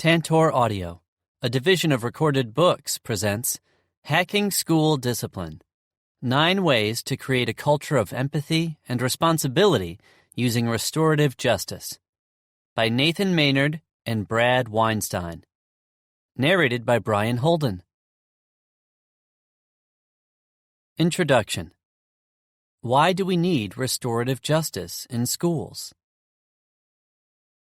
Tantor Audio, a division of Recorded Books, presents Hacking School Discipline: 9 Ways to Create a Culture of Empathy and Responsibility Using Restorative Justice, by Nathan Maynard and Brad Weinstein. Narrated by Brian Holden. Introduction. Why do we need restorative justice in schools?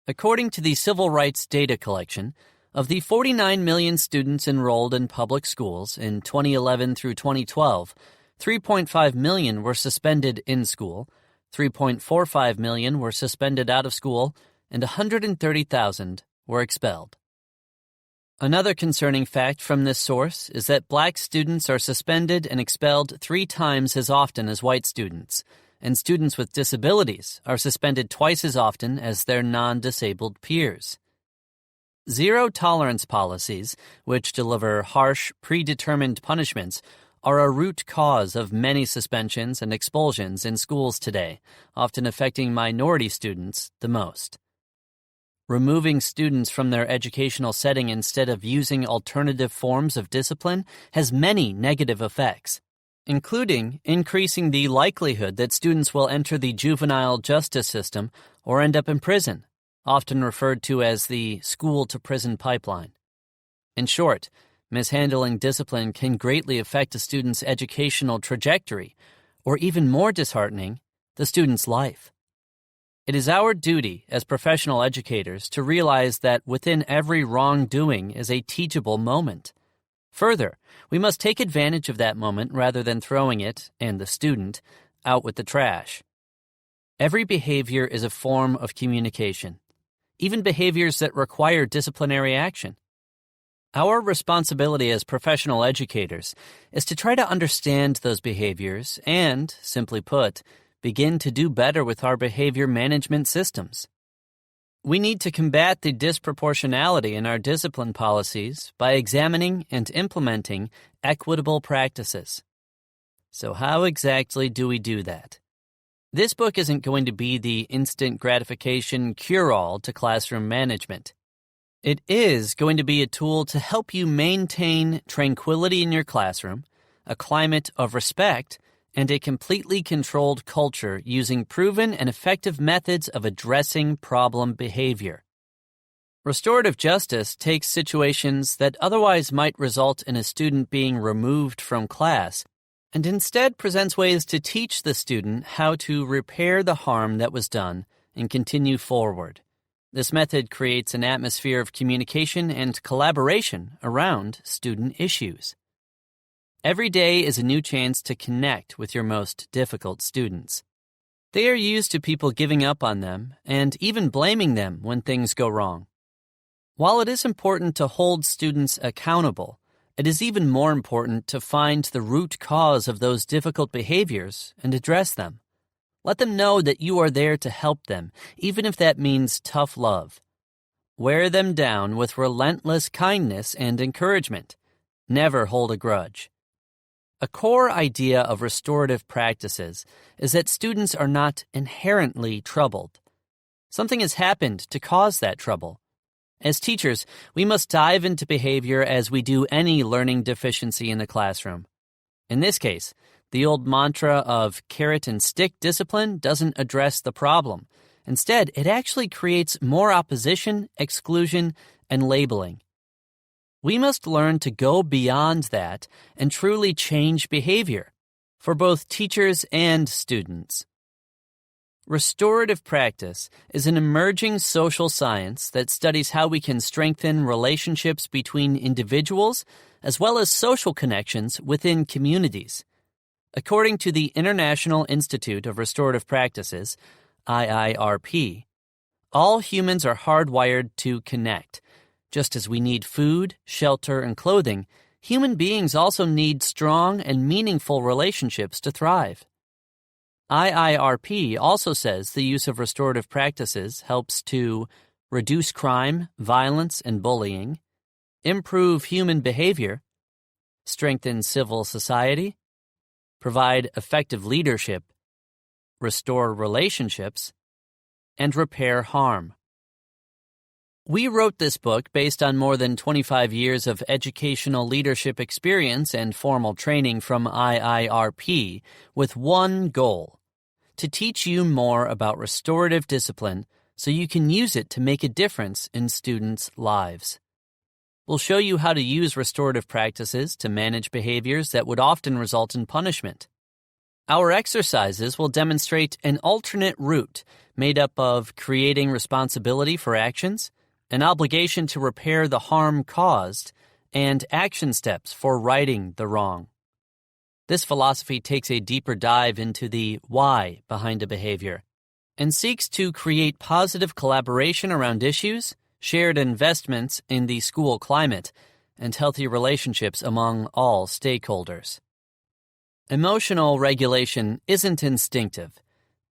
According to the Civil Rights Data Collection, of the 49 million students enrolled in public schools in 2011 through 2012, 3.5 million were suspended in school, 3.45 million were suspended out of school, and 130,000 were expelled. Another concerning fact from this source is that black students are suspended and expelled 3 times as often as white students, and students with disabilities are suspended twice as often as their non-disabled peers. Zero-tolerance policies, which deliver harsh, predetermined punishments, are a root cause of many suspensions and expulsions in schools today, often affecting minority students the most. Removing students from their educational setting instead of using alternative forms of discipline has many negative effects, including increasing the likelihood that students will enter the juvenile justice system or end up in prison, often referred to as the school-to-prison pipeline. In short, mishandling discipline can greatly affect a student's educational trajectory, or even more disheartening, the student's life. It is our duty as professional educators to realize that within every wrongdoing is a teachable moment. Further, we must take advantage of that moment rather than throwing it, and the student, out with the trash. Every behavior is a form of communication, even behaviors that require disciplinary action. Our responsibility as professional educators is to try to understand those behaviors and, simply put, begin to do better with our behavior management systems. We need to combat the disproportionality in our discipline policies by examining and implementing equitable practices. So how exactly do we do that? This book isn't going to be the instant gratification cure-all to classroom management. It is going to be a tool to help you maintain tranquility in your classroom, a climate of respect, and a completely controlled culture using proven and effective methods of addressing problem behavior. Restorative justice takes situations that otherwise might result in a student being removed from class and instead presents ways to teach the student how to repair the harm that was done and continue forward. This method creates an atmosphere of communication and collaboration around student issues. Every day is a new chance to connect with your most difficult students. They are used to people giving up on them and even blaming them when things go wrong. While it is important to hold students accountable, it is even more important to find the root cause of those difficult behaviors and address them. Let them know that you are there to help them, even if that means tough love. Wear them down with relentless kindness and encouragement. Never hold a grudge. A core idea of restorative practices is that students are not inherently troubled. Something has happened to cause that trouble. As teachers, we must dive into behavior as we do any learning deficiency in the classroom. In this case, the old mantra of carrot and stick discipline doesn't address the problem. Instead, it actually creates more opposition, exclusion, and labeling. We must learn to go beyond that and truly change behavior for both teachers and students. Restorative practice is an emerging social science that studies how we can strengthen relationships between individuals as well as social connections within communities. According to the International Institute of Restorative Practices, IIRP, all humans are hardwired to connect. Just as we need food, shelter, and clothing, human beings also need strong and meaningful relationships to thrive. IIRP also says the use of restorative practices helps to reduce crime, violence, and bullying, improve human behavior, strengthen civil society, provide effective leadership, restore relationships, and repair harm. We wrote this book based on more than 25 years of educational leadership experience and formal training from IIRP with one goal: to teach you more about restorative discipline so you can use it to make a difference in students' lives. We'll show you how to use restorative practices to manage behaviors that would often result in punishment. Our exercises will demonstrate an alternate route made up of creating responsibility for actions, an obligation to repair the harm caused, and action steps for righting the wrong. This philosophy takes a deeper dive into the why behind a behavior and seeks to create positive collaboration around issues, shared investments in the school climate, and healthy relationships among all stakeholders. Emotional regulation isn't instinctive.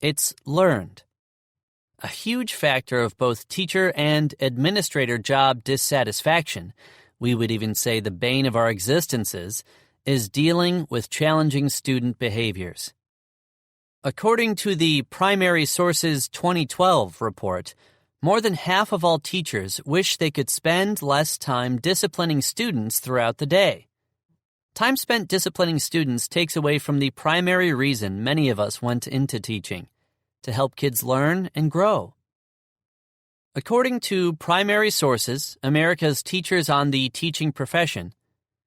It's learned. A huge factor of both teacher and administrator job dissatisfaction, we would even say the bane of our existences, is dealing with challenging student behaviors. According to the Primary Sources 2012 report, more than half of all teachers wish they could spend less time disciplining students throughout the day. Time spent disciplining students takes away from the primary reason many of us went into teaching: to help kids learn and grow. According to Primary Sources, America's teachers on the teaching profession,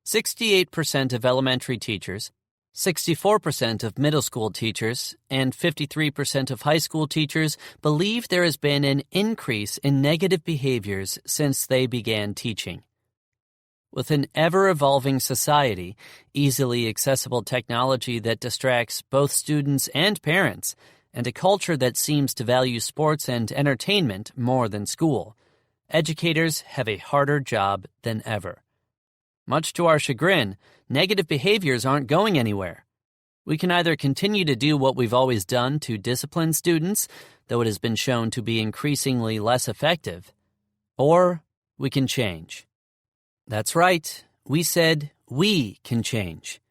68% of elementary teachers, 64% of middle school teachers, and 53% of high school teachers believe there has been an increase in negative behaviors since they began teaching. With an ever-evolving society, easily accessible technology that distracts both students and parents, and a culture that seems to value sports and entertainment more than school, educators have a harder job than ever. Much to our chagrin, negative behaviors aren't going anywhere. We can either continue to do what we've always done to discipline students, though it has been shown to be increasingly less effective, or we can change. That's right, we said we can change.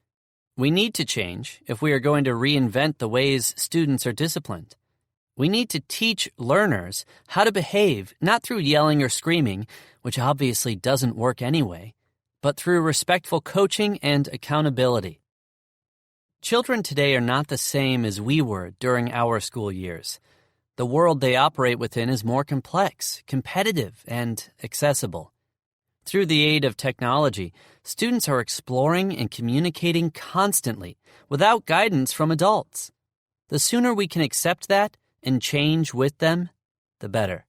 We need to change if we are going to reinvent the ways students are disciplined. We need to teach learners how to behave, not through yelling or screaming, which obviously doesn't work anyway, but through respectful coaching and accountability. Children today are not the same as we were during our school years. The world they operate within is more complex, competitive, and accessible. Through the aid of technology, students are exploring and communicating constantly without guidance from adults. The sooner we can accept that and change with them, the better.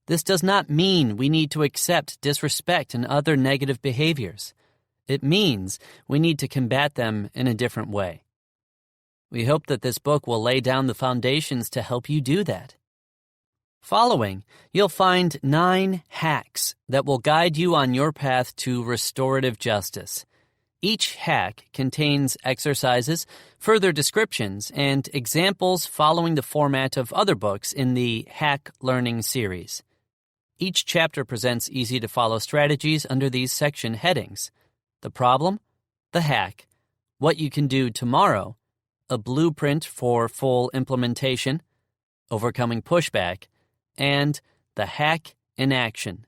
This does not mean we need to accept disrespect and other negative behaviors. It means we need to combat them in a different way. We hope that this book will lay down the foundations to help you do that. Following, you'll find 9 hacks that will guide you on your path to restorative justice. Each hack contains exercises, further descriptions, and examples following the format of other books in the Hack Learning series. Each chapter presents easy-to-follow strategies under these section headings: the problem, the hack, what you can do tomorrow, a blueprint for full implementation, overcoming pushback, and the hack in action.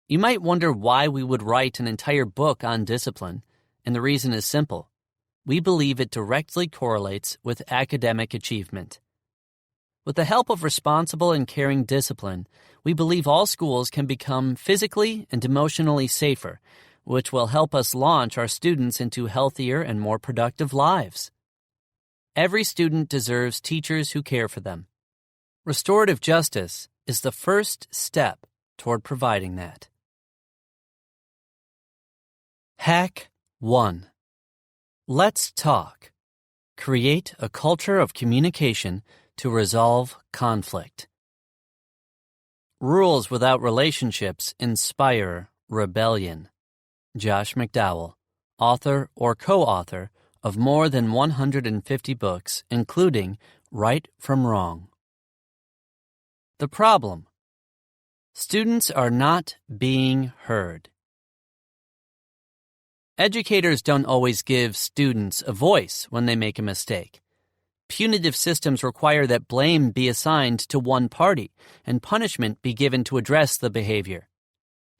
You might wonder why we would write an entire book on discipline, and the reason is simple. We believe it directly correlates with academic achievement. With the help of responsible and caring discipline, we believe all schools can become physically and emotionally safer, which will help us launch our students into healthier and more productive lives. Every student deserves teachers who care for them. Restorative justice is the first step toward providing that. Hack 1. Let's talk. Create a culture of communication to resolve conflict. Rules without relationships inspire rebellion. Josh McDowell, author or co-author of more than 150 books, including Right from Wrong. The problem: students are not being heard. Educators don't always give students a voice when they make a mistake. punitive systems require that blame be assigned to one party and punishment be given to address the behavior.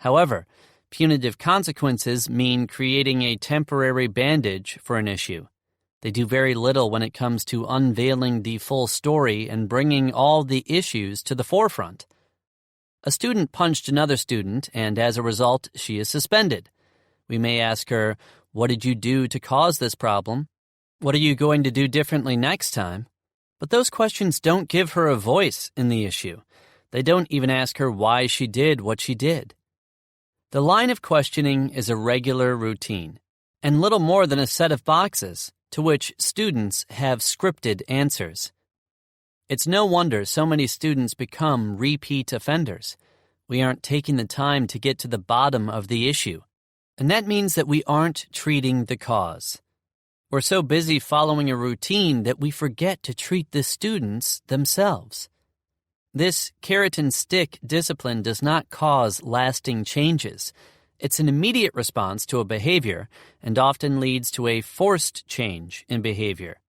However, punitive consequences mean creating a temporary bandage for an issue. They do very little when it comes to unveiling the full story and bringing all the issues to the forefront. A student punched another student, and as a result, she is suspended. We may ask her, "What did you do to cause this problem? What are you going to do differently next time?" But those questions don't give her a voice in the issue. They don't even ask her why she did what she did. The line of questioning is a regular routine, and little more than a set of boxes to which students have scripted answers. It's no wonder so many students become repeat offenders. We aren't taking the time to get to the bottom of the issue, and that means that we aren't treating the cause. We're so busy following a routine that we forget to treat the students themselves. This carrot and stick discipline does not cause lasting changes. It's an immediate response to a behavior and often leads to a forced change in behavior.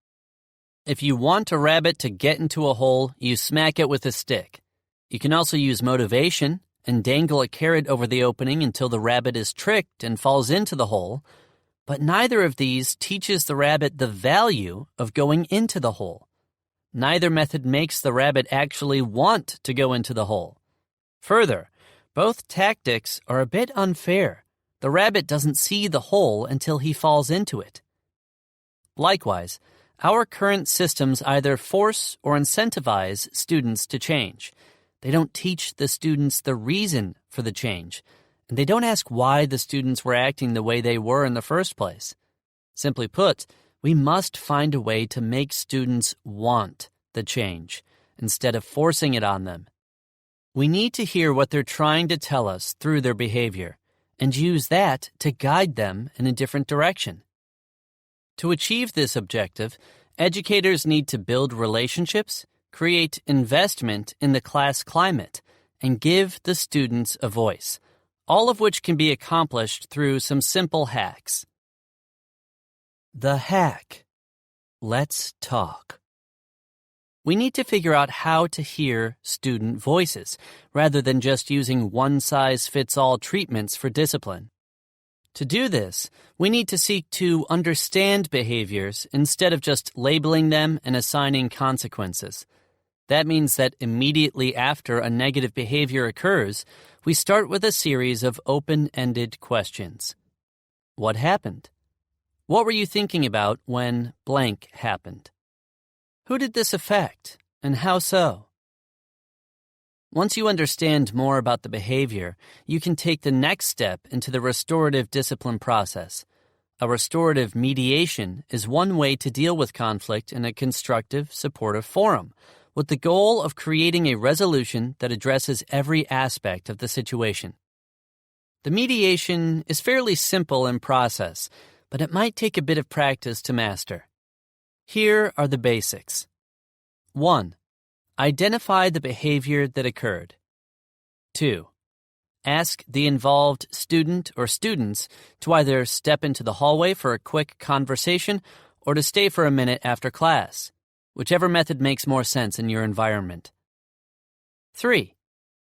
If you want a rabbit to get into a hole, you smack it with a stick. You can also use motivation and dangle a carrot over the opening until the rabbit is tricked and falls into the hole, but neither of these teaches the rabbit the value of going into the hole. Neither method makes the rabbit actually want to go into the hole. Further, both tactics are a bit unfair. The rabbit doesn't see the hole until he falls into it. Likewise, our current systems either force or incentivize students to change. They don't teach the students the reason for the change, and they don't ask why the students were acting the way they were in the first place. Simply put, we must find a way to make students want the change instead of forcing it on them. We need to hear what they're trying to tell us through their behavior and use that to guide them in a different direction. To achieve this objective, educators need to build relationships, create investment in the class climate, and give the students a voice, all of which can be accomplished through some simple hacks. The hack. Let's talk. We need to figure out how to hear student voices, rather than just using one-size-fits-all treatments for discipline. To do this, we need to seek to understand behaviors instead of just labeling them and assigning consequences. That means that immediately after a negative behavior occurs, we start with a series of open-ended questions. What happened? What were you thinking about when blank happened? Who did this affect, and how so? Once you understand more about the behavior, you can take the next step into the restorative discipline process. A restorative mediation is one way to deal with conflict in a constructive, supportive forum, with the goal of creating a resolution that addresses every aspect of the situation. The mediation is fairly simple in process, but it might take a bit of practice to master. Here are the basics. 1. Identify the behavior that occurred. 2. Ask the involved student or students to either step into the hallway for a quick conversation or to stay for a minute after class, whichever method makes more sense in your environment. 3.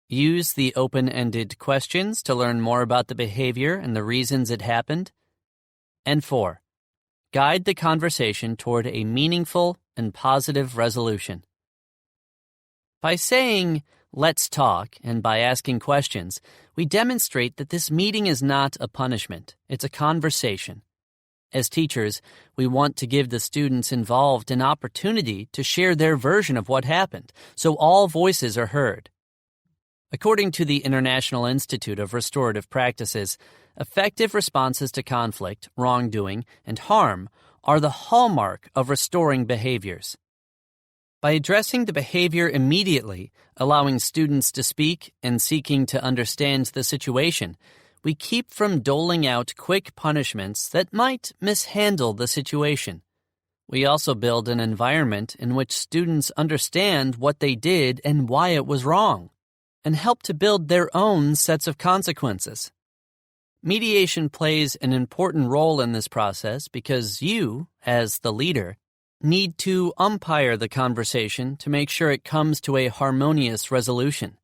Use the open-ended questions to learn more about the behavior and the reasons it happened. And 4. Guide the conversation toward a meaningful and positive resolution. By saying, "Let's talk," and by asking questions, we demonstrate that this meeting is not a punishment, it's a conversation. As teachers, we want to give the students involved an opportunity to share their version of what happened, so all voices are heard. According to the International Institute of Restorative Practices, effective responses to conflict, wrongdoing, and harm are the hallmark of restoring behaviors. By addressing the behavior immediately, allowing students to speak, and seeking to understand the situation, we keep from doling out quick punishments that might mishandle the situation. We also build an environment in which students understand what they did and why it was wrong, and help to build their own sets of consequences. Mediation plays an important role in this process because you, as the leader, need to umpire the conversation to make sure it comes to a harmonious resolution.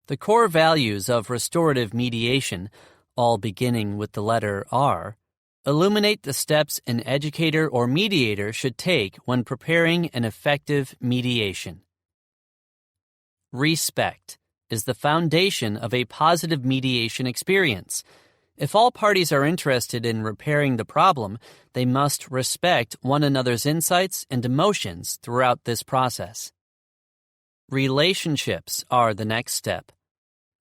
The core values of restorative mediation, all beginning with the letter R, illuminate the steps an educator or mediator should take when preparing an effective mediation. Respect is the foundation of a positive mediation experience. If all parties are interested in repairing the problem, they must respect one another's insights and emotions throughout this process. Relationships are the next step.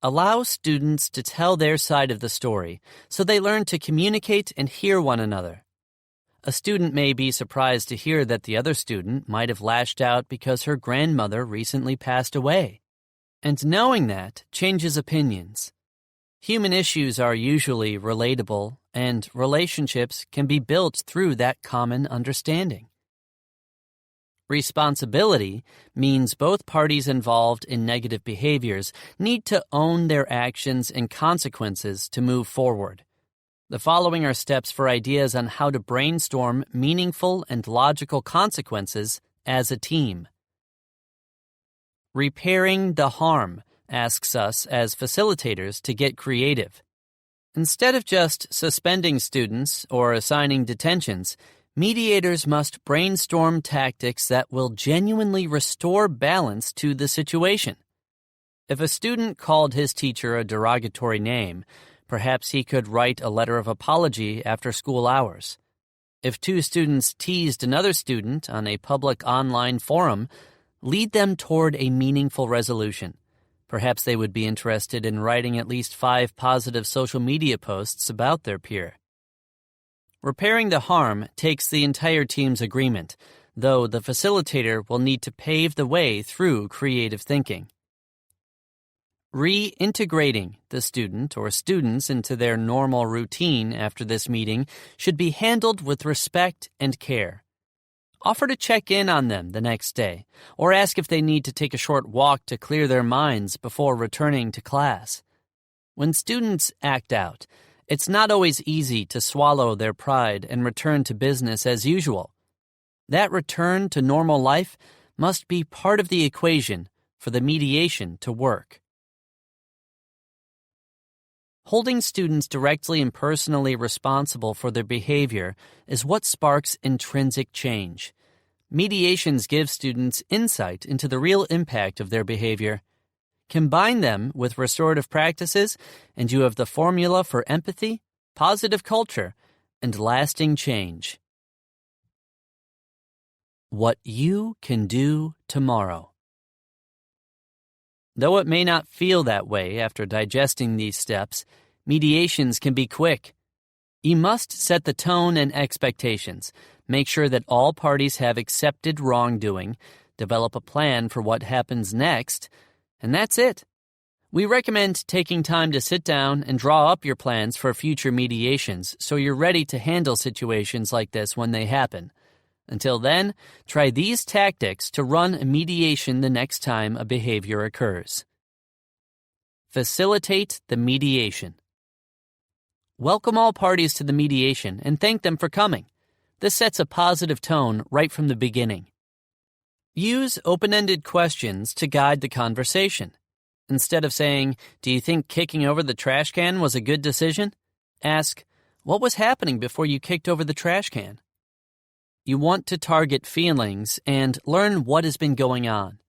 Allow students to tell their side of the story so they learn to communicate and hear one another. A student may be surprised to hear that the other student might have lashed out because her grandmother recently passed away. And knowing that changes opinions. Human issues are usually relatable, and relationships can be built through that common understanding. Responsibility means both parties involved in negative behaviors need to own their actions and consequences to move forward. The following are steps for ideas on how to brainstorm meaningful and logical consequences as a team. Repairing the harm asks us as facilitators to get creative. Instead of just suspending students or assigning detentions, mediators must brainstorm tactics that will genuinely restore balance to the situation. If a student called his teacher a derogatory name, perhaps he could write a letter of apology after school hours. If two students teased another student on a public online forum, lead them toward a meaningful resolution. Perhaps they would be interested in writing at least 5 positive social media posts about their peer. Repairing the harm takes the entire team's agreement, though the facilitator will need to pave the way through creative thinking. Reintegrating the student or students into their normal routine after this meeting should be handled with respect and care. Offer to check in on them the next day, or ask if they need to take a short walk to clear their minds before returning to class. When students act out, it's not always easy to swallow their pride and return to business as usual. That return to normal life must be part of the equation for the mediation to work. Holding students directly and personally responsible for their behavior is what sparks intrinsic change. Mediations give students insight into the real impact of their behavior. Combine them with restorative practices, and you have the formula for empathy, positive culture, and lasting change. What you can do tomorrow. Though it may not feel that way after digesting these steps, mediations can be quick. You must set the tone and expectations, make sure that all parties have accepted wrongdoing, develop a plan for what happens next, and that's it. We recommend taking time to sit down and draw up your plans for future mediations so you're ready to handle situations like this when they happen. Until then, try these tactics to run a mediation the next time a behavior occurs. Facilitate the mediation. Welcome all parties to the mediation and thank them for coming. This sets a positive tone right from the beginning. Use open-ended questions to guide the conversation. Instead of saying, "Do you think kicking over the trash can was a good decision?" ask, "What was happening before you kicked over the trash can?" You want to target feelings and learn what has been going on.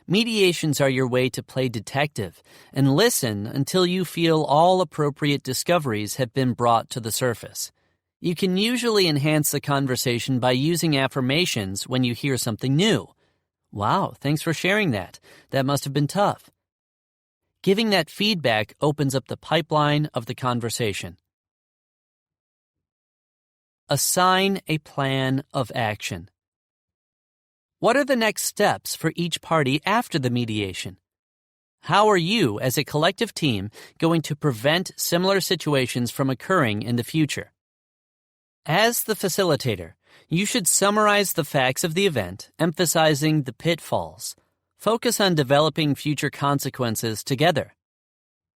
Mediations are your way to play detective and listen until you feel all appropriate discoveries have been brought to the surface. You can usually enhance the conversation by using affirmations when you hear something new. "Wow, thanks for sharing that. That must have been tough." Giving that feedback opens up the pipeline of the conversation. Assign a plan of action. What are the next steps for each party after the mediation? How are you, as a collective team, going to prevent similar situations from occurring in the future? As the facilitator, you should summarize the facts of the event, emphasizing the pitfalls. Focus on developing future consequences together.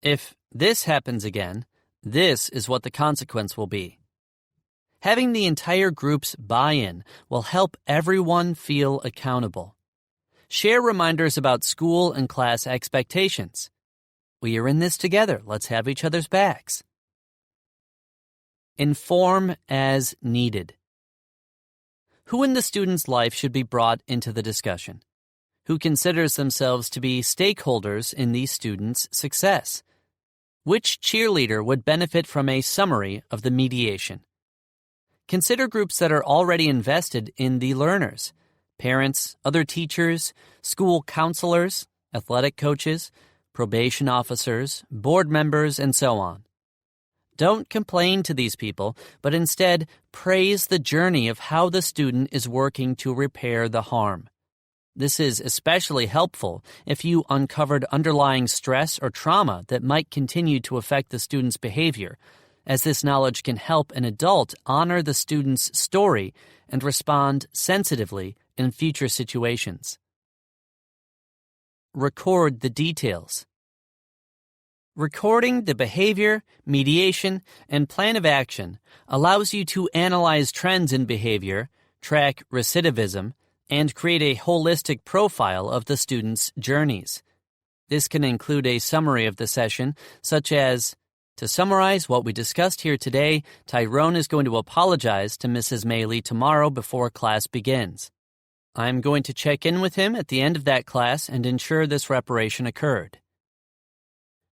If this happens again, this is what the consequence will be. Having the entire group's buy-in will help everyone feel accountable. Share reminders about school and class expectations. We are in this together. Let's have each other's backs. Inform as needed. Who in the student's life should be brought into the discussion? Who considers themselves to be stakeholders in the student's success? Which cheerleader would benefit from a summary of the mediation? Consider groups that are already invested in the learners: parents, other teachers, school counselors, athletic coaches, probation officers, board members, and so on. Don't complain to these people, but instead praise the journey of how the student is working to repair the harm. This is especially helpful if you uncovered underlying stress or trauma that might continue to affect the student's behavior, as this knowledge can help an adult honor the student's story and respond sensitively in future situations. Record the details. Recording the behavior, mediation, and plan of action allows you to analyze trends in behavior, track recidivism, and create a holistic profile of the student's journeys. This can include a summary of the session, such as, to summarize what we discussed here today, Tyrone is going to apologize to Mrs. Maley tomorrow before class begins. I'm going to check in with him at the end of that class and ensure this reparation occurred.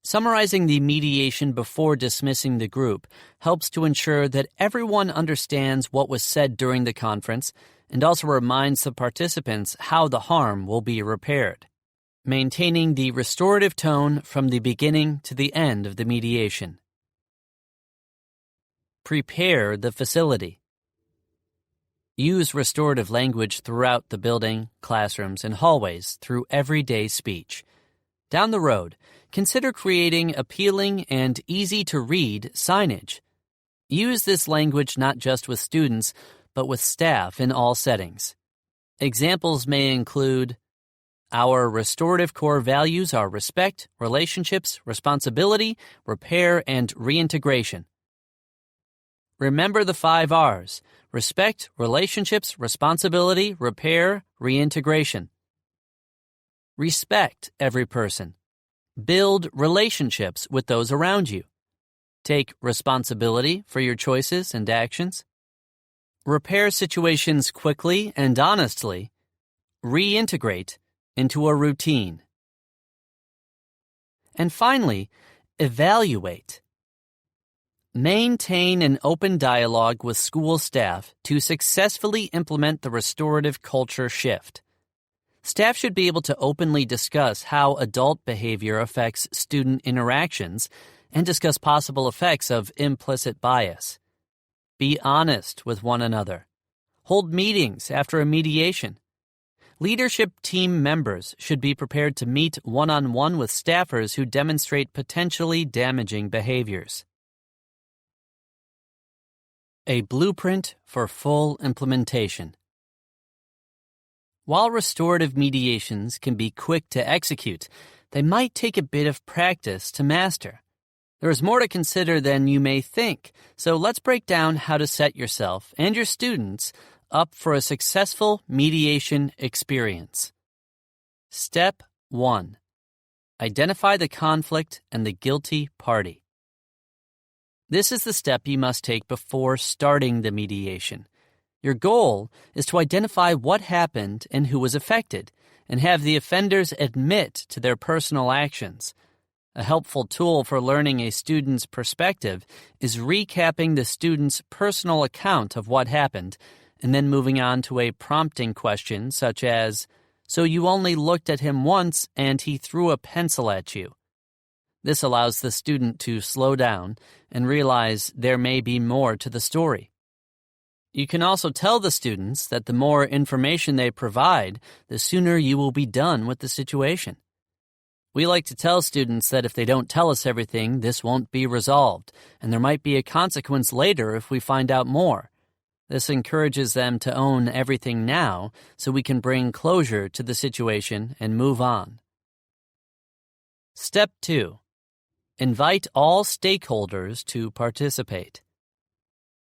Summarizing the mediation before dismissing the group helps to ensure that everyone understands what was said during the conference and also reminds the participants how the harm will be repaired. Maintaining the restorative tone from the beginning to the end of the mediation. Prepare the facility. Use restorative language throughout the building, classrooms, and hallways through everyday speech. Down the road, consider creating appealing and easy-to-read signage. Use this language not just with students, but with staff in all settings. Examples may include, our restorative core values are respect, relationships, responsibility, repair, and reintegration. Remember the 5 R's: respect, relationships, responsibility, repair, reintegration. Respect every person. Build relationships with those around you. Take responsibility for your choices and actions. Repair situations quickly and honestly. Reintegrate into a routine. And finally, evaluate. Maintain an open dialogue with school staff to successfully implement the restorative culture shift. Staff should be able to openly discuss how adult behavior affects student interactions and discuss possible effects of implicit bias. Be honest with one another. Hold meetings after a mediation. Leadership team members should be prepared to meet one-on-one with staffers who demonstrate potentially damaging behaviors. A blueprint for full implementation. While restorative mediations can be quick to execute, they might take a bit of practice to master. There is more to consider than you may think, so let's break down how to set yourself and your students up for a successful mediation experience. Step 1. Identify the conflict and the guilty party. This is the step you must take before starting the mediation. Your goal is to identify what happened and who was affected, and have the offenders admit to their personal actions. A helpful tool for learning a student's perspective is recapping the student's personal account of what happened, and then moving on to a prompting question such as, "So you only looked at him once and he threw a pencil at you." This allows the student to slow down and realize there may be more to the story. You can also tell the students that the more information they provide, the sooner you will be done with the situation. We like to tell students that if they don't tell us everything, this won't be resolved, and there might be a consequence later if we find out more. This encourages them to own everything now so we can bring closure to the situation and move on. Step 2. Invite all stakeholders to participate.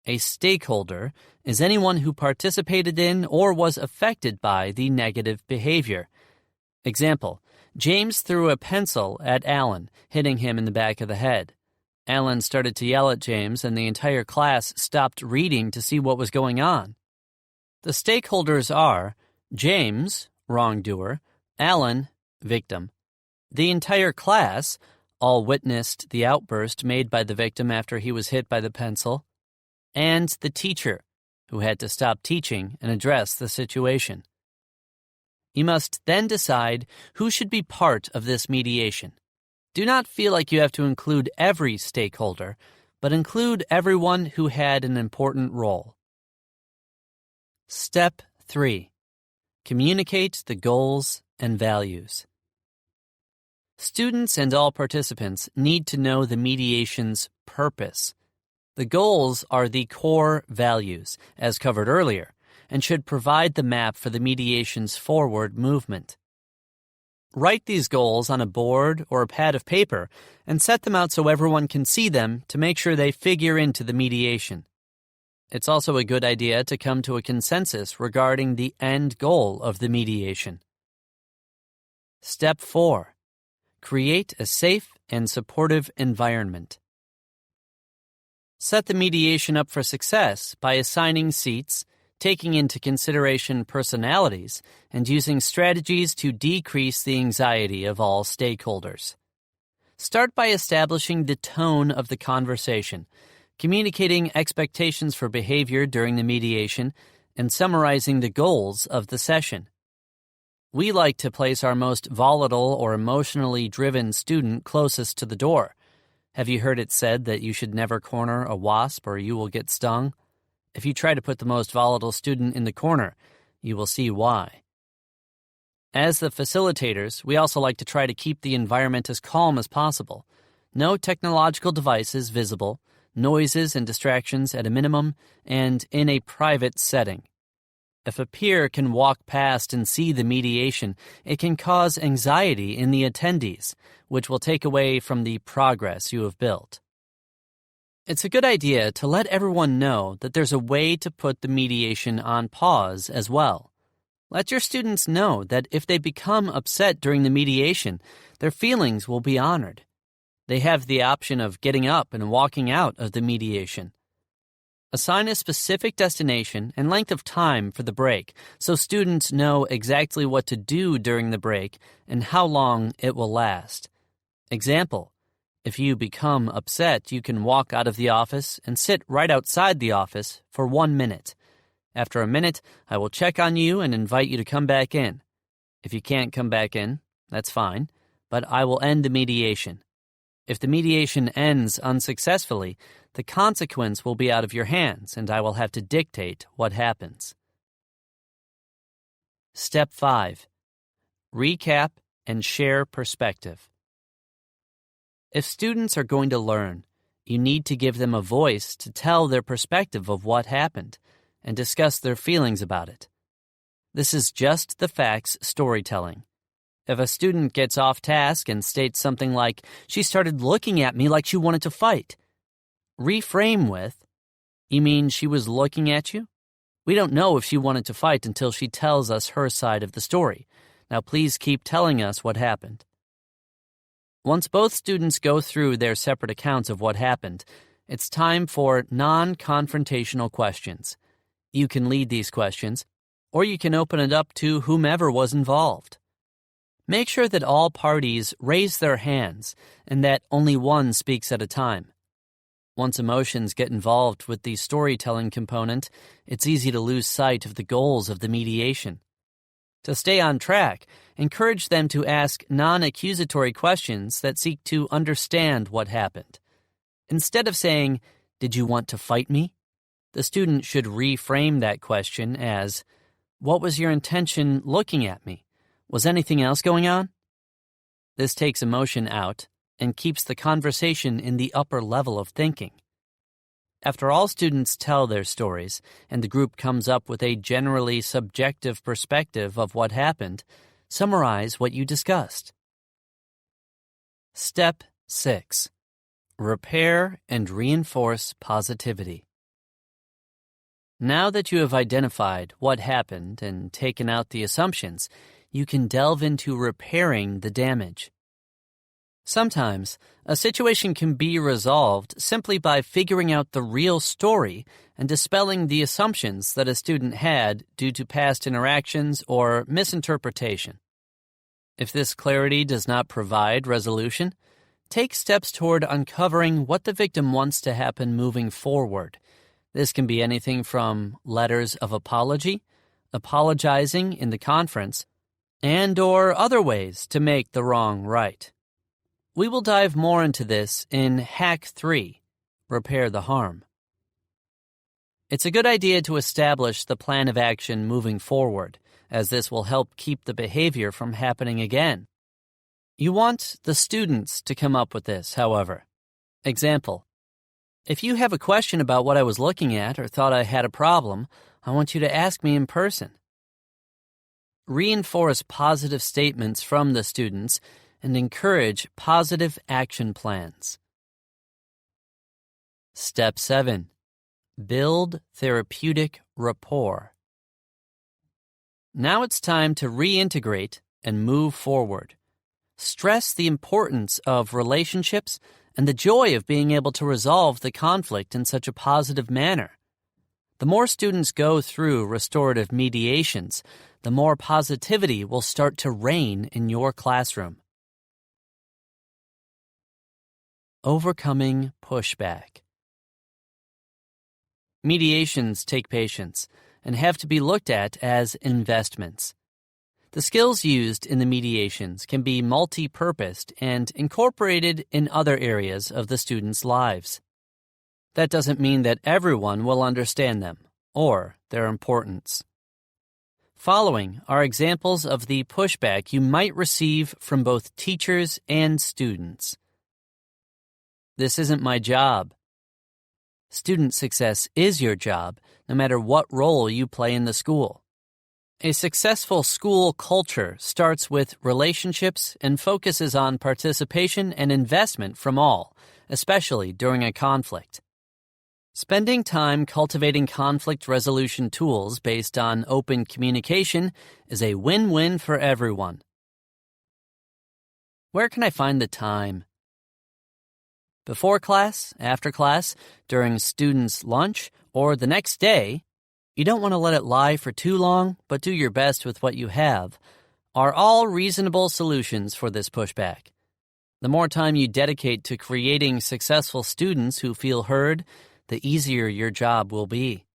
A stakeholder is anyone who participated in or was affected by the negative behavior. Example, James threw a pencil at Alan, hitting him in the back of the head. Alan started to yell at James, and the entire class stopped reading to see what was going on. The stakeholders are James, wrongdoer, Alan, victim. The entire class all witnessed the outburst made by the victim after he was hit by the pencil, and the teacher, who had to stop teaching and address the situation. You must then decide who should be part of this mediation. Do not feel like you have to include every stakeholder, but include everyone who had an important role. Step 3. Communicate the goals and values. Students and all participants need to know the mediation's purpose. The goals are the core values, as covered earlier, and should provide the map for the mediation's forward movement. Write these goals on a board or a pad of paper and set them out so everyone can see them to make sure they figure into the mediation. It's also a good idea to come to a consensus regarding the end goal of the mediation. Step 4. Create a safe and supportive environment. Set the mediation up for success by assigning seats, taking into consideration personalities, and using strategies to decrease the anxiety of all stakeholders. Start by establishing the tone of the conversation, communicating expectations for behavior during the mediation, and summarizing the goals of the session. We like to place our most volatile or emotionally driven student closest to the door. Have you heard it said that you should never corner a wasp or you will get stung? If you try to put the most volatile student in the corner, you will see why. As the facilitators, we also like to try to keep the environment as calm as possible. No technological devices visible, noises and distractions at a minimum, and in a private setting. If a peer can walk past and see the mediation, it can cause anxiety in the attendees, which will take away from the progress you have built. It's a good idea to let everyone know that there's a way to put the mediation on pause as well. Let your students know that if they become upset during the mediation, their feelings will be honored. They have the option of getting up and walking out of the mediation. Assign a specific destination and length of time for the break so students know exactly what to do during the break and how long it will last. Example, if you become upset, you can walk out of the office and sit right outside the office for 1 minute. After a minute, I will check on you and invite you to come back in. If you can't come back in, that's fine, but I will end the mediation. If the mediation ends unsuccessfully, the consequence will be out of your hands and I will have to dictate what happens. Step 5. Recap and share perspective. If students are going to learn, you need to give them a voice to tell their perspective of what happened and discuss their feelings about it. This is just the facts storytelling. If a student gets off task and states something like, "She started looking at me like she wanted to fight," reframe with, "You mean she was looking at you? We don't know if she wanted to fight until she tells us her side of the story. Now please keep telling us what happened." Once both students go through their separate accounts of what happened, it's time for non-confrontational questions. You can lead these questions, or you can open it up to whomever was involved. Make sure that all parties raise their hands and that only one speaks at a time. Once emotions get involved with the storytelling component, it's easy to lose sight of the goals of the mediation. To stay on track, encourage them to ask non-accusatory questions that seek to understand what happened. Instead of saying, "Did you want to fight me?" the student should reframe that question as, "What was your intention looking at me? Was anything else going on?" This takes emotion out and keeps the conversation in the upper level of thinking. After all students tell their stories and the group comes up with a generally subjective perspective of what happened, summarize what you discussed. Step 6. Repair and reinforce positivity. Now that you have identified what happened and taken out the assumptions, you can delve into repairing the damage. Sometimes, a situation can be resolved simply by figuring out the real story and dispelling the assumptions that a student had due to past interactions or misinterpretation. If this clarity does not provide resolution, take steps toward uncovering what the victim wants to happen moving forward. This can be anything from letters of apology, apologizing in the conference, and/or other ways to make the wrong right. We will dive more into this in Hack 3, Repair the Harm. It's a good idea to establish the plan of action moving forward, as this will help keep the behavior from happening again. You want the students to come up with this, however. Example: if you have a question about what I was looking at or thought I had a problem, I want you to ask me in person. Reinforce positive statements from the students and encourage positive action plans. Step 7. Build therapeutic rapport. Now it's time to reintegrate and move forward. Stress the importance of relationships and the joy of being able to resolve the conflict in such a positive manner. The more students go through restorative mediations, the more positivity will start to reign in your classroom. Overcoming pushback. Mediations take patience and have to be looked at as investments. The skills used in the mediations can be multi-purposed and incorporated in other areas of the students' lives. That doesn't mean that everyone will understand them or their importance. Following are examples of the pushback you might receive from both teachers and students. This isn't my job. Student success is your job, no matter what role you play in the school. A successful school culture starts with relationships and focuses on participation and investment from all, especially during a conflict. Spending time cultivating conflict resolution tools based on open communication is a win-win for everyone. Where can I find the time? Before class, after class, during students' lunch, or the next day, you don't want to let it lie for too long, but do your best with what you have, are all reasonable solutions for this pushback. The more time you dedicate to creating successful students who feel heard, the easier your job will be.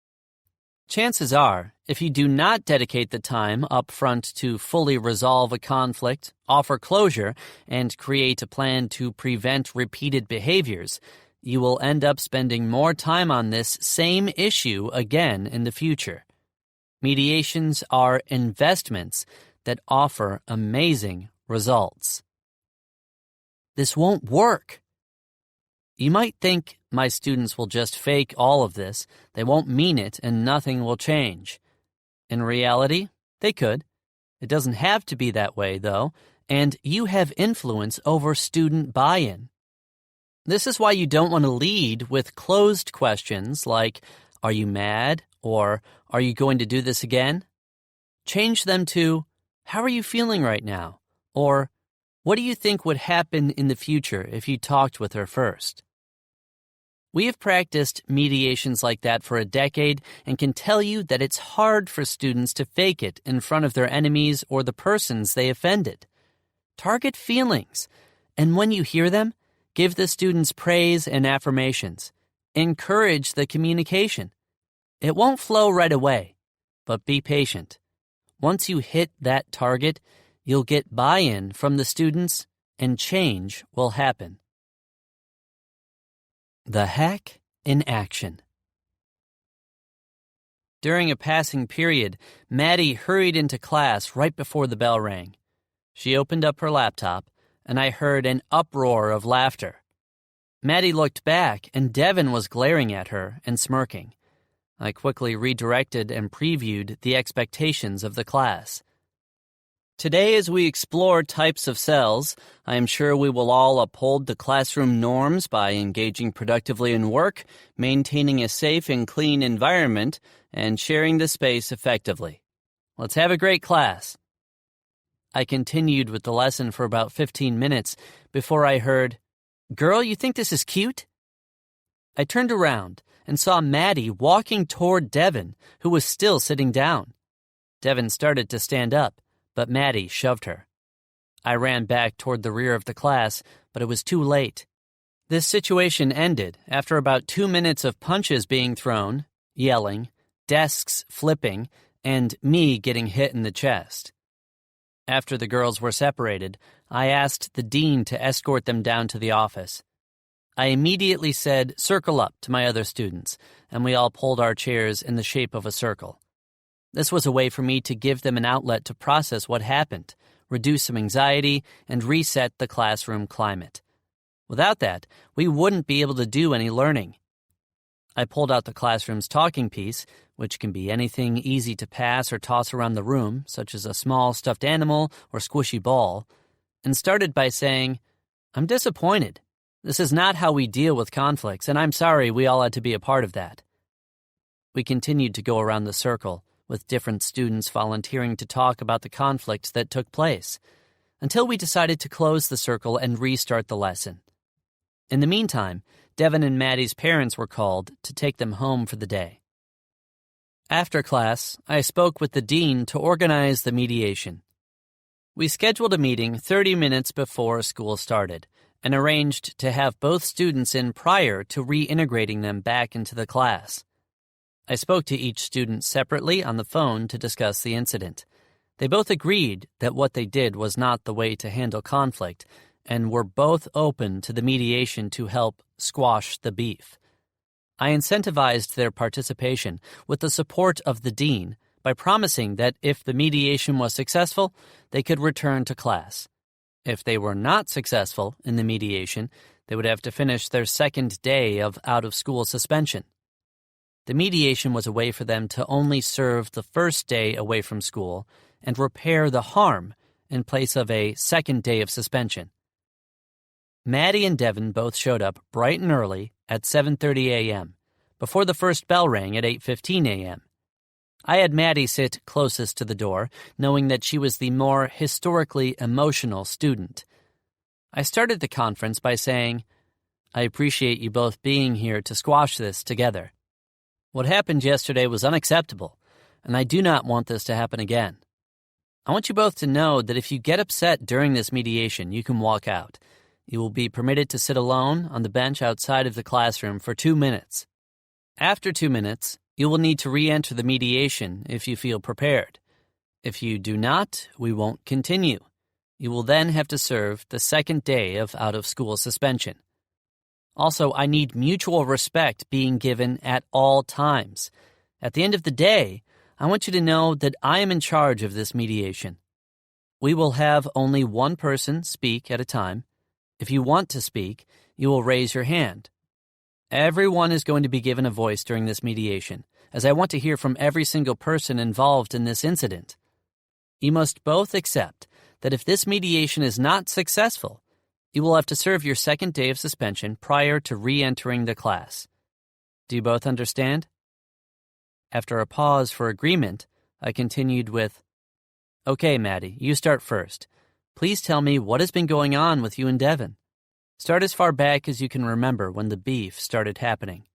Chances are, if you do not dedicate the time up front to fully resolve a conflict, offer closure, and create a plan to prevent repeated behaviors, you will end up spending more time on this same issue again in the future. Mediations are investments that offer amazing results. This won't work. You might think, my students will just fake all of this, they won't mean it, and nothing will change. In reality, they could. It doesn't have to be that way, though, and you have influence over student buy-in. This is why you don't want to lead with closed questions like, "Are you mad?" or "Are you going to do this again?" Change them to, "How are you feeling right now?" or "What do you think would happen in the future if you talked with her first?" We have practiced mediations like that for a decade and can tell you that it's hard for students to fake it in front of their enemies or the persons they offended. Target feelings, and when you hear them, give the students praise and affirmations. Encourage the communication. It won't flow right away, but be patient. Once you hit that target, you'll get buy-in from the students and change will happen. The hack in action. During a passing period, Maddie hurried into class right before the bell rang. She opened up her laptop, and I heard an uproar of laughter. Maddie looked back, and Devin was glaring at her and smirking. I quickly redirected and previewed the expectations of the class. Today, as we explore types of cells, I am sure we will all uphold the classroom norms by engaging productively in work, maintaining a safe and clean environment, and sharing the space effectively. Let's have a great class. I continued with the lesson for about 15 minutes before I heard, "Girl, you think this is cute?" I turned around and saw Maddie walking toward Devin, who was still sitting down. Devin started to stand up, but Maddie shoved her. I ran back toward the rear of the class, but it was too late. This situation ended after about 2 minutes of punches being thrown, yelling, desks flipping, and me getting hit in the chest. After the girls were separated, I asked the dean to escort them down to the office. I immediately said, "Circle up," to my other students, and we all pulled our chairs in the shape of a circle. This was a way for me to give them an outlet to process what happened, reduce some anxiety, and reset the classroom climate. Without that, we wouldn't be able to do any learning. I pulled out the classroom's talking piece, which can be anything easy to pass or toss around the room, such as a small stuffed animal or squishy ball, and started by saying, "I'm disappointed. This is not how we deal with conflicts, and I'm sorry we all had to be a part of that." We continued to go around the circle, with different students volunteering to talk about the conflict that took place, until we decided to close the circle and restart the lesson. In the meantime, Devin and Maddie's parents were called to take them home for the day. After class, I spoke with the dean to organize the mediation. We scheduled a meeting 30 minutes before school started and arranged to have both students in prior to reintegrating them back into the class. I spoke to each student separately on the phone to discuss the incident. They both agreed that what they did was not the way to handle conflict and were both open to the mediation to help squash the beef. I incentivized their participation with the support of the dean by promising that if the mediation was successful, they could return to class. If they were not successful in the mediation, they would have to finish their second day of out-of-school suspension. The mediation was a way for them to only serve the first day away from school and repair the harm in place of a second day of suspension. Maddie and Devin both showed up bright and early at 7:30 a.m., before the first bell rang at 8:15 a.m. I had Maddie sit closest to the door, knowing that she was the more historically emotional student. I started the conference by saying, "I appreciate you both being here to squash this together. What happened yesterday was unacceptable, and I do not want this to happen again. I want you both to know that if you get upset during this mediation, you can walk out. You will be permitted to sit alone on the bench outside of the classroom for 2 minutes. After 2 minutes, you will need to re-enter the mediation if you feel prepared. If you do not, we won't continue. You will then have to serve the second day of out-of-school suspension. Also, I need mutual respect being given at all times. At the end of the day, I want you to know that I am in charge of this mediation. We will have only one person speak at a time. If you want to speak, you will raise your hand. Everyone is going to be given a voice during this mediation, as I want to hear from every single person involved in this incident. You must both accept that if this mediation is not successful, you will have to serve your second day of suspension prior to re-entering the class. Do you both understand?" After a pause for agreement, I continued with, "Okay, Maddie, you start first. Please tell me what has been going on with you and Devin. Start as far back as you can remember when the beef started happening."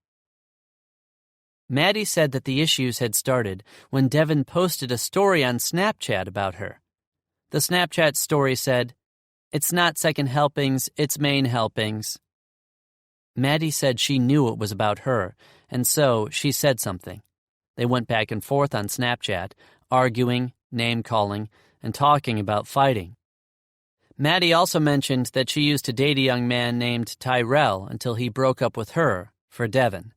Maddie said that the issues had started when Devin posted a story on Snapchat about her. The Snapchat story said, "It's not second helpings, it's main helpings." Maddie said she knew it was about her, and so she said something. They went back and forth on Snapchat, arguing, name-calling, and talking about fighting. Maddie also mentioned that she used to date a young man named Tyrell until he broke up with her for Devin.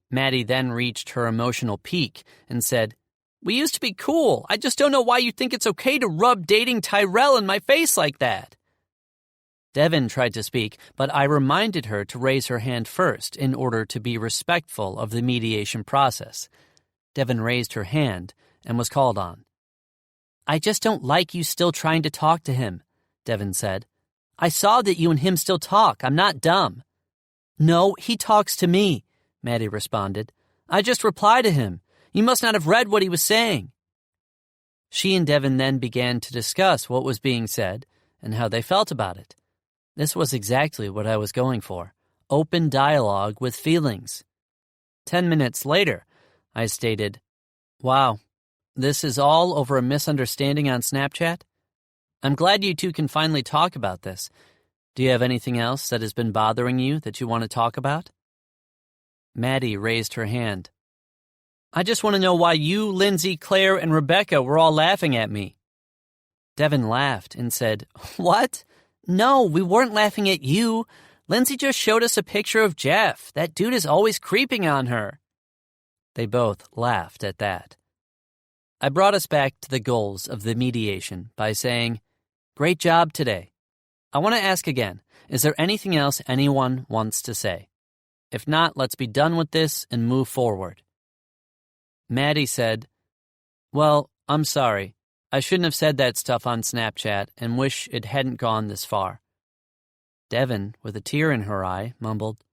Maddie then reached her emotional peak and said, "We used to be cool. I just don't know why you think it's okay to rub dating Tyrell in my face like that." Devin tried to speak, but I reminded her to raise her hand first in order to be respectful of the mediation process. Devin raised her hand and was called on. I just don't like you still trying to talk to him, Devin said. I saw that you and him still talk. I'm not dumb. No, he talks to me, Maddie responded. I just reply to him. You must not have read what he was saying. She and Devin then began to discuss what was being said and how they felt about it. This was exactly what I was going for. Open dialogue with feelings. 10 minutes later, I stated, Wow, this is all over a misunderstanding on Snapchat? I'm glad you two can finally talk about this. Do you have anything else that has been bothering you that you want to talk about? Maddie raised her hand. I just want to know why you, Lindsay, Claire, and Rebecca were all laughing at me. Devin laughed and said, What? No, we weren't laughing at you. Lindsay just showed us a picture of Jeff. That dude is always creeping on her. They both laughed at that. I brought us back to the goals of the mediation by saying, Great job today. I want to ask again, is there anything else anyone wants to say? If not, let's be done with this and move forward. Maddie said, Well, I'm sorry. I shouldn't have said that stuff on Snapchat and wish it hadn't gone this far. Devin, with a tear in her eye, mumbled,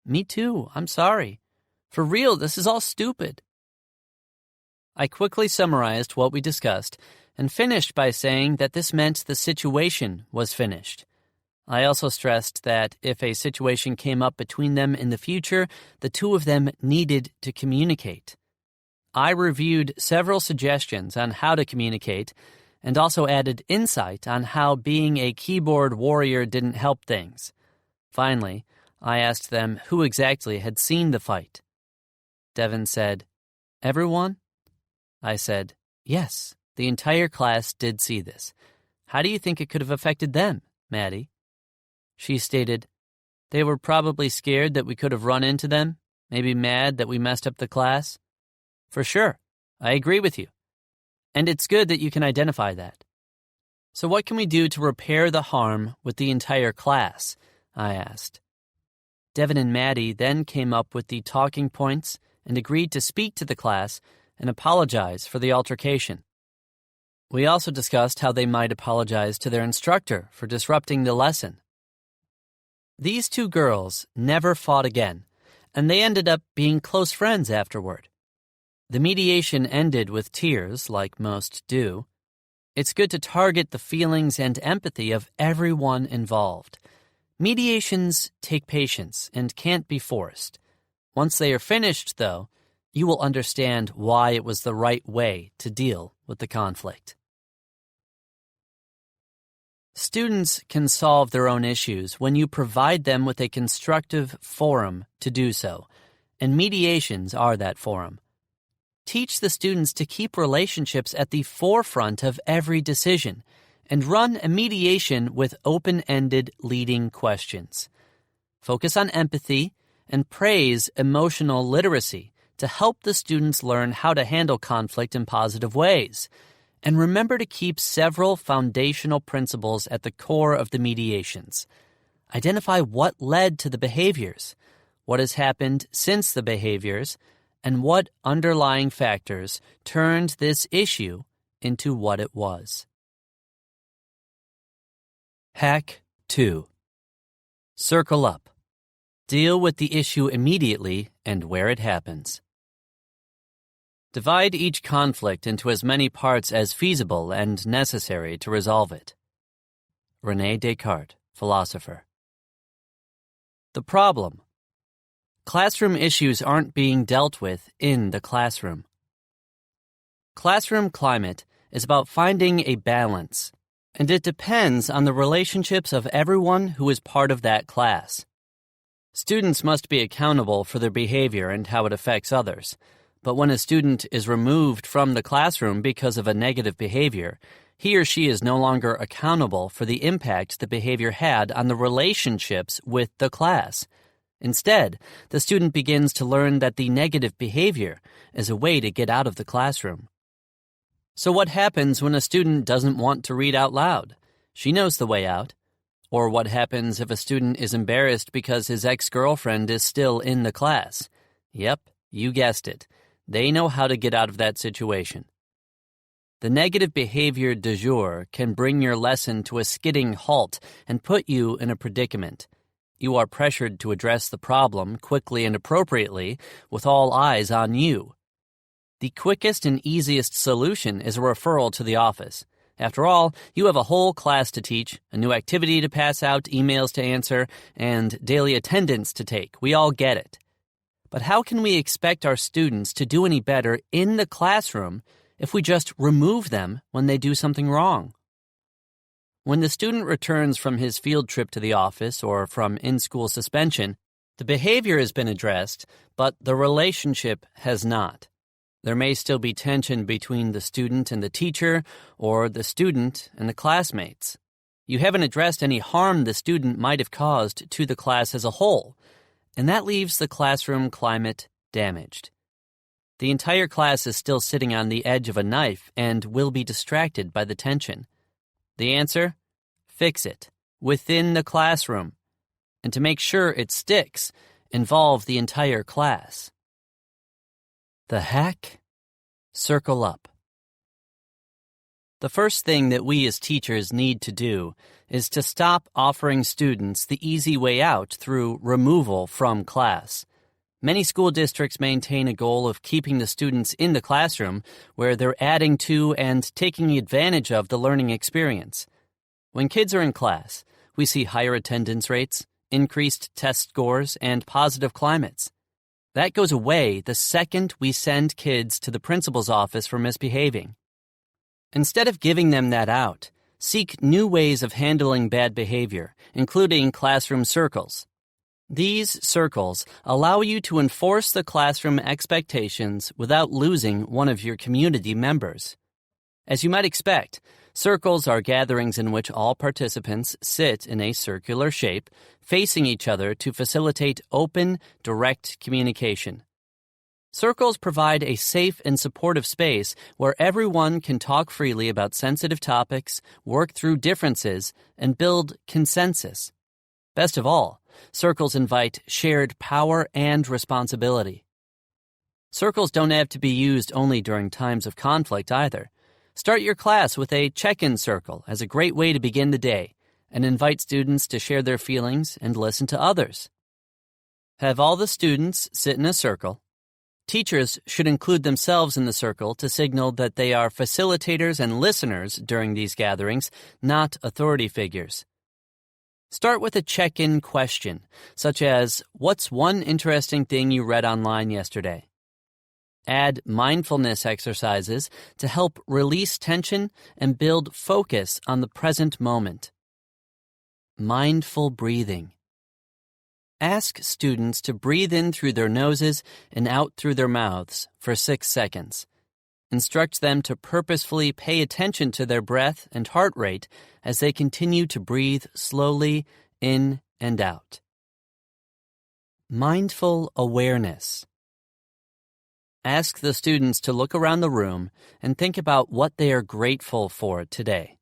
Me too, I'm sorry. For real, this is all stupid. I quickly summarized what we discussed and finished by saying that this meant the situation was finished. I also stressed that if a situation came up between them in the future, the two of them needed to communicate. I reviewed several suggestions on how to communicate and also added insight on how being a keyboard warrior didn't help things. Finally, I asked them who exactly had seen the fight. Devin said, Everyone? I said, Yes, the entire class did see this. How do you think it could have affected them, Maddie? She stated, They were probably scared that we could have run into them, maybe mad that we messed up the class. For sure, I agree with you. And it's good that you can identify that. So what can we do to repair the harm with the entire class? I asked. Devin and Maddie then came up with the talking points and agreed to speak to the class and apologize for the altercation. We also discussed how they might apologize to their instructor for disrupting the lesson. These two girls never fought again, and they ended up being close friends afterward. The mediation ended with tears, like most do. It's good to target the feelings and empathy of everyone involved. Mediations take patience and can't be forced. Once they are finished, though, you will understand why it was the right way to deal with the conflict. Students can solve their own issues when you provide them with a constructive forum to do so, and mediations are that forum. Teach the students to keep relationships at the forefront of every decision, and run a mediation with open-ended leading questions. Focus on empathy and praise emotional literacy to help the students learn how to handle conflict in positive ways. And remember to keep several foundational principles at the core of the mediations. Identify what led to the behaviors, what has happened since the behaviors, and what underlying factors turned this issue into what it was. Hack 2. Circle up. Deal with the issue immediately and where it happens. Divide each conflict into as many parts as feasible and necessary to resolve it. René Descartes, philosopher. The problem. Classroom issues aren't being dealt with in the classroom. Classroom climate is about finding a balance, and it depends on the relationships of everyone who is part of that class. Students must be accountable for their behavior and how it affects others, but when a student is removed from the classroom because of a negative behavior, he or she is no longer accountable for the impact the behavior had on the relationships with the class. Instead, the student begins to learn that the negative behavior is a way to get out of the classroom. So what happens when a student doesn't want to read out loud? She knows the way out. Or what happens if a student is embarrassed because his ex-girlfriend is still in the class? Yep, you guessed it. They know how to get out of that situation. The negative behavior du jour can bring your lesson to a skidding halt and put you in a predicament. You are pressured to address the problem quickly and appropriately with all eyes on you. The quickest and easiest solution is a referral to the office. After all, you have a whole class to teach, a new activity to pass out, emails to answer, and daily attendance to take. We all get it. But how can we expect our students to do any better in the classroom if we just remove them when they do something wrong? When the student returns from his field trip to the office or from in-school suspension, the behavior has been addressed, but the relationship has not. There may still be tension between the student and the teacher, or the student and the classmates. You haven't addressed any harm the student might have caused to the class as a whole, and that leaves the classroom climate damaged. The entire class is still sitting on the edge of a knife and will be distracted by the tension. The answer? Fix it within the classroom. And to make sure it sticks, involve the entire class. The hack? Circle up. The first thing that we as teachers need to do is to stop offering students the easy way out through removal from class. Many school districts maintain a goal of keeping the students in the classroom where they're adding to and taking advantage of the learning experience. When kids are in class, we see higher attendance rates, increased test scores, and positive climates. That goes away the second we send kids to the principal's office for misbehaving. Instead of giving them that out, seek new ways of handling bad behavior, including classroom circles. These circles allow you to enforce the classroom expectations without losing one of your community members. As you might expect, circles are gatherings in which all participants sit in a circular shape, facing each other to facilitate open, direct communication. Circles provide a safe and supportive space where everyone can talk freely about sensitive topics, work through differences, and build consensus. Best of all, circles invite shared power and responsibility. Circles don't have to be used only during times of conflict either. Start your class with a check-in circle as a great way to begin the day and invite students to share their feelings and listen to others. Have all the students sit in a circle. Teachers should include themselves in the circle to signal that they are facilitators and listeners during these gatherings, not authority figures. Start with a check-in question, such as, "What's one interesting thing you read online yesterday?" Add mindfulness exercises to help release tension and build focus on the present moment. Mindful breathing. Ask students to breathe in through their noses and out through their mouths for 6 seconds. Instruct them to purposefully pay attention to their breath and heart rate as they continue to breathe slowly in and out. Mindful awareness. Ask the students to look around the room and think about what they are grateful for today.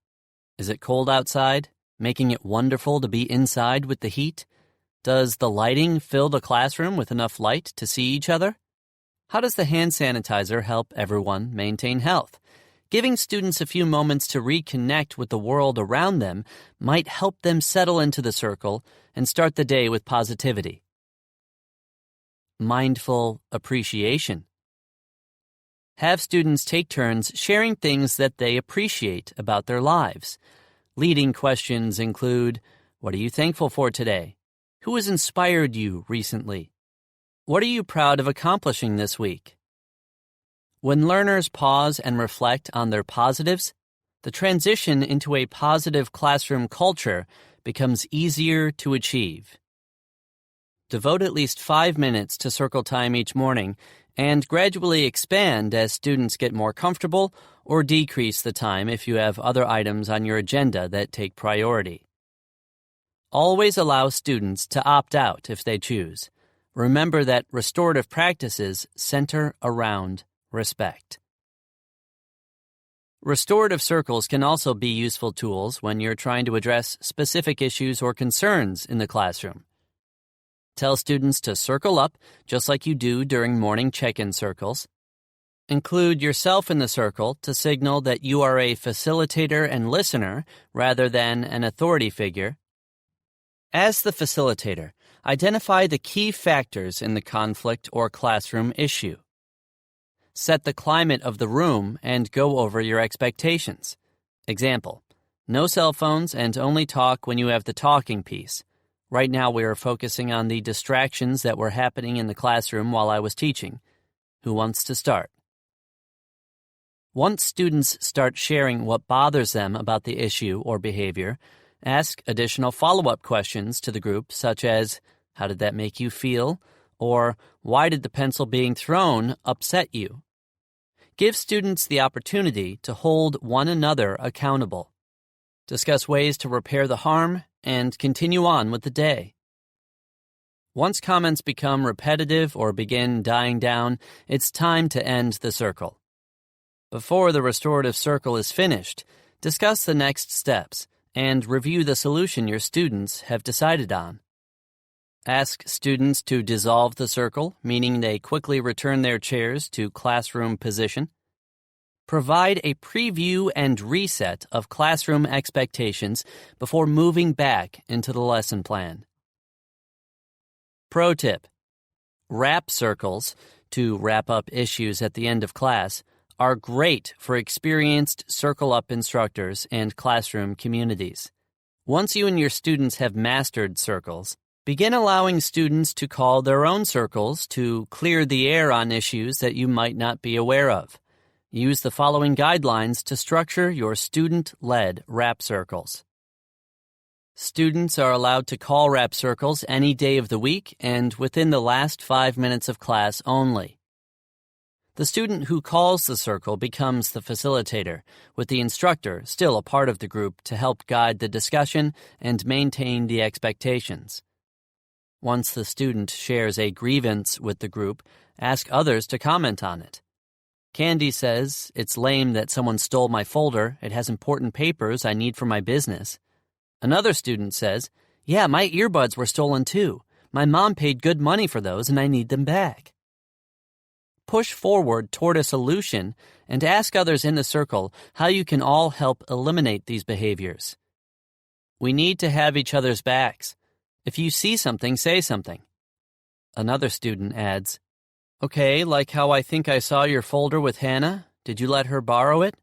Is it cold outside, making it wonderful to be inside with the heat? Does the lighting fill the classroom with enough light to see each other? How does the hand sanitizer help everyone maintain health? Giving students a few moments to reconnect with the world around them might help them settle into the circle and start the day with positivity. Mindful appreciation. Have students take turns sharing things that they appreciate about their lives. Leading questions include, "What are you thankful for today? Who has inspired you recently? What are you proud of accomplishing this week?" When learners pause and reflect on their positives, the transition into a positive classroom culture becomes easier to achieve. Devote at least 5 minutes to circle time each morning and gradually expand as students get more comfortable, or decrease the time if you have other items on your agenda that take priority. Always allow students to opt out if they choose. Remember that restorative practices center around respect. Restorative circles can also be useful tools when you're trying to address specific issues or concerns in the classroom. Tell students to circle up just like you do during morning check-in circles. Include yourself in the circle to signal that you are a facilitator and listener rather than an authority figure. As the facilitator, identify the key factors in the conflict or classroom issue. Set the climate of the room and go over your expectations. Example, no cell phones and only talk when you have the talking piece. Right now we are focusing on the distractions that were happening in the classroom while I was teaching. Who wants to start? Once students start sharing what bothers them about the issue or behavior, ask additional follow-up questions to the group such as, how did that make you feel? Or, why did the pencil being thrown upset you? Give students the opportunity to hold one another accountable. Discuss ways to repair the harm and continue on with the day. Once comments become repetitive or begin dying down, it's time to end the circle. Before the restorative circle is finished, discuss the next steps and review the solution your students have decided on. Ask students to dissolve the circle, meaning they quickly return their chairs to classroom position. Provide a preview and reset of classroom expectations before moving back into the lesson plan. Pro tip: wrap circles, to wrap up issues at the end of class, are great for experienced circle-up instructors and classroom communities. Once you and your students have mastered circles, begin allowing students to call their own circles to clear the air on issues that you might not be aware of. Use the following guidelines to structure your student-led wrap circles. Students are allowed to call wrap circles any day of the week and within the last 5 minutes of class only. The student who calls the circle becomes the facilitator, with the instructor still a part of the group to help guide the discussion and maintain the expectations. Once the student shares a grievance with the group, ask others to comment on it. Candy says, "It's lame that someone stole my folder. It has important papers I need for my business." Another student says, "Yeah, my earbuds were stolen too. My mom paid good money for those and I need them back." Push forward toward a solution and ask others in the circle how you can all help eliminate these behaviors. We need to have each other's backs. If you see something, say something. Another student adds, "Okay, like how I think I saw your folder with Hannah. Did you let her borrow it?"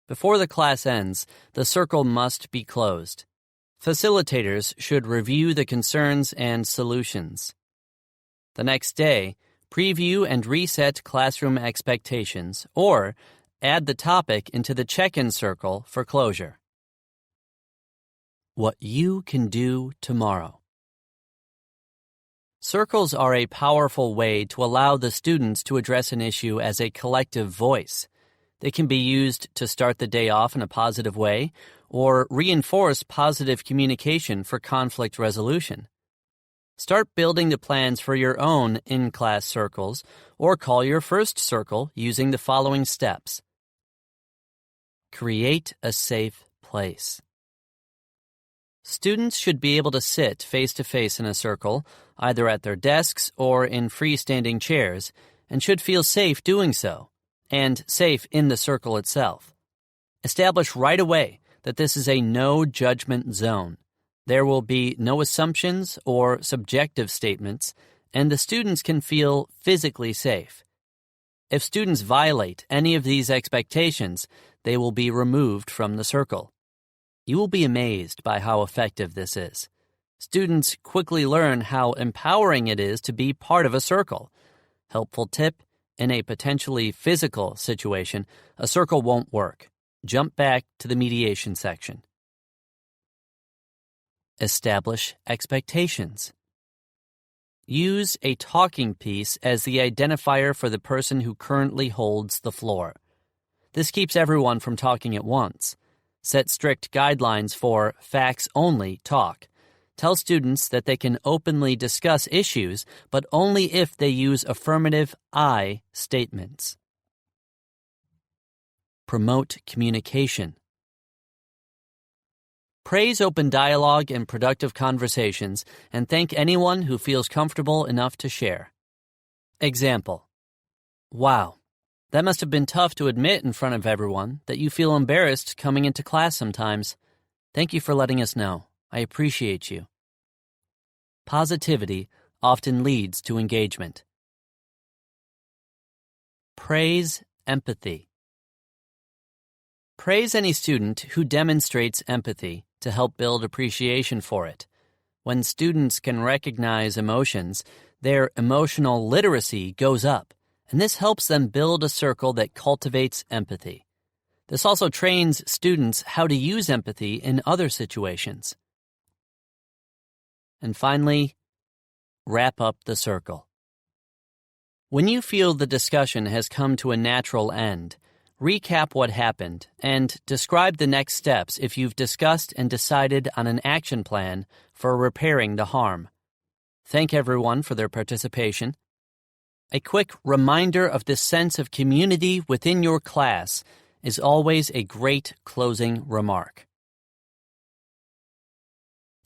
Before the class ends, the circle must be closed. Facilitators should review the concerns and solutions. The next day, preview and reset classroom expectations, or add the topic into the check-in circle for closure. What you can do tomorrow. Circles are a powerful way to allow the students to address an issue as a collective voice. They can be used to start the day off in a positive way or reinforce positive communication for conflict resolution. Start building the plans for your own in-class circles or call your first circle using the following steps. Create a safe place. Students should be able to sit face-to-face in a circle, either at their desks or in freestanding chairs, and should feel safe doing so, and safe in the circle itself. Establish right away that this is a no-judgment zone. There will be no assumptions or subjective statements, and the students can feel physically safe. If students violate any of these expectations, they will be removed from the circle. You will be amazed by how effective this is. Students quickly learn how empowering it is to be part of a circle. Helpful tip: in a potentially physical situation, a circle won't work. Jump back to the mediation section. Establish expectations. Use a talking piece as the identifier for the person who currently holds the floor. This keeps everyone from talking at once. Set strict guidelines for facts-only talk. Tell students that they can openly discuss issues, but only if they use affirmative I statements. Promote communication. Praise open dialogue and productive conversations, and thank anyone who feels comfortable enough to share. Example: Wow, that must have been tough to admit in front of everyone that you feel embarrassed coming into class sometimes. Thank you for letting us know. I appreciate you. Positivity often leads to engagement. Praise empathy. Praise any student who demonstrates empathy to help build appreciation for it. When students can recognize emotions, their emotional literacy goes up, and this helps them build a circle that cultivates empathy. This also trains students how to use empathy in other situations. And finally, wrap up the circle. When you feel the discussion has come to a natural end, recap what happened and describe the next steps if you've discussed and decided on an action plan for repairing the harm. Thank everyone for their participation. A quick reminder of this sense of community within your class is always a great closing remark.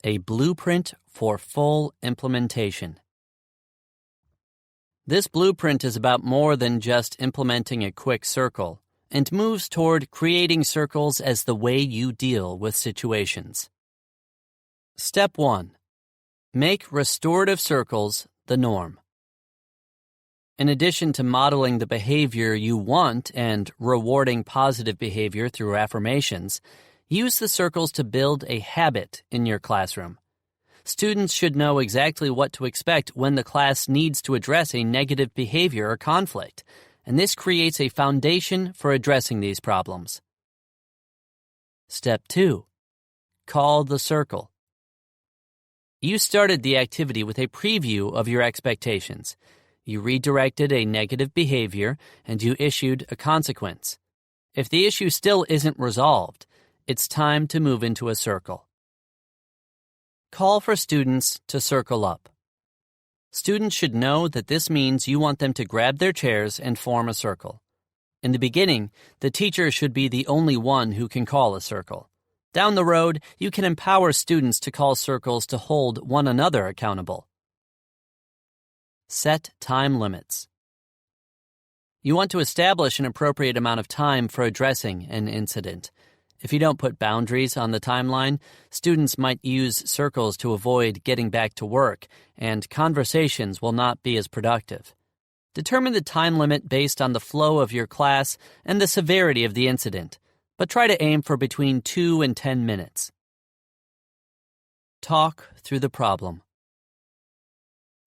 A blueprint for full implementation. This blueprint is about more than just implementing a quick circle and moves toward creating circles as the way you deal with situations. Step 1. Make restorative circles the norm. In addition to modeling the behavior you want and rewarding positive behavior through affirmations, use the circles to build a habit in your classroom. Students should know exactly what to expect when the class needs to address a negative behavior or conflict, and this creates a foundation for addressing these problems. Step 2. Call the circle. You started the activity with a preview of your expectations. You redirected a negative behavior, and you issued a consequence. If the issue still isn't resolved, it's time to move into a circle. Call for students to circle up. Students should know that this means you want them to grab their chairs and form a circle. In the beginning, the teacher should be the only one who can call a circle. Down the road, you can empower students to call circles to hold one another accountable. Set time limits. You want to establish an appropriate amount of time for addressing an incident. If you don't put boundaries on the timeline, students might use circles to avoid getting back to work, and conversations will not be as productive. Determine the time limit based on the flow of your class and the severity of the incident, but try to aim for between 2 and 10 minutes. Talk through the problem.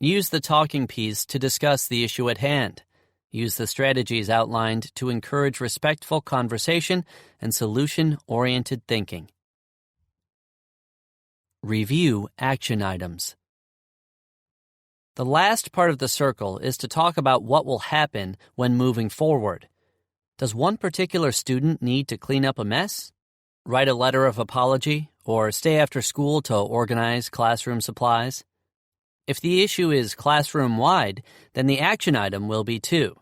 Use the talking piece to discuss the issue at hand. Use the strategies outlined to encourage respectful conversation and solution-oriented thinking. Review action items. The last part of the circle is to talk about what will happen when moving forward. Does one particular student need to clean up a mess, write a letter of apology, or stay after school to organize classroom supplies? If the issue is classroom-wide, then the action item will be 2.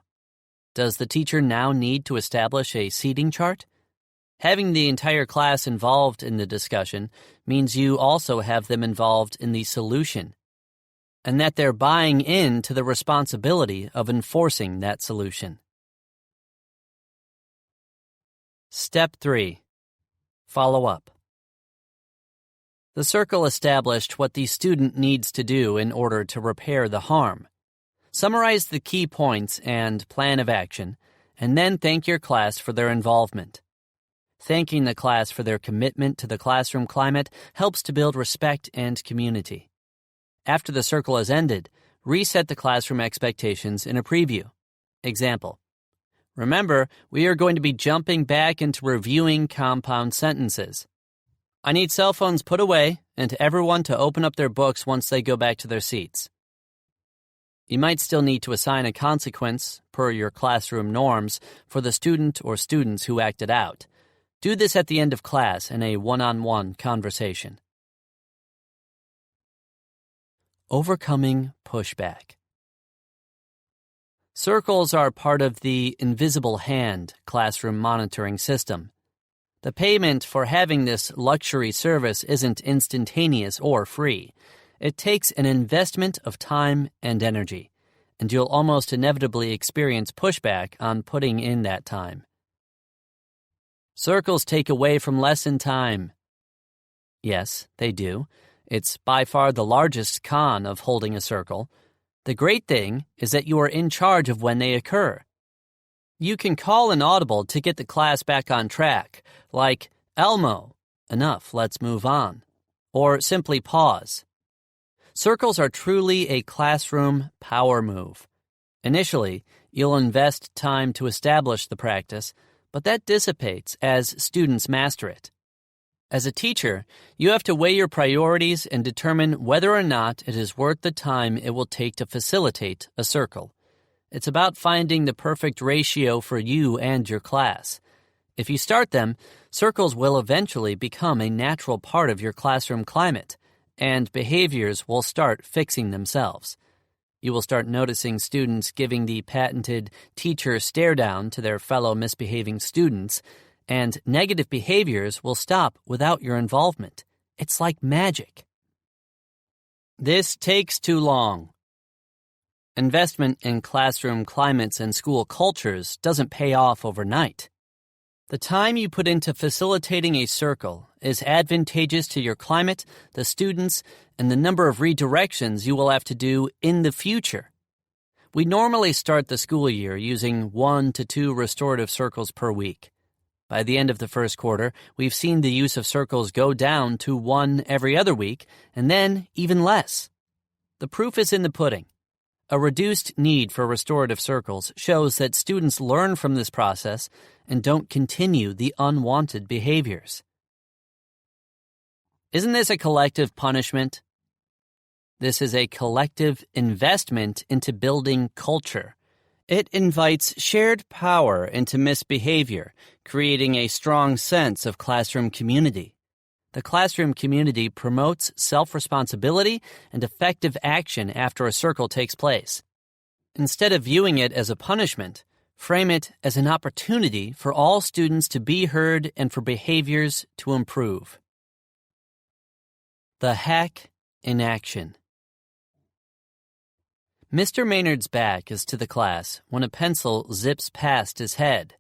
Does the teacher now need to establish a seating chart? Having the entire class involved in the discussion means you also have them involved in the solution, and that they're buying into the responsibility of enforcing that solution. Step 3. Follow up. The circle established what the student needs to do in order to repair the harm. Summarize the key points and plan of action, and then thank your class for their involvement. Thanking the class for their commitment to the classroom climate helps to build respect and community. After the circle has ended, reset the classroom expectations in a preview. Example: remember, we are going to be jumping back into reviewing compound sentences. I need cell phones put away and everyone to open up their books once they go back to their seats. You might still need to assign a consequence, per your classroom norms, for the student or students who acted out. Do this at the end of class in a one-on-one conversation. Overcoming pushback. Circles are part of the invisible hand classroom monitoring system. The payment for having this luxury service isn't instantaneous or free. It takes an investment of time and energy, and you'll almost inevitably experience pushback on putting in that time. Circles take away from lesson time. Yes, they do. It's by far the largest con of holding a circle. The great thing is that you are in charge of when they occur. You can call an audible to get the class back on track, like, Elmo, enough, let's move on. Or simply pause. Circles are truly a classroom power move. Initially, you'll invest time to establish the practice, but that dissipates as students master it. As a teacher, you have to weigh your priorities and determine whether or not it is worth the time it will take to facilitate a circle. It's about finding the perfect ratio for you and your class. If you start them, circles will eventually become a natural part of your classroom climate, and behaviors will start fixing themselves. You will start noticing students giving the patented teacher stare down to their fellow misbehaving students, and negative behaviors will stop without your involvement. It's like magic. This takes too long. Investment in classroom climates and school cultures doesn't pay off overnight. The time you put into facilitating a circle is advantageous to your climate, the students, and the number of redirections you will have to do in the future. We normally start the school year using 1 to 2 restorative circles per week. By the end of the first quarter, we've seen the use of circles go down to 1 every other week, and then even less. The proof is in the pudding. A reduced need for restorative circles shows that students learn from this process and don't continue the unwanted behaviors. Isn't this a collective punishment? This is a collective investment into building culture. It invites shared power into misbehavior, creating a strong sense of classroom community. The classroom community promotes self-responsibility and effective action after a circle takes place. Instead of viewing it as a punishment, frame it as an opportunity for all students to be heard and for behaviors to improve. The hack in action. Mr. Maynard's back is to the class when a pencil zips past his head.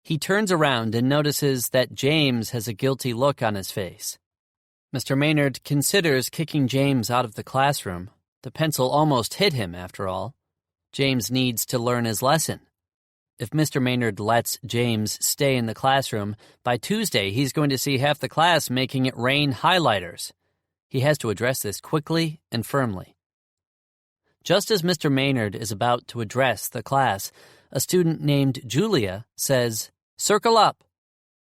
He turns around and notices that James has a guilty look on his face. Mr. Maynard considers kicking James out of the classroom. The pencil almost hit him, after all. James needs to learn his lesson. If Mr. Maynard lets James stay in the classroom, by Tuesday he's going to see half the class making it rain highlighters. He has to address this quickly and firmly. Just as Mr. Maynard is about to address the class, a student named Julia says, "Circle up,"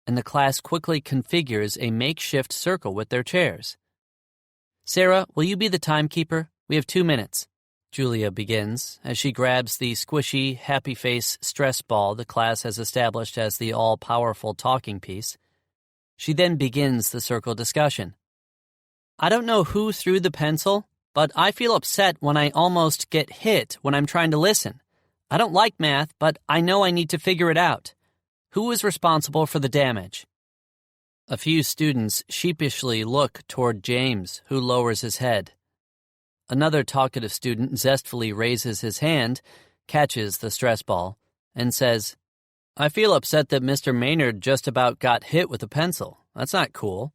and the class quickly configures a makeshift circle with their chairs. "Sarah, will you be the timekeeper? We have 2 minutes," Julia begins as she grabs the squishy, happy face stress ball the class has established as the all-powerful talking piece. She then begins the circle discussion. "I don't know who threw the pencil, but I feel upset when I almost get hit when I'm trying to listen. I don't like math, but I know I need to figure it out. Who is responsible for the damage?" A few students sheepishly look toward James, who lowers his head. Another talkative student zestfully raises his hand, catches the stress ball, and says, "I feel upset that Mr. Maynard just about got hit with a pencil. That's not cool."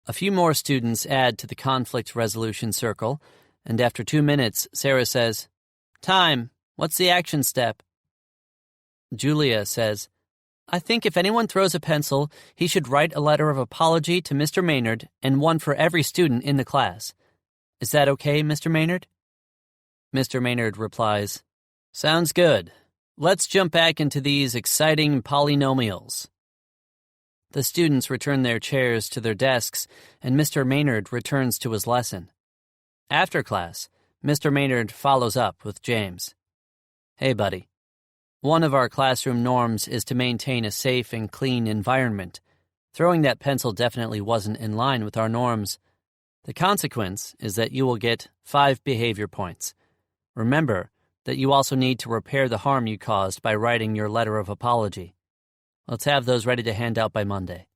A few more students add to the conflict resolution circle, and after 2 minutes, Sarah says, "Time. What's the action step?" Julia says, "I think if anyone throws a pencil, he should write a letter of apology to Mr. Maynard and one for every student in the class. Is that okay, Mr. Maynard?" Mr. Maynard replies, "Sounds good. Let's jump back into these exciting polynomials." The students return their chairs to their desks, and Mr. Maynard returns to his lesson. After class, Mr. Maynard follows up with James. "Hey, buddy. One of our classroom norms is to maintain a safe and clean environment. Throwing that pencil definitely wasn't in line with our norms. The consequence is that you will get 5 behavior points. Remember that you also need to repair the harm you caused by writing your letter of apology. Let's have those ready to hand out by Monday."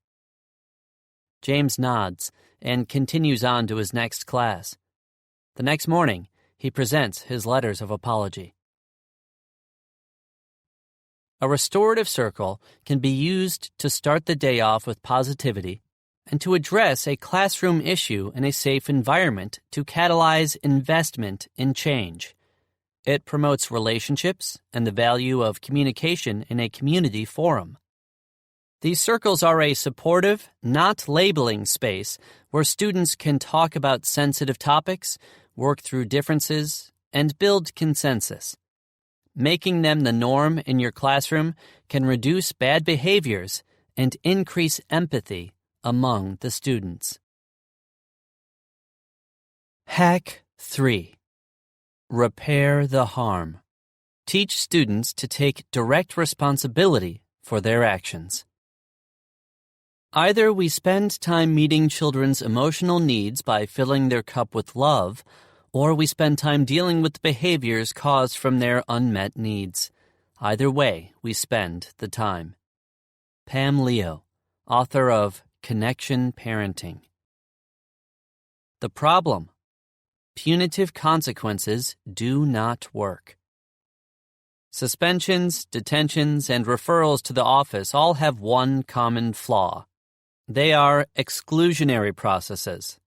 James nods and continues on to his next class. The next morning, He presents his letters of apology. A restorative circle can be used to start the day off with positivity and to address a classroom issue in a safe environment to catalyze investment in change. It promotes relationships and the value of communication in a community forum. These circles are a supportive, not labeling space where students can talk about sensitive topics, work through differences, and build consensus. Making them the norm in your classroom can reduce bad behaviors and increase empathy among the students. Hack 3. Repair the harm. Teach students to take direct responsibility for their actions. Either we spend time meeting children's emotional needs by filling their cup with love, or we spend time dealing with behaviors caused from their unmet needs. Either way, we spend the time. Pam Leo, author of Connection Parenting. The problem: punitive consequences do not work. Suspensions, detentions, and referrals to the office all have one common flaw. They are exclusionary processes.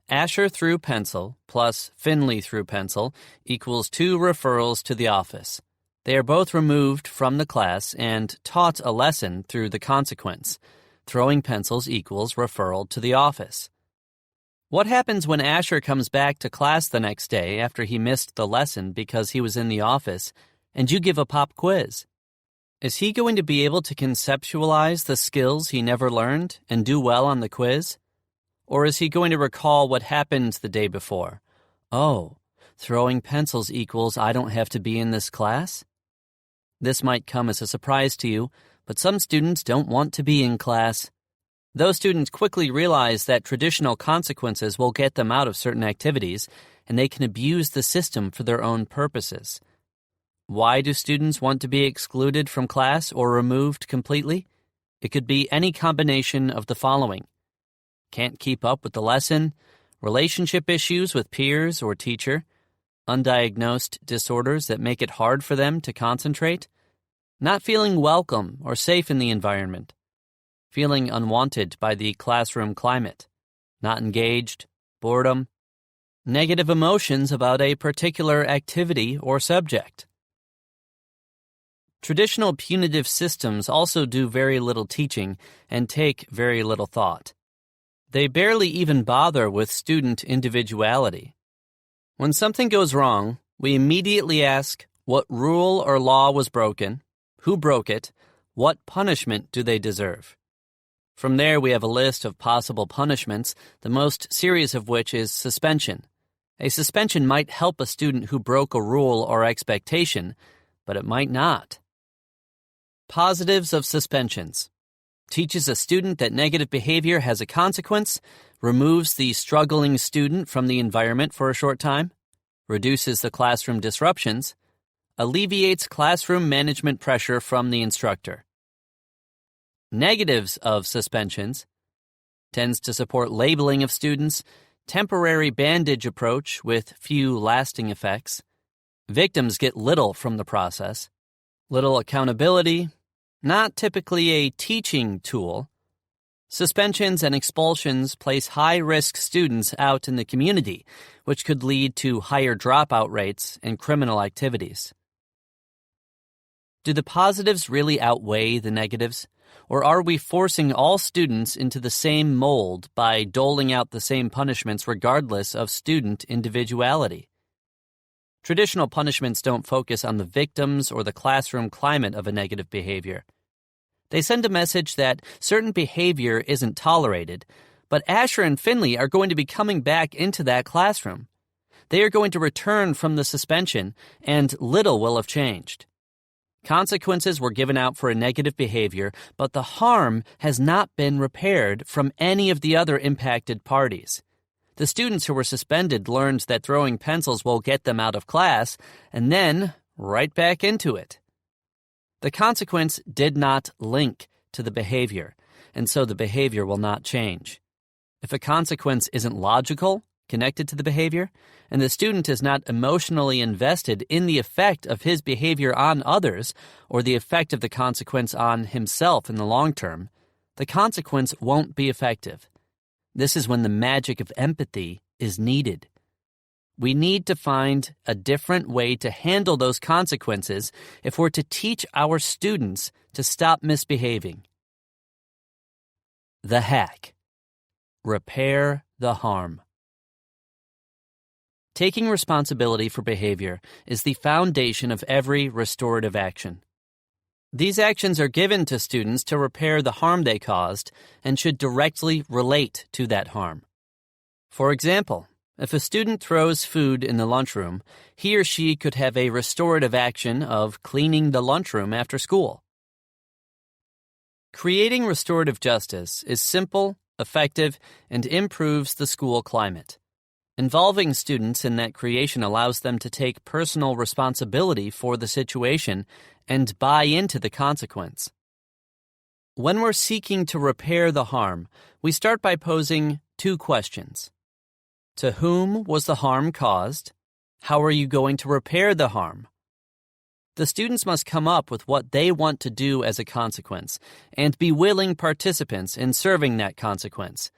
Asher through pencil plus Finley through pencil equals 2 referrals to the office. They are both removed from the class and taught a lesson through the consequence. Throwing pencils equals referral to the office. What happens when Asher comes back to class the next day after he missed the lesson because he was in the office and you give a pop quiz? Is he going to be able to conceptualize the skills he never learned and do well on the quiz? Or is he going to recall what happened the day before? Oh, throwing pencils equals I don't have to be in this class? This might come as a surprise to you, but some students don't want to be in class. Those students quickly realize that traditional consequences will get them out of certain activities, and they can abuse the system for their own purposes. Why do students want to be excluded from class or removed completely? It could be any combination of the following: can't keep up with the lesson, relationship issues with peers or teacher, undiagnosed disorders that make it hard for them to concentrate, not feeling welcome or safe in the environment, feeling unwanted by the classroom climate, not engaged, boredom, negative emotions about a particular activity or subject. Traditional punitive systems also do very little teaching and take very little thought. They barely even bother with student individuality. When something goes wrong, we immediately ask what rule or law was broken, who broke it, what punishment do they deserve. From there, we have a list of possible punishments, the most serious of which is suspension. A suspension might help a student who broke a rule or expectation, but it might not. Positives of suspensions. Teaches a student that negative behavior has a consequence, removes the struggling student from the environment for a short time, reduces the classroom disruptions, alleviates classroom management pressure from the instructor. Negatives of suspensions. Tends to support labeling of students, temporary bandage approach with few lasting effects. Victims get little from the process. Little accountability. Not typically a teaching tool. Suspensions and expulsions place high-risk students out in the community, which could lead to higher dropout rates and criminal activities. Do the positives really outweigh the negatives? Or are we forcing all students into the same mold by doling out the same punishments regardless of student individuality? Traditional punishments don't focus on the victims or the classroom climate of a negative behavior. They send a message that certain behavior isn't tolerated, but Asher and Finley are going to be coming back into that classroom. They are going to return from the suspension, and little will have changed. Consequences were given out for a negative behavior, but the harm has not been repaired from any of the other impacted parties. The students who were suspended learned that throwing pencils will get them out of class, and then right back into it. The consequence did not link to the behavior, and so the behavior will not change. If a consequence isn't logical, connected to the behavior, and the student is not emotionally invested in the effect of his behavior on others or the effect of the consequence on himself in the long term, the consequence won't be effective. This is when the magic of empathy is needed. We need to find a different way to handle those consequences if we're to teach our students to stop misbehaving. The hack: repair the harm. Taking responsibility for behavior is the foundation of every restorative action. These actions are given to students to repair the harm they caused and should directly relate to that harm. For example, if a student throws food in the lunchroom, he or she could have a restorative action of cleaning the lunchroom after school. Creating restorative justice is simple, effective, and improves the school climate. Involving students in that creation allows them to take personal responsibility for the situation and buy into the consequence. When we're seeking to repair the harm, we start by posing two questions. To whom was the harm caused? How are you going to repair the harm? The students must come up with what they want to do as a consequence and be willing participants in serving that consequence.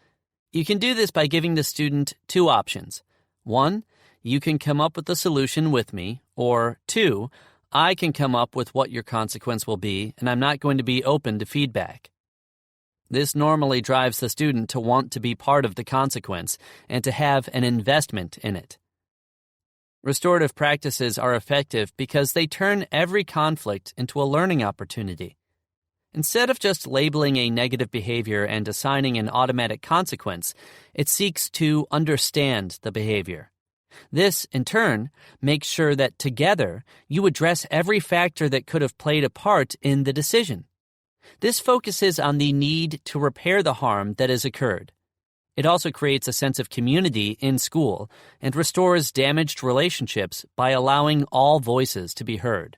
You can do this by giving the student two options. 1, you can come up with the solution with me, or 2, I can come up with what your consequence will be, and I'm not going to be open to feedback. This normally drives the student to want to be part of the consequence and to have an investment in it. Restorative practices are effective because they turn every conflict into a learning opportunity. Instead of just labeling a negative behavior and assigning an automatic consequence, it seeks to understand the behavior. This, in turn, makes sure that together you address every factor that could have played a part in the decision. This focuses on the need to repair the harm that has occurred. It also creates a sense of community in school and restores damaged relationships by allowing all voices to be heard.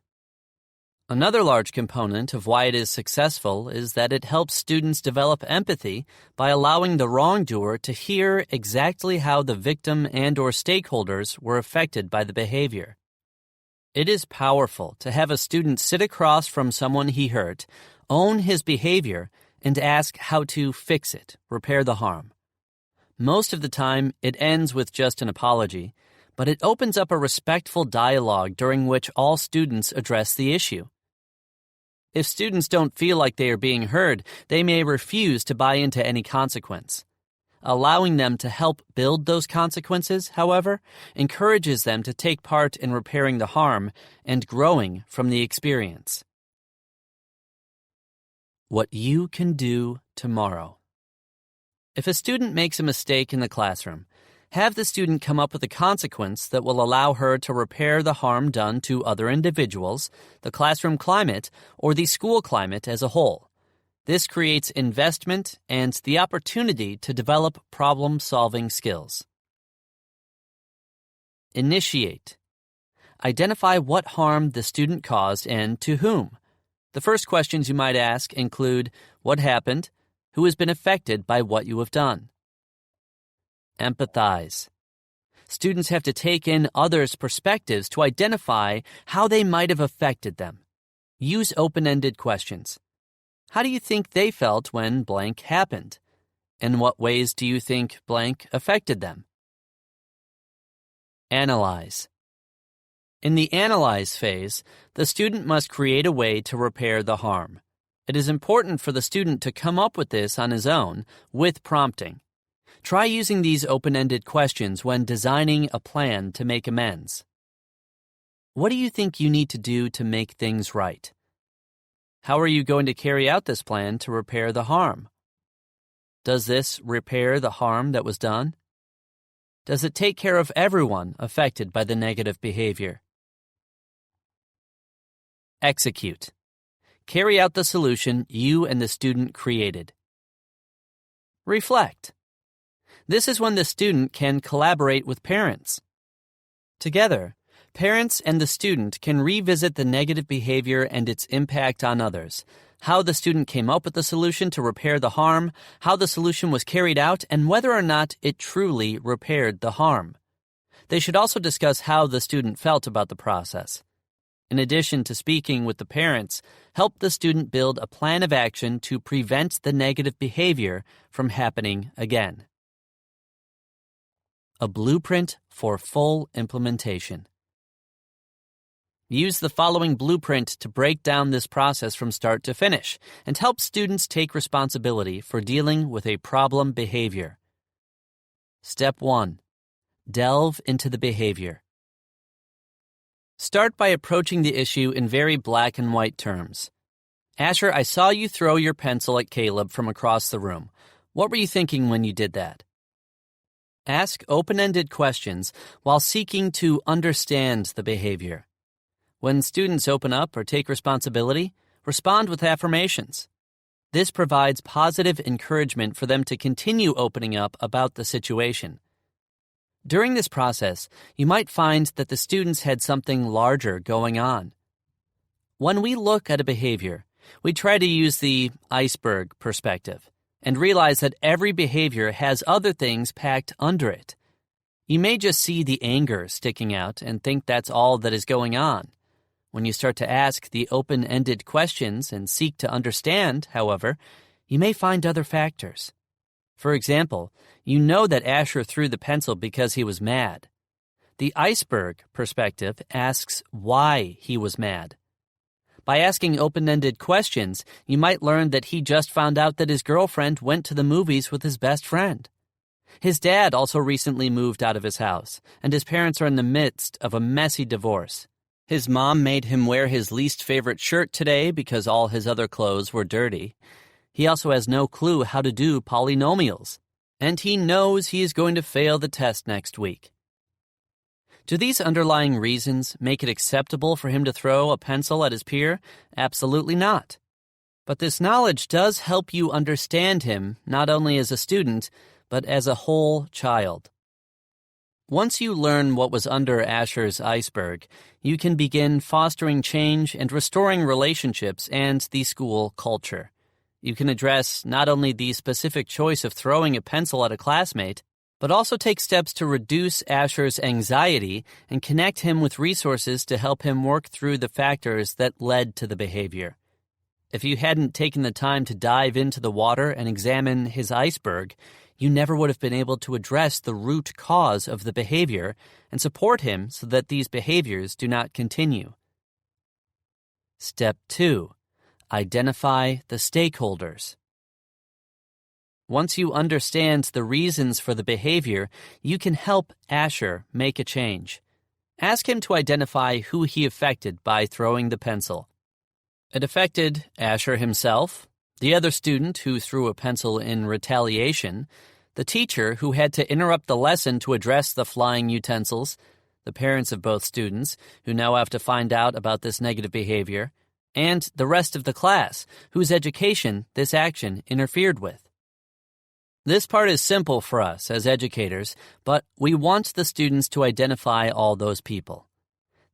Another large component of why it is successful is that it helps students develop empathy by allowing the wrongdoer to hear exactly how the victim and/or stakeholders were affected by the behavior. It is powerful to have a student sit across from someone he hurt, own his behavior, and ask how to fix it, repair the harm. Most of the time, it ends with just an apology, but it opens up a respectful dialogue during which all students address the issue. If students don't feel like they are being heard, they may refuse to buy into any consequence. Allowing them to help build those consequences, however, encourages them to take part in repairing the harm and growing from the experience. What you can do tomorrow. If a student makes a mistake in the classroom, have the student come up with a consequence that will allow her to repair the harm done to other individuals, the classroom climate, or the school climate as a whole. This creates investment and the opportunity to develop problem-solving skills. Initiate. Identify what harm the student caused and to whom. The first questions you might ask include what happened, who has been affected by what you have done. Empathize. Students have to take in others' perspectives to identify how they might have affected them. Use open-ended questions. How do you think they felt when blank happened? In what ways do you think blank affected them? Analyze. In the analyze phase, the student must create a way to repair the harm. It is important for the student to come up with this on his own, with prompting. Try using these open-ended questions when designing a plan to make amends. What do you think you need to do to make things right? How are you going to carry out this plan to repair the harm? Does this repair the harm that was done? Does it take care of everyone affected by the negative behavior? Execute. Carry out the solution you and the student created. Reflect. This is when the student can collaborate with parents. Together, parents and the student can revisit the negative behavior and its impact on others, how the student came up with the solution to repair the harm, how the solution was carried out, and whether or not it truly repaired the harm. They should also discuss how the student felt about the process. In addition to speaking with the parents, help the student build a plan of action to prevent the negative behavior from happening again. A blueprint for full implementation. Use the following blueprint to break down this process from start to finish and help students take responsibility for dealing with a problem behavior. Step 1. Delve into the behavior. Start by approaching the issue in very black and white terms. Asher, I saw you throw your pencil at Caleb from across the room. What were you thinking when you did that? Ask open-ended questions while seeking to understand the behavior. When students open up or take responsibility, respond with affirmations. This provides positive encouragement for them to continue opening up about the situation. During this process, you might find that the students had something larger going on. When we look at a behavior, we try to use the iceberg perspective and realize that every behavior has other things packed under it. You may just see the anger sticking out and think that's all that is going on. When you start to ask the open-ended questions and seek to understand, however, you may find other factors. For example, you know that Asher threw the pencil because he was mad. The iceberg perspective asks why he was mad. By asking open-ended questions, you might learn that he just found out that his girlfriend went to the movies with his best friend. His dad also recently moved out of his house, and his parents are in the midst of a messy divorce. His mom made him wear his least favorite shirt today because all his other clothes were dirty. He also has no clue how to do polynomials, and he knows he is going to fail the test next week. Do these underlying reasons make it acceptable for him to throw a pencil at his peer? Absolutely not. But this knowledge does help you understand him not only as a student, but as a whole child. Once you learn what was under Asher's iceberg, you can begin fostering change and restoring relationships and the school culture. You can address not only the specific choice of throwing a pencil at a classmate, but also take steps to reduce Asher's anxiety and connect him with resources to help him work through the factors that led to the behavior. If you hadn't taken the time to dive into the water and examine his iceberg, you never would have been able to address the root cause of the behavior and support him so that these behaviors do not continue. Step 2. Identify the stakeholders. Once you understand the reasons for the behavior, you can help Asher make a change. Ask him to identify who he affected by throwing the pencil. It affected Asher himself, the other student who threw a pencil in retaliation, the teacher who had to interrupt the lesson to address the flying utensils, the parents of both students who now have to find out about this negative behavior, and the rest of the class whose education this action interfered with. This part is simple for us as educators, but we want the students to identify all those people.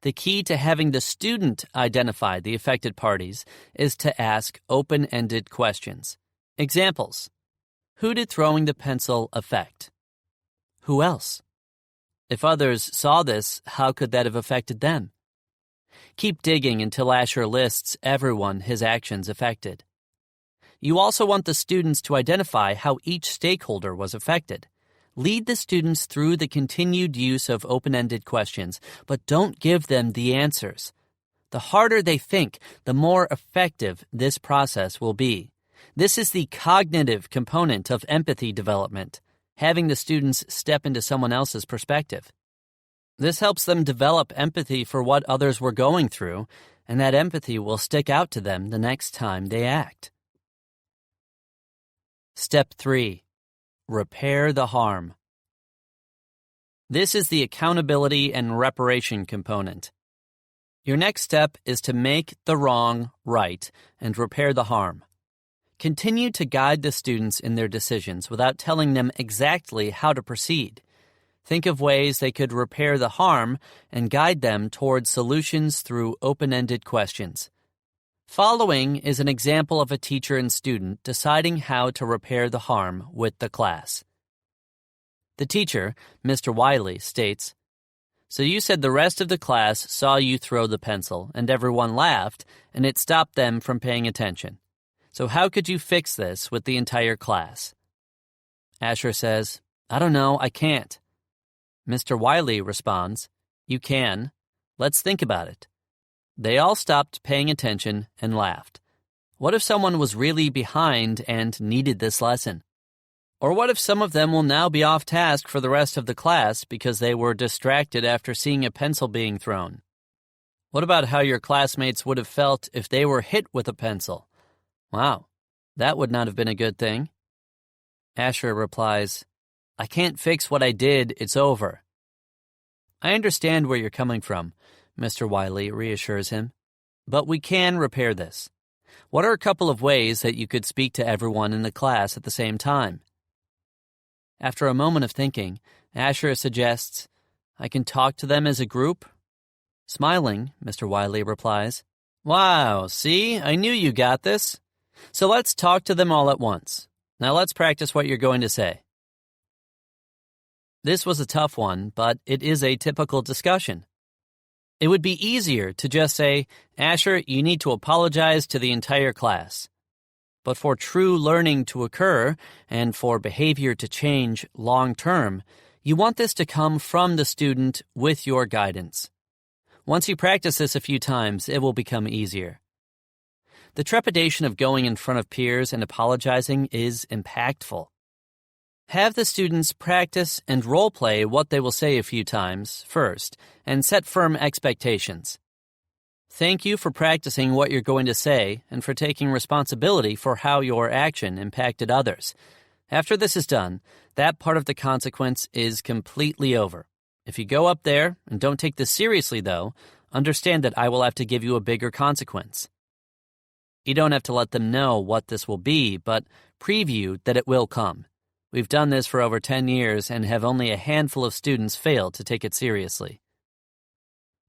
The key to having the student identify the affected parties is to ask open-ended questions. Examples: who did throwing the pencil affect? Who else? If others saw this, how could that have affected them? Keep digging until Asher lists everyone his actions affected. You also want the students to identify how each stakeholder was affected. Lead the students through the continued use of open-ended questions, but don't give them the answers. The harder they think, the more effective this process will be. This is the cognitive component of empathy development, having the students step into someone else's perspective. This helps them develop empathy for what others were going through, and that empathy will stick out to them the next time they act. Step 3. Repair the harm. This is the accountability and reparation component. Your next step is to make the wrong right and repair the harm. Continue to guide the students in their decisions without telling them exactly how to proceed. Think of ways they could repair the harm and guide them towards solutions through open-ended questions. Following is an example of a teacher and student deciding how to repair the harm with the class. The teacher, Mr. Wiley, states, "So you said the rest of the class saw you throw the pencil, and everyone laughed, and it stopped them from paying attention. So how could you fix this with the entire class?" Asher says, "I don't know, I can't." Mr. Wiley responds, "You can. Let's think about it." They all stopped paying attention and laughed. What if someone was really behind and needed this lesson? Or what if some of them will now be off task for the rest of the class because they were distracted after seeing a pencil being thrown? What about how your classmates would have felt if they were hit with a pencil? Wow, that would not have been a good thing. Asher replies, "I can't fix what I did, it's over." "I understand where you're coming from," Mr. Wiley reassures him, "but we can repair this. What are a couple of ways that you could speak to everyone in the class at the same time?" After a moment of thinking, Asher suggests, "I can talk to them as a group." Smiling, Mr. Wiley replies, "Wow, see, I knew you got this. So let's talk to them all at once. Now let's practice what you're going to say." This was a tough one, but it is a typical discussion. It would be easier to just say, "Asher, you need to apologize to the entire class." But for true learning to occur and for behavior to change long-term, you want this to come from the student with your guidance. Once you practice this a few times, it will become easier. The trepidation of going in front of peers and apologizing is impactful. Have the students practice and role-play what they will say a few times first, and set firm expectations. Thank you for practicing what you're going to say and for taking responsibility for how your action impacted others. After this is done, that part of the consequence is completely over. If you go up there and don't take this seriously, though, understand that I will have to give you a bigger consequence. You don't have to let them know what this will be, but preview that it will come. We've done this for over 10 years and have only a handful of students failed to take it seriously.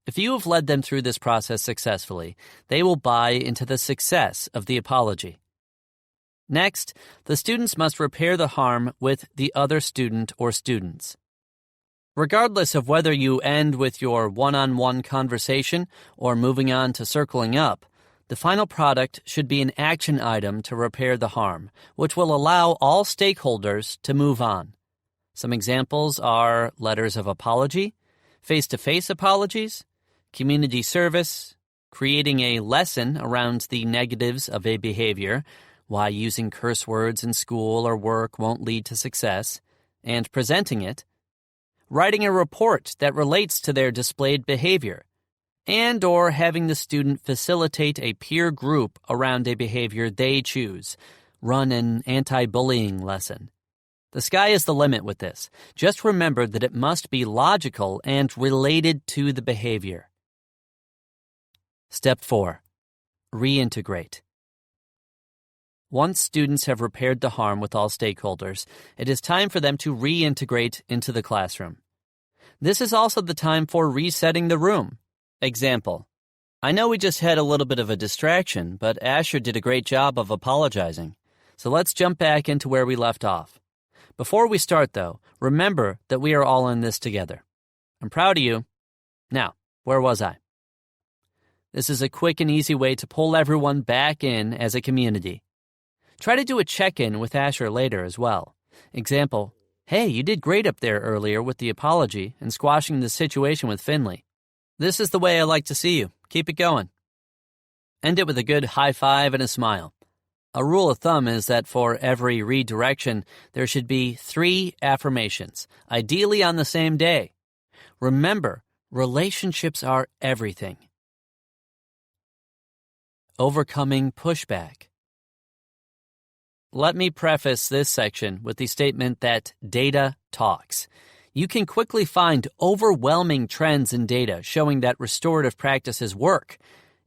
If you have led them through this process successfully, they will buy into the success of the apology. Next, the students must repair the harm with the other student or students. Regardless of whether you end with your one-on-one conversation or moving on to circling up, the final product should be an action item to repair the harm, which will allow all stakeholders to move on. Some examples are letters of apology, face-to-face apologies, community service, creating a lesson around the negatives of a behavior, why using curse words in school or work won't lead to success, and presenting it, writing a report that relates to their displayed behavior, and or having the student facilitate a peer group around a behavior they choose, run an anti-bullying lesson. The sky is the limit with this. Just remember that it must be logical and related to the behavior. Step 4. Reintegrate. Once students have repaired the harm with all stakeholders, it is time for them to reintegrate into the classroom. This is also the time for resetting the room. Example: I know we just had a little bit of a distraction, but Asher did a great job of apologizing. So let's jump back into where we left off. Before we start, though, remember that we are all in this together. I'm proud of you. Now, where was I? This is a quick and easy way to pull everyone back in as a community. Try to do a check-in with Asher later as well. Example: Hey, you did great up there earlier with the apology and squashing the situation with Finley. This is the way I like to see you. Keep it going. End it with a good high five and a smile. A rule of thumb is that for every redirection, there should be 3 affirmations, ideally on the same day. Remember, relationships are everything. Overcoming pushback. Let me preface this section with the statement that data talks. You can quickly find overwhelming trends in data showing that restorative practices work.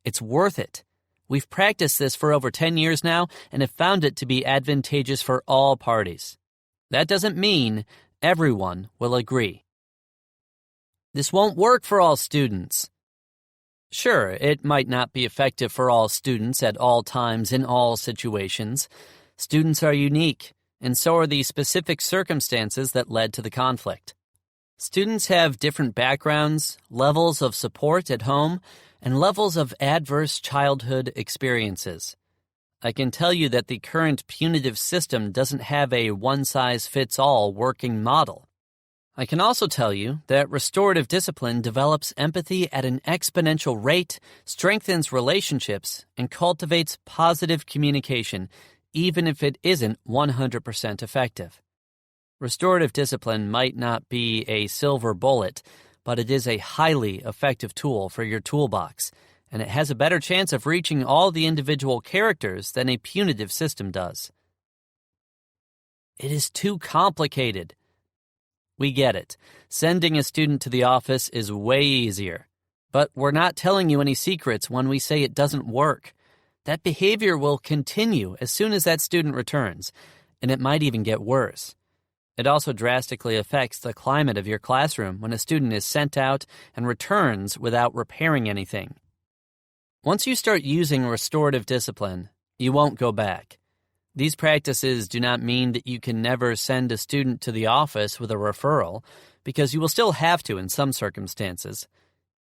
It's worth it. We've practiced this for over 10 years now and have found it to be advantageous for all parties. That doesn't mean everyone will agree. This won't work for all students. Sure, it might not be effective for all students at all times in all situations. Students are unique, and so are the specific circumstances that led to the conflict. Students have different backgrounds, levels of support at home, and levels of adverse childhood experiences. I can tell you that the current punitive system doesn't have a one-size-fits-all working model. I can also tell you that restorative discipline develops empathy at an exponential rate, strengthens relationships, and cultivates positive communication, even if it isn't 100% effective. Restorative discipline might not be a silver bullet, but it is a highly effective tool for your toolbox, and it has a better chance of reaching all the individual characters than a punitive system does. It is too complicated. We get it. Sending a student to the office is way easier. But we're not telling you any secrets when we say it doesn't work. That behavior will continue as soon as that student returns, and it might even get worse. It also drastically affects the climate of your classroom when a student is sent out and returns without repairing anything. Once you start using restorative discipline, you won't go back. These practices do not mean that you can never send a student to the office with a referral, because you will still have to in some circumstances.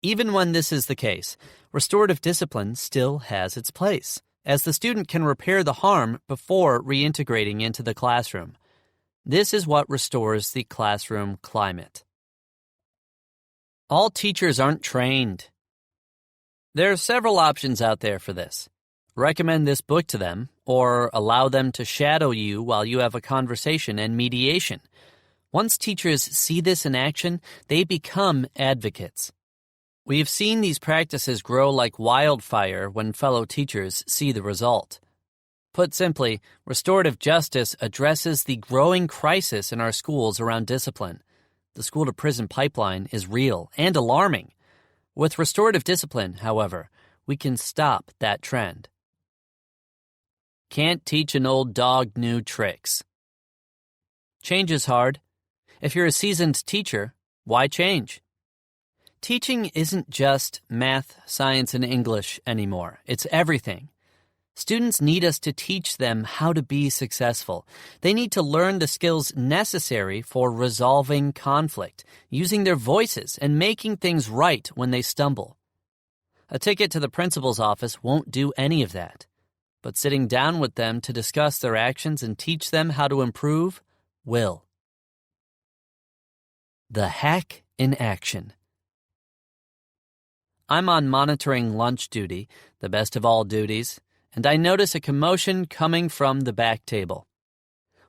Even when this is the case, restorative discipline still has its place, as the student can repair the harm before reintegrating into the classroom. This is what restores the classroom climate. All teachers aren't trained. There are several options out there for this. Recommend this book to them, or allow them to shadow you while you have a conversation and mediation. Once teachers see this in action, they become advocates. We have seen these practices grow like wildfire when fellow teachers see the result. Put simply, restorative justice addresses the growing crisis in our schools around discipline. The school-to-prison pipeline is real and alarming. With restorative discipline, however, we can stop that trend. Can't teach an old dog new tricks. Change is hard. If you're a seasoned teacher, why change? Teaching isn't just math, science, and English anymore. It's everything. Students need us to teach them how to be successful. They need to learn the skills necessary for resolving conflict, using their voices, and making things right when they stumble. A ticket to the principal's office won't do any of that. But sitting down with them to discuss their actions and teach them how to improve will. The hack in action. I'm on monitoring lunch duty, the best of all duties, and I notice a commotion coming from the back table.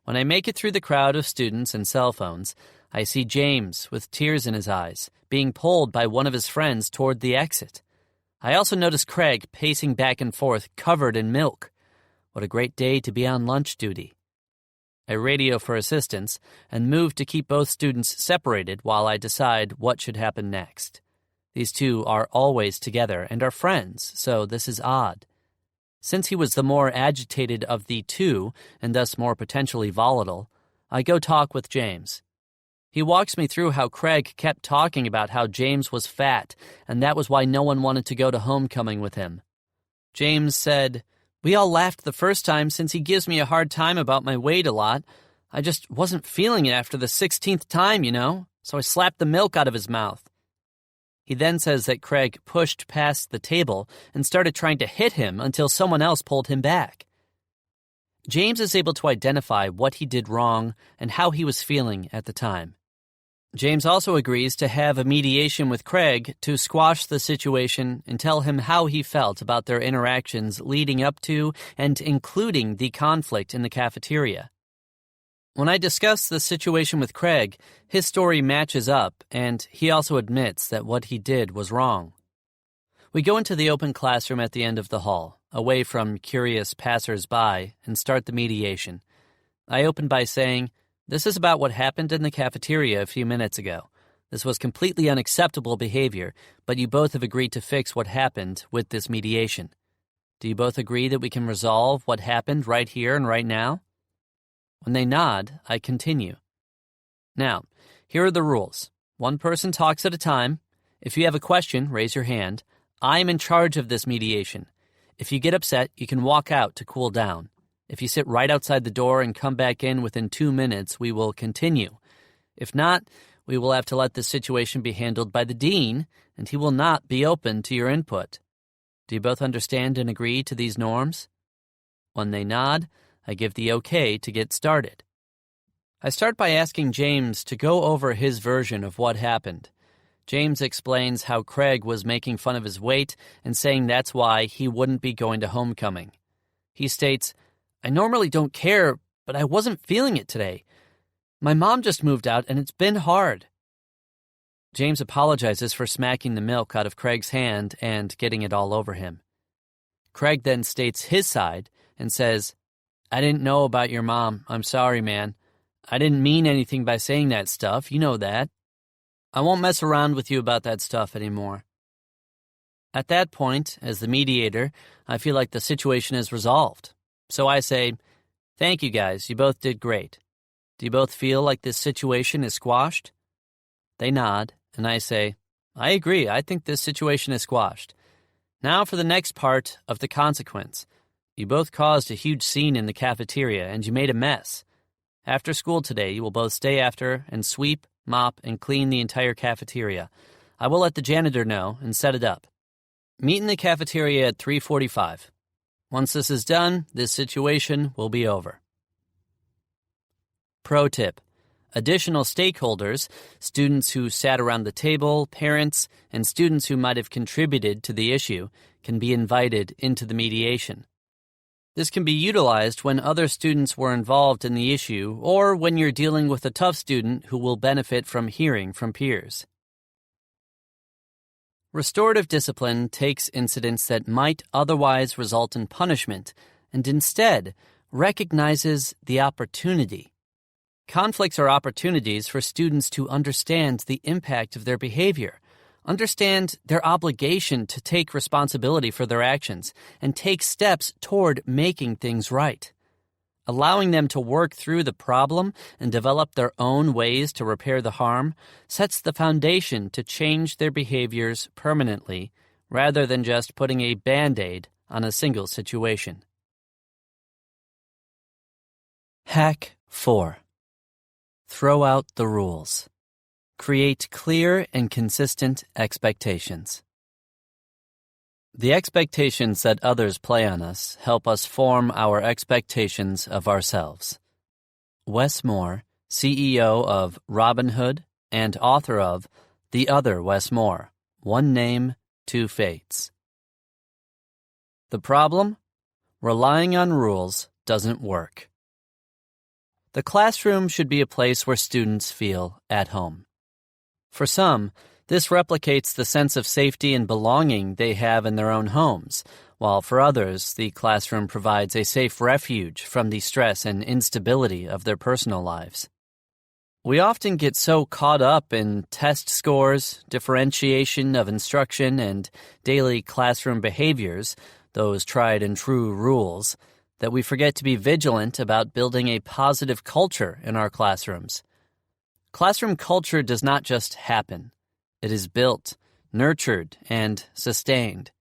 When I make it through the crowd of students and cell phones, I see James, with tears in his eyes, being pulled by one of his friends toward the exit. I also notice Craig pacing back and forth, covered in milk. What a great day to be on lunch duty. I radio for assistance and move to keep both students separated while I decide what should happen next. These two are always together and are friends, so this is odd. Since he was the more agitated of the two, and thus more potentially volatile, I go talk with James. He walks me through how Craig kept talking about how James was fat, and that was why no one wanted to go to homecoming with him. James said, "We all laughed the first time since he gives me a hard time about my weight a lot. I just wasn't feeling it after the 16th time, so I slapped the milk out of his mouth." He then says that Craig pushed past the table and started trying to hit him until someone else pulled him back. James is able to identify what he did wrong and how he was feeling at the time. James also agrees to have a mediation with Craig to squash the situation and tell him how he felt about their interactions leading up to and including the conflict in the cafeteria. When I discuss the situation with Craig, his story matches up, and he also admits that what he did was wrong. We go into the open classroom at the end of the hall, away from curious passers-by, and start the mediation. I open by saying, "This is about what happened in the cafeteria a few minutes ago. This was completely unacceptable behavior, but you both have agreed to fix what happened with this mediation. Do you both agree that we can resolve what happened right here and right now?" When they nod, I continue. "Now, here are the rules. One person talks at a time. If you have a question, raise your hand. I'm in charge of this mediation. If you get upset, you can walk out to cool down. If you sit right outside the door and come back in within 2 minutes, we will continue. If not, we will have to let this situation be handled by the dean, and he will not be open to your input. Do you both understand and agree to these norms? When they nod, I give the okay to get started. I start by asking James to go over his version of what happened. James explains how Craig was making fun of his weight and saying that's why he wouldn't be going to homecoming. He states, "I normally don't care, but I wasn't feeling it today. My mom just moved out and it's been hard." James apologizes for smacking the milk out of Craig's hand and getting it all over him. Craig then states his side and says, "I didn't know about your mom. I'm sorry, man. I didn't mean anything by saying that stuff. You know that. I won't mess around with you about that stuff anymore." At that point, as the mediator, I feel like the situation is resolved. So I say, "Thank you guys, you both did great. Do you both feel like this situation is squashed?" They nod, and I say, "I agree, I think this situation is squashed. Now for the next part of the consequence. You both caused a huge scene in the cafeteria, and you made a mess. After school today, you will both stay after and sweep, mop, and clean the entire cafeteria. I will let the janitor know and set it up. Meet in the cafeteria at 3:45. Once this is done, this situation will be over." Pro tip: additional stakeholders, students who sat around the table, parents, and students who might have contributed to the issue, can be invited into the mediation. This can be utilized when other students were involved in the issue or when you're dealing with a tough student who will benefit from hearing from peers. Restorative discipline takes incidents that might otherwise result in punishment and instead recognizes the opportunity. Conflicts are opportunities for students to understand the impact of their behavior, understand their obligation to take responsibility for their actions, and take steps toward making things right. Allowing them to work through the problem and develop their own ways to repair the harm sets the foundation to change their behaviors permanently, rather than just putting a Band-Aid on a single situation. Hack 4. Throw out the rules. Create clear and consistent expectations. The expectations that others play on us help us form our expectations of ourselves. Wes Moore, CEO of Robinhood and author of The Other Wes Moore, One Name, Two Fates. The problem? Relying on rules doesn't work. The classroom should be a place where students feel at home. For some, this replicates the sense of safety and belonging they have in their own homes, while for others, the classroom provides a safe refuge from the stress and instability of their personal lives. We often get so caught up in test scores, differentiation of instruction, and daily classroom behaviors, those tried and true rules, that we forget to be vigilant about building a positive culture in our classrooms. Classroom culture does not just happen. It is built, nurtured, and sustained.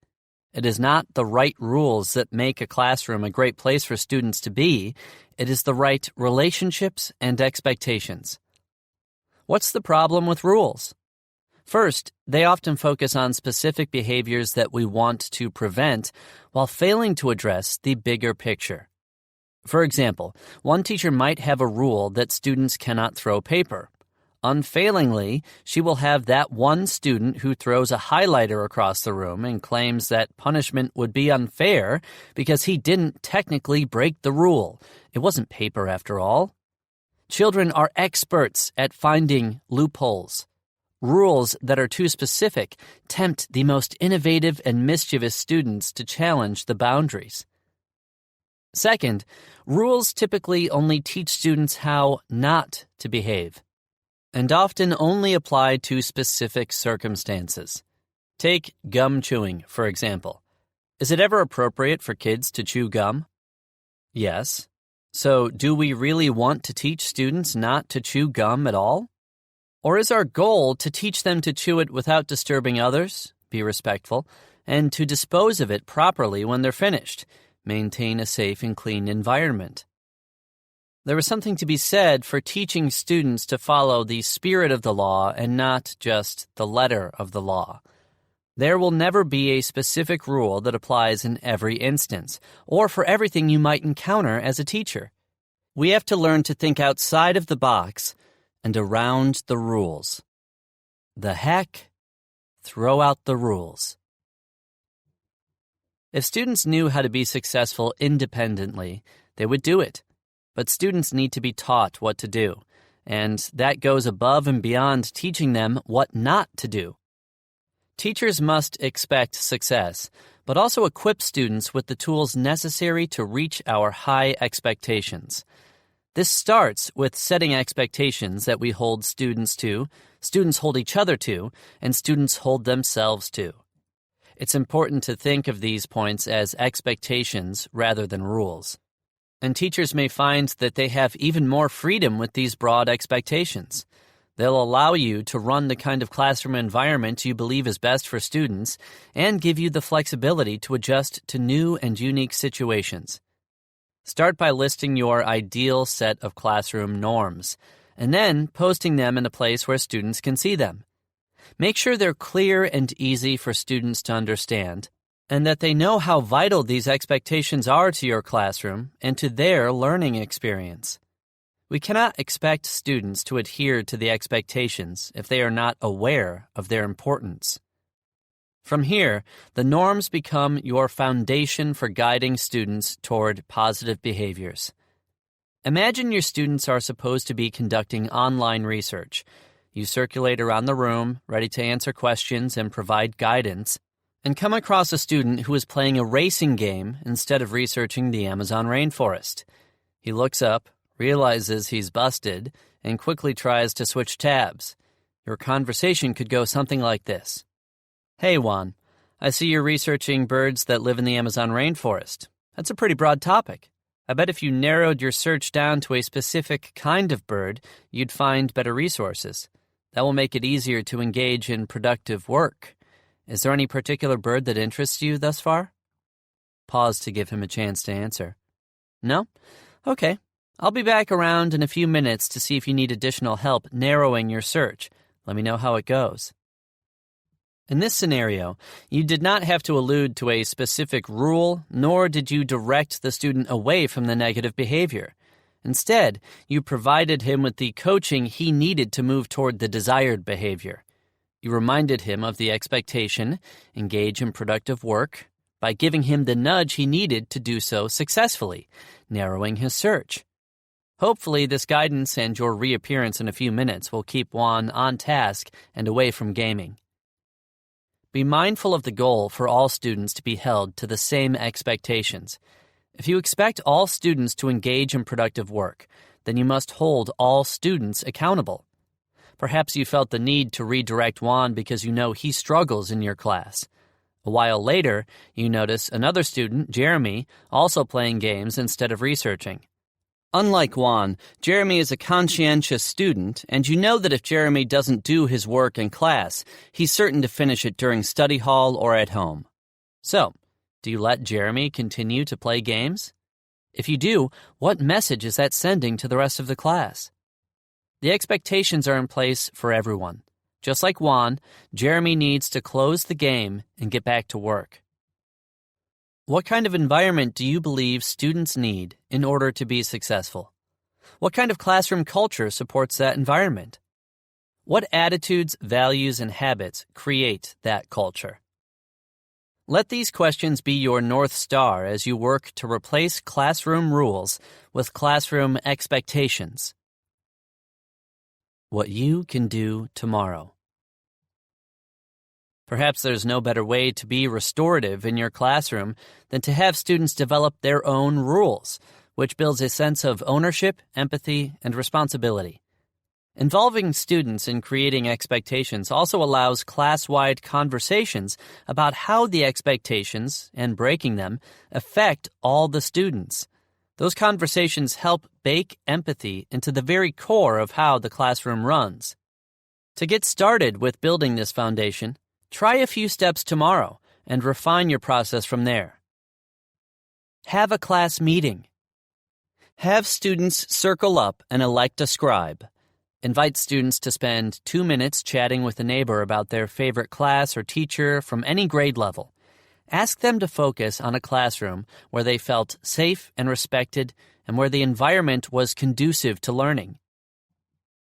It is not the right rules that make a classroom a great place for students to be. It is the right relationships and expectations. What's the problem with rules? First, they often focus on specific behaviors that we want to prevent while failing to address the bigger picture. For example, one teacher might have a rule that students cannot throw paper. Unfailingly, she will have that one student who throws a highlighter across the room and claims that punishment would be unfair because he didn't technically break the rule. It wasn't paper after all. Children are experts at finding loopholes. Rules that are too specific tempt the most innovative and mischievous students to challenge the boundaries. Second, rules typically only teach students how not to behave, and often only apply to specific circumstances. Take gum chewing, for example. Is it ever appropriate for kids to chew gum? Yes. So, do we really want to teach students not to chew gum at all? Or is our goal to teach them to chew it without disturbing others, be respectful, and to dispose of it properly when they're finished. Maintain a safe and clean environment. There is something to be said for teaching students to follow the spirit of the law and not just the letter of the law. There will never be a specific rule that applies in every instance, or for everything you might encounter as a teacher. We have to learn to think outside of the box and around the rules. The heck? Throw out the rules. If students knew how to be successful independently, they would do it. But students need to be taught what to do, and that goes above and beyond teaching them what not to do. Teachers must expect success, but also equip students with the tools necessary to reach our high expectations. This starts with setting expectations that we hold students to, students hold each other to, and students hold themselves to. It's important to think of these points as expectations rather than rules. And teachers may find that they have even more freedom with these broad expectations. They'll allow you to run the kind of classroom environment you believe is best for students and give you the flexibility to adjust to new and unique situations. Start by listing your ideal set of classroom norms, and then posting them in a place where students can see them. Make sure they're clear and easy for students to understand, and that they know how vital these expectations are to your classroom and to their learning experience. We cannot expect students to adhere to the expectations if they are not aware of their importance. From here, the norms become your foundation for guiding students toward positive behaviors. Imagine your students are supposed to be conducting online research. You circulate around the room, ready to answer questions and provide guidance, and come across a student who is playing a racing game instead of researching the Amazon rainforest. He looks up, realizes he's busted, and quickly tries to switch tabs. Your conversation could go something like this. Hey, Juan, I see you're researching birds that live in the Amazon rainforest. That's a pretty broad topic. I bet if you narrowed your search down to a specific kind of bird, you'd find better resources. That will make it easier to engage in productive work. Is there any particular bird that interests you thus far? Pause to give him a chance to answer. No? Okay. I'll be back around in a few minutes to see if you need additional help narrowing your search. Let me know how it goes. In this scenario, you did not have to allude to a specific rule, nor did you direct the student away from the negative behavior. Instead, you provided him with the coaching he needed to move toward the desired behavior. You reminded him of the expectation, engage in productive work, by giving him the nudge he needed to do so successfully, narrowing his search. Hopefully, this guidance and your reappearance in a few minutes will keep Juan on task and away from gaming. Be mindful of the goal for all students to be held to the same expectations. If you expect all students to engage in productive work, then you must hold all students accountable. Perhaps you felt the need to redirect Juan because you know he struggles in your class. A while later, you notice another student, Jeremy, also playing games instead of researching. Unlike Juan, Jeremy is a conscientious student, and you know that if Jeremy doesn't do his work in class, he's certain to finish it during study hall or at home. So, do you let Jeremy continue to play games? If you do, what message is that sending to the rest of the class? The expectations are in place for everyone. Just like Juan, Jeremy needs to close the game and get back to work. What kind of environment do you believe students need in order to be successful? What kind of classroom culture supports that environment? What attitudes, values, and habits create that culture? Let these questions be your North Star as you work to replace classroom rules with classroom expectations. What you can do tomorrow. Perhaps there's no better way to be restorative in your classroom than to have students develop their own rules, which builds a sense of ownership, empathy, and responsibility. Involving students in creating expectations also allows class-wide conversations about how the expectations, and breaking them, affect all the students. Those conversations help bake empathy into the very core of how the classroom runs. To get started with building this foundation, try a few steps tomorrow and refine your process from there. Have a class meeting. Have students circle up and elect a scribe. Invite students to spend 2 minutes chatting with a neighbor about their favorite class or teacher from any grade level. Ask them to focus on a classroom where they felt safe and respected and where the environment was conducive to learning.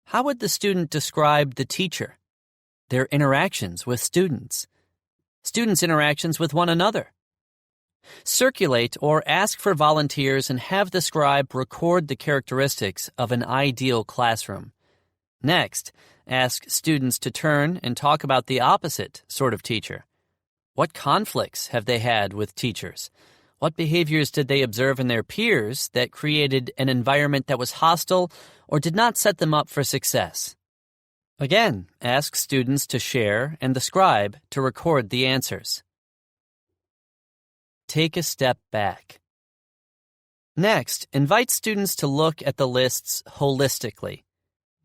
How would the student describe the teacher? Their interactions with students. Students' interactions with one another. Circulate or ask for volunteers and have the scribe record the characteristics of an ideal classroom. Next, ask students to turn and talk about the opposite sort of teacher. What conflicts have they had with teachers? What behaviors did they observe in their peers that created an environment that was hostile or did not set them up for success? Again, ask students to share and the scribe to record the answers. Take a step back. Next, invite students to look at the lists holistically.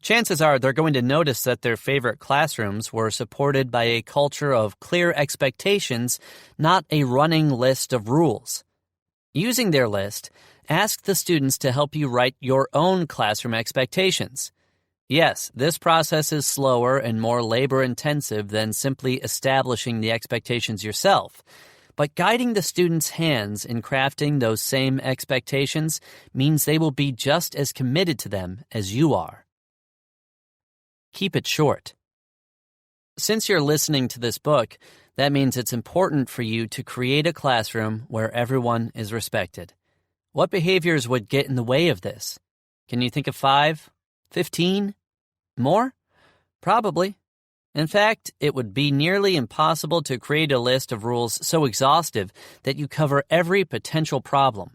Chances are they're going to notice that their favorite classrooms were supported by a culture of clear expectations, not a running list of rules. Using their list, ask the students to help you write your own classroom expectations. Yes, this process is slower and more labor-intensive than simply establishing the expectations yourself, but guiding the students' hands in crafting those same expectations means they will be just as committed to them as you are. Keep it short. Since you're listening to this book, that means it's important for you to create a classroom where everyone is respected. What behaviors would get in the way of this? Can you think of 5? 15? More? Probably. In fact, it would be nearly impossible to create a list of rules so exhaustive that you cover every potential problem.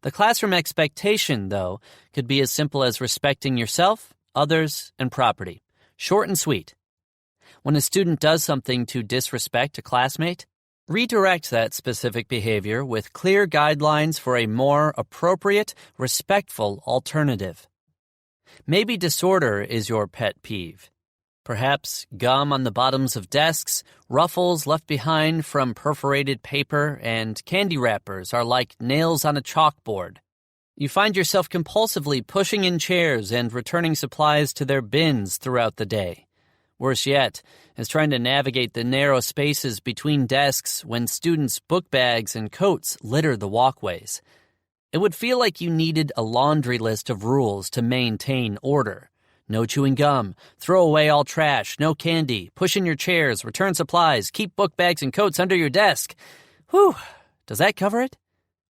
The classroom expectation, though, could be as simple as respecting yourself, others, and property. Short and sweet. When a student does something to disrespect a classmate, redirect that specific behavior with clear guidelines for a more appropriate, respectful alternative. Maybe disorder is your pet peeve. Perhaps gum on the bottoms of desks, ruffles left behind from perforated paper, and candy wrappers are like nails on a chalkboard. You find yourself compulsively pushing in chairs and returning supplies to their bins throughout the day. Worse yet is trying to navigate the narrow spaces between desks when students' book bags and coats litter the walkways. It would feel like you needed a laundry list of rules to maintain order. No chewing gum, throw away all trash, no candy, push in your chairs, return supplies, keep book bags and coats under your desk. Whew, does that cover it?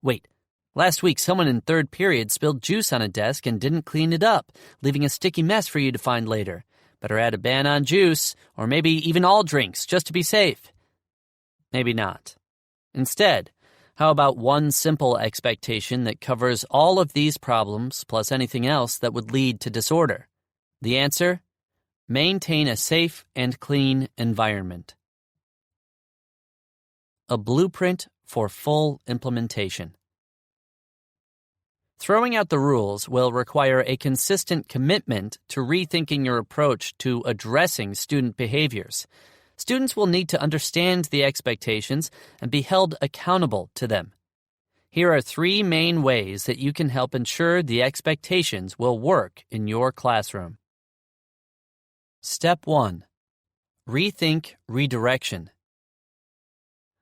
Wait. Last week, someone in third period spilled juice on a desk and didn't clean it up, leaving a sticky mess for you to find later. Better add a ban on juice, or maybe even all drinks, just to be safe. Maybe not. Instead, how about one simple expectation that covers all of these problems plus anything else that would lead to disorder? The answer? Maintain a safe and clean environment. A blueprint for full implementation. Throwing out the rules will require a consistent commitment to rethinking your approach to addressing student behaviors. Students will need to understand the expectations and be held accountable to them. Here are 3 main ways that you can help ensure the expectations will work in your classroom. Step 1. Rethink redirection.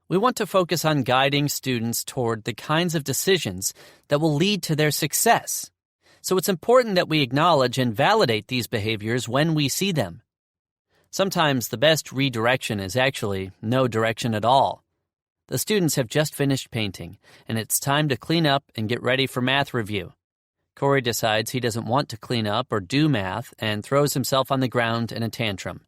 We want to focus on guiding students toward the kinds of decisions that will lead to their success. So it's important that we acknowledge and validate these behaviors when we see them. Sometimes the best redirection is actually no direction at all. The students have just finished painting, and it's time to clean up and get ready for math review. Corey decides he doesn't want to clean up or do math and throws himself on the ground in a tantrum.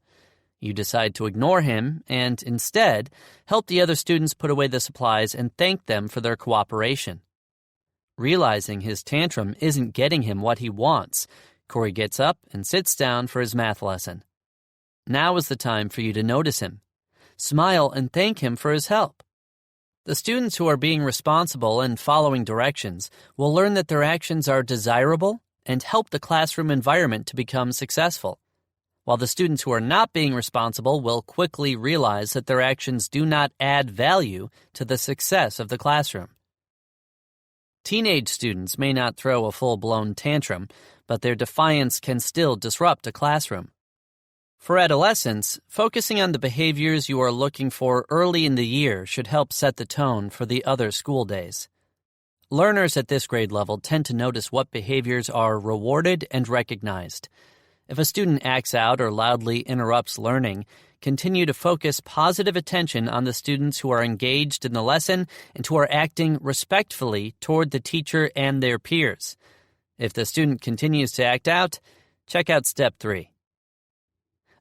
You decide to ignore him and, instead, help the other students put away the supplies and thank them for their cooperation. Realizing his tantrum isn't getting him what he wants, Corey gets up and sits down for his math lesson. Now is the time for you to notice him. Smile and thank him for his help. The students who are being responsible and following directions will learn that their actions are desirable and help the classroom environment to become successful. while the students who are not being responsible will quickly realize that their actions do not add value to the success of the classroom. Teenage students may not throw a full-blown tantrum, but their defiance can still disrupt a classroom. For adolescents, focusing on the behaviors you are looking for early in the year should help set the tone for the other school days. Learners at this grade level tend to notice what behaviors are rewarded and recognized. If a student acts out or loudly interrupts learning, continue to focus positive attention on the students who are engaged in the lesson and who are acting respectfully toward the teacher and their peers. If the student continues to act out, check out Step 3.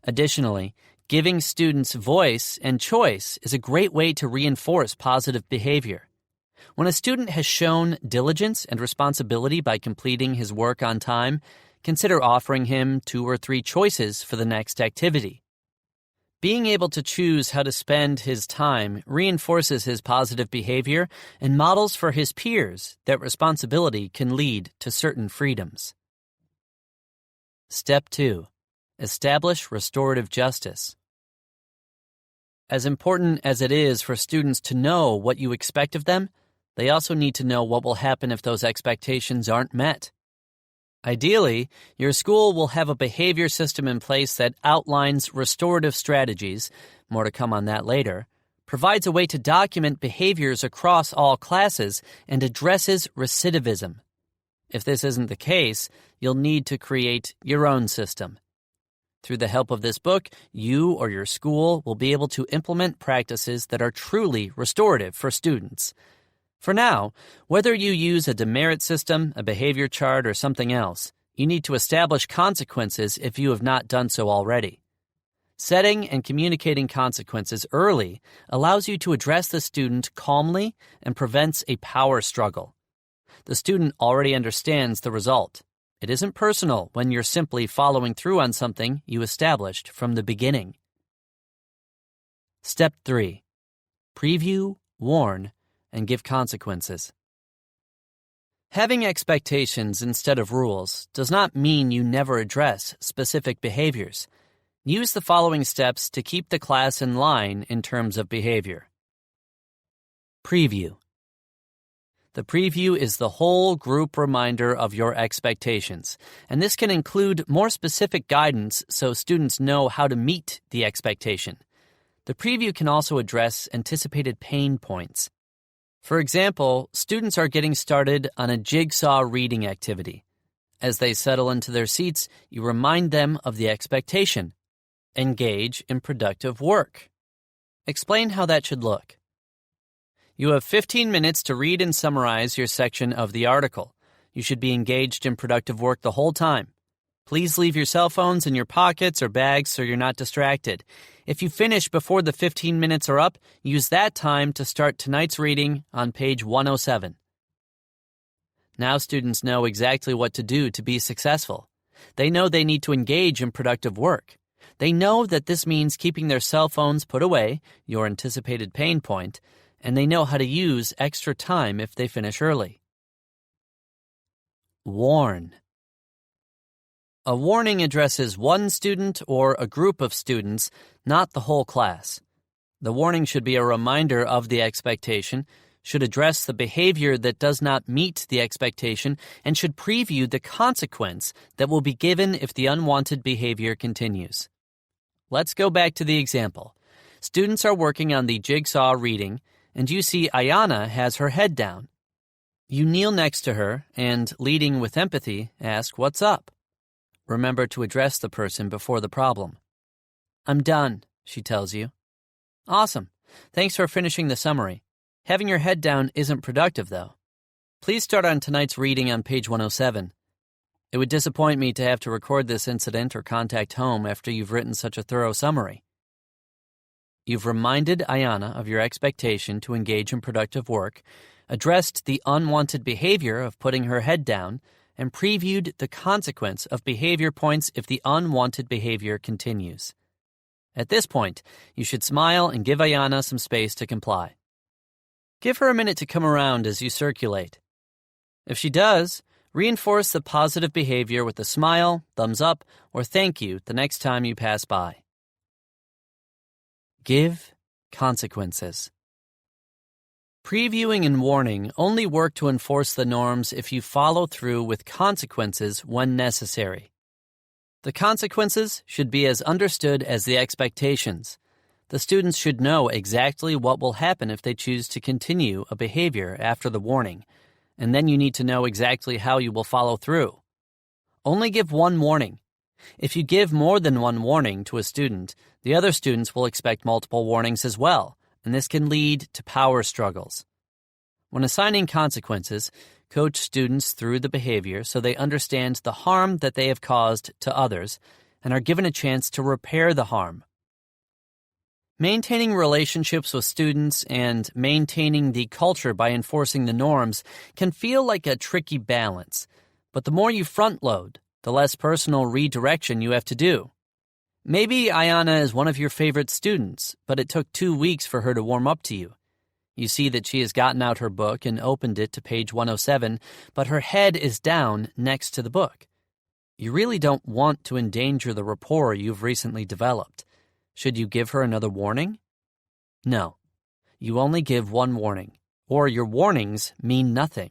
Additionally, giving students voice and choice is a great way to reinforce positive behavior. When a student has shown diligence and responsibility by completing his work on time, consider offering him 2 or 3 choices for the next activity. Being able to choose how to spend his time reinforces his positive behavior and models for his peers that responsibility can lead to certain freedoms. Step 2. Establish restorative justice. As important as it is for students to know what you expect of them, they also need to know what will happen if those expectations aren't met. Ideally, your school will have a behavior system in place that outlines restorative strategies, more to come on that later, provides a way to document behaviors across all classes, and addresses recidivism. If this isn't the case, you'll need to create your own system. Through the help of this book, you or your school will be able to implement practices that are truly restorative for students. For now, whether you use a demerit system, a behavior chart, or something else, you need to establish consequences if you have not done so already. Setting and communicating consequences early allows you to address the student calmly and prevents a power struggle. The student already understands the result. It isn't personal when you're simply following through on something you established from the beginning. Step 3. Preview, warn, and give consequences. Having expectations instead of rules does not mean you never address specific behaviors. Use the following steps to keep the class in line in terms of behavior. Preview. The preview is the whole group reminder of your expectations, and this can include more specific guidance so students know how to meet the expectation. The preview can also address anticipated pain points. For example, students are getting started on a jigsaw reading activity. As they settle into their seats, you remind them of the expectation. Engage in productive work. Explain how that should look. You have 15 minutes to read and summarize your section of the article. You should be engaged in productive work the whole time. Please leave your cell phones in your pockets or bags so you're not distracted. If you finish before the 15 minutes are up, use that time to start tonight's reading on page 107. Now students know exactly what to do to be successful. They know they need to engage in productive work. They know that this means keeping their cell phones put away, your anticipated pain point, and they know how to use extra time if they finish early. Warn. A warning addresses one student or a group of students, not the whole class. The warning should be a reminder of the expectation, should address the behavior that does not meet the expectation, and should preview the consequence that will be given if the unwanted behavior continues. Let's go back to the example. Students are working on the jigsaw reading, and you see Ayana has her head down. You kneel next to her and, leading with empathy, ask, "What's up?" Remember to address the person before the problem. "I'm done," she tells you. "Awesome. Thanks for finishing the summary. Having your head down isn't productive, though. Please start on tonight's reading on page 107. It would disappoint me to have to record this incident or contact home after you've written such a thorough summary." You've reminded Ayana of your expectation to engage in productive work, addressed the unwanted behavior of putting her head down, and previewed the consequence of behavior points if the unwanted behavior continues. At this point, you should smile and give Ayana some space to comply. Give her a minute to come around as you circulate. If she does, Reinforce the positive behavior with a smile, thumbs up, or thank you the next time you pass by. Give consequences. Previewing and warning only work to enforce the norms if you follow through with consequences when necessary. The consequences should be as understood as the expectations. The students should know exactly what will happen if they choose to continue a behavior after the warning, and then you need to know exactly how you will follow through. Only give one warning. If you give more than one warning to a student, the other students will expect multiple warnings as well, and this can lead to power struggles. When assigning consequences, coach students through the behavior so they understand the harm that they have caused to others and are given a chance to repair the harm. Maintaining relationships with students and maintaining the culture by enforcing the norms can feel like a tricky balance, but the more you front load, the less personal redirection you have to do. Maybe Ayana is one of your favorite students, but it took 2 weeks for her to warm up to you. You see that she has gotten out her book and opened it to page 107, but her head is down next to the book. You really don't want to endanger the rapport you've recently developed. Should you give her another warning? No. You only give one warning, or your warnings mean nothing.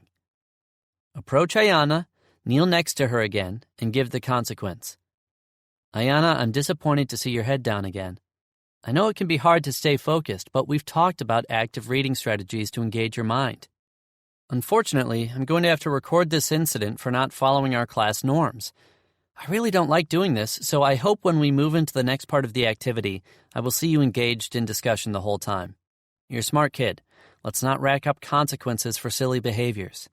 Approach Ayana, kneel next to her again, and give the consequence. Ayana, I'm disappointed to see your head down again. I know it can be hard to stay focused, but we've talked about active reading strategies to engage your mind. Unfortunately, I'm going to have to record this incident for not following our class norms. I really don't like doing this, so I hope when we move into the next part of the activity, I will see you engaged in discussion the whole time. You're a smart kid. Let's not rack up consequences for silly behaviors.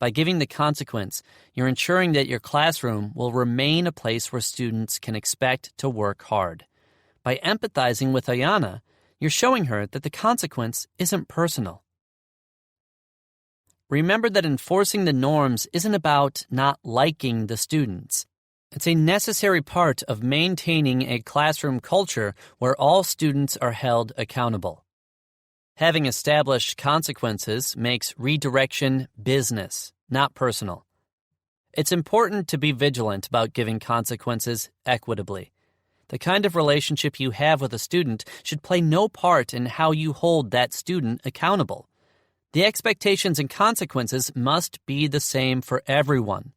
By giving the consequence, you're ensuring that your classroom will remain a place where students can expect to work hard. By empathizing with Ayana, you're showing her that the consequence isn't personal. Remember that enforcing the norms isn't about not liking the students. It's a necessary part of maintaining a classroom culture where all students are held accountable. Having established consequences makes redirection business, not personal. It's important to be vigilant about giving consequences equitably. The kind of relationship you have with a student should play no part in how you hold that student accountable. The expectations and consequences must be the same for everyone.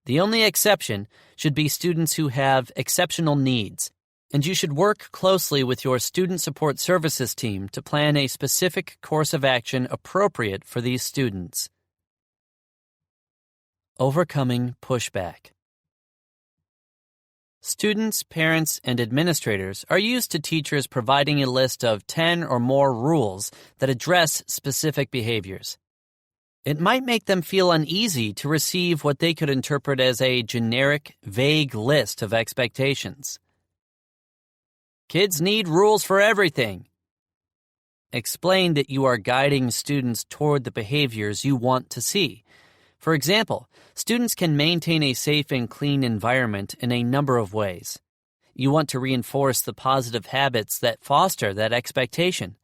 The only exception should be students who have exceptional needs, and you should work closely with your student support services team to plan a specific course of action appropriate for these students. Overcoming pushback. Students, parents, and administrators are used to teachers providing a list of 10 or more rules that address specific behaviors. It might make them feel uneasy to receive what they could interpret as a generic, vague list of expectations. Kids need rules for everything. Explain that you are guiding students toward the behaviors you want to see. For example, students can maintain a safe and clean environment in a number of ways. You want to reinforce the positive habits that foster that expectation.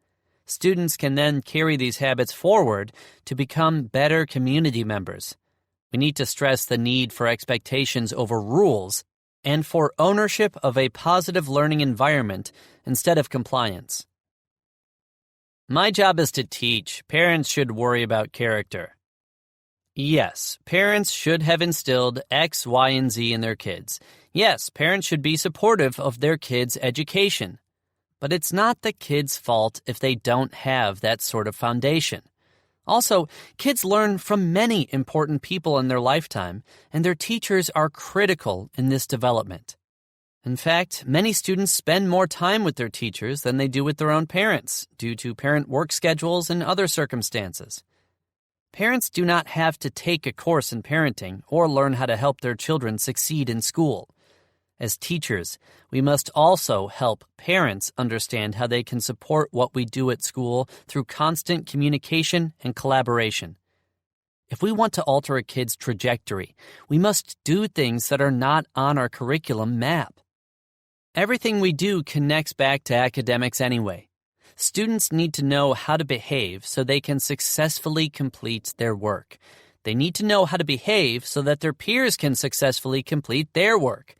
Students can then carry these habits forward to become better community members. We need to stress the need for expectations over rules and for ownership of a positive learning environment instead of compliance. My job is to teach. Parents should worry about character. Yes, parents should have instilled X, Y, and Z in their kids. Yes, parents should be supportive of their kids' education. But it's not the kids' fault if they don't have that sort of foundation. Also, kids learn from many important people in their lifetime, and their teachers are critical in this development. In fact, many students spend more time with their teachers than they do with their own parents, due to parent work schedules and other circumstances. Parents do not have to take a course in parenting or learn how to help their children succeed in school. As teachers, we must also help parents understand how they can support what we do at school through constant communication and collaboration. If we want to alter a kid's trajectory, we must do things that are not on our curriculum map. Everything we do connects back to academics anyway. Students need to know how to behave so they can successfully complete their work. They need to know how to behave so that their peers can successfully complete their work.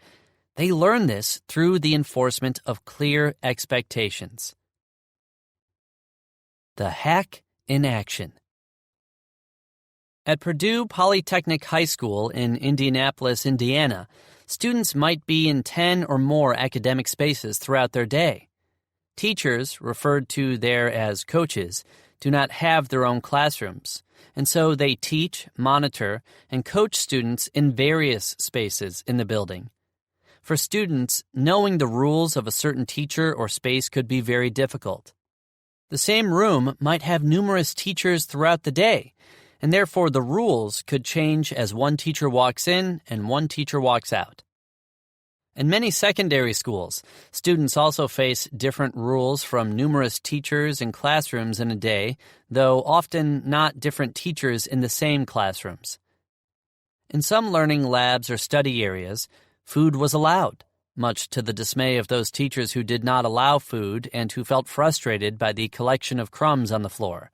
They learn this through the enforcement of clear expectations. The hack in action. At Purdue Polytechnic High School in Indianapolis, Indiana, students might be in 10 or more academic spaces throughout their day. Teachers, referred to there as coaches, do not have their own classrooms, and so they teach, monitor, and coach students in various spaces in the building. For students, knowing the rules of a certain teacher or space could be very difficult. The same room might have numerous teachers throughout the day, and therefore the rules could change as one teacher walks in and one teacher walks out. In many secondary schools, students also face different rules from numerous teachers and classrooms in a day, though often not different teachers in the same classrooms. In some learning labs or study areas, food was allowed, much to the dismay of those teachers who did not allow food and who felt frustrated by the collection of crumbs on the floor.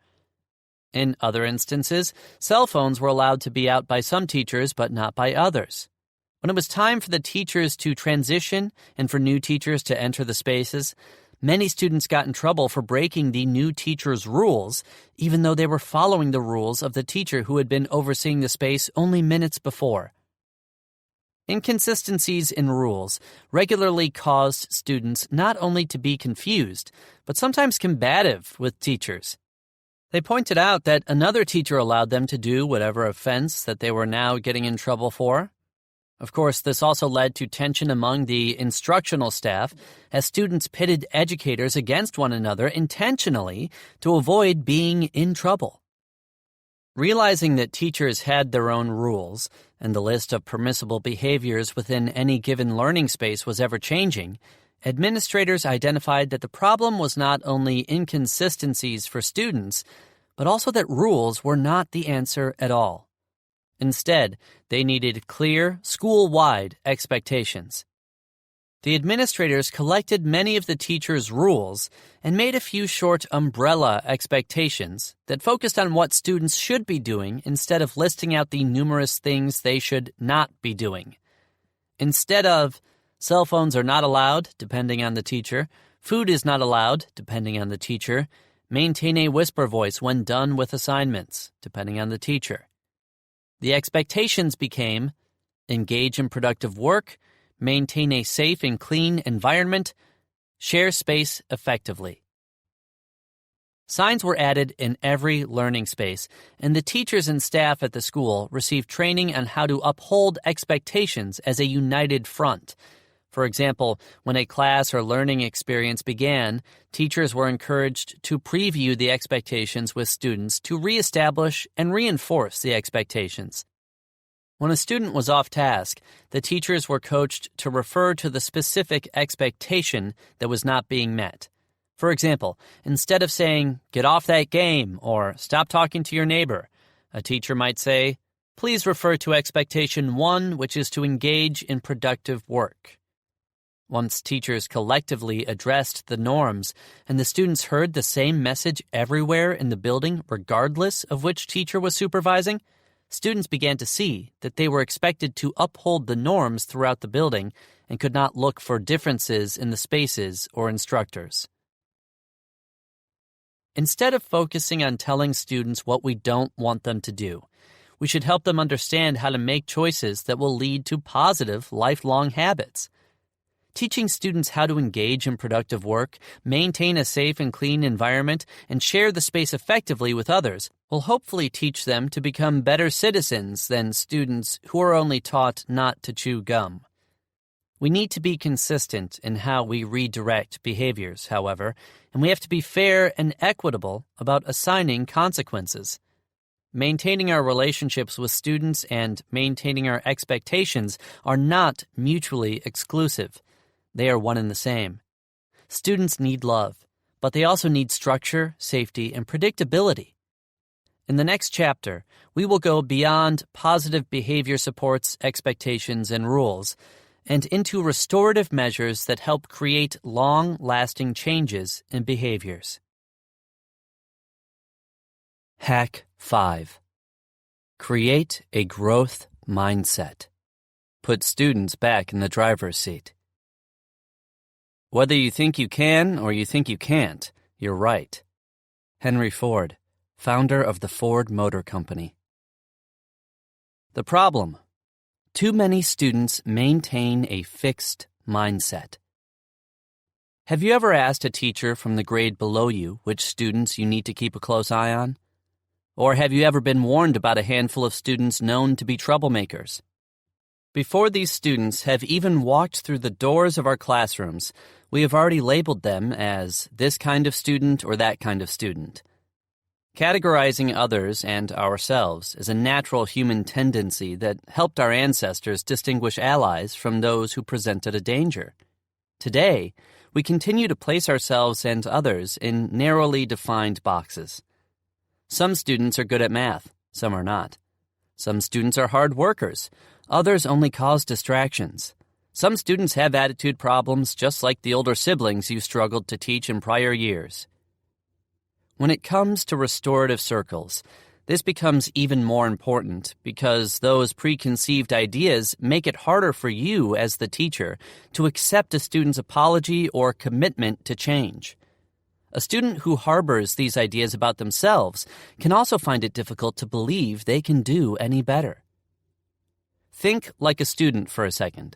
In other instances, cell phones were allowed to be out by some teachers but not by others. When it was time for the teachers to transition and for new teachers to enter the spaces, many students got in trouble for breaking the new teacher's rules, even though they were following the rules of the teacher who had been overseeing the space only minutes before. Inconsistencies in rules regularly caused students not only to be confused, but sometimes combative with teachers. They pointed out that another teacher allowed them to do whatever offense that they were now getting in trouble for. Of course, this also led to tension among the instructional staff as students pitted educators against one another intentionally to avoid being in trouble. Realizing that teachers had their own rules and the list of permissible behaviors within any given learning space was ever-changing, administrators identified that the problem was not only inconsistencies for students, but also that rules were not the answer at all. Instead, they needed clear, school-wide expectations. The administrators collected many of the teachers' rules and made a few short umbrella expectations that focused on what students should be doing instead of listing out the numerous things they should not be doing. Instead of, cell phones are not allowed, depending on the teacher, food is not allowed, depending on the teacher, maintain a whisper voice when done with assignments, depending on the teacher. The expectations became, engage in productive work, maintain a safe and clean environment, share space effectively. Signs were added in every learning space, and the teachers and staff at the school received training on how to uphold expectations as a united front. For example, when a class or learning experience began, teachers were encouraged to preview the expectations with students to reestablish and reinforce the expectations. When a student was off task, the teachers were coached to refer to the specific expectation that was not being met. For example, instead of saying, "Get off that game," or "Stop talking to your neighbor," a teacher might say, "Please refer to expectation 1, which is to engage in productive work." Once teachers collectively addressed the norms and the students heard the same message everywhere in the building regardless of which teacher was supervising, students began to see that they were expected to uphold the norms throughout the building and could not look for differences in the spaces or instructors. Instead of focusing on telling students what we don't want them to do, we should help them understand how to make choices that will lead to positive, lifelong habits. Teaching students how to engage in productive work, maintain a safe and clean environment, and share the space effectively with others will hopefully teach them to become better citizens than students who are only taught not to chew gum. We need to be consistent in how we redirect behaviors, however, and we have to be fair and equitable about assigning consequences. Maintaining our relationships with students and maintaining our expectations are not mutually exclusive. They are one and the same. Students need love, but they also need structure, safety, and predictability. In the next chapter, we will go beyond positive behavior supports, expectations, and rules, and into restorative measures that help create long-lasting changes in behaviors. Hack 5. Create a growth mindset. Put students back in the driver's seat. Whether you think you can or you think you can't, you're right. Henry Ford, founder of the Ford Motor Company. The problem: too many students maintain a fixed mindset. Have you ever asked a teacher from the grade below you which students you need to keep a close eye on? Or have you ever been warned about a handful of students known to be troublemakers? Before these students have even walked through the doors of our classrooms, we have already labeled them as this kind of student or that kind of student. Categorizing others and ourselves is a natural human tendency that helped our ancestors distinguish allies from those who presented a danger. Today, we continue to place ourselves and others in narrowly defined boxes. Some students are good at math, some are not. Some students are hard workers, others only cause distractions. Some students have attitude problems just like the older siblings you struggled to teach in prior years. When it comes to restorative circles, this becomes even more important because those preconceived ideas make it harder for you as the teacher to accept a student's apology or commitment to change. A student who harbors these ideas about themselves can also find it difficult to believe they can do any better. Think like a student for a second.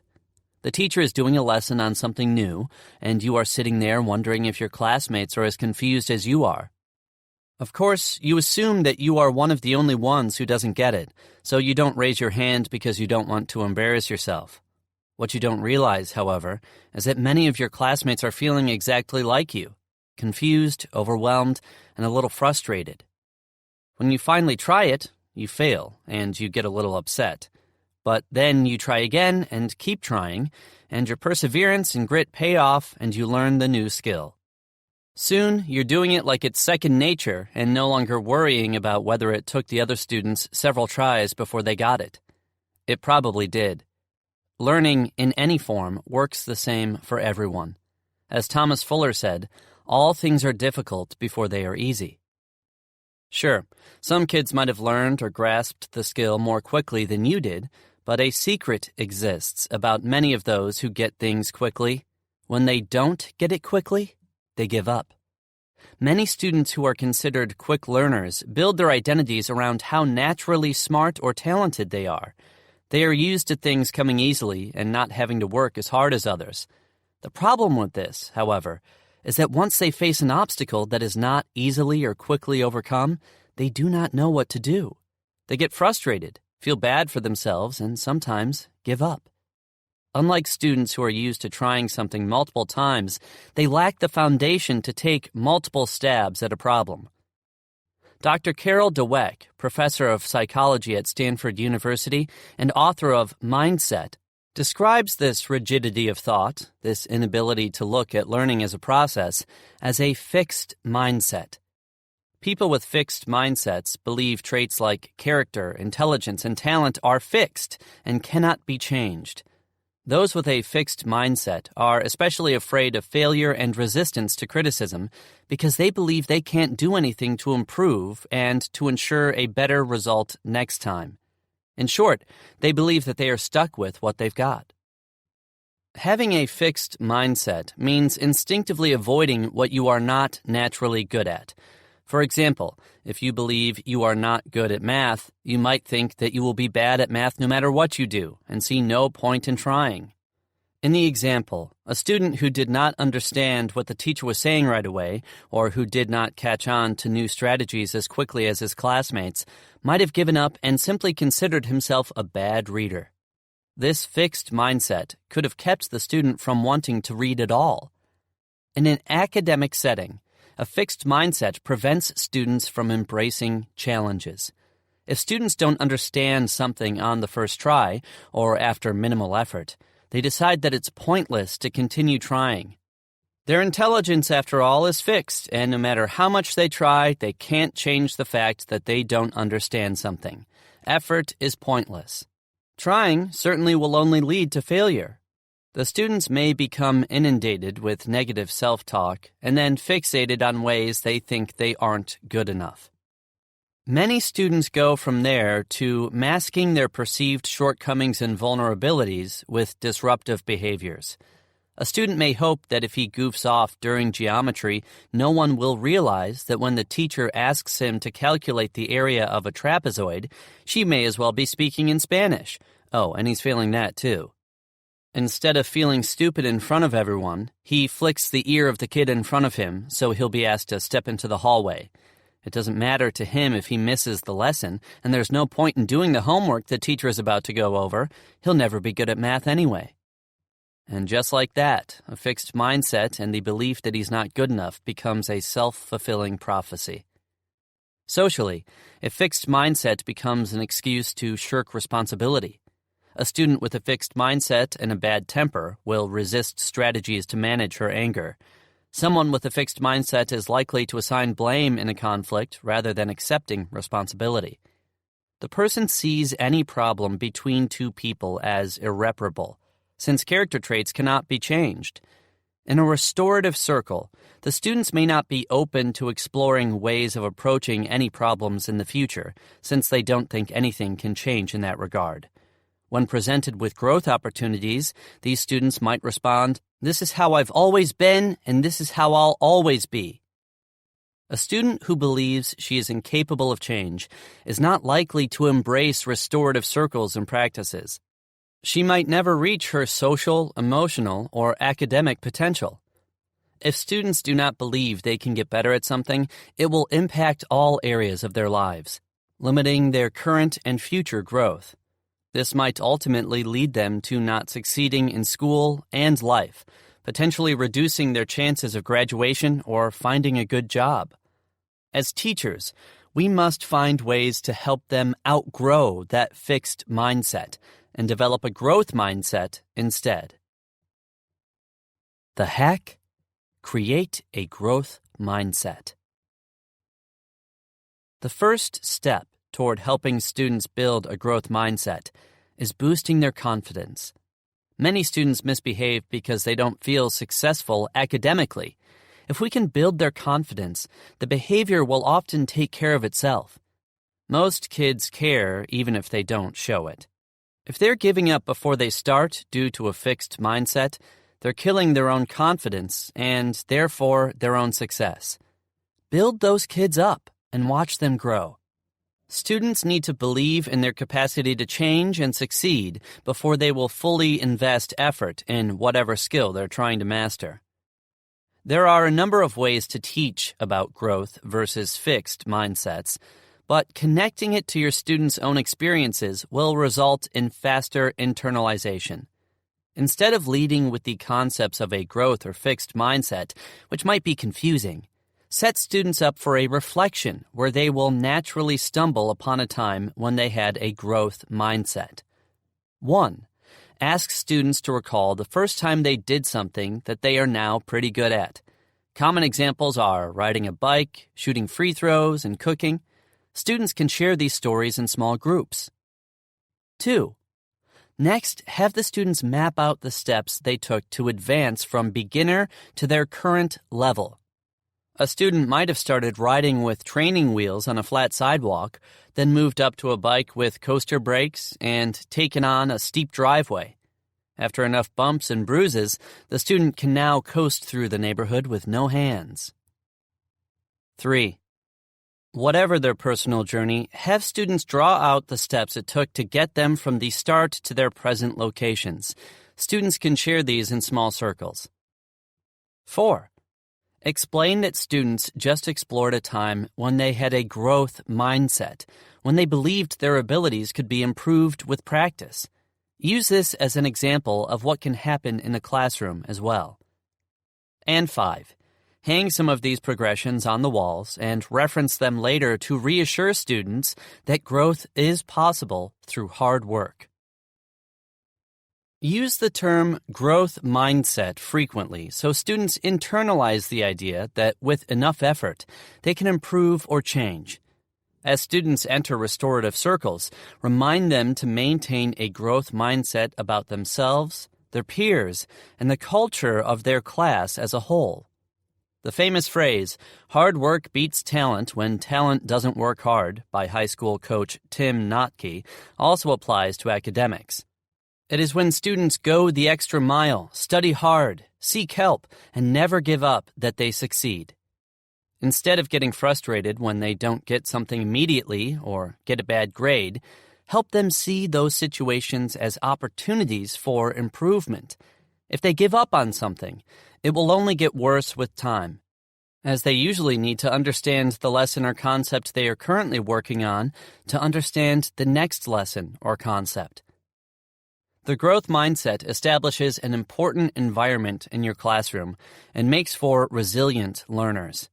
The teacher is doing a lesson on something new, and you are sitting there wondering if your classmates are as confused as you are. Of course, you assume that you are one of the only ones who doesn't get it, so you don't raise your hand because you don't want to embarrass yourself. What you don't realize, however, is that many of your classmates are feeling exactly like you. Confused, overwhelmed, and a little frustrated. When you finally try it, you fail, and you get a little upset. But then you try again and keep trying, and your perseverance and grit pay off, and you learn the new skill. Soon, you're doing it like it's second nature and no longer worrying about whether it took the other students several tries before they got it. It probably did. Learning in any form works the same for everyone. As Thomas Fuller said, all things are difficult before they are easy. Sure, some kids might have learned or grasped the skill more quickly than you did, but a secret exists about many of those who get things quickly. When they don't get it quickly, they give up. Many students who are considered quick learners build their identities around how naturally smart or talented they are. They are used to things coming easily and not having to work as hard as others. The problem with this, however, is that once they face an obstacle that is not easily or quickly overcome, they do not know what to do. They get frustrated, feel bad for themselves, and sometimes give up. Unlike students who are used to trying something multiple times, they lack the foundation to take multiple stabs at a problem. Dr. Carol Dweck, professor of psychology at Stanford University and author of Mindset, describes this rigidity of thought, this inability to look at learning as a process, as a fixed mindset. People with fixed mindsets believe traits like character, intelligence, and talent are fixed and cannot be changed. Those with a fixed mindset are especially afraid of failure and resistance to criticism because they believe they can't do anything to improve and to ensure a better result next time. In short, they believe that they are stuck with what they've got. Having a fixed mindset means instinctively avoiding what you are not naturally good at. For example, if you believe you are not good at math, you might think that you will be bad at math no matter what you do and see no point in trying. In the example, a student who did not understand what the teacher was saying right away, or who did not catch on to new strategies as quickly as his classmates, might have given up and simply considered himself a bad reader. This fixed mindset could have kept the student from wanting to read at all. In an academic setting, a fixed mindset prevents students from embracing challenges. If students don't understand something on the first try, or after minimal effort, they decide that it's pointless to continue trying. Their intelligence, after all, is fixed, and no matter how much they try, they can't change the fact that they don't understand something. Effort is pointless. Trying certainly will only lead to failure. The students may become inundated with negative self-talk and then fixated on ways they think they aren't good enough. Many students go from there to masking their perceived shortcomings and vulnerabilities with disruptive behaviors. A student may hope that if he goofs off during geometry, no one will realize that when the teacher asks him to calculate the area of a trapezoid, she may as well be speaking in Spanish. Oh, and he's failing that too. Instead of feeling stupid in front of everyone, he flicks the ear of the kid in front of him so he'll be asked to step into the hallway. It doesn't matter to him if he misses the lesson, and there's no point in doing the homework the teacher is about to go over. He'll never be good at math anyway. And just like that, a fixed mindset and the belief that he's not good enough becomes a self-fulfilling prophecy. Socially, a fixed mindset becomes an excuse to shirk responsibility. A student with a fixed mindset and a bad temper will resist strategies to manage her anger. Someone with a fixed mindset is likely to assign blame in a conflict rather than accepting responsibility. The person sees any problem between two people as irreparable, since character traits cannot be changed. In a restorative circle, the students may not be open to exploring ways of approaching any problems in the future, since they don't think anything can change in that regard. When presented with growth opportunities, these students might respond, "This is how I've always been, and this is how I'll always be." A student who believes she is incapable of change is not likely to embrace restorative circles and practices. She might never reach her social, emotional, or academic potential. If students do not believe they can get better at something, it will impact all areas of their lives, limiting their current and future growth. This might ultimately lead them to not succeeding in school and life, potentially reducing their chances of graduation or finding a good job. As teachers, we must find ways to help them outgrow that fixed mindset and develop a growth mindset instead. The hack: create a growth mindset. The first step toward helping students build a growth mindset is boosting their confidence. Many students misbehave because they don't feel successful academically. If we can build their confidence, the behavior will often take care of itself. Most kids care even if they don't show it. If they're giving up before they start due to a fixed mindset, they're killing their own confidence and, therefore, their own success. Build those kids up and watch them grow. Students need to believe in their capacity to change and succeed before they will fully invest effort in whatever skill they're trying to master. There are a number of ways to teach about growth versus fixed mindsets, but connecting it to your students' own experiences will result in faster internalization. Instead of leading with the concepts of a growth or fixed mindset, which might be confusing, set students up for a reflection where they will naturally stumble upon a time when they had a growth mindset. 1. Ask students to recall the first time they did something that they are now pretty good at. Common examples are riding a bike, shooting free throws, and cooking. Students can share these stories in small groups. 2. Next, have the students map out the steps they took to advance from beginner to their current level. A student might have started riding with training wheels on a flat sidewalk, then moved up to a bike with coaster brakes and taken on a steep driveway. After enough bumps and bruises, the student can now coast through the neighborhood with no hands. 3. Whatever their personal journey, have students draw out the steps it took to get them from the start to their present locations. Students can share these in small circles. 4. Explain that students just explored a time when they had a growth mindset, when they believed their abilities could be improved with practice. Use this as an example of what can happen in the classroom as well. And 5. Hang some of these progressions on the walls and reference them later to reassure students that growth is possible through hard work. Use the term growth mindset frequently so students internalize the idea that with enough effort, they can improve or change. As students enter restorative circles, remind them to maintain a growth mindset about themselves, their peers, and the culture of their class as a whole. The famous phrase, "hard work beats talent when talent doesn't work hard," by high school coach Tim Notke, also applies to academics. It is when students go the extra mile, study hard, seek help, and never give up that they succeed. Instead of getting frustrated when they don't get something immediately or get a bad grade, help them see those situations as opportunities for improvement. If they give up on something, it will only get worse with time, as they usually need to understand the lesson or concept they are currently working on to understand the next lesson or concept. The growth mindset establishes an important environment in your classroom and makes for resilient learners.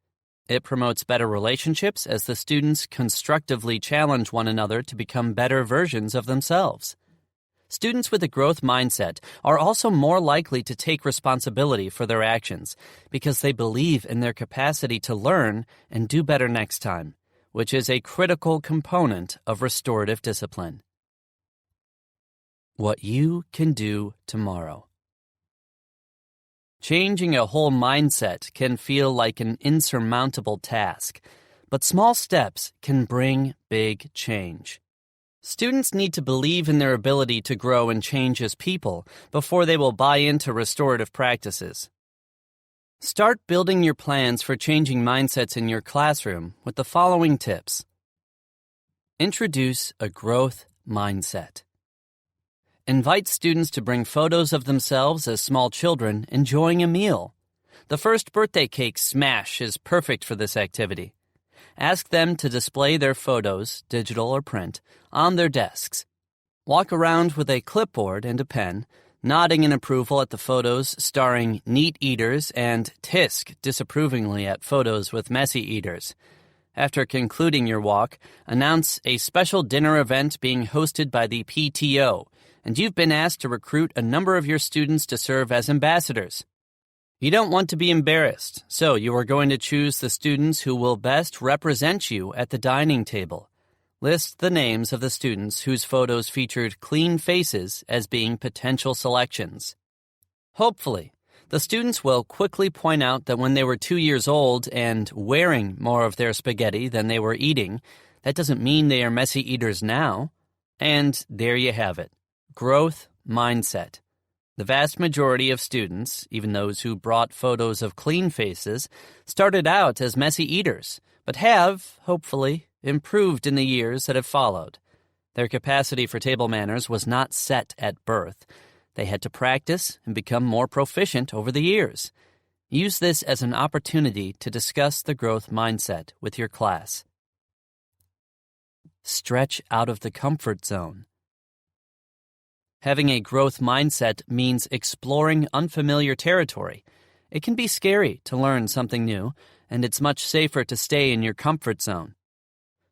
It promotes better relationships as the students constructively challenge one another to become better versions of themselves. Students with a growth mindset are also more likely to take responsibility for their actions because they believe in their capacity to learn and do better next time, which is a critical component of restorative discipline. What you can do tomorrow. Changing a whole mindset can feel like an insurmountable task, but small steps can bring big change. Students need to believe in their ability to grow and change as people before they will buy into restorative practices. Start building your plans for changing mindsets in your classroom with the following tips. Introduce a growth mindset. Invite students to bring photos of themselves as small children enjoying a meal. The first birthday cake smash is perfect for this activity. Ask them to display their photos, digital or print, on their desks. Walk around with a clipboard and a pen, nodding in approval at the photos starring neat eaters and tisk disapprovingly at photos with messy eaters. After concluding your walk, announce a special dinner event being hosted by the PTO, and you've been asked to recruit a number of your students to serve as ambassadors. You don't want to be embarrassed, so you are going to choose the students who will best represent you at the dining table. List the names of the students whose photos featured clean faces as being potential selections. Hopefully, the students will quickly point out that when they were 2 years old and wearing more of their spaghetti than they were eating, that doesn't mean they are messy eaters now. And there you have it. Growth mindset. The vast majority of students, even those who brought photos of clean faces, started out as messy eaters, but have, hopefully, improved in the years that have followed. Their capacity for table manners was not set at birth. They had to practice and become more proficient over the years. Use this as an opportunity to discuss the growth mindset with your class. Stretch out of the comfort zone. Having a growth mindset means exploring unfamiliar territory. It can be scary to learn something new, and it's much safer to stay in your comfort zone.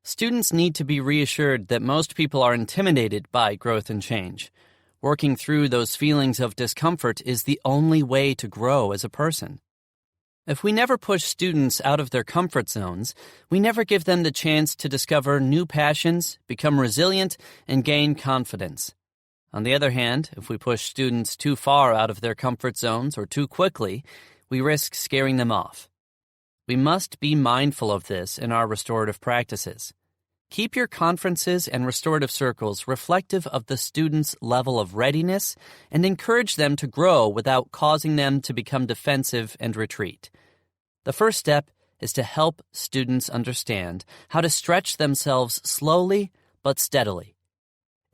Students need to be reassured that most people are intimidated by growth and change. Working through those feelings of discomfort is the only way to grow as a person. If we never push students out of their comfort zones, we never give them the chance to discover new passions, become resilient, and gain confidence. On the other hand, if we push students too far out of their comfort zones or too quickly, we risk scaring them off. We must be mindful of this in our restorative practices. Keep your conferences and restorative circles reflective of the students' level of readiness and encourage them to grow without causing them to become defensive and retreat. The first step is to help students understand how to stretch themselves slowly but steadily.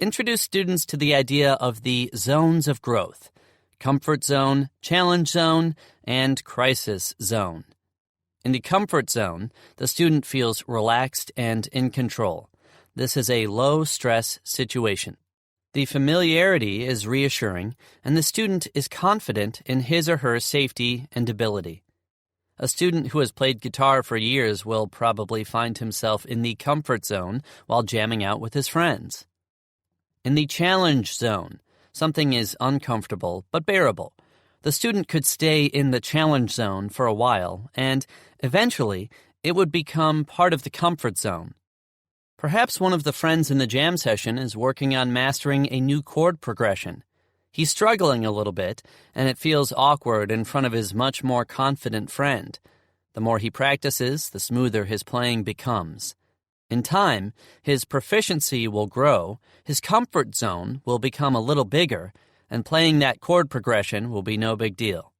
Introduce students to the idea of the zones of growth: comfort zone, challenge zone, and crisis zone. In the comfort zone, the student feels relaxed and in control. This is a low-stress situation. The familiarity is reassuring, and the student is confident in his or her safety and ability. A student who has played guitar for years will probably find himself in the comfort zone while jamming out with his friends. In the challenge zone, something is uncomfortable but bearable. The student could stay in the challenge zone for a while, and eventually it would become part of the comfort zone. Perhaps one of the friends in the jam session is working on mastering a new chord progression. He's struggling a little bit, and it feels awkward in front of his much more confident friend. The more he practices, the smoother his playing becomes. In time, his proficiency will grow, his comfort zone will become a little bigger, and playing that chord progression will be no big deal.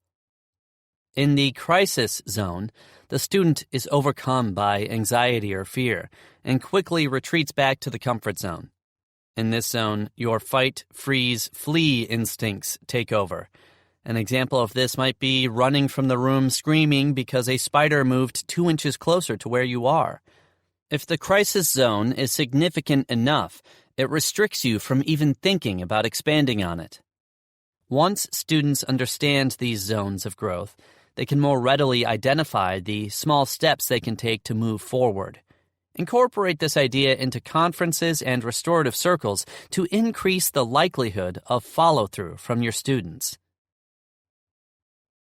In the crisis zone, the student is overcome by anxiety or fear and quickly retreats back to the comfort zone. In this zone, your fight, freeze, flee instincts take over. An example of this might be running from the room screaming because a spider moved 2 inches closer to where you are. If the crisis zone is significant enough, it restricts you from even thinking about expanding on it. Once students understand these zones of growth, they can more readily identify the small steps they can take to move forward. Incorporate this idea into conferences and restorative circles to increase the likelihood of follow-through from your students.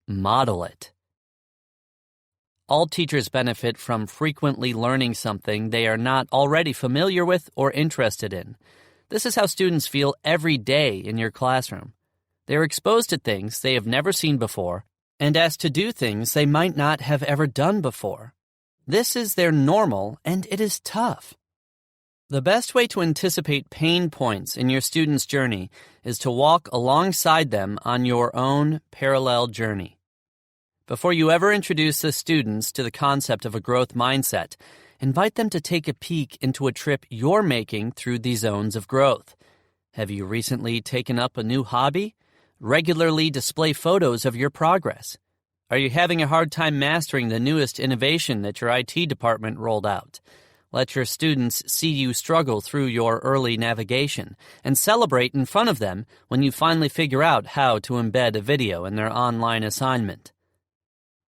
Model it. All teachers benefit from frequently learning something they are not already familiar with or interested in. This is how students feel every day in your classroom. They are exposed to things they have never seen before and asked to do things they might not have ever done before. This is their normal, and it is tough. The best way to anticipate pain points in your student's journey is to walk alongside them on your own parallel journey. Before you ever introduce the students to the concept of a growth mindset, invite them to take a peek into a trip you're making through the zones of growth. Have you recently taken up a new hobby? Regularly display photos of your progress. Are you having a hard time mastering the newest innovation that your IT department rolled out? Let your students see you struggle through your early navigation and celebrate in front of them when you finally figure out how to embed a video in their online assignment.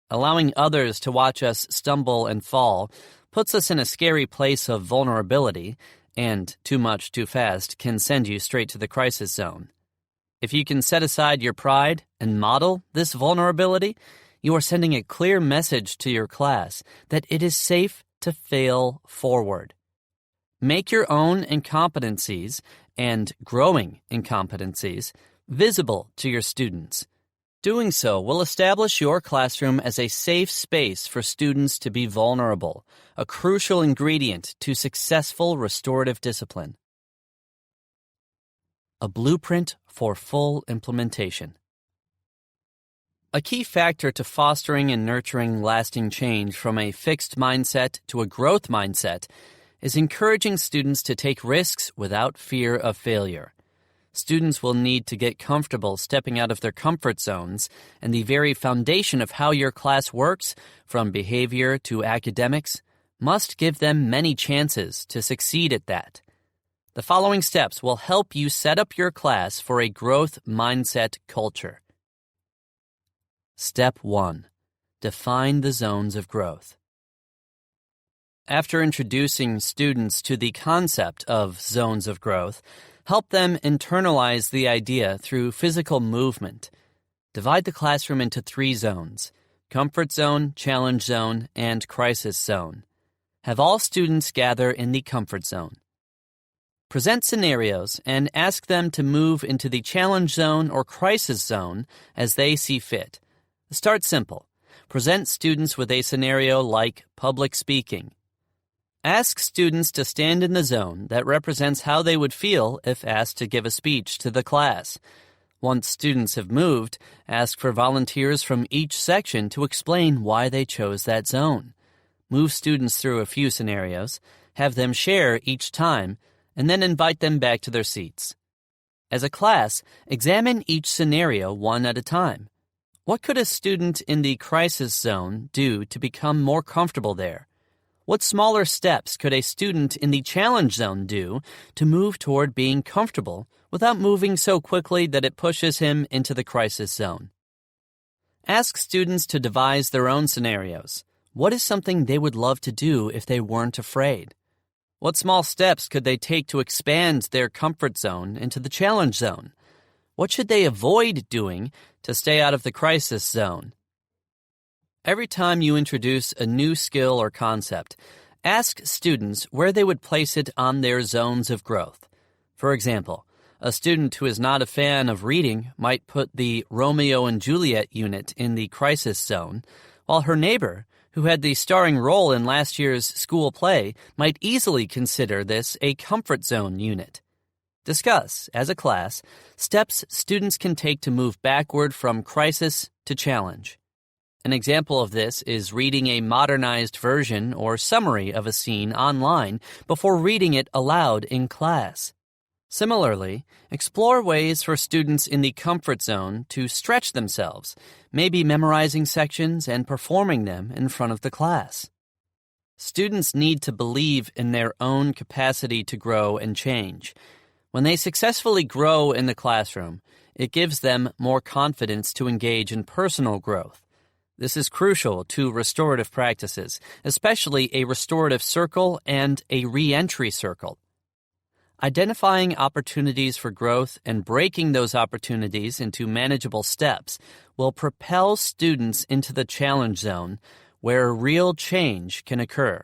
Allowing others to watch us stumble and fall puts us in a scary place of vulnerability, and too much too fast can send you straight to the crisis zone. If you can set aside your pride and model this vulnerability, you are sending a clear message to your class that it is safe to fail forward. Make your own incompetencies and growing incompetencies visible to your students. Doing so will establish your classroom as a safe space for students to be vulnerable, a crucial ingredient to successful restorative discipline. A blueprint for full implementation. A key factor to fostering and nurturing lasting change from a fixed mindset to a growth mindset is encouraging students to take risks without fear of failure. Students will need to get comfortable stepping out of their comfort zones, and the very foundation of how your class works, from behavior to academics, must give them many chances to succeed at that. The following steps will help you set up your class for a growth mindset culture. Step 1. Define the zones of growth. After introducing students to the concept of zones of growth, help them internalize the idea through physical movement. Divide the classroom into 3 zones: comfort zone, challenge zone, and crisis zone. Have all students gather in the comfort zone. Present scenarios and ask them to move into the challenge zone or crisis zone as they see fit. Start simple. Present students with a scenario like public speaking. Ask students to stand in the zone that represents how they would feel if asked to give a speech to the class. Once students have moved, ask for volunteers from each section to explain why they chose that zone. Move students through a few scenarios, have them share each time, and then invite them back to their seats. As a class, examine each scenario one at a time. What could a student in the crisis zone do to become more comfortable there? What smaller steps could a student in the challenge zone do to move toward being comfortable without moving so quickly that it pushes him into the crisis zone? Ask students to devise their own scenarios. What is something they would love to do if they weren't afraid? What small steps could they take to expand their comfort zone into the challenge zone? What should they avoid doing to stay out of the crisis zone? Every time you introduce a new skill or concept, ask students where they would place it on their zones of growth. For example, a student who is not a fan of reading might put the Romeo and Juliet unit in the crisis zone, while her neighbor, who had the starring role in last year's school play, might easily consider this a comfort zone unit. Discuss, as a class, steps students can take to move backward from crisis to challenge. An example of this is reading a modernized version or summary of a scene online before reading it aloud in class. Similarly, explore ways for students in the comfort zone to stretch themselves, maybe memorizing sections and performing them in front of the class. Students need to believe in their own capacity to grow and change. When they successfully grow in the classroom, it gives them more confidence to engage in personal growth. This is crucial to restorative practices, especially a restorative circle and a re-entry circle. Identifying opportunities for growth and breaking those opportunities into manageable steps will propel students into the challenge zone where real change can occur.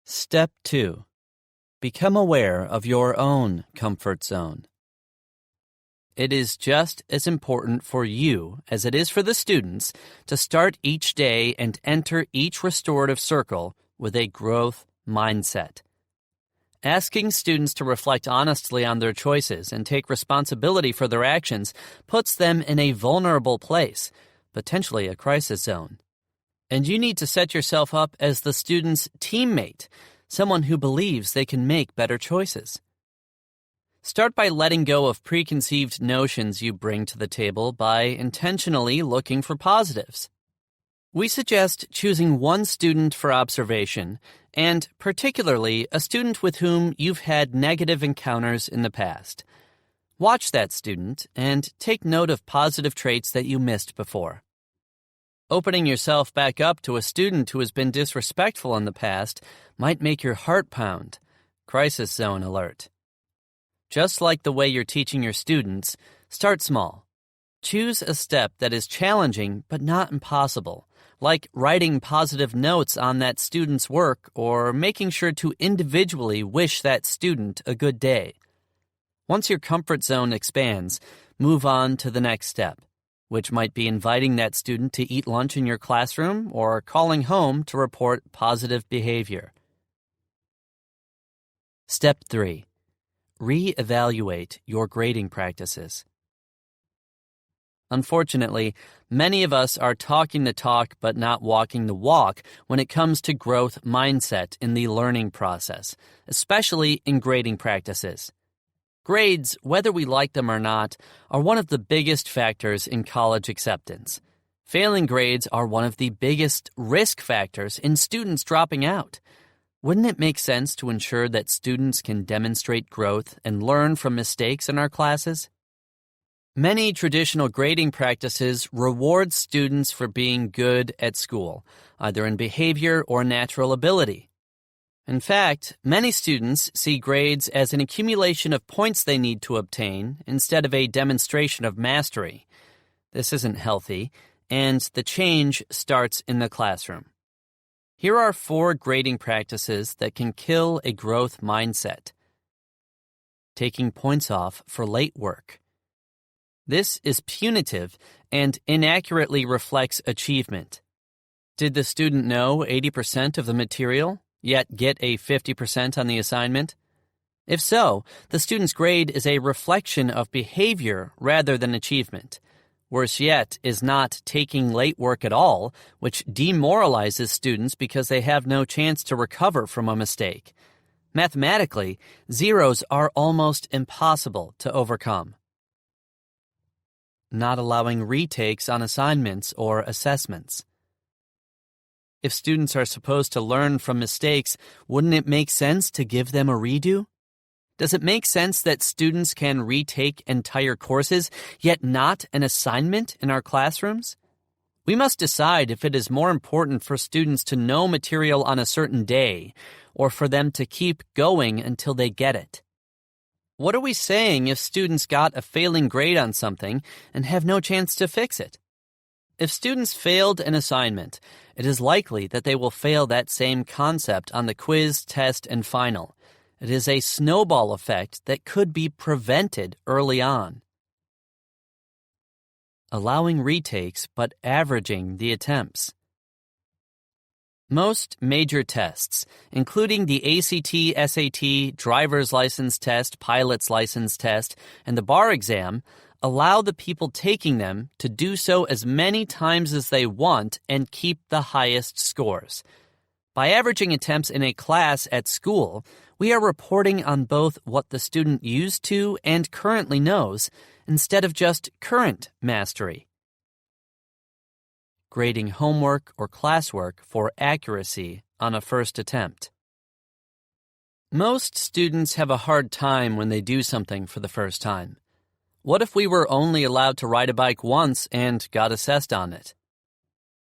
Step 2. Become aware of your own comfort zone. It is just as important for you as it is for the students to start each day and enter each restorative circle with a growth mindset. Asking students to reflect honestly on their choices and take responsibility for their actions puts them in a vulnerable place, potentially a crisis zone. And you need to set yourself up as the student's teammate, someone who believes they can make better choices. Start by letting go of preconceived notions you bring to the table by intentionally looking for positives. We suggest choosing one student for observation, and particularly a student with whom you've had negative encounters in the past. Watch that student and take note of positive traits that you missed before. Opening yourself back up to a student who has been disrespectful in the past might make your heart pound. Crisis zone alert. Just like the way you're teaching your students, start small. Choose a step that is challenging but not impossible, like writing positive notes on that student's work or making sure to individually wish that student a good day. Once your comfort zone expands, move on to the next step, which might be inviting that student to eat lunch in your classroom or calling home to report positive behavior. Step 3. Re-evaluate your grading practices. Unfortunately, many of us are talking the talk but not walking the walk when it comes to growth mindset in the learning process, especially in grading practices. Grades, whether we like them or not, are one of the biggest factors in college acceptance. Failing grades are one of the biggest risk factors in students dropping out. Wouldn't it make sense to ensure that students can demonstrate growth and learn from mistakes in our classes? Many traditional grading practices reward students for being good at school, either in behavior or natural ability. In fact, many students see grades as an accumulation of points they need to obtain instead of a demonstration of mastery. This isn't healthy, and the change starts in the classroom. Here are 4 grading practices that can kill a growth mindset. Taking points off for late work. This is punitive and inaccurately reflects achievement. Did the student know 80% of the material, yet get a 50% on the assignment? If so, the student's grade is a reflection of behavior rather than achievement. Worse yet is not taking late work at all, which demoralizes students because they have no chance to recover from a mistake. Mathematically, zeros are almost impossible to overcome. Not allowing retakes on assignments or assessments. If students are supposed to learn from mistakes, wouldn't it make sense to give them a redo? Does it make sense that students can retake entire courses, yet not an assignment in our classrooms? We must decide if it is more important for students to know material on a certain day, or for them to keep going until they get it. What are we saying if students got a failing grade on something and have no chance to fix it? If students failed an assignment, it is likely that they will fail that same concept on the quiz, test, and final. It is a snowball effect that could be prevented early on. Allowing retakes but averaging the attempts. Most major tests, including the ACT, SAT, driver's license test, pilot's license test, and the bar exam, allow the people taking them to do so as many times as they want and keep the highest scores. By averaging attempts in a class at school, we are reporting on both what the student used to and currently knows, instead of just current mastery. Grading homework or classwork for accuracy on a first attempt. Most students have a hard time when they do something for the first time. What if we were only allowed to ride a bike once and got assessed on it?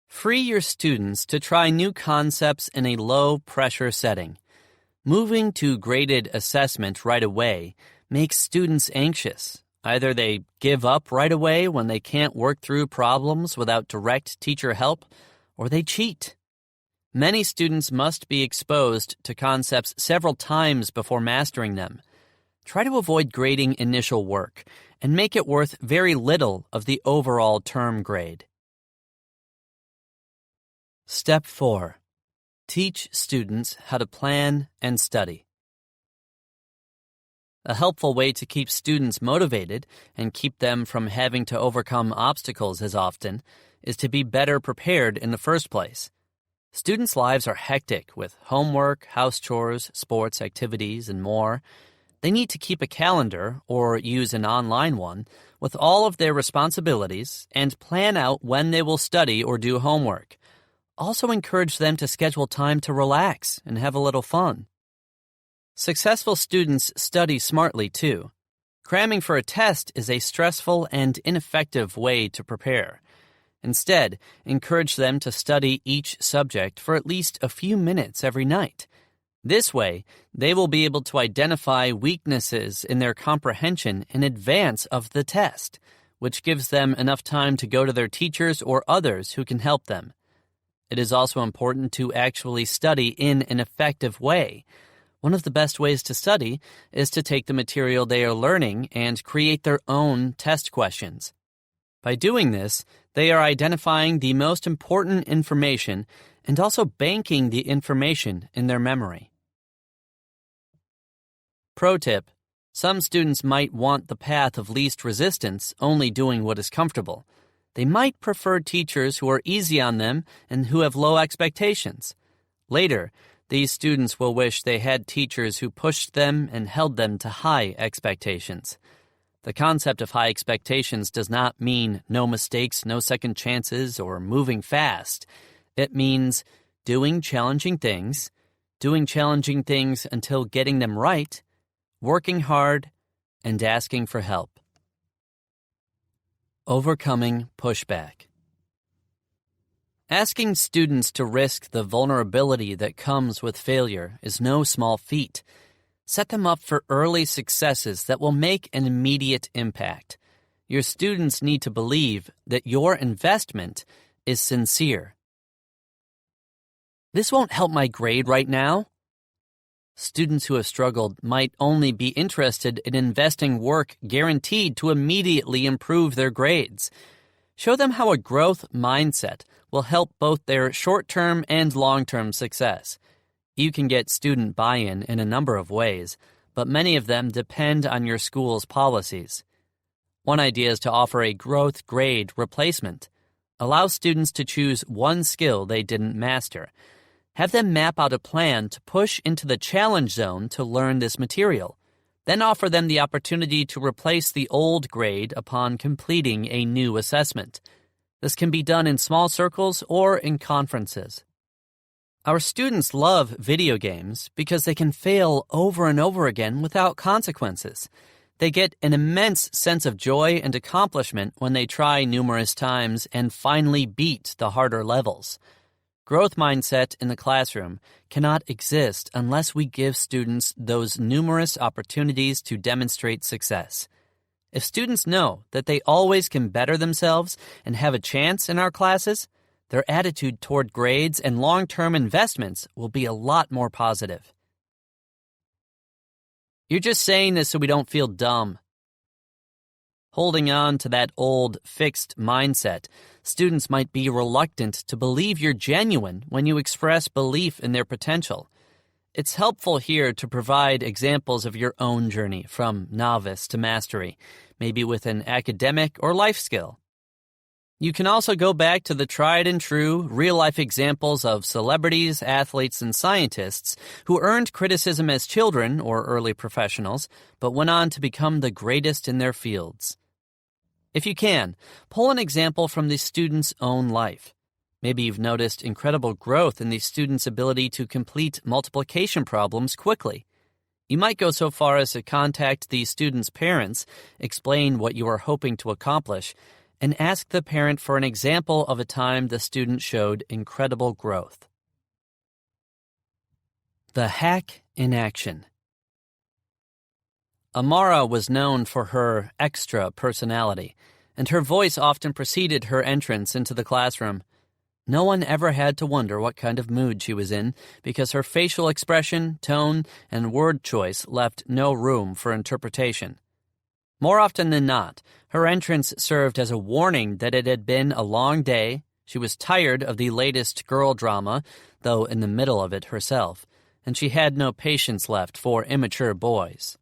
Free your students to try new concepts in a low-pressure setting. Moving to graded assessment right away makes students anxious. Either they give up right away when they can't work through problems without direct teacher help, or they cheat. Many students must be exposed to concepts several times before mastering them. Try to avoid grading initial work and make it worth very little of the overall term grade. Step 4. Teach students how to plan and study. A helpful way to keep students motivated and keep them from having to overcome obstacles as often is to be better prepared in the first place. Students' lives are hectic with homework, house chores, sports, activities, and more. They need to keep a calendar, or use an online one, with all of their responsibilities and plan out when they will study or do homework. Also encourage them to schedule time to relax and have a little fun. Successful students study smartly, too. Cramming for a test is a stressful and ineffective way to prepare. Instead, encourage them to study each subject for at least a few minutes every night. This way, they will be able to identify weaknesses in their comprehension in advance of the test, which gives them enough time to go to their teachers or others who can help them. It is also important to actually study in an effective way. One of the best ways to study is to take the material they are learning and create their own test questions. By doing this, they are identifying the most important information and also banking the information in their memory. Pro tip: some students might want the path of least resistance, only doing what is comfortable. They might prefer teachers who are easy on them and who have low expectations. Later, these students will wish they had teachers who pushed them and held them to high expectations. The concept of high expectations does not mean no mistakes, no second chances, or moving fast. It means doing challenging things until getting them right, working hard, and asking for help. Overcoming pushback. Asking students to risk the vulnerability that comes with failure is no small feat. Set them up for early successes that will make an immediate impact. Your students need to believe that your investment is sincere. This won't help my grade right now. Students who have struggled might only be interested in investing work guaranteed to immediately improve their grades. Show them how a growth mindset will help both their short-term and long-term success. You can get student buy-in in a number of ways, but many of them depend on your school's policies. One idea is to offer a growth grade replacement. Allow students to choose one skill they didn't master. Have them map out a plan to push into the challenge zone to learn this material. Then offer them the opportunity to replace the old grade upon completing a new assessment. This can be done in small circles or in conferences. Our students love video games because they can fail over and over again without consequences. They get an immense sense of joy and accomplishment when they try numerous times and finally beat the harder levels. Growth mindset in the classroom cannot exist unless we give students those numerous opportunities to demonstrate success. If students know that they always can better themselves and have a chance in our classes, their attitude toward grades and long-term investments will be a lot more positive. You're just saying this so we don't feel dumb. Holding on to that old, fixed mindset Students might be reluctant to believe you're genuine when you express belief in their potential. It's helpful here to provide examples of your own journey from novice to mastery, maybe with an academic or life skill. You can also go back to the tried and true, real-life examples of celebrities, athletes, and scientists who earned criticism as children or early professionals, but went on to become the greatest in their fields. If you can, pull an example from the student's own life. Maybe you've noticed incredible growth in the student's ability to complete multiplication problems quickly. You might go so far as to contact the student's parents, explain what you are hoping to accomplish, and ask the parent for an example of a time the student showed incredible growth. The hack in action. Amara was known for her extra personality, and her voice often preceded her entrance into the classroom. No one ever had to wonder what kind of mood she was in, because her facial expression, tone, and word choice left no room for interpretation. More often than not, her entrance served as a warning that it had been a long day. She was tired of the latest girl drama, though in the middle of it herself, and she had no patience left for immature boys.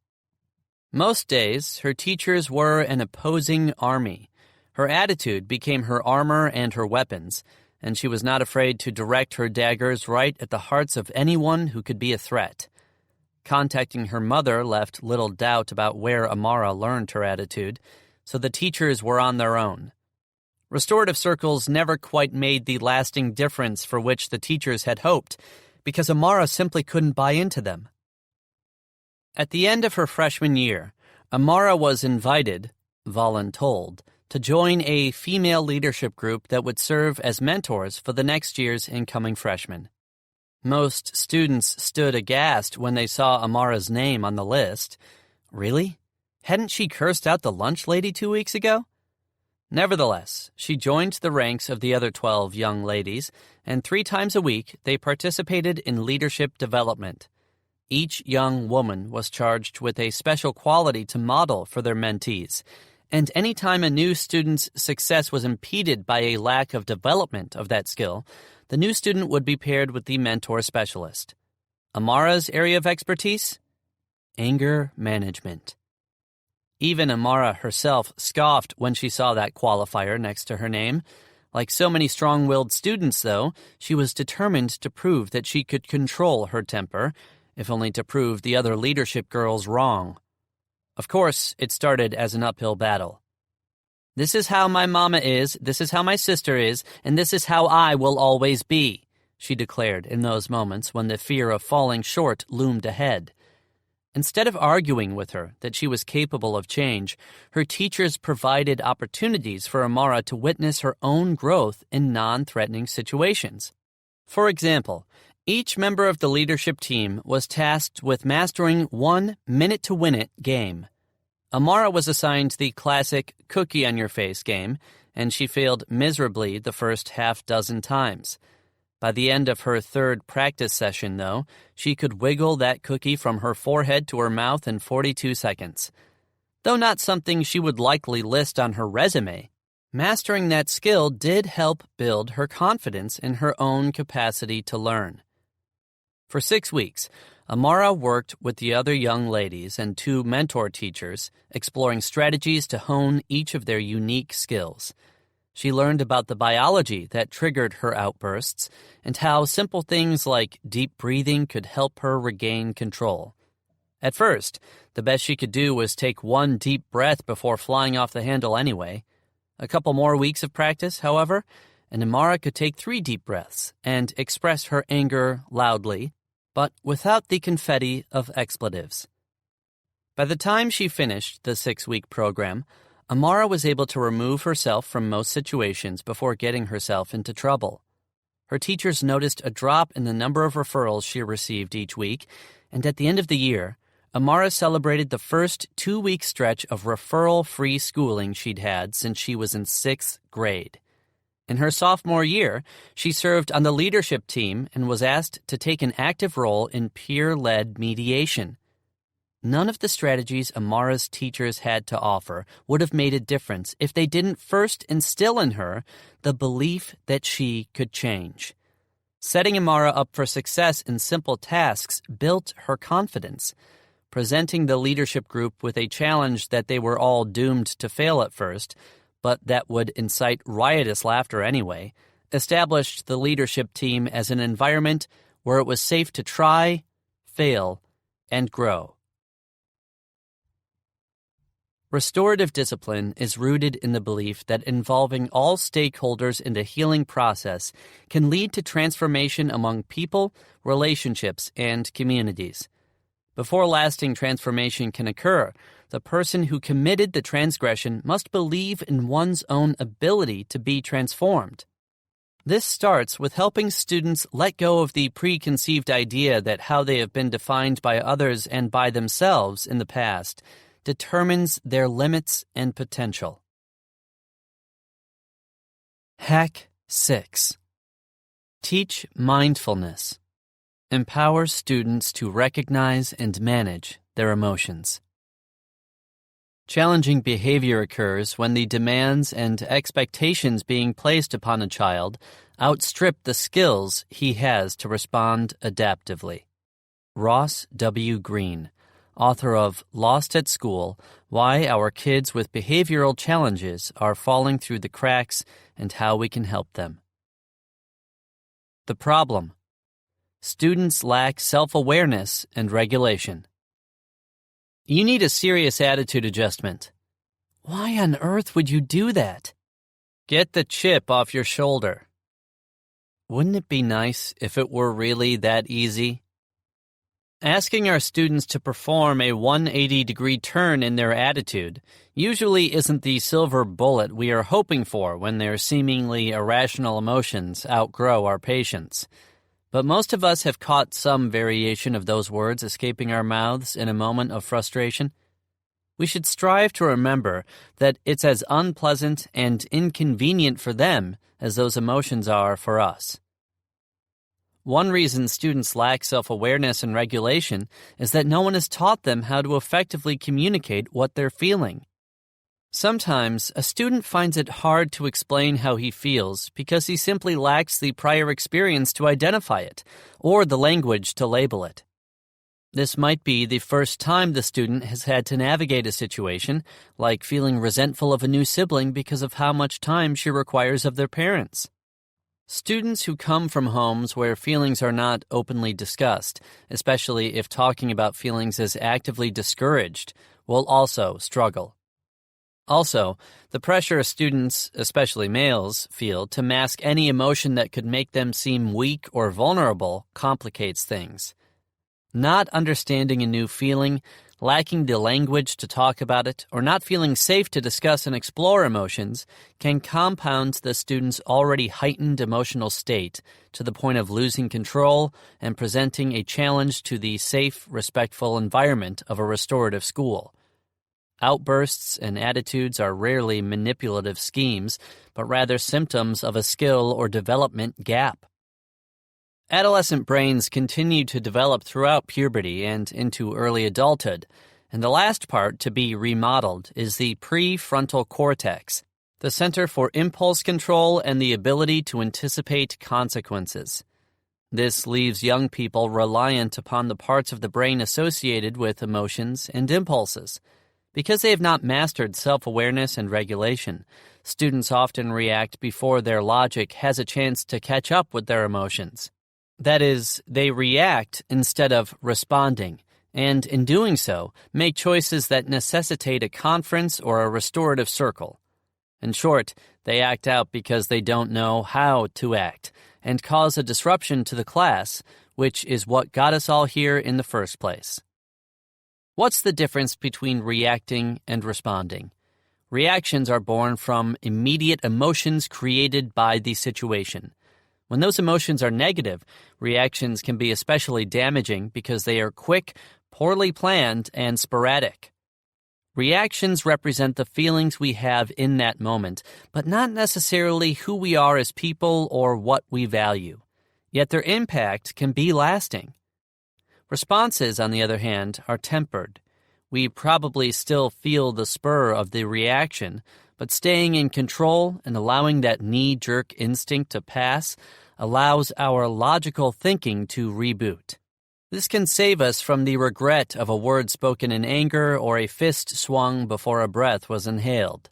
Most days, her teachers were an opposing army. Her attitude became her armor and her weapons, and she was not afraid to direct her daggers right at the hearts of anyone who could be a threat. Contacting her mother left little doubt about where Amara learned her attitude, so the teachers were on their own. Restorative circles never quite made the lasting difference for which the teachers had hoped, because Amara simply couldn't buy into them. At the end of her freshman year, Amara was invited, voluntold, to join a female leadership group that would serve as mentors for the next year's incoming freshmen. Most students stood aghast when they saw Amara's name on the list. Really? Hadn't she cursed out the lunch lady 2 weeks ago? Nevertheless, she joined the ranks of the other 12 young ladies, and 3 times a week they participated in leadership development. Each young woman was charged with a special quality to model for their mentees, and any time a new student's success was impeded by a lack of development of that skill, the new student would be paired with the mentor specialist. Amara's area of expertise? Anger management. Even Amara herself scoffed when she saw that qualifier next to her name. Like so many strong-willed students, though, she was determined to prove that she could control her temper, if only to prove the other leadership girls wrong. Of course, it started as an uphill battle. This is how my mama is, this is how my sister is, and this is how I will always be, she declared in those moments when the fear of falling short loomed ahead. Instead of arguing with her that she was capable of change, her teachers provided opportunities for Amara to witness her own growth in non-threatening situations. For example, each member of the leadership team was tasked with mastering one minute-to-win-it game. Amara was assigned the classic cookie-on-your-face game, and she failed miserably the first half-dozen times. By the end of her 3rd practice session, though, she could wiggle that cookie from her forehead to her mouth in 42 seconds. Though not something she would likely list on her resume, mastering that skill did help build her confidence in her own capacity to learn. For 6 weeks, Amara worked with the other young ladies and 2 mentor teachers, exploring strategies to hone each of their unique skills. She learned about the biology that triggered her outbursts and how simple things like deep breathing could help her regain control. At first, the best she could do was take 1 deep breath before flying off the handle anyway. A couple more weeks of practice, however, and Amara could take 3 deep breaths and express her anger loudly, but without the confetti of expletives. By the time she finished the 6-week program, Amara was able to remove herself from most situations before getting herself into trouble. Her teachers noticed a drop in the number of referrals she received each week, and at the end of the year, Amara celebrated the first 2-week stretch of referral-free schooling she'd had since she was in 6th grade. In her sophomore year, she served on the leadership team and was asked to take an active role in peer-led mediation. None of the strategies Amara's teachers had to offer would have made a difference if they didn't first instill in her the belief that she could change. Setting Amara up for success in simple tasks built her confidence. Presenting the leadership group with a challenge that they were all doomed to fail at first, but that would incite riotous laughter anyway, established the leadership team as an environment where it was safe to try, fail, and grow. Restorative discipline is rooted in the belief that involving all stakeholders in the healing process can lead to transformation among people, relationships, and communities. Before lasting transformation can occur, the person who committed the transgression must believe in one's own ability to be transformed. This starts with helping students let go of the preconceived idea that how they have been defined by others and by themselves in the past determines their limits and potential. Hack 6. Teach mindfulness. Empower students to recognize and manage their emotions. Challenging behavior occurs when the demands and expectations being placed upon a child outstrip the skills he has to respond adaptively. Ross W. Green, author of Lost at School: Why Our Kids with Behavioral Challenges Are Falling Through the Cracks and How We Can Help Them. The problem: students lack self-awareness and regulation. You need a serious attitude adjustment. Why on earth would you do that? Get the chip off your shoulder. Wouldn't it be nice if it were really that easy? Asking our students to perform a 180-degree turn in their attitude usually isn't the silver bullet we are hoping for when their seemingly irrational emotions outgrow our patience. But most of us have caught some variation of those words escaping our mouths in a moment of frustration. We should strive to remember that it's as unpleasant and inconvenient for them as those emotions are for us. One reason students lack self-awareness and regulation is that no one has taught them how to effectively communicate what they're feeling. Sometimes, a student finds it hard to explain how he feels because he simply lacks the prior experience to identify it, or the language to label it. This might be the first time the student has had to navigate a situation, like feeling resentful of a new sibling because of how much time she requires of their parents. Students who come from homes where feelings are not openly discussed, especially if talking about feelings is actively discouraged, will also struggle. Also, the pressure students, especially males, feel to mask any emotion that could make them seem weak or vulnerable complicates things. Not understanding a new feeling, lacking the language to talk about it, or not feeling safe to discuss and explore emotions can compound the student's already heightened emotional state to the point of losing control and presenting a challenge to the safe, respectful environment of a restorative school. Outbursts and attitudes are rarely manipulative schemes, but rather symptoms of a skill or development gap. Adolescent brains continue to develop throughout puberty and into early adulthood, and the last part to be remodeled is the prefrontal cortex, the center for impulse control and the ability to anticipate consequences. This leaves young people reliant upon the parts of the brain associated with emotions and impulses. Because they have not mastered self-awareness and regulation, students often react before their logic has a chance to catch up with their emotions. That is, they react instead of responding, and in doing so, make choices that necessitate a conference or a restorative circle. In short, they act out because they don't know how to act, and cause a disruption to the class, which is what got us all here in the first place. What's the difference between reacting and responding? Reactions are born from immediate emotions created by the situation. When those emotions are negative, reactions can be especially damaging because they are quick, poorly planned, and sporadic. Reactions represent the feelings we have in that moment, but not necessarily who we are as people or what we value. Yet their impact can be lasting. Responses, on the other hand, are tempered, We probably still feel the spur of the reaction, but staying in control and allowing that knee-jerk instinct to pass allows our logical thinking to reboot. This can save us from the regret of a word spoken in anger or a fist swung before a breath was inhaled.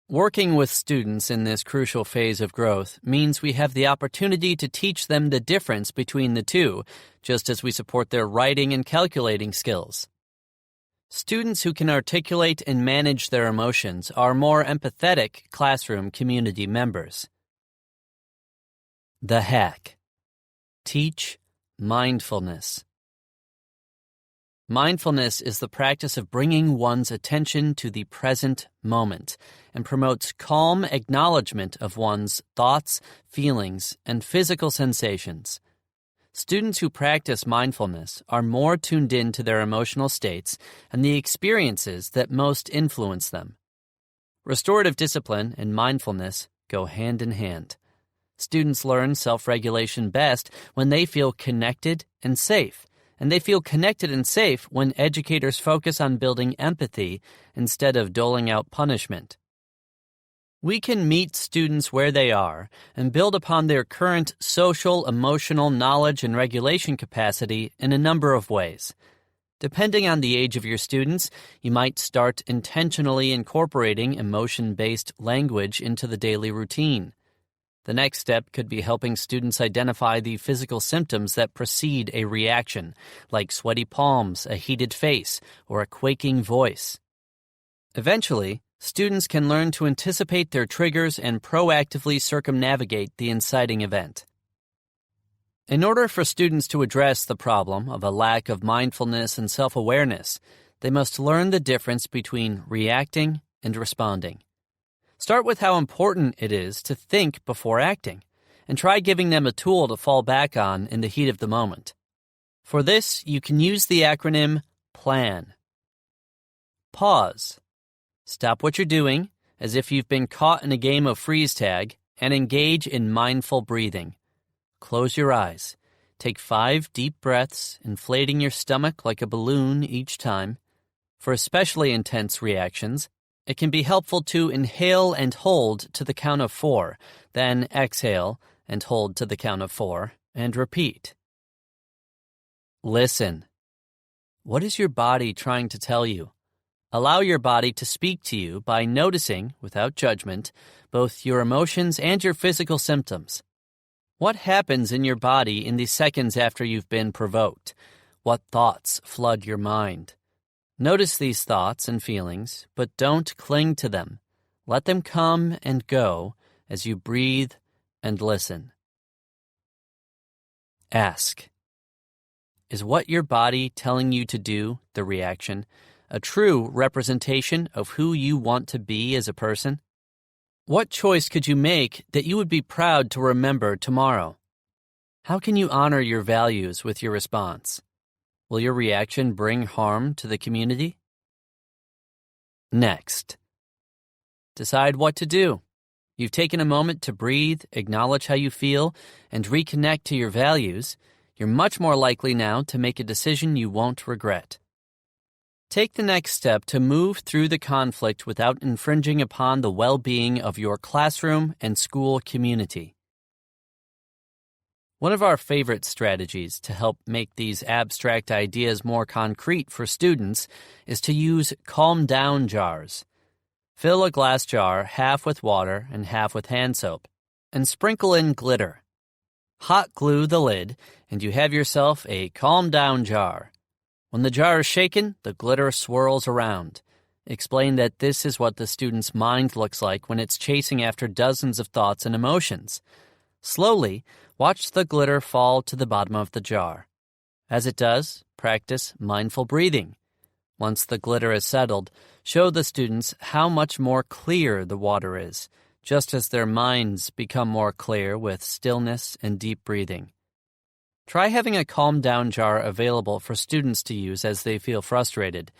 Working with students in this crucial phase of growth means we have the opportunity to teach them the difference between the two, just as we support their writing and calculating skills. Students who can articulate and manage their emotions are more empathetic classroom community members. The hack. Teach mindfulness. Mindfulness is the practice of bringing one's attention to the present moment and promotes calm acknowledgement of one's thoughts, feelings, and physical sensations. Students who practice mindfulness are more tuned in to their emotional states and the experiences that most influence them. Restorative discipline and mindfulness go hand in hand. Students learn self-regulation best when they feel connected and safe, and they feel connected and safe when educators focus on building empathy instead of doling out punishment. We can meet students where they are and build upon their current social, emotional knowledge and regulation capacity in a number of ways. Depending on the age of your students, you might start intentionally incorporating emotion-based language into the daily routine. The next step could be helping students identify the physical symptoms that precede a reaction, like sweaty palms, a heated face, or a quaking voice. Eventually, students can learn to anticipate their triggers and proactively circumnavigate the inciting event. In order for students to address the problem of a lack of mindfulness and self-awareness, they must learn the difference between reacting and responding. Start with how important it is to think before acting, and try giving them a tool to fall back on in the heat of the moment. For this, you can use the acronym PLAN. Pause. Stop what you're doing, as if you've been caught in a game of freeze tag, and engage in mindful breathing. Close your eyes. Take 5 deep breaths, inflating your stomach like a balloon each time. For especially intense reactions, it can be helpful to inhale and hold to the count of 4, then exhale and hold to the count of 4, and repeat. Listen. What is your body trying to tell you? Allow your body to speak to you by noticing, without judgment, both your emotions and your physical symptoms. What happens in your body in the seconds after you've been provoked? What thoughts flood your mind? Notice these thoughts and feelings, but don't cling to them. Let them come and go as you breathe and listen. Ask. Is what your body telling you to do, the reaction, a true representation of who you want to be as a person? What choice could you make that you would be proud to remember tomorrow? How can you honor your values with your response? Will your reaction bring harm to the community? Next. Decide what to do. You've taken a moment to breathe, acknowledge how you feel, and reconnect to your values. You're much more likely now to make a decision you won't regret. Take the next step to move through the conflict without infringing upon the well-being of your classroom and school community. One of our favorite strategies to help make these abstract ideas more concrete for students is to use calm-down jars. Fill a glass jar half with water and half with hand soap, and sprinkle in glitter. Hot glue the lid, and you have yourself a calm-down jar. When the jar is shaken, the glitter swirls around. Explain that this is what the student's mind looks like when it's chasing after dozens of thoughts and emotions. Slowly, watch the glitter fall to the bottom of the jar. As it does, practice mindful breathing. Once the glitter is settled, show the students how much more clear the water is, just as their minds become more clear with stillness and deep breathing. Try having a calm-down jar available for students to use as they feel frustrated.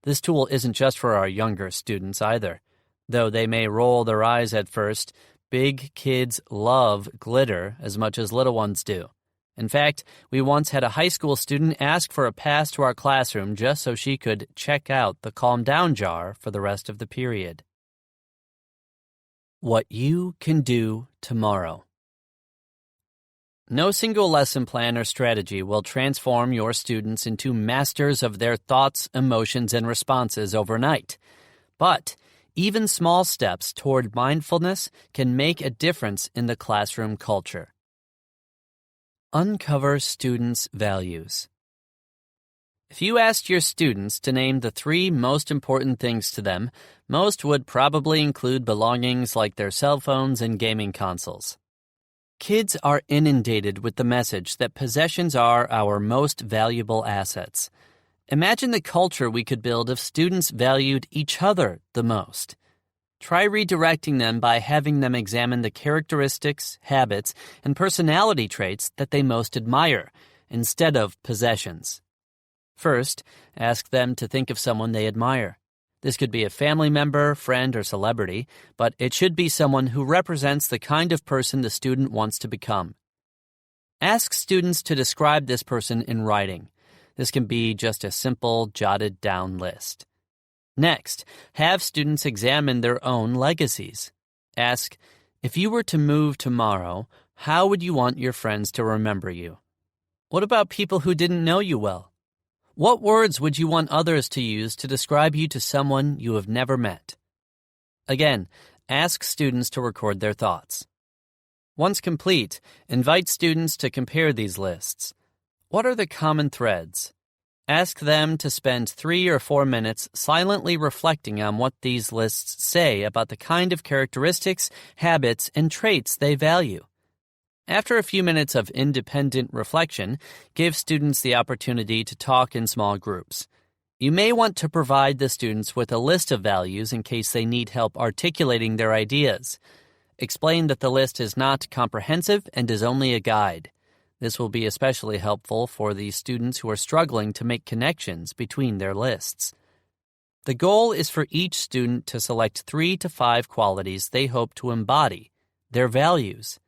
This tool isn't just for our younger students either. Though they may roll their eyes at first, big kids love glitter as much as little ones do. In fact, we once had a high school student ask for a pass to our classroom just so she could check out the calm down jar for the rest of the period. What you can do tomorrow. No single lesson plan or strategy will transform your students into masters of their thoughts, emotions, and responses overnight. But even small steps toward mindfulness can make a difference in the classroom culture. Uncover students' values. If you asked your students to name the 3 most important things to them, most would probably include belongings like their cell phones and gaming consoles. Kids are inundated with the message that possessions are our most valuable assets. Imagine the culture we could build if students valued each other the most. Try redirecting them by having them examine the characteristics, habits, and personality traits that they most admire, instead of possessions. First, ask them to think of someone they admire. This could be a family member, friend, or celebrity, but it should be someone who represents the kind of person the student wants to become. Ask students to describe this person in writing. This can be just a simple, jotted-down list. Next, have students examine their own legacies. Ask, if you were to move tomorrow, how would you want your friends to remember you? What about people who didn't know you well? What words would you want others to use to describe you to someone you have never met? Again, ask students to record their thoughts. Once complete, invite students to compare these lists. What are the common threads? Ask them to spend 3 or 4 minutes silently reflecting on what these lists say about the kind of characteristics, habits, and traits they value. After a few minutes of independent reflection, give students the opportunity to talk in small groups. You may want to provide the students with a list of values in case they need help articulating their ideas. Explain that the list is not comprehensive and is only a guide. This will be especially helpful for the students who are struggling to make connections between their lists. The goal is for each student to select 3 to 5 qualities they hope to embody, their values.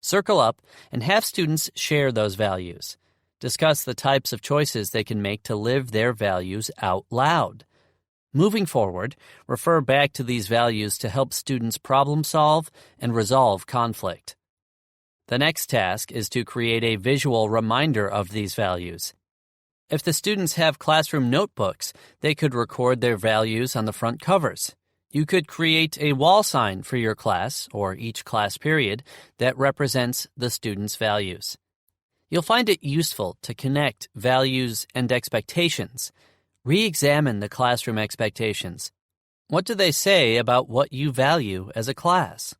Circle up and have students share those values. Discuss the types of choices they can make to live their values out loud. Moving forward, refer back to these values to help students problem solve and resolve conflict. The next task is to create a visual reminder of these values. If the students have classroom notebooks, they could record their values on the front covers. You could create a wall sign for your class, or each class period, that represents the students' values. You'll find it useful to connect values and expectations. Re-examine the classroom expectations. What do they say about what you value as a class?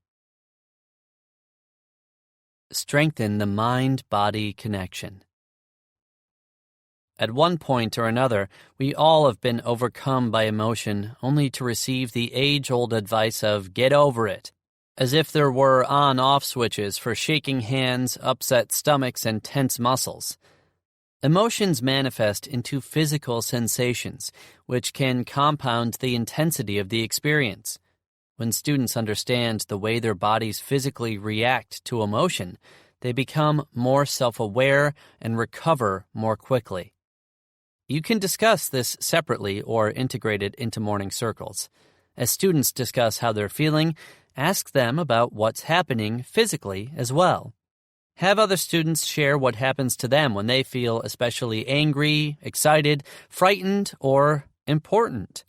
Strengthen the mind-body connection. At one point or another, we all have been overcome by emotion only to receive the age-old advice of get over it, as if there were on-off switches for shaking hands, upset stomachs, and tense muscles. Emotions manifest into physical sensations, which can compound the intensity of the experience. When students understand the way their bodies physically react to emotion, they become more self-aware and recover more quickly. You can discuss this separately or integrate it into morning circles. As students discuss how they're feeling, ask them about what's happening physically as well. Have other students share what happens to them when they feel especially angry, excited, frightened, or important.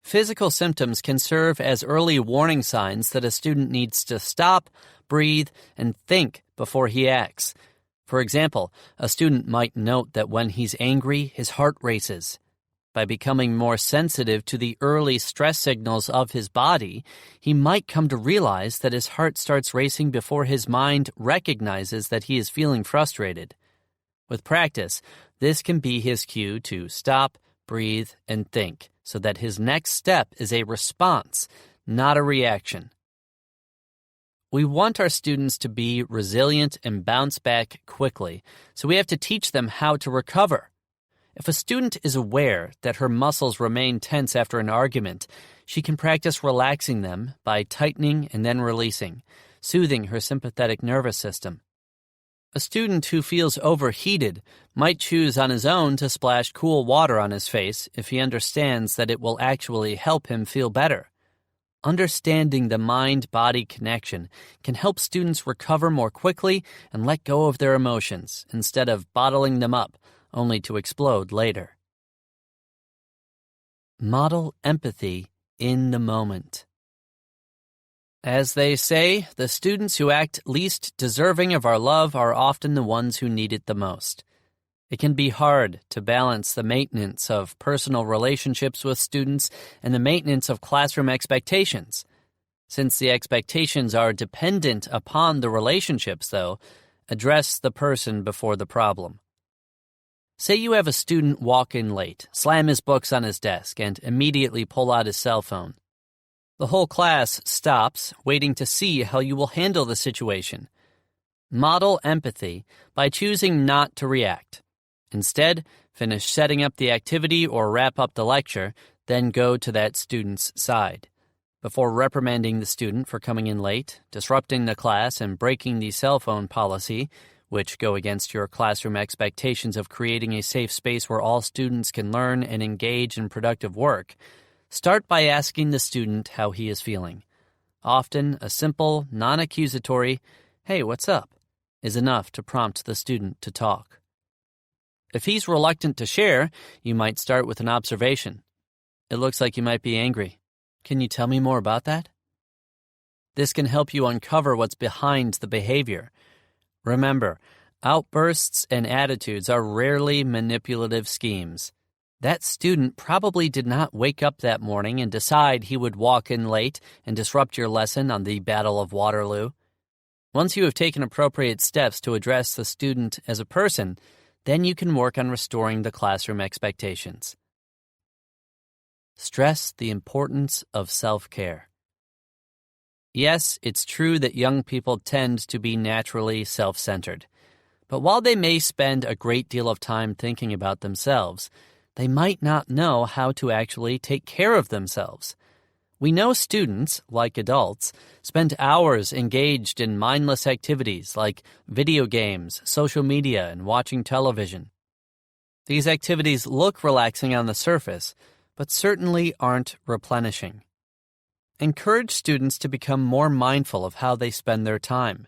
Physical symptoms can serve as early warning signs that a student needs to stop, breathe, and think before he acts. For example, a student might note that when he's angry, his heart races. By becoming more sensitive to the early stress signals of his body, he might come to realize that his heart starts racing before his mind recognizes that he is feeling frustrated. With practice, this can be his cue to stop, breathe, and think, so that his next step is a response, not a reaction. We want our students to be resilient and bounce back quickly, so we have to teach them how to recover. If a student is aware that her muscles remain tense after an argument, she can practice relaxing them by tightening and then releasing, soothing her sympathetic nervous system. A student who feels overheated might choose on his own to splash cool water on his face if he understands that it will actually help him feel better. Understanding the mind-body connection can help students recover more quickly and let go of their emotions instead of bottling them up, only to explode later. Model empathy in the moment. As they say, the students who act least deserving of our love are often the ones who need it the most. It can be hard to balance the maintenance of personal relationships with students and the maintenance of classroom expectations. Since the expectations are dependent upon the relationships, though, address the person before the problem. Say you have a student walk in late, slam his books on his desk, and immediately pull out his cell phone. The whole class stops, waiting to see how you will handle the situation. Model empathy by choosing not to react. Instead, finish setting up the activity or wrap up the lecture, then go to that student's side. Before reprimanding the student for coming in late, disrupting the class, and breaking the cell phone policy, which go against your classroom expectations of creating a safe space where all students can learn and engage in productive work, start by asking the student how he is feeling. Often, a simple, non-accusatory, "Hey, what's up?" is enough to prompt the student to talk. If he's reluctant to share, you might start with an observation. "It looks like you might be angry. Can you tell me more about that?" This can help you uncover what's behind the behavior. Remember, outbursts and attitudes are rarely manipulative schemes. That student probably did not wake up that morning and decide he would walk in late and disrupt your lesson on the Battle of Waterloo. Once you have taken appropriate steps to address the student as a person, then you can work on restoring the classroom expectations. Stress the importance of self-care. Yes, it's true that young people tend to be naturally self-centered. But while they may spend a great deal of time thinking about themselves, they might not know how to actually take care of themselves. We know students, like adults, spend hours engaged in mindless activities like video games, social media, and watching television. These activities look relaxing on the surface, but certainly aren't replenishing. Encourage students to become more mindful of how they spend their time.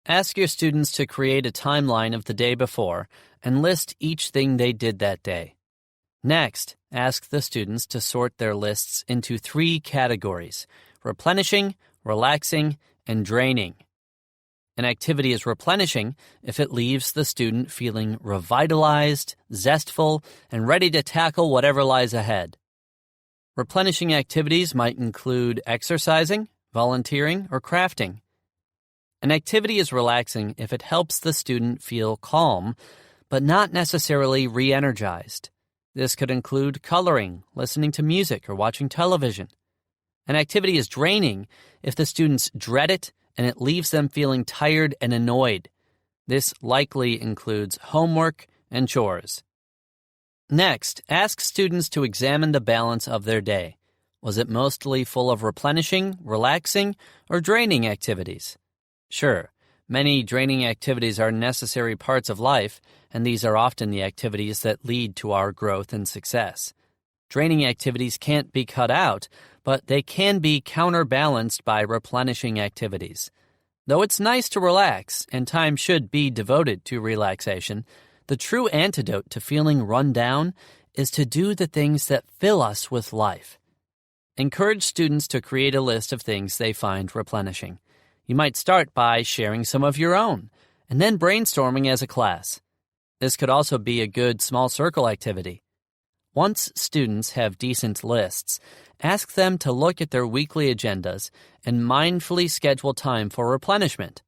Ask your students to create a timeline of the day before and list each thing they did that day. Next, ask the students to sort their lists into 3 categories: replenishing, relaxing, and draining. An activity is replenishing if it leaves the student feeling revitalized, zestful, and ready to tackle whatever lies ahead. Replenishing activities might include exercising, volunteering, or crafting. An activity is relaxing if it helps the student feel calm, but not necessarily re-energized. This could include coloring, listening to music, or watching television. An activity is draining if the students dread it and it leaves them feeling tired and annoyed. This likely includes homework and chores. Next, ask students to examine the balance of their day. Was it mostly full of replenishing, relaxing, or draining activities? Sure, many draining activities are necessary parts of life, and these are often the activities that lead to our growth and success. Draining activities can't be cut out, but they can be counterbalanced by replenishing activities. Though it's nice to relax, and time should be devoted to relaxation, the true antidote to feeling run down is to do the things that fill us with life. Encourage students to create a list of things they find replenishing. You might start by sharing some of your own, and then brainstorming as a class. This could also be a good small circle activity. Once students have decent lists, ask them to look at their weekly agendas and mindfully schedule time for replenishment.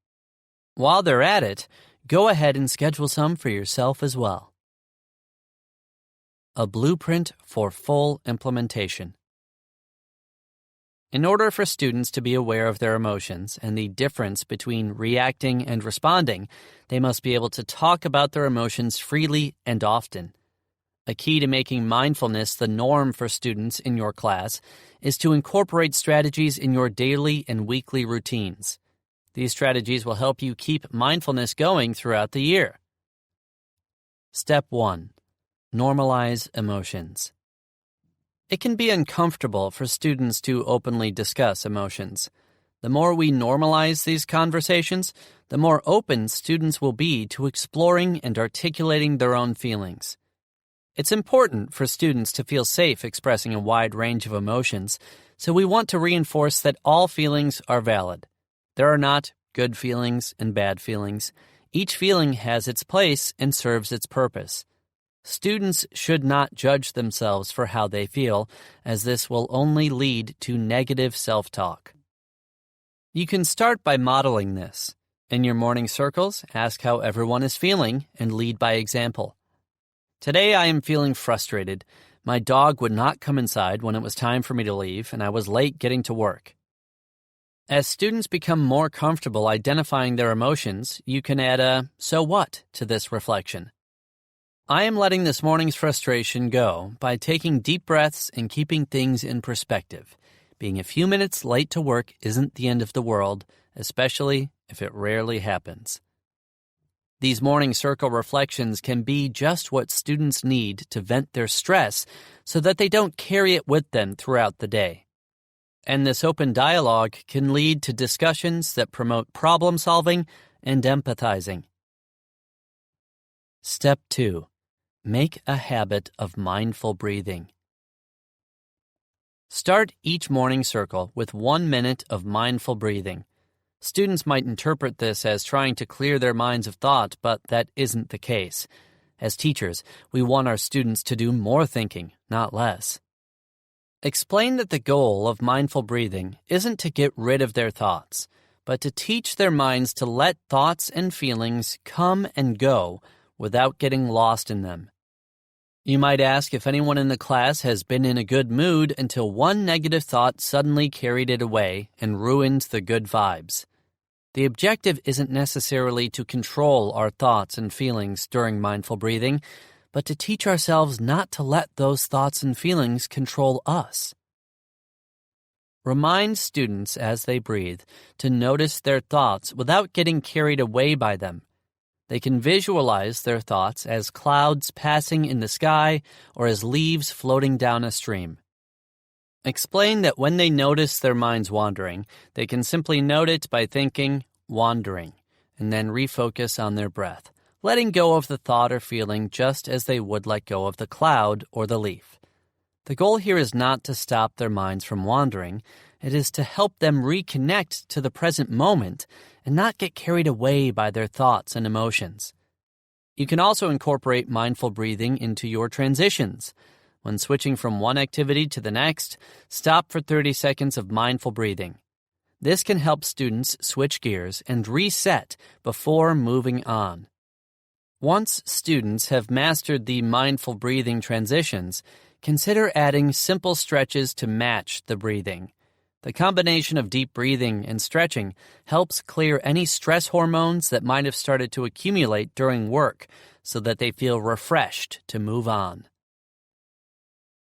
While they're at it, go ahead and schedule some for yourself as well. A blueprint for full implementation. In order for students to be aware of their emotions and the difference between reacting and responding, they must be able to talk about their emotions freely and often. A key to making mindfulness the norm for students in your class is to incorporate strategies in your daily and weekly routines. These strategies will help you keep mindfulness going throughout the year. Step 1. Normalize emotions. It can be uncomfortable for students to openly discuss emotions. The more we normalize these conversations, the more open students will be to exploring and articulating their own feelings. It's important for students to feel safe expressing a wide range of emotions, so we want to reinforce that all feelings are valid. There are not good feelings and bad feelings. Each feeling has its place and serves its purpose. Students should not judge themselves for how they feel, as this will only lead to negative self-talk. You can start by modeling this. In your morning circles, ask how everyone is feeling and lead by example. Today I am feeling frustrated. My dog would not come inside when it was time for me to leave, and I was late getting to work. As students become more comfortable identifying their emotions, you can add a "so what" to this reflection. I am letting this morning's frustration go by taking deep breaths and keeping things in perspective. Being a few minutes late to work isn't the end of the world, especially if it rarely happens. These morning circle reflections can be just what students need to vent their stress so that they don't carry it with them throughout the day. And this open dialogue can lead to discussions that promote problem solving and empathizing. Step 2. Make a habit of mindful breathing. Start each morning circle with 1 minute of mindful breathing. Students might interpret this as trying to clear their minds of thought, but that isn't the case. As teachers, we want our students to do more thinking, not less. Explain that the goal of mindful breathing isn't to get rid of their thoughts, but to teach their minds to let thoughts and feelings come and go without getting lost in them. You might ask if anyone in the class has been in a good mood until one negative thought suddenly carried it away and ruined the good vibes. The objective isn't necessarily to control our thoughts and feelings during mindful breathing, but to teach ourselves not to let those thoughts and feelings control us. Remind students as they breathe to notice their thoughts without getting carried away by them. They can visualize their thoughts as clouds passing in the sky or as leaves floating down a stream. Explain that when they notice their minds wandering, they can simply note it by thinking, "wandering," and then refocus on their breath, letting go of the thought or feeling just as they would let go of the cloud or the leaf. The goal here is not to stop their minds from wandering. It is to help them reconnect to the present moment and not get carried away by their thoughts and emotions. You can also incorporate mindful breathing into your transitions. When switching from one activity to the next, stop for 30 seconds of mindful breathing. This can help students switch gears and reset before moving on. Once students have mastered the mindful breathing transitions, consider adding simple stretches to match the breathing. The combination of deep breathing and stretching helps clear any stress hormones that might have started to accumulate during work so that they feel refreshed to move on.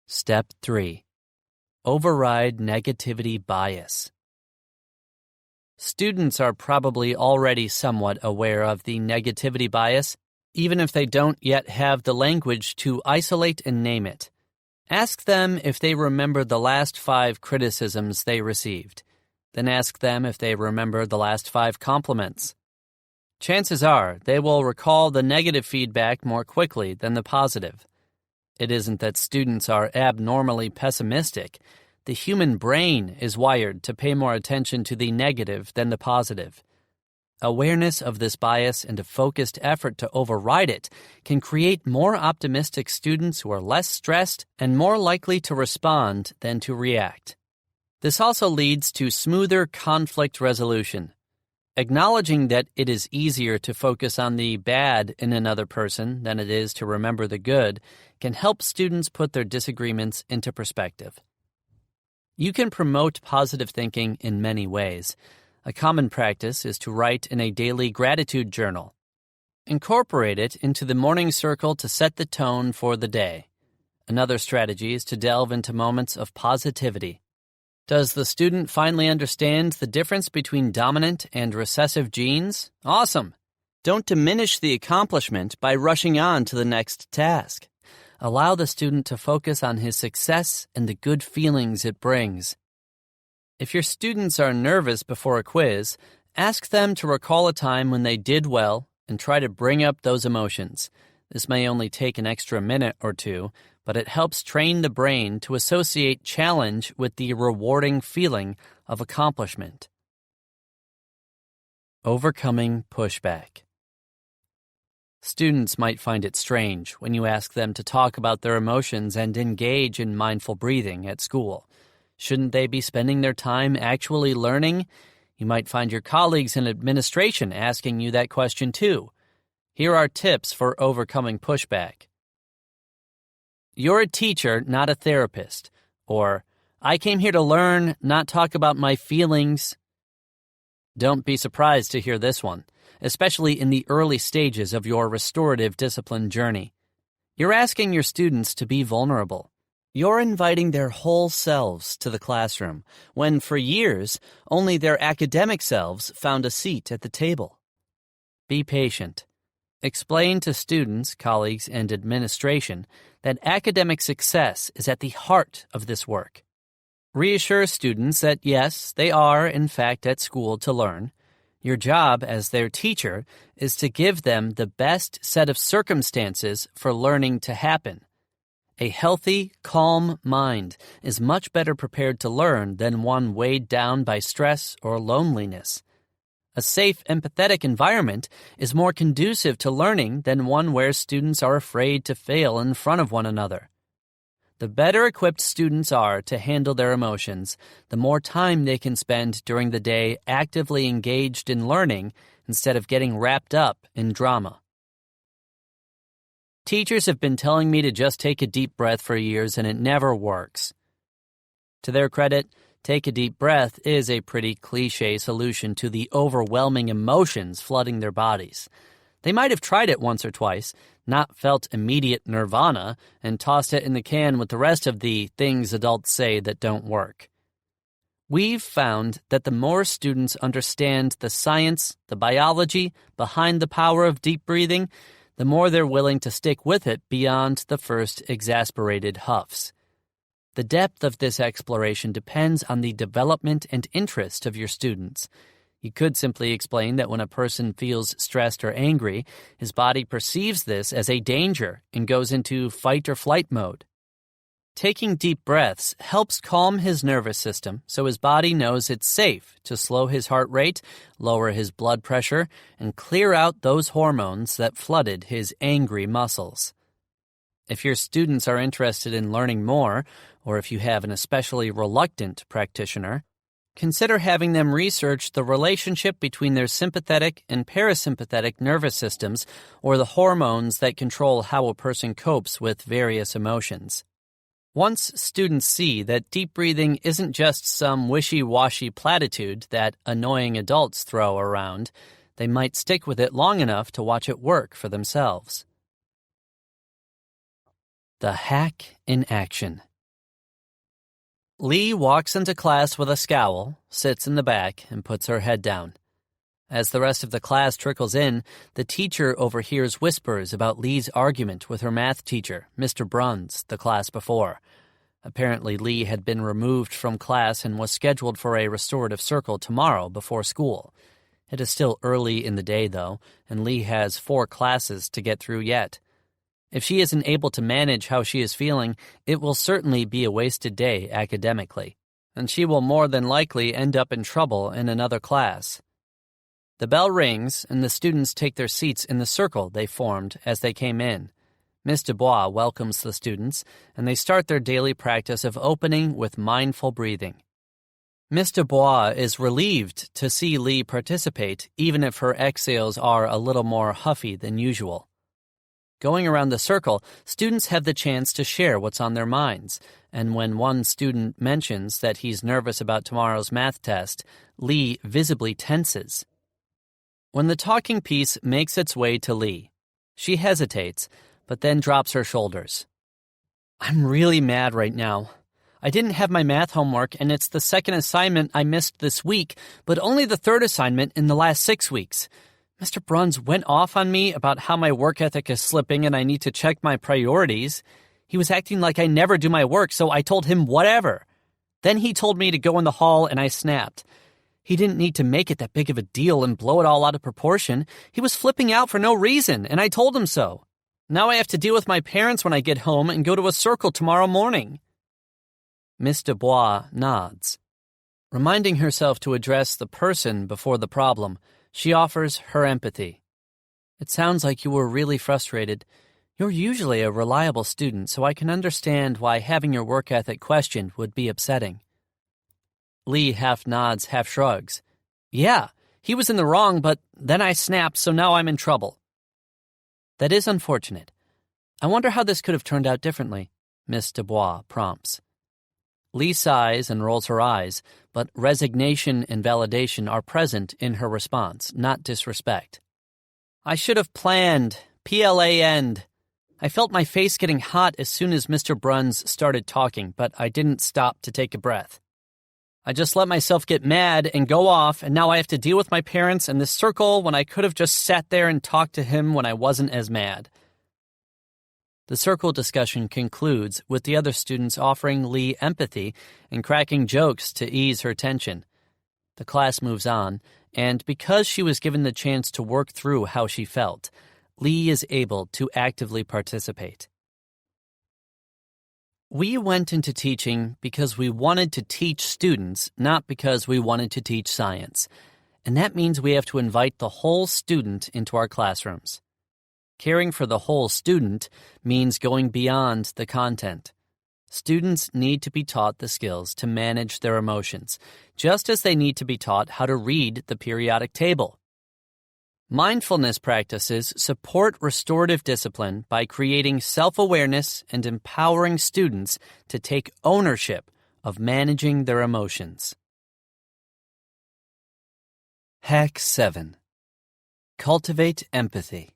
Step 3. Override negativity bias. Students are probably already somewhat aware of the negativity bias, even if they don't yet have the language to isolate and name it. Ask them if they remember the last 5 criticisms they received. Then ask them if they remember the last 5 compliments. Chances are they will recall the negative feedback more quickly than the positive. It isn't that students are abnormally pessimistic. The human brain is wired to pay more attention to the negative than the positive. Awareness of this bias and a focused effort to override it can create more optimistic students who are less stressed and more likely to respond than to react. This also leads to smoother conflict resolution. Acknowledging that it is easier to focus on the bad in another person than it is to remember the good can help students put their disagreements into perspective. You can promote positive thinking in many ways. A common practice is to write in a daily gratitude journal. Incorporate it into the morning circle to set the tone for the day. Another strategy is to delve into moments of positivity. Does the student finally understand the difference between dominant and recessive genes? Awesome! Don't diminish the accomplishment by rushing on to the next task. Allow the student to focus on his success and the good feelings it brings. If your students are nervous before a quiz, ask them to recall a time when they did well and try to bring up those emotions. This may only take an extra minute or two, but it helps train the brain to associate challenge with the rewarding feeling of accomplishment. Overcoming pushback. Students might find it strange when you ask them to talk about their emotions and engage in mindful breathing at school. Shouldn't they be spending their time actually learning? You might find your colleagues in administration asking you that question too. Here are tips for overcoming pushback. You're a teacher, not a therapist. Or, I came here to learn, not talk about my feelings. Don't be surprised to hear this one, especially in the early stages of your restorative discipline journey. You're asking your students to be vulnerable. You're inviting their whole selves to the classroom, when for years, only their academic selves found a seat at the table. Be patient. Explain to students, colleagues, and administration that academic success is at the heart of this work. Reassure students that yes, they are, in fact, at school to learn. Your job as their teacher is to give them the best set of circumstances for learning to happen. A healthy, calm mind is much better prepared to learn than one weighed down by stress or loneliness. A safe, empathetic environment is more conducive to learning than one where students are afraid to fail in front of one another. The better equipped students are to handle their emotions, the more time they can spend during the day actively engaged in learning instead of getting wrapped up in drama. Teachers have been telling me to just take a deep breath for years and it never works. To their credit, take a deep breath is a pretty cliche solution to the overwhelming emotions flooding their bodies. They might have tried it once or twice, not felt immediate nirvana, and tossed it in the can with the rest of the things adults say that don't work. We've found that the more students understand the science, the biology behind the power of deep breathing, the more they're willing to stick with it beyond the first exasperated huffs. The depth of this exploration depends on the development and interest of your students. You could simply explain that when a person feels stressed or angry, his body perceives this as a danger and goes into fight or flight mode. Taking deep breaths helps calm his nervous system so his body knows it's safe to slow his heart rate, lower his blood pressure, and clear out those hormones that flooded his angry muscles. If your students are interested in learning more, or if you have an especially reluctant practitioner, consider having them research the relationship between their sympathetic and parasympathetic nervous systems, or the hormones that control how a person copes with various emotions. Once students see that deep breathing isn't just some wishy-washy platitude that annoying adults throw around, they might stick with it long enough to watch it work for themselves. The hack in action. Lee walks into class with a scowl, sits in the back, and puts her head down. As the rest of the class trickles in, the teacher overhears whispers about Lee's argument with her math teacher, Mr. Bruns, the class before. Apparently, Lee had been removed from class and was scheduled for a restorative circle tomorrow before school. It is still early in the day, though, and Lee has 4 classes to get through yet. If she isn't able to manage how she is feeling, it will certainly be a wasted day academically, and she will more than likely end up in trouble in another class. The bell rings, and the students take their seats in the circle they formed as they came in. Miss Dubois welcomes the students, and they start their daily practice of opening with mindful breathing. Miss Dubois is relieved to see Lee participate, even if her exhales are a little more huffy than usual. Going around the circle, students have the chance to share what's on their minds, and when one student mentions that he's nervous about tomorrow's math test, Lee visibly tenses. When the talking piece makes its way to Lee, she hesitates, but then drops her shoulders. I'm really mad right now. I didn't have my math homework, and it's the second assignment I missed this week, but only the third assignment in the last 6 weeks. Mr. Bruns went off on me about how my work ethic is slipping and I need to check my priorities. He was acting like I never do my work, so I told him whatever. Then he told me to go in the hall, and I snapped. He didn't need to make it that big of a deal and blow it all out of proportion. He was flipping out for no reason, and I told him so. Now I have to deal with my parents when I get home and go to a circle tomorrow morning. Miss Dubois nods. Reminding herself to address the person before the problem, she offers her empathy. It sounds like you were really frustrated. You're usually a reliable student, so I can understand why having your work ethic questioned would be upsetting. Lee half nods, half shrugs. Yeah, he was in the wrong, but then I snapped, so now I'm in trouble. That is unfortunate. I wonder how this could have turned out differently, Miss Dubois prompts. Lee sighs and rolls her eyes, but resignation and validation are present in her response, not disrespect. I should have planned. P-L-A-N-D. I felt my face getting hot as soon as Mr. Bruns started talking, but I didn't stop to take a breath. I just let myself get mad and go off, and now I have to deal with my parents in this circle when I could have just sat there and talked to him when I wasn't as mad. The circle discussion concludes with the other students offering Lee empathy and cracking jokes to ease her tension. The class moves on, and because she was given the chance to work through how she felt, Lee is able to actively participate. We went into teaching because we wanted to teach students, not because we wanted to teach science. And that means we have to invite the whole student into our classrooms. Caring for the whole student means going beyond the content. Students need to be taught the skills to manage their emotions, just as they need to be taught how to read the periodic table. Mindfulness practices support restorative discipline by creating self-awareness and empowering students to take ownership of managing their emotions. Hack 7. Cultivate empathy.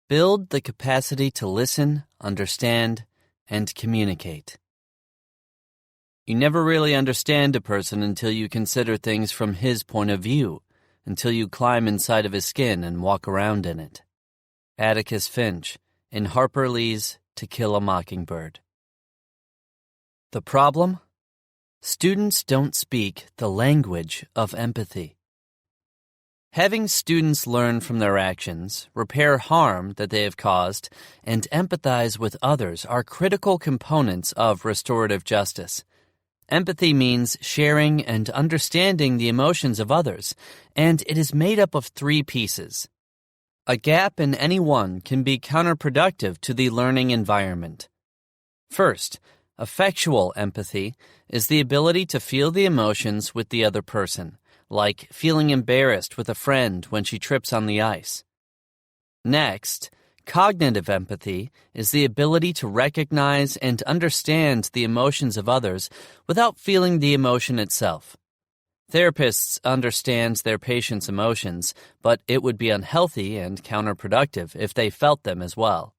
Build the capacity to listen, understand, and communicate. You never really understand a person until you consider things from his point of view, until you climb inside of his skin and walk around in it. Atticus Finch, in Harper Lee's To Kill a Mockingbird. The problem? Students don't speak the language of empathy. Having students learn from their actions, repair harm that they have caused, and empathize with others are critical components of restorative justice. Empathy means sharing and understanding the emotions of others, and it is made up of 3 pieces. A gap in any one can be counterproductive to the learning environment. First, affectual empathy is the ability to feel the emotions with the other person, like feeling embarrassed with a friend when she trips on the ice. Next, cognitive empathy is the ability to recognize and understand the emotions of others without feeling the emotion itself. Therapists understand their patients' emotions, but it would be unhealthy and counterproductive if they felt them as well.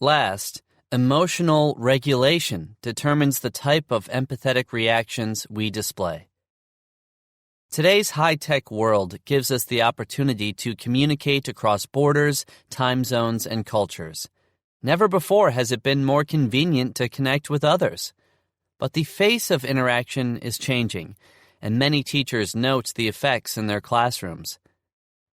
Last, emotional regulation determines the type of empathetic reactions we display. Today's high-tech world gives us the opportunity to communicate across borders, time zones, and cultures. Never before has it been more convenient to connect with others. But the face of interaction is changing, and many teachers note the effects in their classrooms.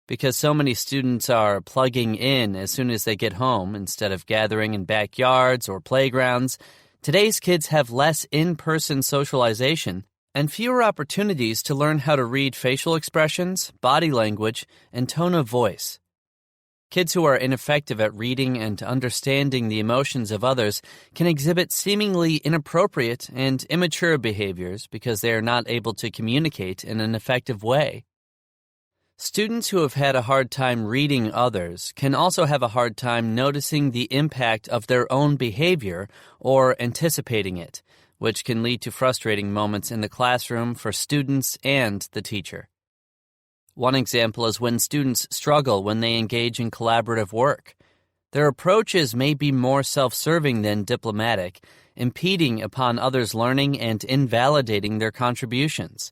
Because so many students are plugging in as soon as they get home instead of gathering in backyards or playgrounds, today's kids have less in-person socialization and fewer opportunities to learn how to read facial expressions, body language, and tone of voice. Kids who are ineffective at reading and understanding the emotions of others can exhibit seemingly inappropriate and immature behaviors because they are not able to communicate in an effective way. Students who have had a hard time reading others can also have a hard time noticing the impact of their own behavior or anticipating it, which can lead to frustrating moments in the classroom for students and the teacher. One example is when students struggle when they engage in collaborative work. Their approaches may be more self-serving than diplomatic, impeding upon others' learning and invalidating their contributions.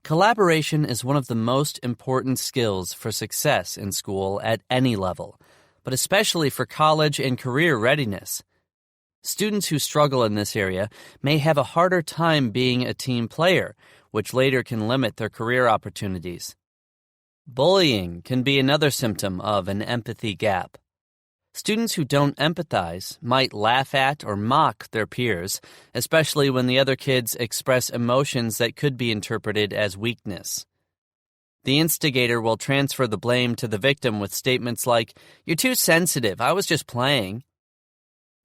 Collaboration is one of the most important skills for success in school at any level, but especially for college and career readiness. Students who struggle in this area may have a harder time being a team player, which later can limit their career opportunities. Bullying can be another symptom of an empathy gap. Students who don't empathize might laugh at or mock their peers, especially when the other kids express emotions that could be interpreted as weakness. The instigator will transfer the blame to the victim with statements like, "You're too sensitive, I was just playing."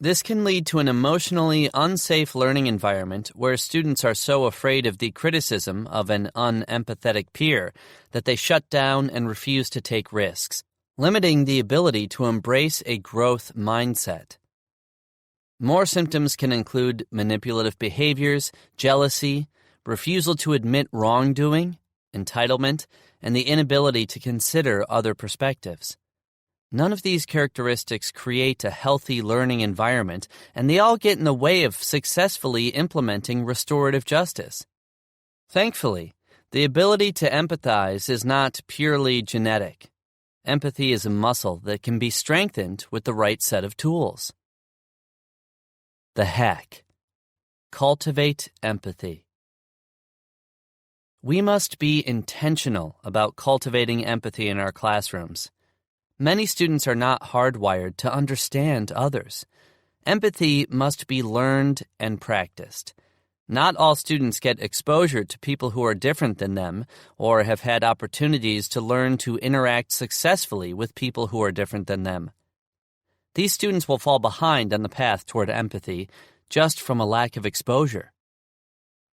This can lead to an emotionally unsafe learning environment where students are so afraid of the criticism of an unempathetic peer that they shut down and refuse to take risks, limiting the ability to embrace a growth mindset. More symptoms can include manipulative behaviors, jealousy, refusal to admit wrongdoing, entitlement, and the inability to consider other perspectives. None of these characteristics create a healthy learning environment, and they all get in the way of successfully implementing restorative justice. Thankfully, the ability to empathize is not purely genetic. Empathy is a muscle that can be strengthened with the right set of tools. The hack. Cultivate empathy. We must be intentional about cultivating empathy in our classrooms. Many students are not hardwired to understand others. Empathy must be learned and practiced. Not all students get exposure to people who are different than them or have had opportunities to learn to interact successfully with people who are different than them. These students will fall behind on the path toward empathy just from a lack of exposure.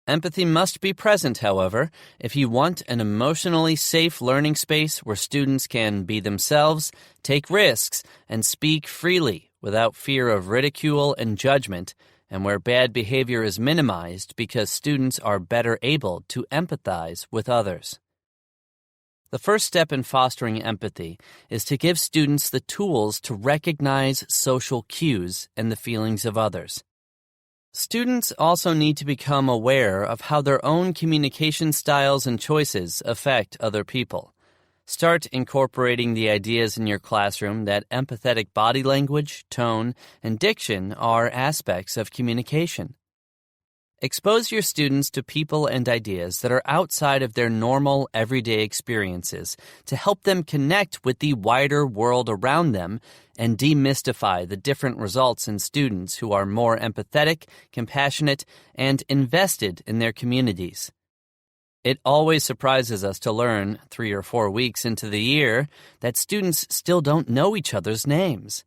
Empathy must be present, however, if you want an emotionally safe learning space where students can be themselves, take risks, and speak freely without fear of ridicule and judgment, and where bad behavior is minimized because students are better able to empathize with others. The first step in fostering empathy is to give students the tools to recognize social cues and the feelings of others. Students also need to become aware of how their own communication styles and choices affect other people. Start incorporating the ideas in your classroom that empathetic body language, tone, and diction are aspects of communication. Expose your students to people and ideas that are outside of their normal, everyday experiences to help them connect with the wider world around them and demystify the different results in students who are more empathetic, compassionate, and invested in their communities. It always surprises us to learn, 3 or 4 weeks into the year, that students still don't know each other's names.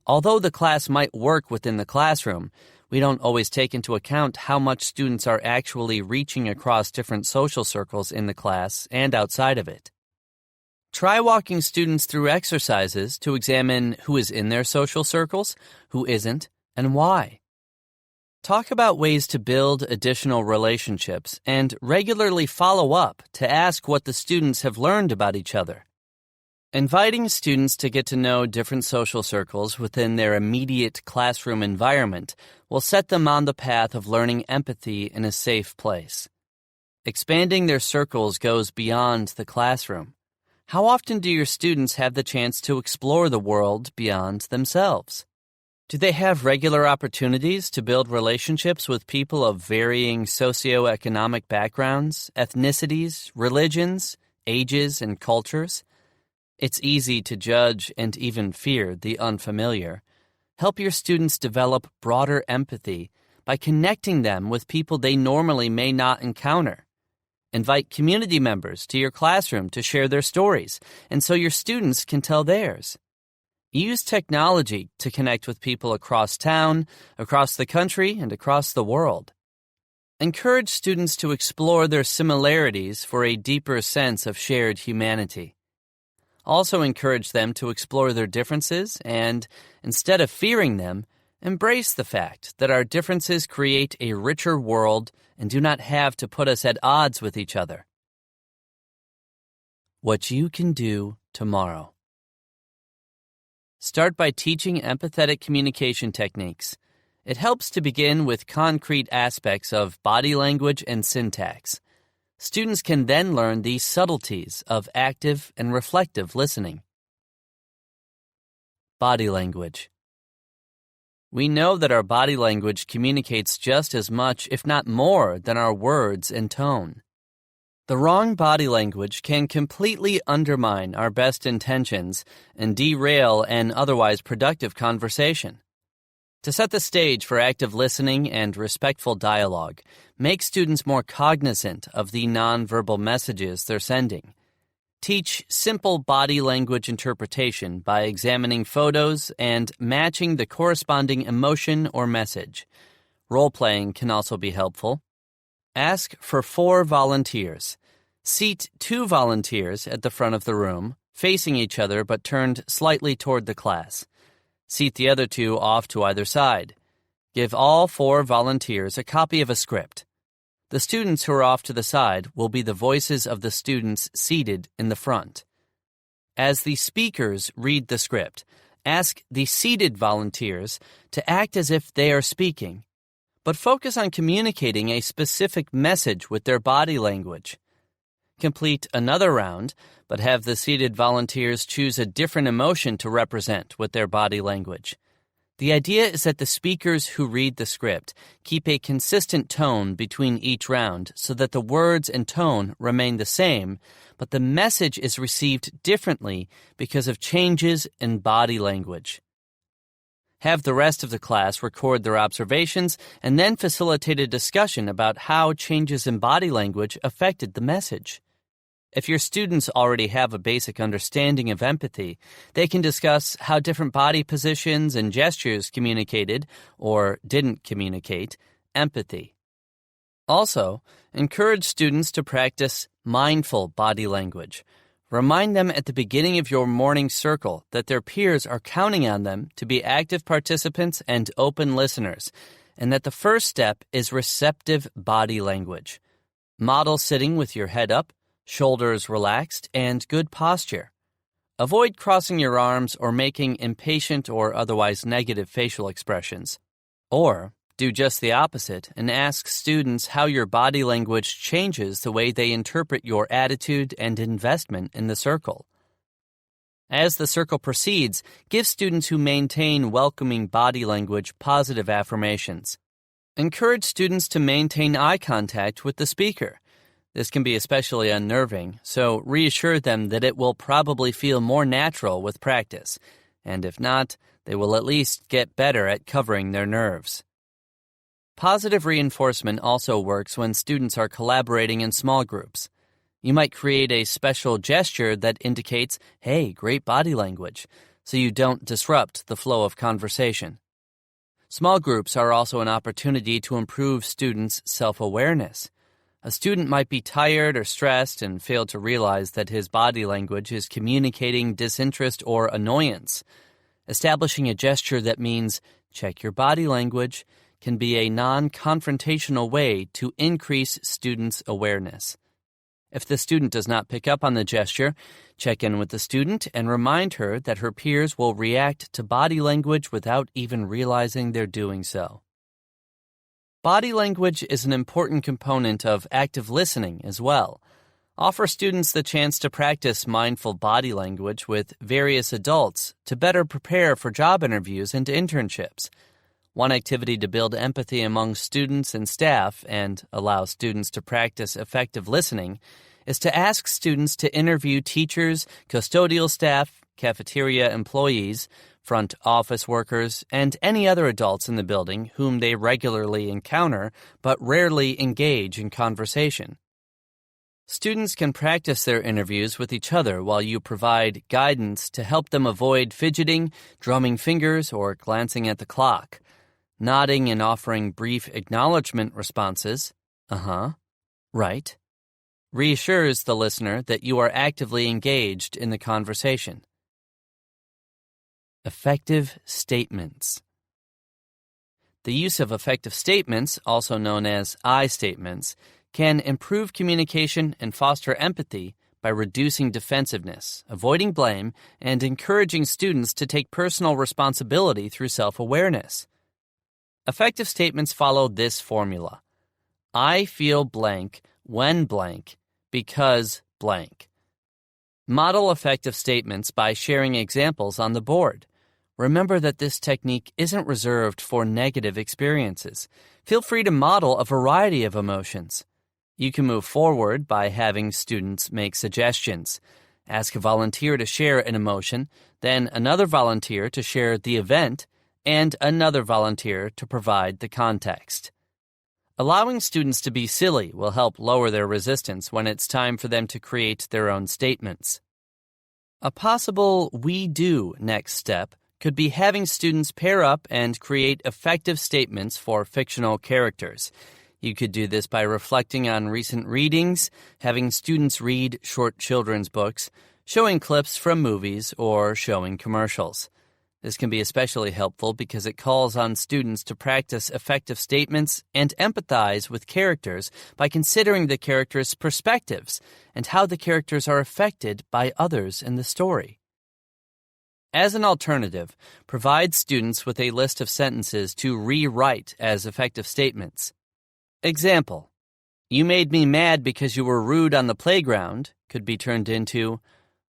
Although the class might work within the classroom, we don't always take into account how much students are actually reaching across different social circles in the class and outside of it. Try walking students through exercises to examine who is in their social circles, who isn't, and why. Talk about ways to build additional relationships and regularly follow up to ask what the students have learned about each other. Inviting students to get to know different social circles within their immediate classroom environment will set them on the path of learning empathy in a safe place. Expanding their circles goes beyond the classroom. How often do your students have the chance to explore the world beyond themselves? Do they have regular opportunities to build relationships with people of varying socioeconomic backgrounds, ethnicities, religions, ages, and cultures? It's easy to judge and even fear the unfamiliar. Help your students develop broader empathy by connecting them with people they normally may not encounter. Invite community members to your classroom to share their stories, and so your students can tell theirs. Use technology to connect with people across town, across the country, and across the world. Encourage students to explore their similarities for a deeper sense of shared humanity. Also encourage them to explore their differences and, instead of fearing them, embrace the fact that our differences create a richer world and do not have to put us at odds with each other. What you can do tomorrow. Start by teaching empathetic communication techniques. It helps to begin with concrete aspects of body language and syntax. Students can then learn the subtleties of active and reflective listening. Body language. We know that our body language communicates just as much, if not more, than our words and tone. The wrong body language can completely undermine our best intentions and derail an otherwise productive conversation. To set the stage for active listening and respectful dialogue, make students more cognizant of the nonverbal messages they're sending. Teach simple body language interpretation by examining photos and matching the corresponding emotion or message. Role-playing can also be helpful. Ask for 4 volunteers. Seat 2 volunteers at the front of the room, facing each other but turned slightly toward the class. Seat the other 2 off to either side. Give all 4 volunteers a copy of a script. The students who are off to the side will be the voices of the students seated in the front. As the speakers read the script, ask the seated volunteers to act as if they are speaking, but focus on communicating a specific message with their body language. Complete another round, but have the seated volunteers choose a different emotion to represent with their body language. The idea is that the speakers who read the script keep a consistent tone between each round so that the words and tone remain the same, but the message is received differently because of changes in body language. Have the rest of the class record their observations and then facilitate a discussion about how changes in body language affected the message. If your students already have a basic understanding of empathy, they can discuss how different body positions and gestures communicated, or didn't communicate, empathy. Also, encourage students to practice mindful body language. Remind them at the beginning of your morning circle that their peers are counting on them to be active participants and open listeners, and that the first step is receptive body language. Model sitting with your head up, shoulders relaxed, and good posture. Avoid crossing your arms or making impatient or otherwise negative facial expressions. Or do just the opposite and ask students how your body language changes the way they interpret your attitude and investment in the circle. As the circle proceeds, give students who maintain welcoming body language positive affirmations. Encourage students to maintain eye contact with the speaker. This can be especially unnerving, so reassure them that it will probably feel more natural with practice, and if not, they will at least get better at covering their nerves. Positive reinforcement also works when students are collaborating in small groups. You might create a special gesture that indicates, "Hey, great body language," so you don't disrupt the flow of conversation. Small groups are also an opportunity to improve students' self-awareness. A student might be tired or stressed and fail to realize that his body language is communicating disinterest or annoyance. Establishing a gesture that means, "Check your body language," can be a non-confrontational way to increase students' awareness. If the student does not pick up on the gesture, check in with the student and remind her that her peers will react to body language without even realizing they're doing so. Body language is an important component of active listening as well. Offer students the chance to practice mindful body language with various adults to better prepare for job interviews and internships. One activity to build empathy among students and staff and allow students to practice effective listening is to ask students to interview teachers, custodial staff, cafeteria employees, front office workers, and any other adults in the building whom they regularly encounter but rarely engage in conversation. Students can practice their interviews with each other while you provide guidance to help them avoid fidgeting, drumming fingers, or glancing at the clock. Nodding and offering brief acknowledgement responses, right, reassures the listener that you are actively engaged in the conversation. Effective statements. The use of effective statements, also known as I statements, can improve communication and foster empathy by reducing defensiveness, avoiding blame, and encouraging students to take personal responsibility through self-awareness. Effective statements follow this formula. I feel blank when blank because blank. Model effective statements by sharing examples on the board. Remember that this technique isn't reserved for negative experiences. Feel free to model a variety of emotions. You can move forward by having students make suggestions. Ask a volunteer to share an emotion, then another volunteer to share the event, and another volunteer to provide the context. Allowing students to be silly will help lower their resistance when it's time for them to create their own statements. A possible we-do next step could be having students pair up and create effective statements for fictional characters. You could do this by reflecting on recent readings, having students read short children's books, showing clips from movies, or showing commercials. This can be especially helpful because it calls on students to practice effective statements and empathize with characters by considering the characters' perspectives and how the characters are affected by others in the story. As an alternative, provide students with a list of sentences to rewrite as effective statements. Example: You made me mad because you were rude on the playground could be turned into,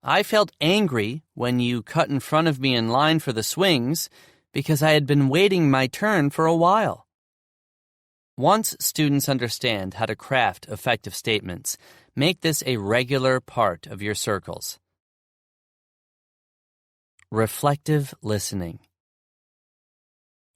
I felt angry when you cut in front of me in line for the swings because I had been waiting my turn for a while. Once students understand how to craft effective statements, make this a regular part of your circles. Reflective listening.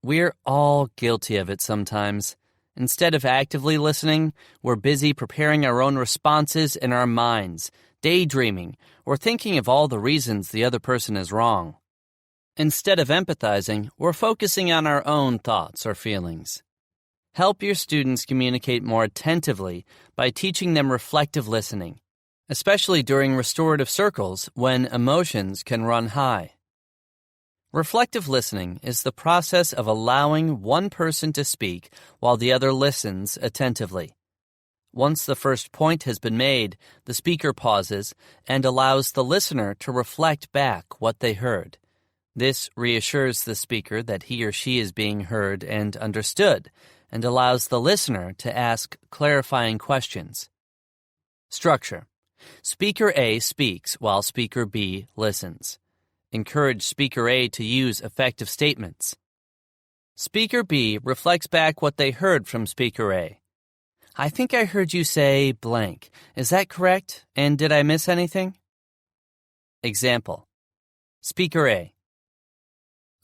We're all guilty of it sometimes. Instead of actively listening, we're busy preparing our own responses in our minds, daydreaming, or thinking of all the reasons the other person is wrong. Instead of empathizing, we're focusing on our own thoughts or feelings. Help your students communicate more attentively by teaching them reflective listening, especially during restorative circles when emotions can run high. Reflective listening is the process of allowing one person to speak while the other listens attentively. Once the first point has been made, the speaker pauses and allows the listener to reflect back what they heard. This reassures the speaker that he or she is being heard and understood, and allows the listener to ask clarifying questions. Structure: Speaker A speaks while Speaker B listens. Encourage Speaker A to use effective statements. Speaker B reflects back what they heard from Speaker A. I think I heard you say blank. Is that correct? And did I miss anything? Example: Speaker A: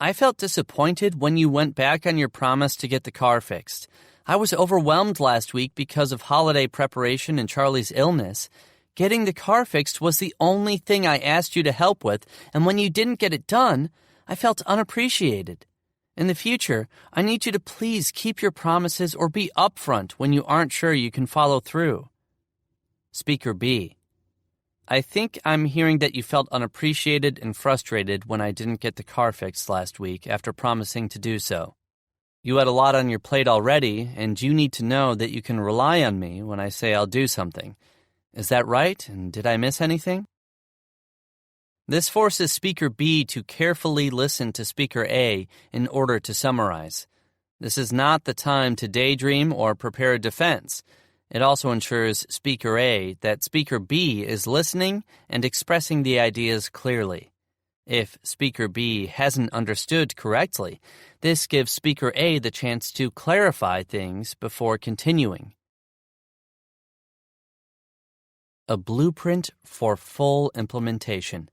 I felt disappointed when you went back on your promise to get the car fixed. I was overwhelmed last week because of holiday preparation and Charlie's illness. Getting the car fixed was the only thing I asked you to help with, and when you didn't get it done, I felt unappreciated. In the future, I need you to please keep your promises or be upfront when you aren't sure you can follow through. Speaker B: I think I'm hearing that you felt unappreciated and frustrated when I didn't get the car fixed last week after promising to do so. You had a lot on your plate already, and you need to know that you can rely on me when I say I'll do something. Is that right, and did I miss anything? This forces Speaker B to carefully listen to Speaker A in order to summarize. This is not the time to daydream or prepare a defense. It also ensures Speaker A that Speaker B is listening and expressing the ideas clearly. If Speaker B hasn't understood correctly, this gives Speaker A the chance to clarify things before continuing. A blueprint for full implementation.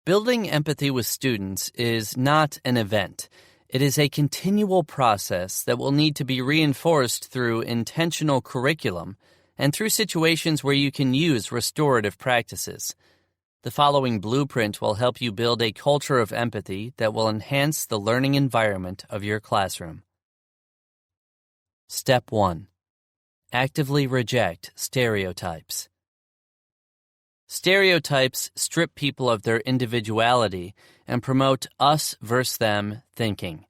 Building empathy with students is not an event. It is a continual process that will need to be reinforced through intentional curriculum and through situations where you can use restorative practices. The following blueprint will help you build a culture of empathy that will enhance the learning environment of your classroom. Step 1. Actively reject stereotypes. Stereotypes strip people of their individuality and promote us versus them thinking.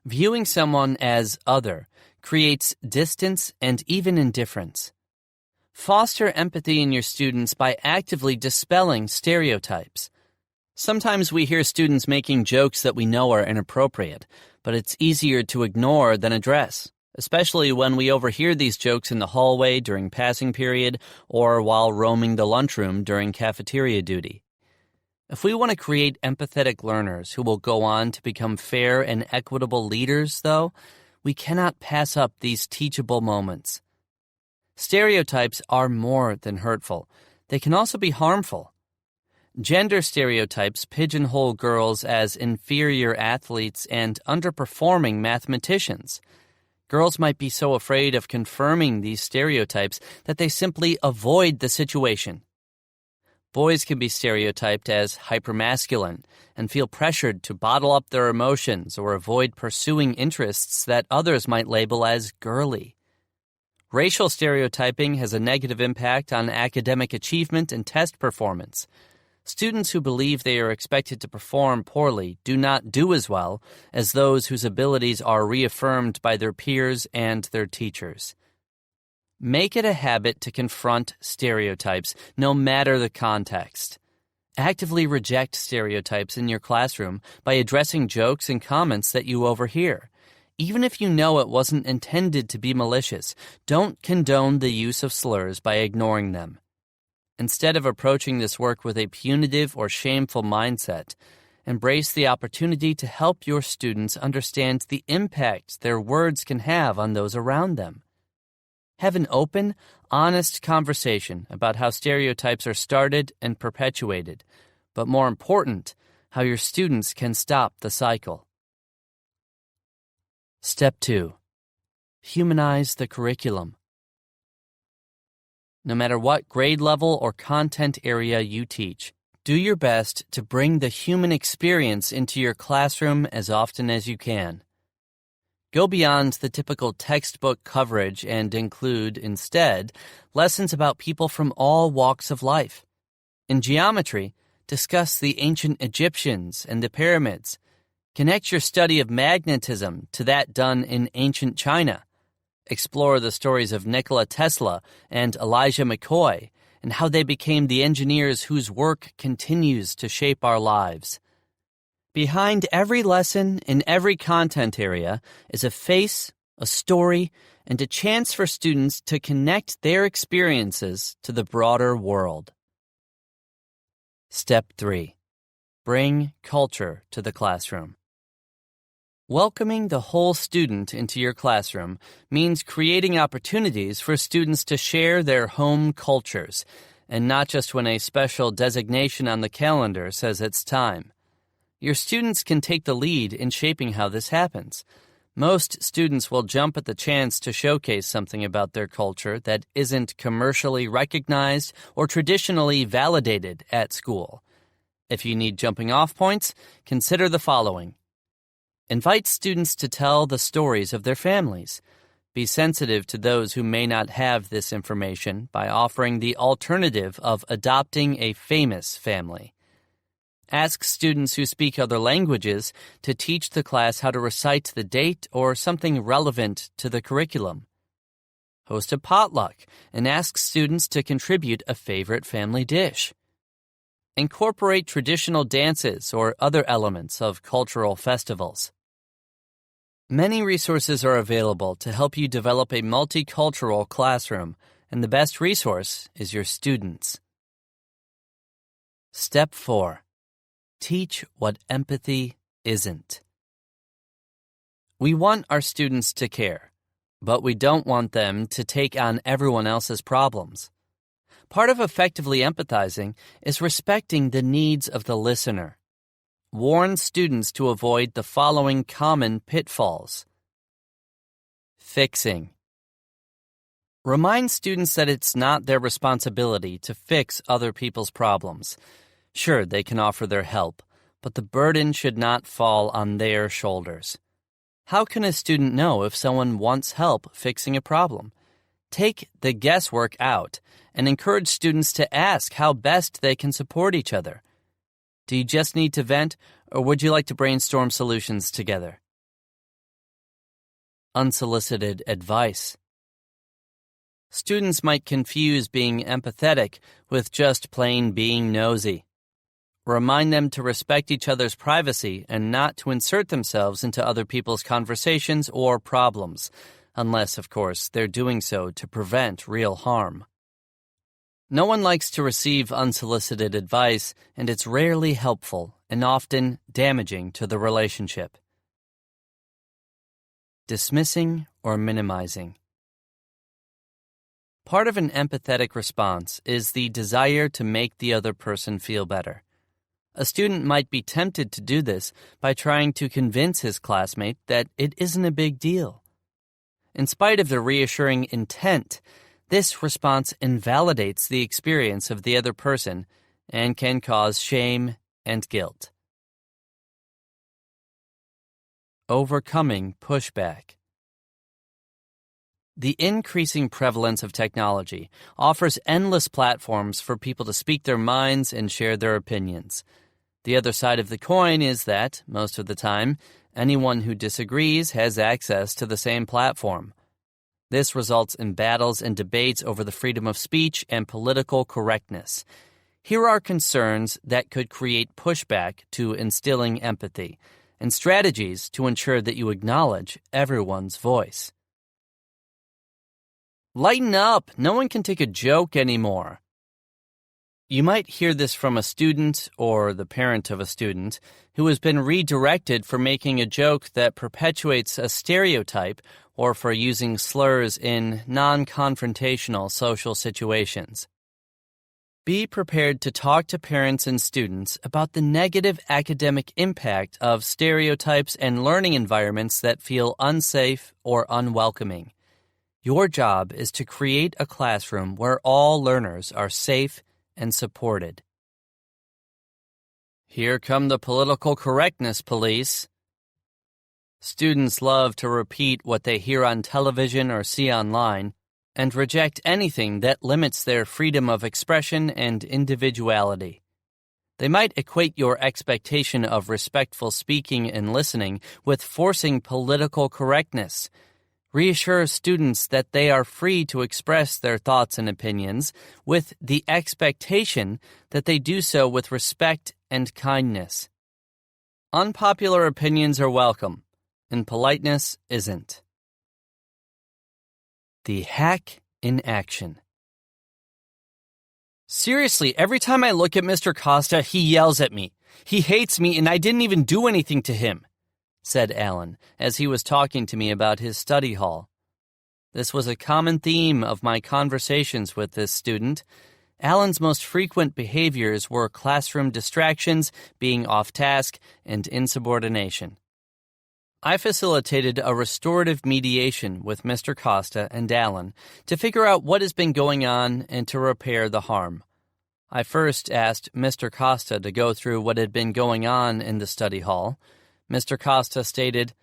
Viewing someone as other creates distance and even indifference. Foster empathy in your students by actively dispelling stereotypes. Sometimes we hear students making jokes that we know are inappropriate, but it's easier to ignore than address, especially when we overhear these jokes in the hallway during passing period or while roaming the lunchroom during cafeteria duty. If we want to create empathetic learners who will go on to become fair and equitable leaders, though, we cannot pass up these teachable moments. Stereotypes are more than hurtful. They can also be harmful. Gender stereotypes pigeonhole girls as inferior athletes and underperforming mathematicians. Girls might be so afraid of confirming these stereotypes that they simply avoid the situation. Boys can be stereotyped as hypermasculine and feel pressured to bottle up their emotions or avoid pursuing interests that others might label as girly. Racial stereotyping has a negative impact on academic achievement and test performance. Students who believe they are expected to perform poorly do not do as well as those whose abilities are reaffirmed by their peers and their teachers. Make it a habit to confront stereotypes, no matter the context. Actively reject stereotypes in your classroom by addressing jokes and comments that you overhear. Even if you know it wasn't intended to be malicious, don't condone the use of slurs by ignoring them. Instead of approaching this work with a punitive or shameful mindset, embrace the opportunity to help your students understand the impact their words can have on those around them. Have an open, honest conversation about how stereotypes are started and perpetuated, but more important, how your students can stop the cycle. Step 2. Humanize the curriculum. No matter what grade level or content area you teach, do your best to bring the human experience into your classroom as often as you can. Go beyond the typical textbook coverage and include, instead, lessons about people from all walks of life. In geometry, discuss the ancient Egyptians and the pyramids. Connect your study of magnetism to that done in ancient China. Explore the stories of Nikola Tesla and Elijah McCoy and how they became the engineers whose work continues to shape our lives. Behind every lesson in every content area is a face, a story, and a chance for students to connect their experiences to the broader world. Step 3. Bring culture to the classroom. Welcoming the whole student into your classroom means creating opportunities for students to share their home cultures, and not just when a special designation on the calendar says it's time. Your students can take the lead in shaping how this happens. Most students will jump at the chance to showcase something about their culture that isn't commercially recognized or traditionally validated at school. If you need jumping-off points, consider the following. Invite students to tell the stories of their families. Be sensitive to those who may not have this information by offering the alternative of adopting a famous family. Ask students who speak other languages to teach the class how to recite the date or something relevant to the curriculum. Host a potluck and ask students to contribute a favorite family dish. Incorporate traditional dances or other elements of cultural festivals. Many resources are available to help you develop a multicultural classroom, and the best resource is your students. Step 4. Teach what empathy isn't. We want our students to care, but we don't want them to take on everyone else's problems. Part of effectively empathizing is respecting the needs of the listener. Warn students to avoid the following common pitfalls. Fixing. Remind students that it's not their responsibility to fix other people's problems. Sure, they can offer their help, but the burden should not fall on their shoulders. How can a student know if someone wants help fixing a problem? Take the guesswork out and encourage students to ask how best they can support each other. Do you just need to vent, or would you like to brainstorm solutions together? Unsolicited advice. Students might confuse being empathetic with just plain being nosy. Remind them to respect each other's privacy and not to insert themselves into other people's conversations or problems, unless, of course, they're doing so to prevent real harm. No one likes to receive unsolicited advice, and it's rarely helpful and often damaging to the relationship. Dismissing or minimizing. Part of an empathetic response is the desire to make the other person feel better. A student might be tempted to do this by trying to convince his classmate that it isn't a big deal. In spite of the reassuring intent, this response invalidates the experience of the other person and can cause shame and guilt. Overcoming pushback. The increasing prevalence of technology offers endless platforms for people to speak their minds and share their opinions. The other side of the coin is that, most of the time, anyone who disagrees has access to the same platform. This results in battles and debates over the freedom of speech and political correctness. Here are concerns that could create pushback to instilling empathy, and strategies to ensure that you acknowledge everyone's voice. Lighten up! No one can take a joke anymore. You might hear this from a student or the parent of a student who has been redirected for making a joke that perpetuates a stereotype or for using slurs in non-confrontational social situations. Be prepared to talk to parents and students about the negative academic impact of stereotypes and learning environments that feel unsafe or unwelcoming. Your job is to create a classroom where all learners are safe and supported. Here come the political correctness police. Students love to repeat what they hear on television or see online and reject anything that limits their freedom of expression and individuality. They might equate your expectation of respectful speaking and listening with forcing political correctness. Reassure students that they are free to express their thoughts and opinions with the expectation that they do so with respect and kindness. Unpopular opinions are welcome, and politeness isn't. The hack in action. Seriously, every time I look at Mr. Costa, he yells at me. He hates me, and I didn't even do anything to him, said Alan, as he was talking to me about his study hall. This was a common theme of my conversations with this student. Alan's most frequent behaviors were classroom distractions, being off task, and insubordination. I facilitated a restorative mediation with Mr. Costa and Alan to figure out what has been going on and to repair the harm. I first asked Mr. Costa to go through what had been going on in the study hall. Mr. Costa stated,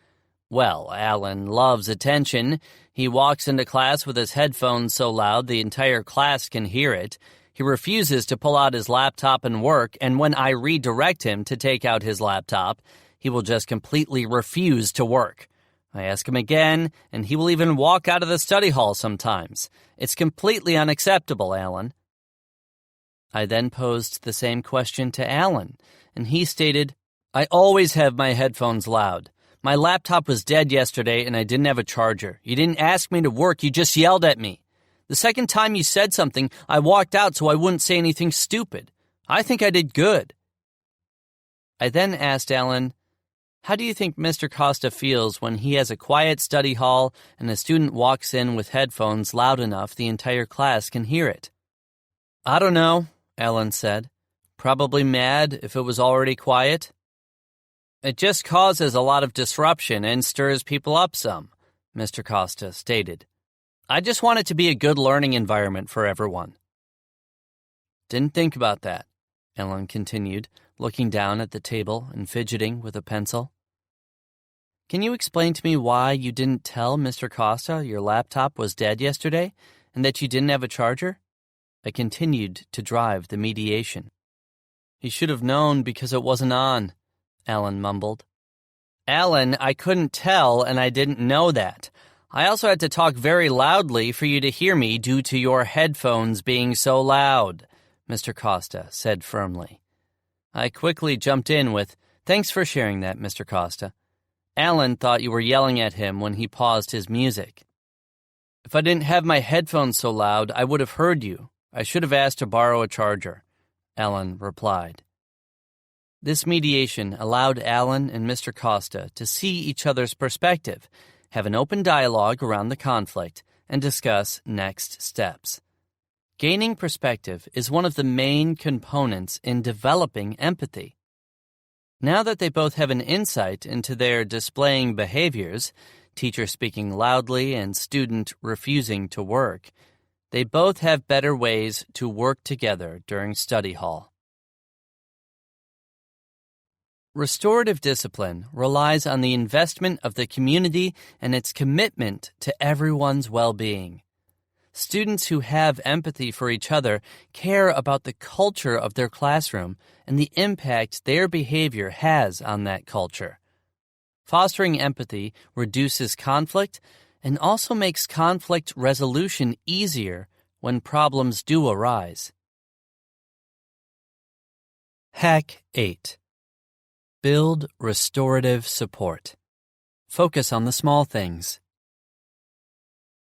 "Well, Alan loves attention. He walks into class with his headphones so loud the entire class can hear it. He refuses to pull out his laptop and work, and when I redirect him to take out his laptop, he will just completely refuse to work. I ask him again, and he will even walk out of the study hall sometimes. It's completely unacceptable, Alan." I then posed the same question to Alan, and he stated, "I always have my headphones loud. My laptop was dead yesterday and I didn't have a charger. You didn't ask me to work, you just yelled at me. The second time you said something, I walked out so I wouldn't say anything stupid. I think I did good." I then asked Alan, "How do you think Mr. Costa feels when he has a quiet study hall and a student walks in with headphones loud enough the entire class can hear it?" "I don't know," Alan said. "Probably mad if it was already quiet." "It just causes a lot of disruption and stirs people up some," Mr. Costa stated. "I just want it to be a good learning environment for everyone." "Didn't think about that," Alan continued, looking down at the table and fidgeting with a pencil. "Can you explain to me why you didn't tell Mr. Costa your laptop was dead yesterday and that you didn't have a charger?" I continued to drive the mediation. "He should have known because it wasn't on," Alan mumbled. "Alan, I couldn't tell and I didn't know that. I also had to talk very loudly for you to hear me due to your headphones being so loud," Mr. Costa said firmly. I quickly jumped in with, "Thanks for sharing that, Mr. Costa." Alan thought you were yelling at him when he paused his music. "If I didn't have my headphones so loud, I would have heard you. I should have asked to borrow a charger," Alan replied. This mediation allowed Alan and Mr. Costa to see each other's perspective, have an open dialogue around the conflict, and discuss next steps. Gaining perspective is one of the main components in developing empathy. Now that they both have an insight into their displaying behaviors, teacher speaking loudly and student refusing to work, they both have better ways to work together during study hall. Restorative discipline relies on the investment of the community and its commitment to everyone's well-being. Students who have empathy for each other care about the culture of their classroom and the impact their behavior has on that culture. Fostering empathy reduces conflict and also makes conflict resolution easier when problems do arise. Hack 8. Build restorative support. Focus on the small things.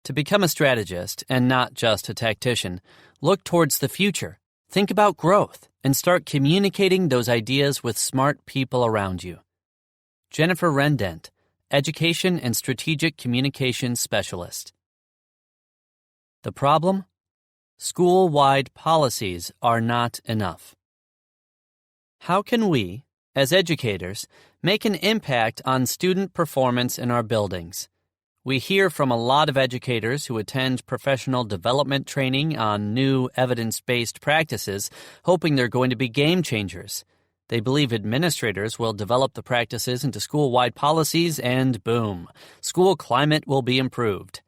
To become a strategist and not just a tactician, look towards the future, think about growth, and start communicating those ideas with smart people around you. Jennifer Rendent, Education and Strategic Communications Specialist. The problem? School-wide policies are not enough. How can we, as educators, make an impact on student performance in our buildings? We hear from a lot of educators who attend professional development training on new evidence-based practices, hoping they're going to be game changers. They believe administrators will develop the practices into school-wide policies and boom, school climate will be improved.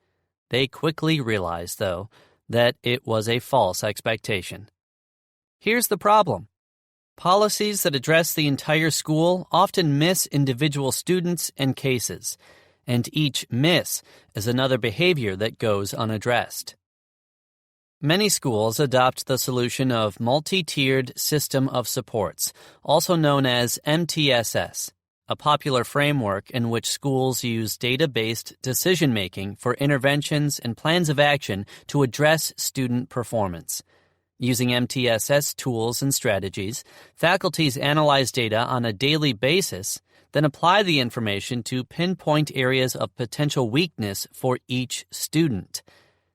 They quickly realize, though, that it was a false expectation. Here's the problem. Policies that address the entire school often miss individual students and cases, and each miss is another behavior that goes unaddressed. Many schools adopt the solution of multi-tiered system of supports, also known as MTSS, a popular framework in which schools use data-based decision-making for interventions and plans of action to address student performance. Using MTSS tools and strategies, faculties analyze data on a daily basis, then apply the information to pinpoint areas of potential weakness for each student.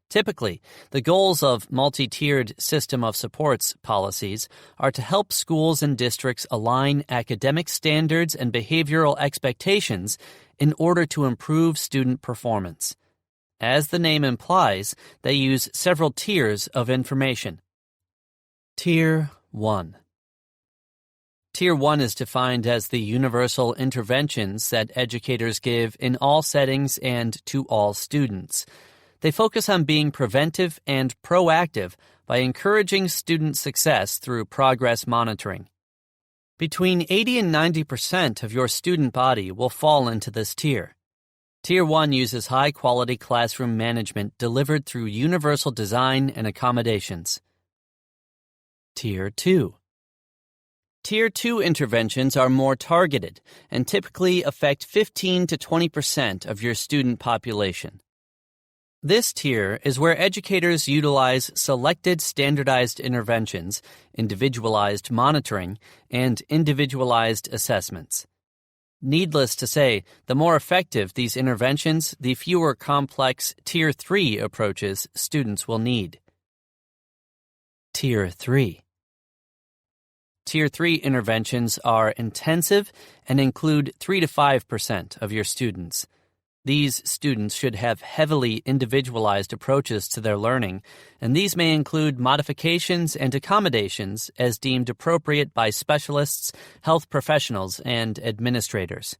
Typically, the goals of multi-tiered system of supports policies are to help schools and districts align academic standards and behavioral expectations in order to improve student performance. As the name implies, they use several tiers of information. Tier 1. Tier 1 is defined as the universal interventions that educators give in all settings and to all students. They focus on being preventive and proactive by encouraging student success through progress monitoring. Between 80 and 90% of your student body will fall into this tier. Tier 1 uses high-quality classroom management delivered through universal design and accommodations. Tier 2. Tier 2 interventions are more targeted and typically affect 15 to 20% of your student population. This tier is where educators utilize selected standardized interventions, individualized monitoring, and individualized assessments. Needless to say, the more effective these interventions, the fewer complex Tier 3 approaches students will need. Tier 3. Tier 3 interventions are intensive and include 3 to 5% of your students. These students should have heavily individualized approaches to their learning, and these may include modifications and accommodations as deemed appropriate by specialists, health professionals, and administrators.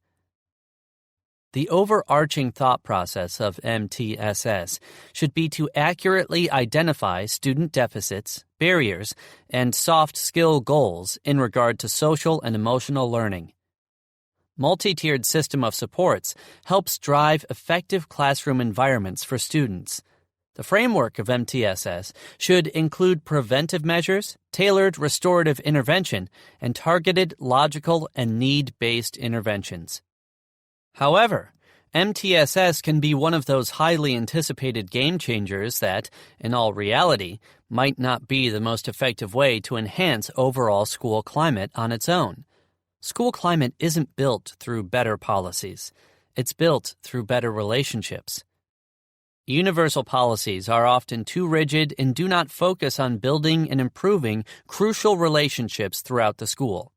The overarching thought process of MTSS should be to accurately identify student deficits, barriers, and soft skill goals in regard to social and emotional learning. Multi-tiered system of supports helps drive effective classroom environments for students. The framework of MTSS should include preventive measures, tailored restorative intervention, and targeted logical and need-based interventions. However, MTSS can be one of those highly anticipated game changers that, in all reality, might not be the most effective way to enhance overall school climate on its own. School climate isn't built through better policies. It's built through better relationships. Universal policies are often too rigid and do not focus on building and improving crucial relationships throughout the school.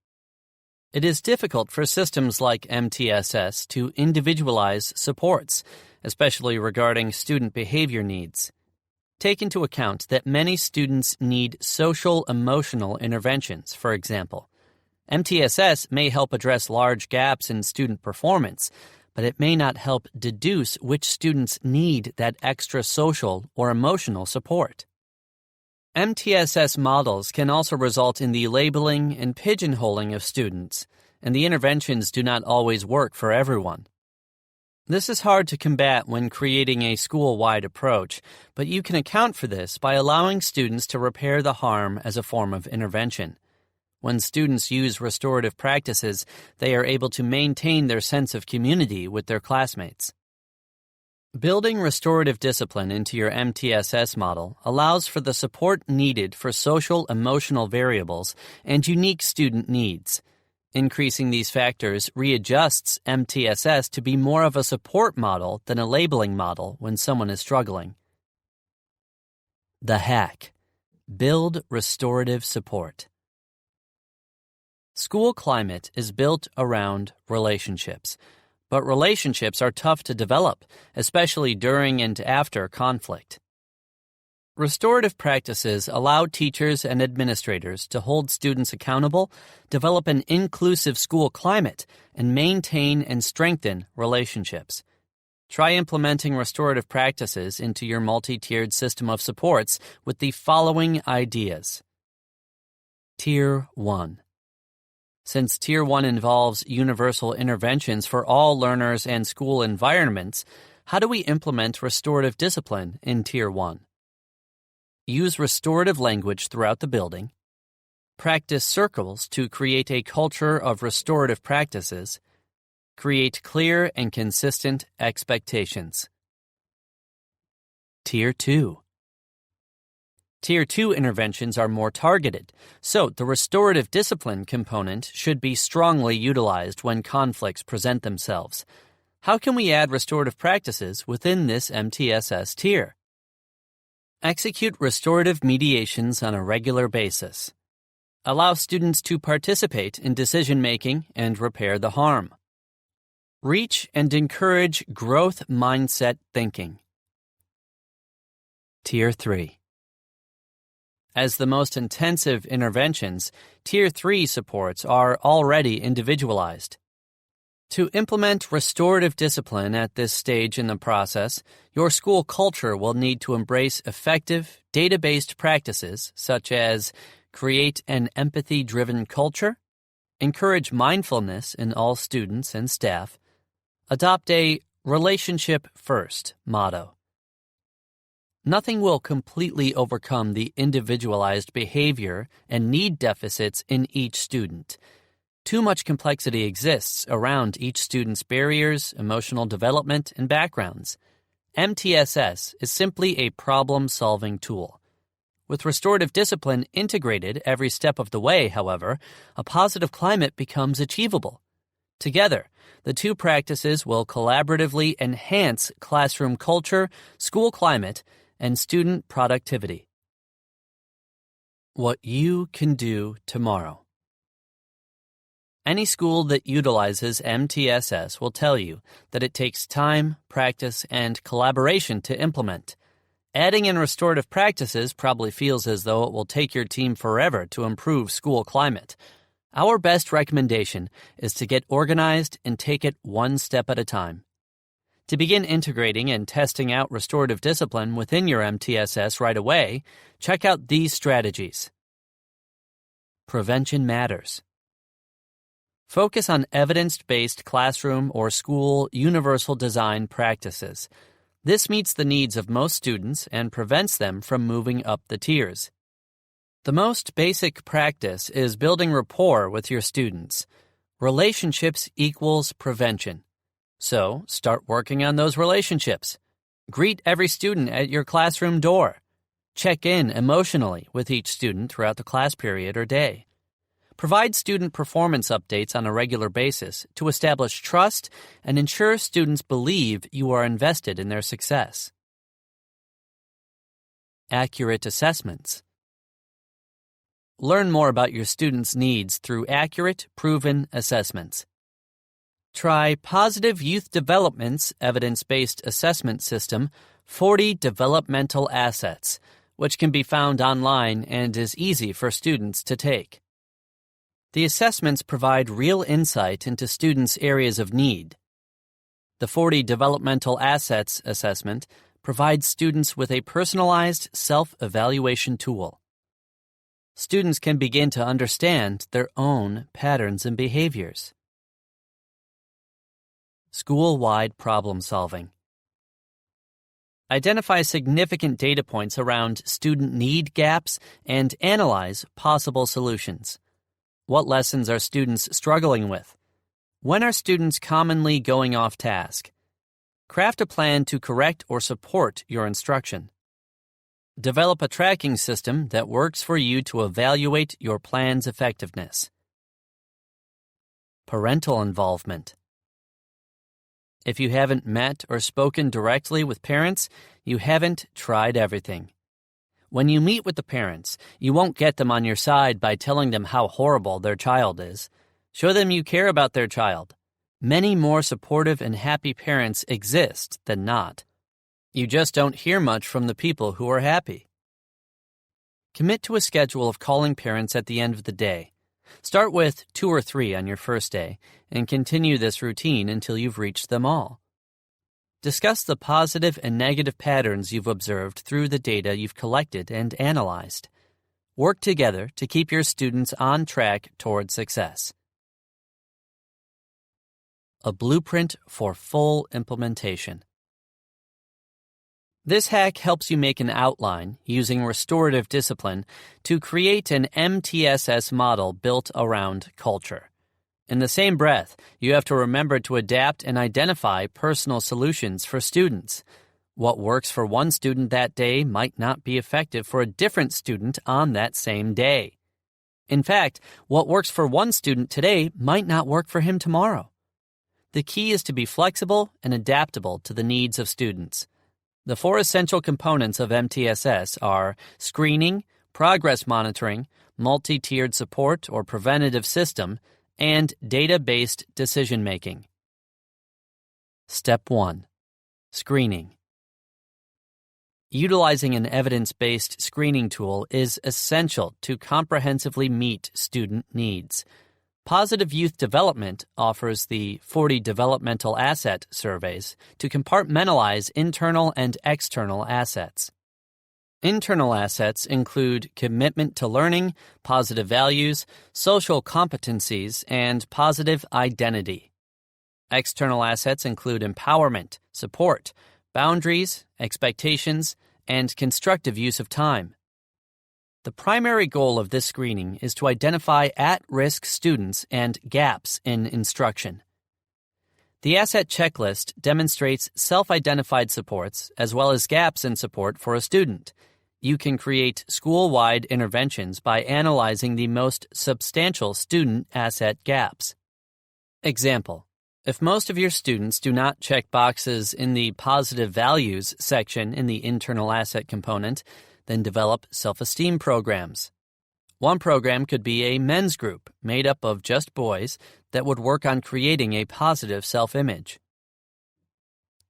It is difficult for systems like MTSS to individualize supports, especially regarding student behavior needs. Take into account that many students need social-emotional interventions, for example. MTSS may help address large gaps in student performance, but it may not help deduce which students need that extra social or emotional support. MTSS models can also result in the labeling and pigeonholing of students, and the interventions do not always work for everyone. This is hard to combat when creating a school-wide approach, but you can account for this by allowing students to repair the harm as a form of intervention. When students use restorative practices, they are able to maintain their sense of community with their classmates. Building restorative discipline into your MTSS model allows for the support needed for social-emotional variables and unique student needs. Increasing these factors readjusts MTSS to be more of a support model than a labeling model when someone is struggling. The hack: build restorative support. School climate is built around relationships, but relationships are tough to develop, especially during and after conflict. Restorative practices allow teachers and administrators to hold students accountable, develop an inclusive school climate, and maintain and strengthen relationships. Try implementing restorative practices into your multi-tiered system of supports with the following ideas. Tier 1. Since Tier 1 involves universal interventions for all learners and school environments, how do we implement restorative discipline in Tier 1? Use restorative language throughout the building. Practice circles to create a culture of restorative practices. Create clear and consistent expectations. Tier 2. Tier 2 interventions are more targeted, so the restorative discipline component should be strongly utilized when conflicts present themselves. How can we add restorative practices within this MTSS tier? Execute restorative mediations on a regular basis. Allow students to participate in decision-making and repair the harm. Reach and encourage growth mindset thinking. Tier 3. As the most intensive interventions, Tier 3 supports are already individualized. To implement restorative discipline at this stage in the process, your school culture will need to embrace effective, data-based practices such as create an empathy-driven culture, encourage mindfulness in all students and staff, adopt a relationship-first motto. Nothing will completely overcome the individualized behavior and need deficits in each student. Too much complexity exists around each student's barriers, emotional development, and backgrounds. MTSS is simply a problem-solving tool. With restorative discipline integrated every step of the way, however, a positive climate becomes achievable. Together, the two practices will collaboratively enhance classroom culture, school climate, and student productivity. What you can do tomorrow. Any school that utilizes MTSS will tell you that it takes time, practice, and collaboration to implement. Adding in restorative practices probably feels as though it will take your team forever to improve school climate. Our best recommendation is to get organized and take it one step at a time. To begin integrating and testing out restorative discipline within your MTSS right away, check out these strategies. Prevention matters. Focus on evidence-based classroom or school universal design practices. This meets the needs of most students and prevents them from moving up the tiers. The most basic practice is building rapport with your students. Relationships equals prevention. So, start working on those relationships. Greet every student at your classroom door. Check in emotionally with each student throughout the class period or day. Provide student performance updates on a regular basis to establish trust and ensure students believe you are invested in their success. Accurate assessments. Learn more about your students' needs through accurate, proven assessments. Try Positive Youth Development's evidence-based assessment system, 40 Developmental Assets, which can be found online and is easy for students to take. The assessments provide real insight into students' areas of need. The 40 Developmental Assets assessment provides students with a personalized self-evaluation tool. Students can begin to understand their own patterns and behaviors. School-wide problem solving. Identify significant data points around student need gaps and analyze possible solutions. What lessons are students struggling with? When are students commonly going off task? Craft a plan to correct or support your instruction. Develop a tracking system that works for you to evaluate your plan's effectiveness. Parental involvement. If you haven't met or spoken directly with parents, you haven't tried everything. When you meet with the parents, you won't get them on your side by telling them how horrible their child is. Show them you care about their child. Many more supportive and happy parents exist than not. You just don't hear much from the people who are happy. Commit to a schedule of calling parents at the end of the day. Start with 2 or 3 on your first day and continue this routine until you've reached them all. Discuss the positive and negative patterns you've observed through the data you've collected and analyzed. Work together to keep your students on track toward success. A blueprint for full implementation. This hack helps you make an outline using restorative discipline to create an MTSS model built around culture. In the same breath, you have to remember to adapt and identify personal solutions for students. What works for one student that day might not be effective for a different student on that same day. In fact, what works for one student today might not work for him tomorrow. The key is to be flexible and adaptable to the needs of students. The 4 essential components of MTSS are screening, progress monitoring, multi-tiered support or preventative system, and data-based decision-making. Step 1. Screening. Utilizing an evidence-based screening tool is essential to comprehensively meet student needs. Positive Youth Development offers the 40 Developmental Asset Surveys to compartmentalize internal and external assets. Internal assets include commitment to learning, positive values, social competencies, and positive identity. External assets include empowerment, support, boundaries, expectations, and constructive use of time. The primary goal of this screening is to identify at-risk students and gaps in instruction. The asset checklist demonstrates self-identified supports as well as gaps in support for a student. You can create school-wide interventions by analyzing the most substantial student asset gaps. Example: if most of your students do not check boxes in the positive values section in the internal asset component, then develop self-esteem programs. One program could be a men's group made up of just boys that would work on creating a positive self-image.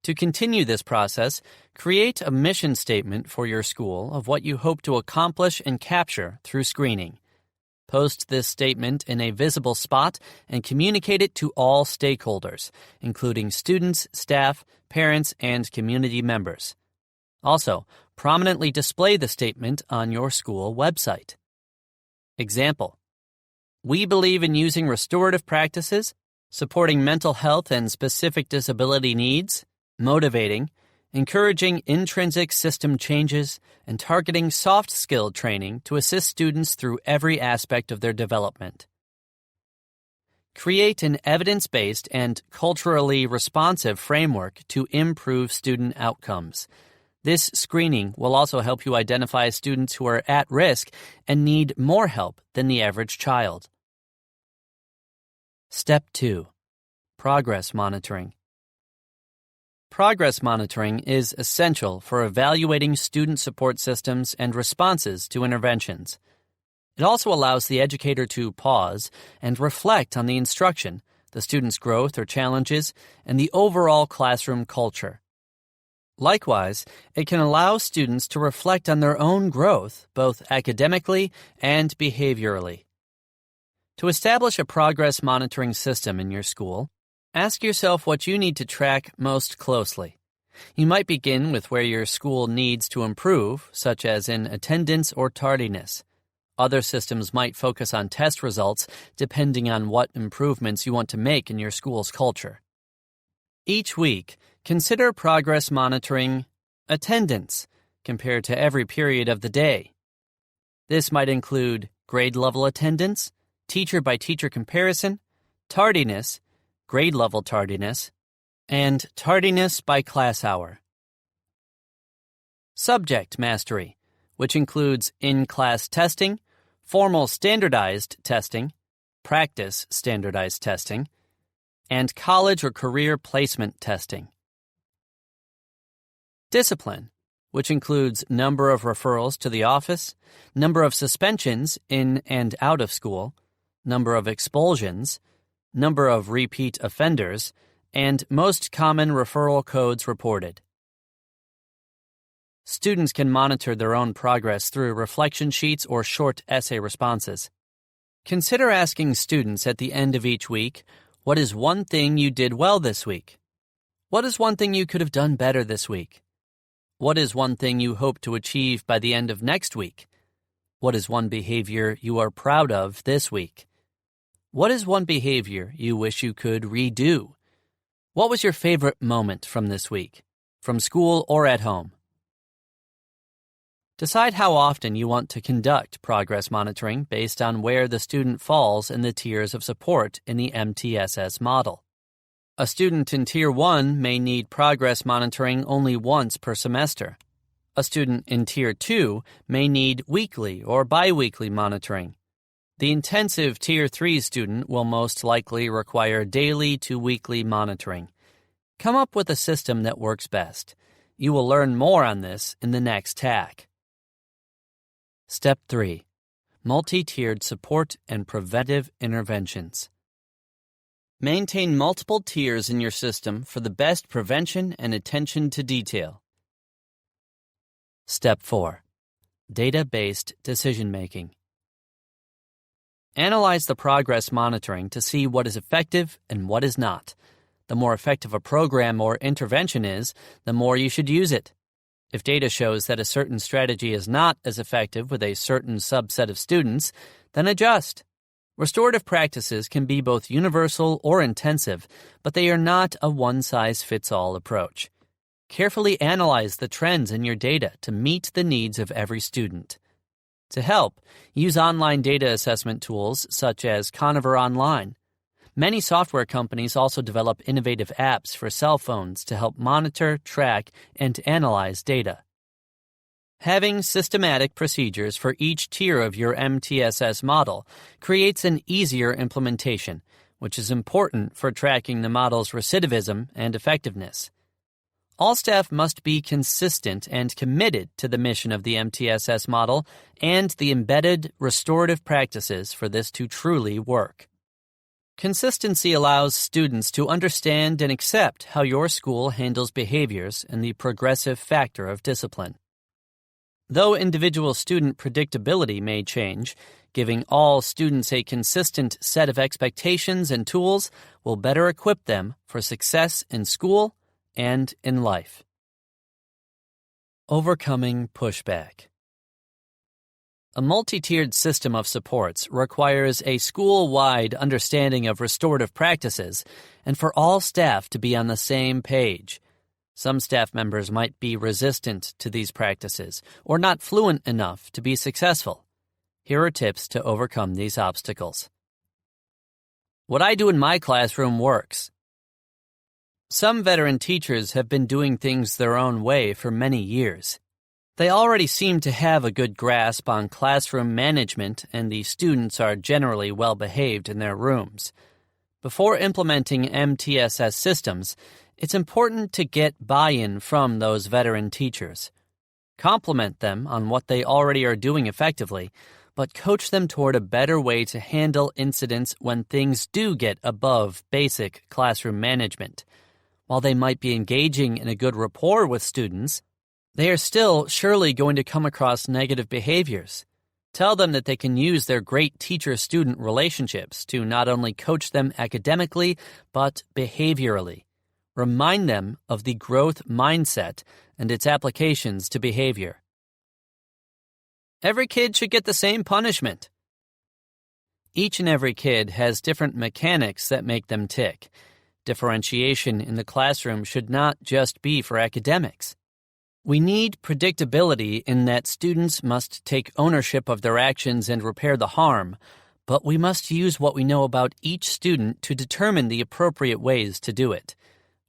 To continue this process, create a mission statement for your school of what you hope to accomplish and capture through screening. Post this statement in a visible spot and communicate it to all stakeholders, including students, staff, parents, and community members. Also, prominently display the statement on your school website. Example: we believe in using restorative practices, supporting mental health and specific disability needs, motivating, encouraging intrinsic system changes, and targeting soft skill training to assist students through every aspect of their development. Create an evidence-based and culturally responsive framework to improve student outcomes. This screening will also help you identify students who are at risk and need more help than the average child. Step 2. Progress monitoring. Progress monitoring is essential for evaluating student support systems and responses to interventions. It also allows the educator to pause and reflect on the instruction, the student's growth or challenges, and the overall classroom culture. Likewise, it can allow students to reflect on their own growth, both academically and behaviorally. To establish a progress monitoring system in your school, ask yourself what you need to track most closely. You might begin with where your school needs to improve, such as in attendance or tardiness. Other systems might focus on test results, depending on what improvements you want to make in your school's culture. Each week, consider progress monitoring attendance compared to every period of the day. This might include grade-level attendance, teacher-by-teacher comparison, tardiness, grade-level tardiness, and tardiness by class hour. Subject mastery, which includes in-class testing, formal standardized testing, practice standardized testing, and college or career placement testing. Discipline, which includes number of referrals to the office, number of suspensions in and out of school, number of expulsions, number of repeat offenders, and most common referral codes reported. Students can monitor their own progress through reflection sheets or short essay responses. Consider asking students at the end of each week, what is one thing you did well this week? What is one thing you could have done better this week? What is one thing you hope to achieve by the end of next week? What is one behavior you are proud of this week? What is one behavior you wish you could redo? What was your favorite moment from this week, from school or at home? Decide how often you want to conduct progress monitoring based on where the student falls in the tiers of support in the MTSS model. A student in Tier 1 may need progress monitoring only once per semester. A student in Tier 2 may need weekly or biweekly monitoring. The intensive Tier 3 student will most likely require daily to weekly monitoring. Come up with a system that works best. You will learn more on this in the next hack. Step 3. Multi-tiered support and preventive interventions. Maintain multiple tiers in your system for the best prevention and attention to detail. Step 4. Data-based decision-making. Analyze the progress monitoring to see what is effective and what is not. The more effective a program or intervention is, the more you should use it. If data shows that a certain strategy is not as effective with a certain subset of students, then adjust. Restorative practices can be both universal or intensive, but they are not a one-size-fits-all approach. Carefully analyze the trends in your data to meet the needs of every student. To help, use online data assessment tools such as Conover Online. Many software companies also develop innovative apps for cell phones to help monitor, track, and analyze data. Having systematic procedures for each tier of your MTSS model creates an easier implementation, which is important for tracking the model's recidivism and effectiveness. All staff must be consistent and committed to the mission of the MTSS model and the embedded restorative practices for this to truly work. Consistency allows students to understand and accept how your school handles behaviors and the progressive factor of discipline. Though individual student predictability may change, giving all students a consistent set of expectations and tools will better equip them for success in school and in life. Overcoming pushback. A multi-tiered system of supports requires a school-wide understanding of restorative practices and for all staff to be on the same page. Some staff members might be resistant to these practices or not fluent enough to be successful. Here are tips to overcome these obstacles. What I do in my classroom works. Some veteran teachers have been doing things their own way for many years. They already seem to have a good grasp on classroom management, and the students are generally well behaved in their rooms. Before implementing MTSS systems, it's important to get buy-in from those veteran teachers. Compliment them on what they already are doing effectively, but coach them toward a better way to handle incidents when things do get above basic classroom management. While they might be engaging in a good rapport with students, they are still surely going to come across negative behaviors. Tell them that they can use their great teacher-student relationships to not only coach them academically, but behaviorally. Remind them of the growth mindset and its applications to behavior. Every kid should get the same punishment. Each and every kid has different mechanics that make them tick. Differentiation in the classroom should not just be for academics. We need predictability in that students must take ownership of their actions and repair the harm, but we must use what we know about each student to determine the appropriate ways to do it.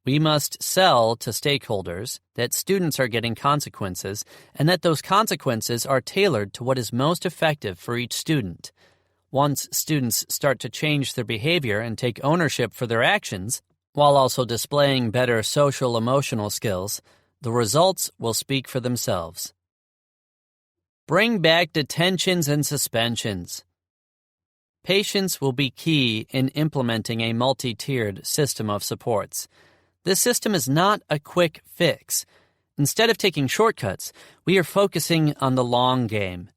We must sell to stakeholders that students are getting consequences and that those consequences are tailored to what is most effective for each student. Once students start to change their behavior and take ownership for their actions, while also displaying better social-emotional skills, the results will speak for themselves. Bring back detentions and suspensions. Patience will be key in implementing a multi-tiered system of supports. This system is not a quick fix. Instead of taking shortcuts, we are focusing on the long game.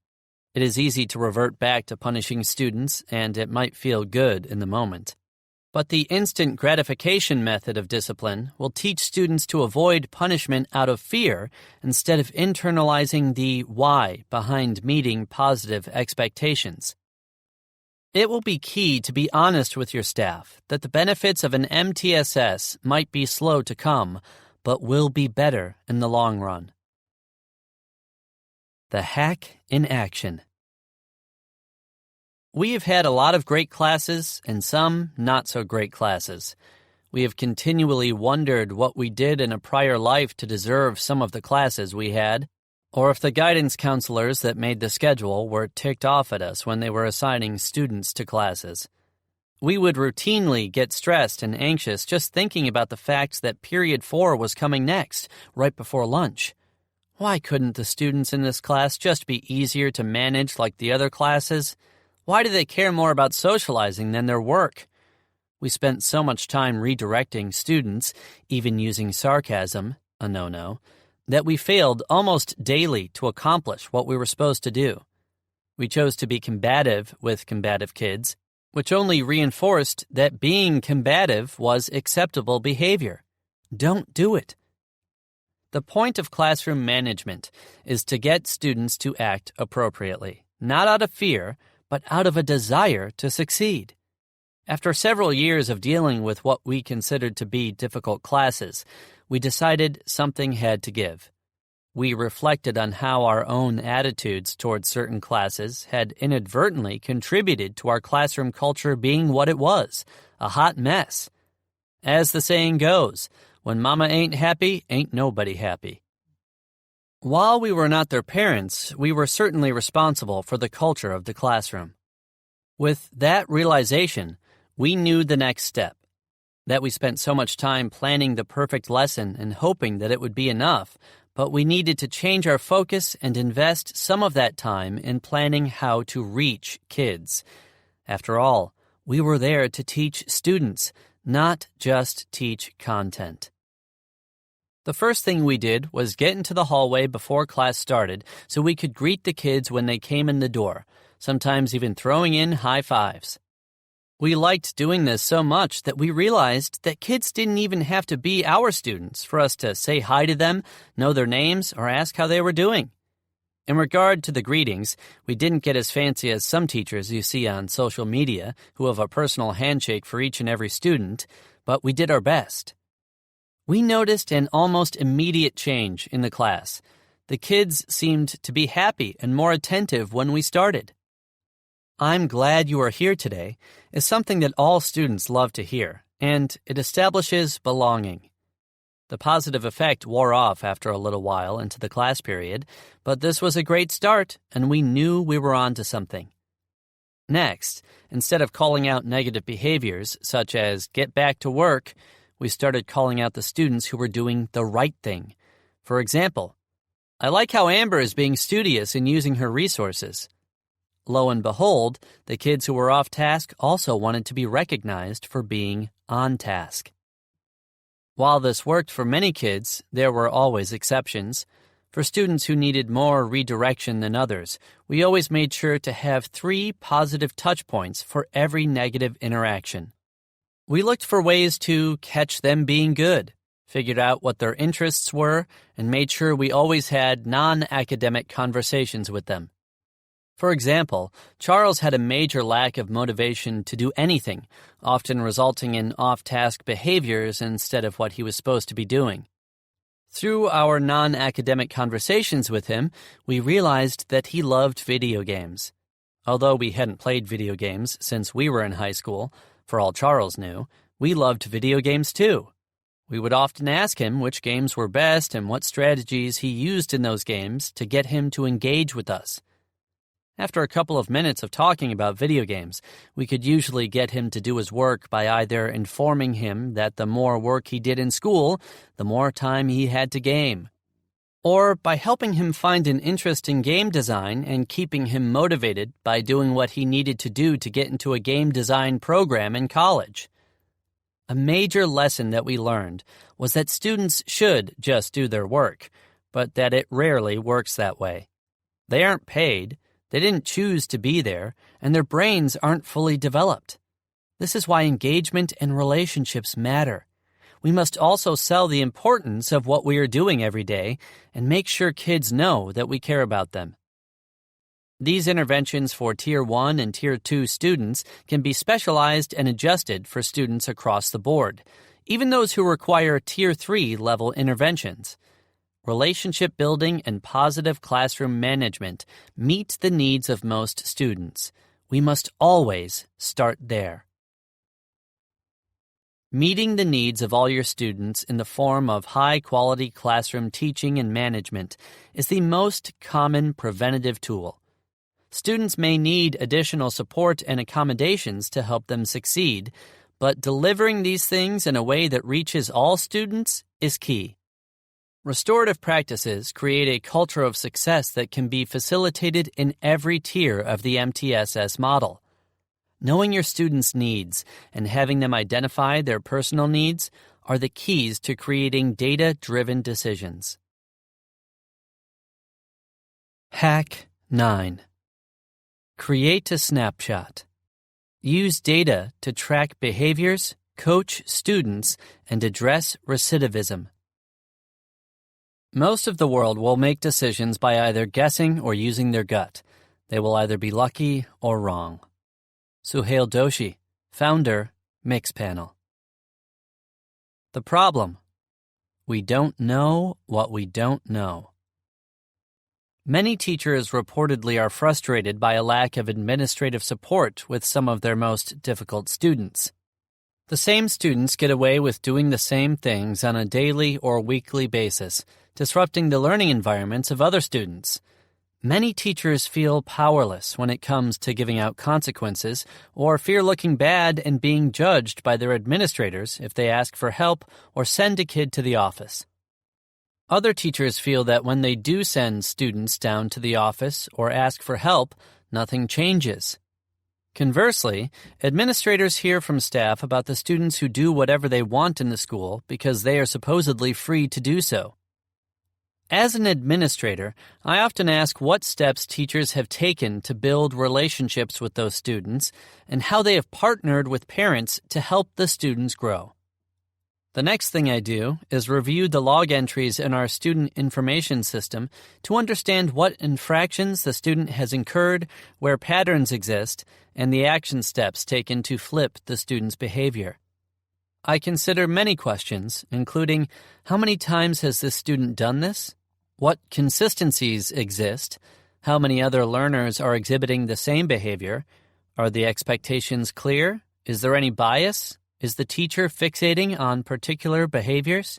It is easy to revert back to punishing students, and it might feel good in the moment. But the instant gratification method of discipline will teach students to avoid punishment out of fear instead of internalizing the why behind meeting positive expectations. It will be key to be honest with your staff that the benefits of an MTSS might be slow to come, but will be better in the long run. The hack in action. We have had a lot of great classes and some not so great classes. We have continually wondered what we did in a prior life to deserve some of the classes we had, or if the guidance counselors that made the schedule were ticked off at us when they were assigning students to classes. We would routinely get stressed and anxious just thinking about the fact that period 4 was coming next, right before lunch. Why couldn't the students in this class just be easier to manage like the other classes? Why do they care more about socializing than their work? We spent so much time redirecting students, even using sarcasm, a no-no, that we failed almost daily to accomplish what we were supposed to do. We chose to be combative with combative kids, which only reinforced that being combative was acceptable behavior. Don't do it. The point of classroom management is to get students to act appropriately, not out of fear, but out of a desire to succeed. After several years of dealing with what we considered to be difficult classes, we decided something had to give. We reflected on how our own attitudes towards certain classes had inadvertently contributed to our classroom culture being what it was, a hot mess. As the saying goes, when mama ain't happy, ain't nobody happy. While we were not their parents, we were certainly responsible for the culture of the classroom. With that realization, we knew the next step, that we spent so much time planning the perfect lesson and hoping that it would be enough, but we needed to change our focus and invest some of that time in planning how to reach kids. After all, we were there to teach students, not just teach content. The first thing we did was get into the hallway before class started so we could greet the kids when they came in the door, sometimes even throwing in high fives. We liked doing this so much that we realized that kids didn't even have to be our students for us to say hi to them, know their names, or ask how they were doing. In regard to the greetings, we didn't get as fancy as some teachers you see on social media who have a personal handshake for each and every student, but we did our best. We noticed an almost immediate change in the class. The kids seemed to be happy and more attentive when we started. "I'm glad you are here today" is something that all students love to hear, and it establishes belonging. The positive effect wore off after a little while into the class period, but this was a great start, and we knew we were on to something. Next, instead of calling out negative behaviors, such as "get back to work," we started calling out the students who were doing the right thing. For example, "I like how Amber is being studious in using her resources." Lo and behold, the kids who were off task also wanted to be recognized for being on task. While this worked for many kids, there were always exceptions. For students who needed more redirection than others, we always made sure to have 3 positive touch points for every negative interaction. We looked for ways to catch them being good, figured out what their interests were, and made sure we always had non-academic conversations with them. For example, Charles had a major lack of motivation to do anything, often resulting in off-task behaviors instead of what he was supposed to be doing. Through our non-academic conversations with him, we realized that he loved video games. Although we hadn't played video games since we were in high school, for all Charles knew, we loved video games too. We would often ask him which games were best and what strategies he used in those games to get him to engage with us. After a couple of minutes of talking about video games, we could usually get him to do his work by either informing him that the more work he did in school, the more time he had to game, or by helping him find an interest in game design and keeping him motivated by doing what he needed to do to get into a game design program in college. A major lesson that we learned was that students should just do their work, but that it rarely works that way. They aren't paid. They didn't choose to be there, and their brains aren't fully developed. This is why engagement and relationships matter. We must also sell the importance of what we are doing every day and make sure kids know that we care about them. These interventions for Tier 1 and Tier 2 students can be specialized and adjusted for students across the board, even those who require Tier 3 level interventions. Relationship building and positive classroom management meet the needs of most students. We must always start there. Meeting the needs of all your students in the form of high-quality classroom teaching and management is the most common preventative tool. Students may need additional support and accommodations to help them succeed, but delivering these things in a way that reaches all students is key. Restorative practices create a culture of success that can be facilitated in every tier of the MTSS model. Knowing your students' needs and having them identify their personal needs are the keys to creating data-driven decisions. Hack 9. Create a snapshot. Use data to track behaviors, coach students, and address recidivism. Most of the world will make decisions by either guessing or using their gut. They will either be lucky or wrong. Suhail Doshi, founder, Mixpanel. The problem: we don't know what we don't know. Many teachers reportedly are frustrated by a lack of administrative support with some of their most difficult students. The same students get away with doing the same things on a daily or weekly basis, disrupting the learning environments of other students. Many teachers feel powerless when it comes to giving out consequences or fear looking bad and being judged by their administrators if they ask for help or send a kid to the office. Other teachers feel that when they do send students down to the office or ask for help, nothing changes. Conversely, administrators hear from staff about the students who do whatever they want in the school because they are supposedly free to do so. As an administrator, I often ask what steps teachers have taken to build relationships with those students and how they have partnered with parents to help the students grow. The next thing I do is review the log entries in our student information system to understand what infractions the student has incurred, where patterns exist, and the action steps taken to flip the student's behavior. I consider many questions, including how many times has this student done this? What consistencies exist? How many other learners are exhibiting the same behavior? Are the expectations clear? Is there any bias? Is the teacher fixating on particular behaviors?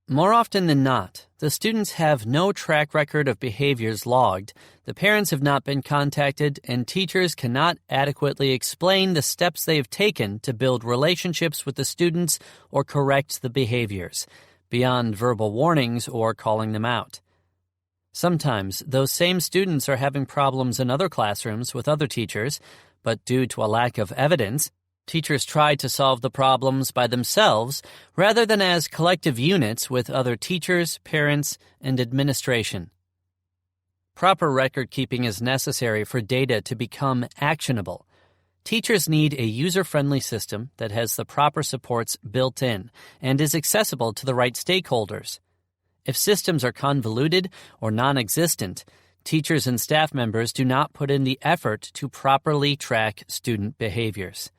More often than not, the students have no track record of behaviors logged, the parents have not been contacted, and teachers cannot adequately explain the steps they have taken to build relationships with the students or correct the behaviors, beyond verbal warnings or calling them out. Sometimes, those same students are having problems in other classrooms with other teachers, but due to a lack of evidence, teachers try to solve the problems by themselves rather than as collective units with other teachers, parents, and administration. Proper record-keeping is necessary for data to become actionable. Teachers need a user-friendly system that has the proper supports built in and is accessible to the right stakeholders. If systems are convoluted or non-existent, teachers and staff members do not put in the effort to properly track student behaviors.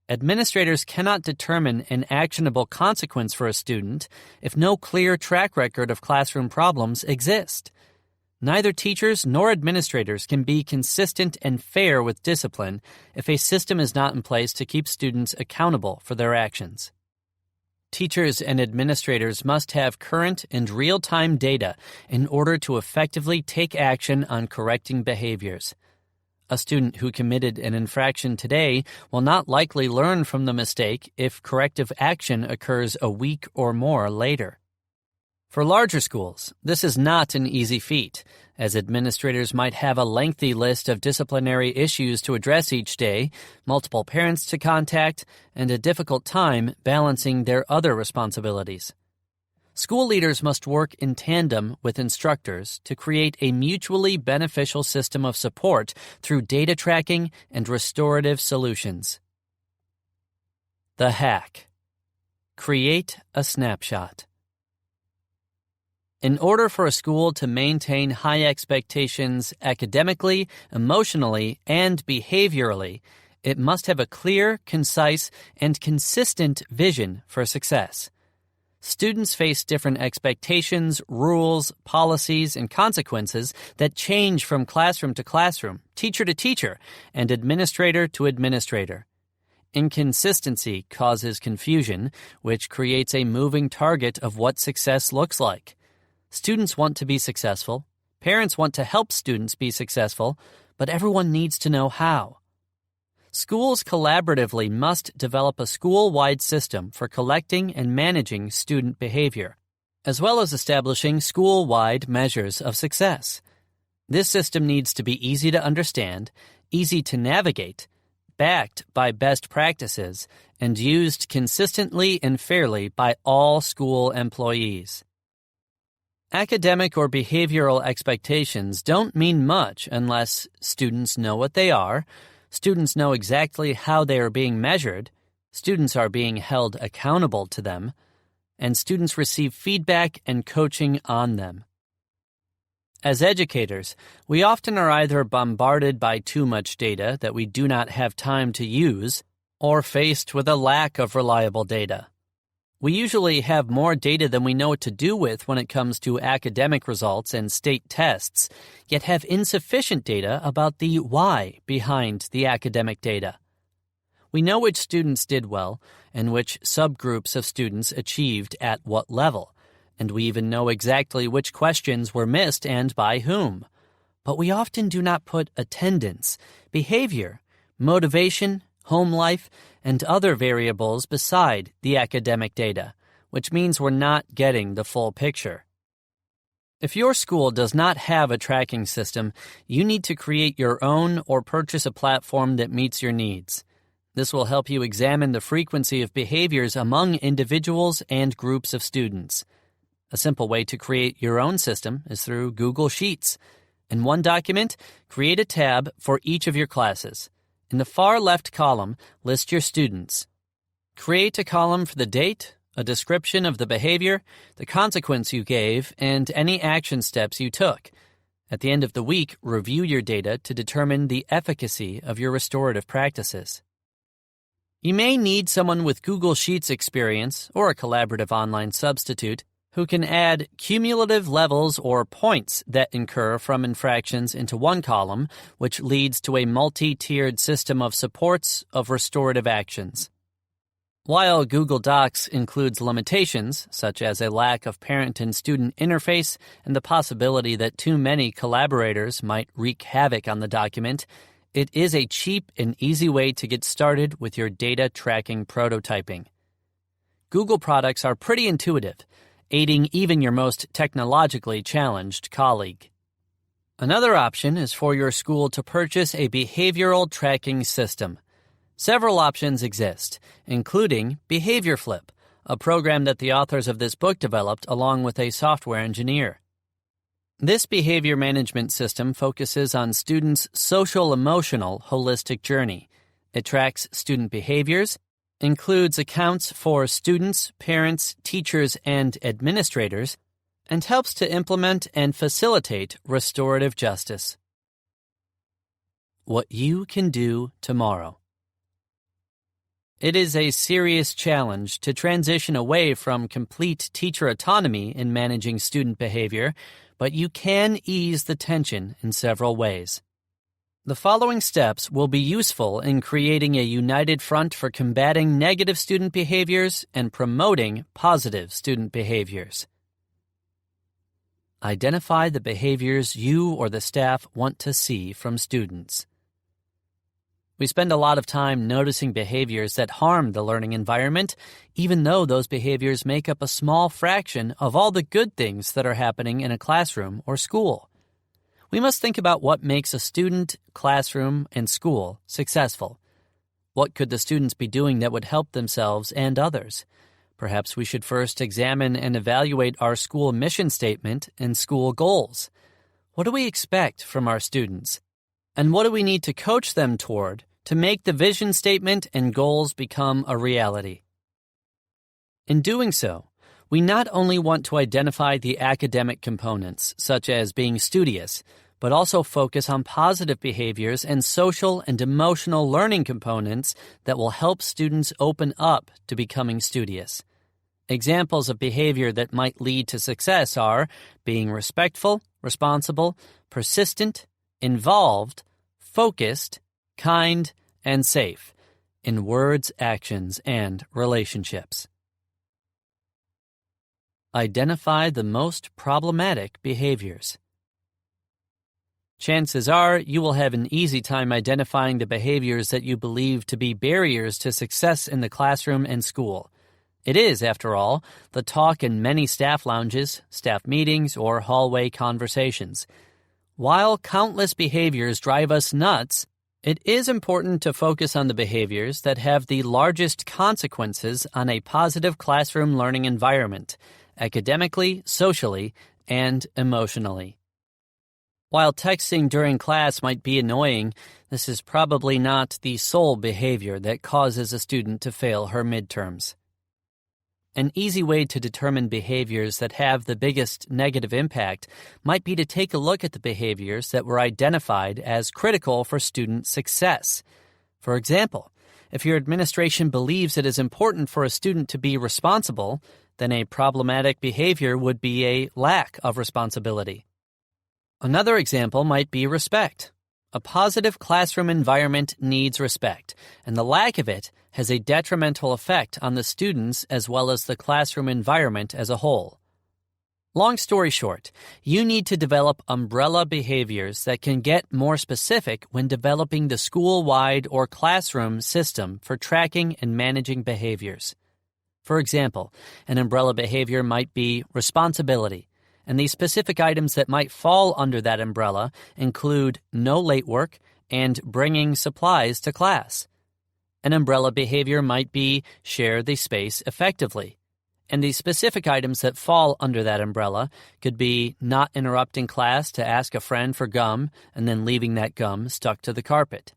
Administrators cannot determine an actionable consequence for a student if no clear track record of classroom problems exist. Neither teachers nor administrators can be consistent and fair with discipline if a system is not in place to keep students accountable for their actions. Teachers and administrators must have current and real-time data in order to effectively take action on correcting behaviors. A student who committed an infraction today will not likely learn from the mistake if corrective action occurs a week or more later. For larger schools, this is not an easy feat, as administrators might have a lengthy list of disciplinary issues to address each day, multiple parents to contact, and a difficult time balancing their other responsibilities. School leaders must work in tandem with instructors to create a mutually beneficial system of support through data tracking and restorative solutions. The hack. Create a snapshot. In order for a school to maintain high expectations academically, emotionally, and behaviorally, it must have a clear, concise, and consistent vision for success. Students face different expectations, rules, policies, and consequences that change from classroom to classroom, teacher to teacher, and administrator to administrator. Inconsistency causes confusion, which creates a moving target of what success looks like. Students want to be successful, parents want to help students be successful, but everyone needs to know how. Schools collaboratively must develop a school-wide system for collecting and managing student behavior, as well as establishing school-wide measures of success. This system needs to be easy to understand, easy to navigate, backed by best practices, and used consistently and fairly by all school employees. Academic or behavioral expectations don't mean much unless students know what they are, students know exactly how they are being measured, students are being held accountable to them, and students receive feedback and coaching on them. As educators, we often are either bombarded by too much data that we do not have time to use, or faced with a lack of reliable data. We usually have more data than we know what to do with when it comes to academic results and state tests, yet have insufficient data about the why behind the academic data. We know which students did well and which subgroups of students achieved at what level, and we even know exactly which questions were missed and by whom. But we often do not put attendance, behavior, motivation, home life, and other variables beside the academic data, which means we're not getting the full picture. If your school does not have a tracking system, you need to create your own or purchase a platform that meets your needs. This will help you examine the frequency of behaviors among individuals and groups of students. A simple way to create your own system is through Google Sheets. In one document, create a tab for each of your classes. In the far left column, list your students. Create a column for the date, a description of the behavior, the consequence you gave, and any action steps you took. At the end of the week, review your data to determine the efficacy of your restorative practices. You may need someone with Google Sheets experience or a collaborative online substitute who can add cumulative levels or points that incur from infractions into one column, which leads to a multi-tiered system of supports of restorative actions. While Google Docs includes limitations, such as a lack of parent and student interface and the possibility that too many collaborators might wreak havoc on the document, it is a cheap and easy way to get started with your data tracking prototyping. Google products are pretty intuitive, aiding even your most technologically challenged colleague. Another option is for your school to purchase a behavioral tracking system. Several options exist, including Behavior Flip, a program that the authors of this book developed along with a software engineer. This behavior management system focuses on students' social-emotional holistic journey. It tracks student behaviors, includes accounts for students, parents, teachers, and administrators, and helps to implement and facilitate restorative justice. What you can do tomorrow. It is a serious challenge to transition away from complete teacher autonomy in managing student behavior, but you can ease the tension in several ways. The following steps will be useful in creating a united front for combating negative student behaviors and promoting positive student behaviors. Identify the behaviors you or the staff want to see from students. We spend a lot of time noticing behaviors that harm the learning environment, even though those behaviors make up a small fraction of all the good things that are happening in a classroom or school. We must think about what makes a student, classroom, and school successful. What could the students be doing that would help themselves and others? Perhaps we should first examine and evaluate our school mission statement and school goals. What do we expect from our students? And what do we need to coach them toward to make the vision statement and goals become a reality? In doing so, we not only want to identify the academic components, such as being studious, but also focus on positive behaviors and social and emotional learning components that will help students open up to becoming studious. Examples of behavior that might lead to success are being respectful, responsible, persistent, involved, focused, kind, and safe in words, actions, and relationships. Identify the most problematic behaviors. Chances are you will have an easy time identifying the behaviors that you believe to be barriers to success in the classroom and school. It is, after all, the talk in many staff lounges, staff meetings, or hallway conversations. While countless behaviors drive us nuts, it is important to focus on the behaviors that have the largest consequences on a positive classroom learning environment, academically, socially, and emotionally. While texting during class might be annoying, this is probably not the sole behavior that causes a student to fail her midterms. An easy way to determine behaviors that have the biggest negative impact might be to take a look at the behaviors that were identified as critical for student success. For example, if your administration believes it is important for a student to be responsible, then a problematic behavior would be a lack of responsibility. Another example might be respect. A positive classroom environment needs respect, and the lack of it has a detrimental effect on the students as well as the classroom environment as a whole. Long story short, you need to develop umbrella behaviors that can get more specific when developing the school-wide or classroom system for tracking and managing behaviors. For example, an umbrella behavior might be responsibility, and the specific items that might fall under that umbrella include no late work and bringing supplies to class. An umbrella behavior might be share the space effectively, and the specific items that fall under that umbrella could be not interrupting class to ask a friend for gum and then leaving that gum stuck to the carpet.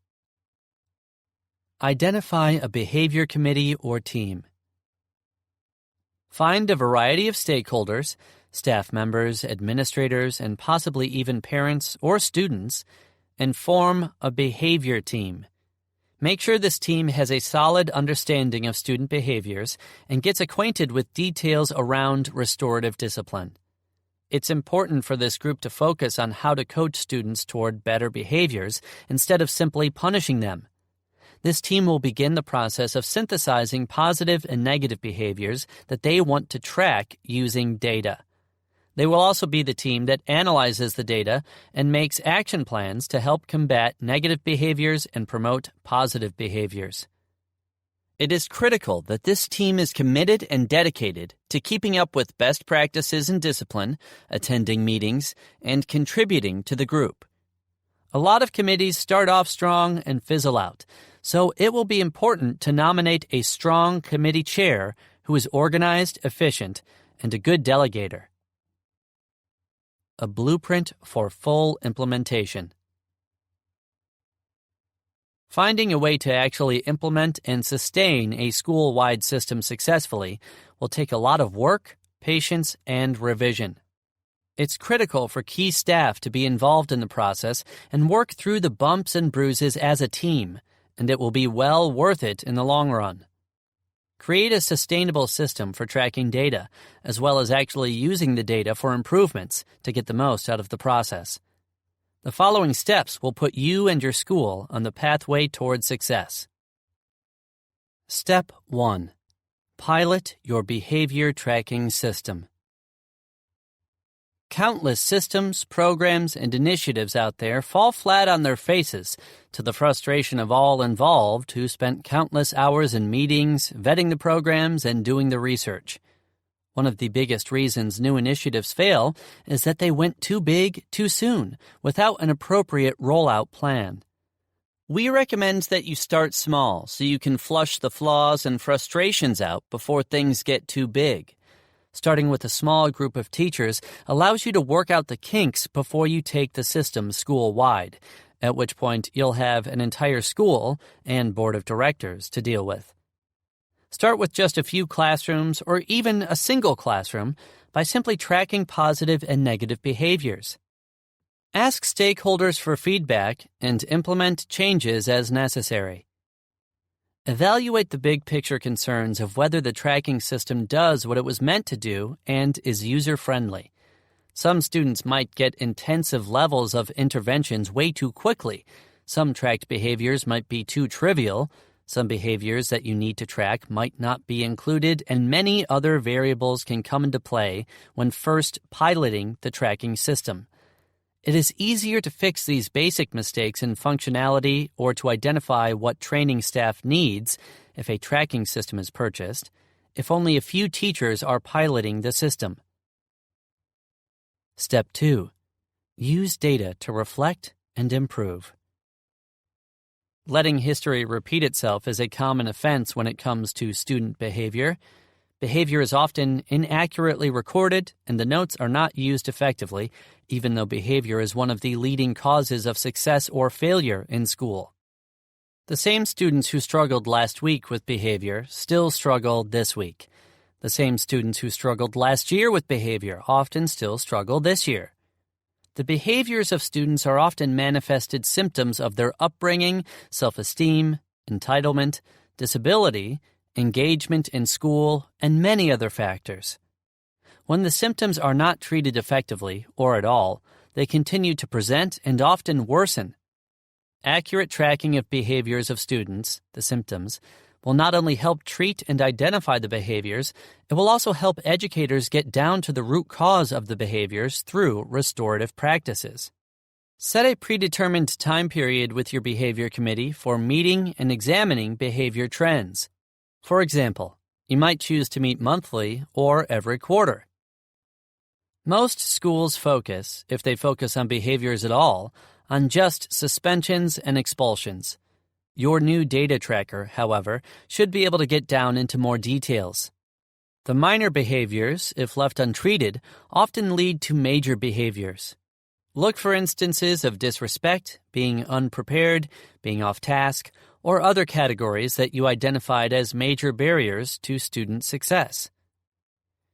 Identify a behavior committee or team. Find a variety of stakeholders, staff members, administrators, and possibly even parents or students, and form a behavior team. Make sure this team has a solid understanding of student behaviors and gets acquainted with details around restorative discipline. It's important for this group to focus on how to coach students toward better behaviors instead of simply punishing them. This team will begin the process of synthesizing positive and negative behaviors that they want to track using data. They will also be the team that analyzes the data and makes action plans to help combat negative behaviors and promote positive behaviors. It is critical that this team is committed and dedicated to keeping up with best practices in discipline, attending meetings, and contributing to the group. A lot of committees start off strong and fizzle out, so it will be important to nominate a strong committee chair who is organized, efficient, and a good delegator. A blueprint for full implementation. Finding a way to actually implement and sustain a school-wide system successfully will take a lot of work, patience, and revision. It's critical for key staff to be involved in the process and work through the bumps and bruises as a team, and it will be well worth it in the long run. Create a sustainable system for tracking data, as well as actually using the data for improvements to get the most out of the process. The following steps will put you and your school on the pathway toward success. Step 1. Pilot your behavior tracking system. Countless systems, programs, and initiatives out there fall flat on their faces to the frustration of all involved who spent countless hours in meetings, vetting the programs, and doing the research. One of the biggest reasons new initiatives fail is that they went too big too soon without an appropriate rollout plan. We recommend that you start small so you can flush the flaws and frustrations out before things get too big. Starting with a small group of teachers allows you to work out the kinks before you take the system school-wide, at which point you'll have an entire school and board of directors to deal with. Start with just a few classrooms or even a single classroom by simply tracking positive and negative behaviors. Ask stakeholders for feedback and implement changes as necessary. Evaluate the big picture concerns of whether the tracking system does what it was meant to do and is user-friendly. Some students might get intensive levels of interventions way too quickly. Some tracked behaviors might be too trivial. Some behaviors that you need to track might not be included, and many other variables can come into play when first piloting the tracking system. It is easier to fix these basic mistakes in functionality or to identify what training staff needs if a tracking system is purchased, if only a few teachers are piloting the system. Step 2. Use data to reflect and improve. Letting history repeat itself is a common offense when it comes to student behavior. Behavior is often inaccurately recorded, and the notes are not used effectively, even though behavior is one of the leading causes of success or failure in school. The same students who struggled last week with behavior still struggle this week. The same students who struggled last year with behavior often still struggle this year. The behaviors of students are often manifested symptoms of their upbringing, self-esteem, entitlement, disability, engagement in school, and many other factors. When the symptoms are not treated effectively, or at all, they continue to present and often worsen. Accurate tracking of behaviors of students, the symptoms, will not only help treat and identify the behaviors, it will also help educators get down to the root cause of the behaviors through restorative practices. Set a predetermined time period with your behavior committee for meeting and examining behavior trends. For example, you might choose to meet monthly or every quarter. Most schools focus, if they focus on behaviors at all, on just suspensions and expulsions. Your new data tracker, however, should be able to get down into more details. The minor behaviors, if left untreated, often lead to major behaviors. Look for instances of disrespect, being unprepared, being off task, or other categories that you identified as major barriers to student success.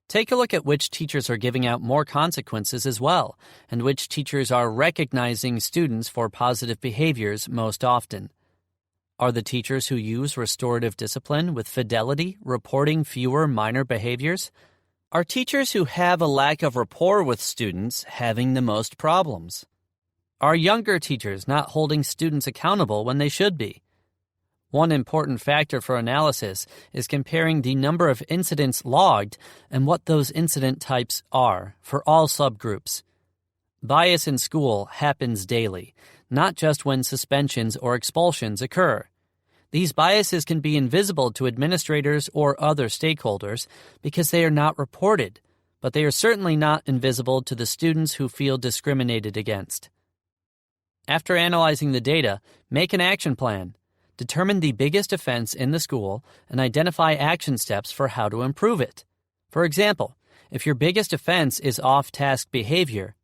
Take a look at which teachers are giving out more consequences as well, and which teachers are recognizing students for positive behaviors most often. Are the teachers who use restorative discipline with fidelity reporting fewer minor behaviors? Are teachers who have a lack of rapport with students having the most problems? Are younger teachers not holding students accountable when they should be? One important factor for analysis is comparing the number of incidents logged and what those incident types are for all subgroups. Bias in school happens daily, not just when suspensions or expulsions occur. These biases can be invisible to administrators or other stakeholders because they are not reported, but they are certainly not invisible to the students who feel discriminated against. After analyzing the data, make an action plan. Determine the biggest offense in the school and identify action steps for how to improve it. For example, if your biggest offense is off-task behavior,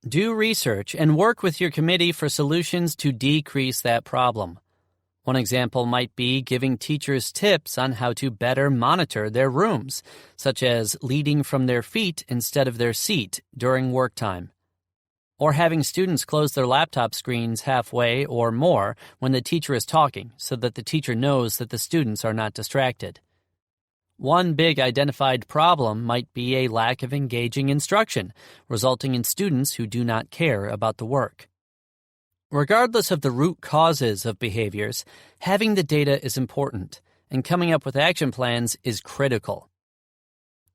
do research and work with your committee for solutions to decrease that problem. One example might be giving teachers tips on how to better monitor their rooms, such as leading from their feet instead of their seat during work time. Or having students close their laptop screens halfway or more when the teacher is talking so that the teacher knows that the students are not distracted. One big identified problem might be a lack of engaging instruction, resulting in students who do not care about the work. Regardless of the root causes of behaviors, having the data is important, and coming up with action plans is critical.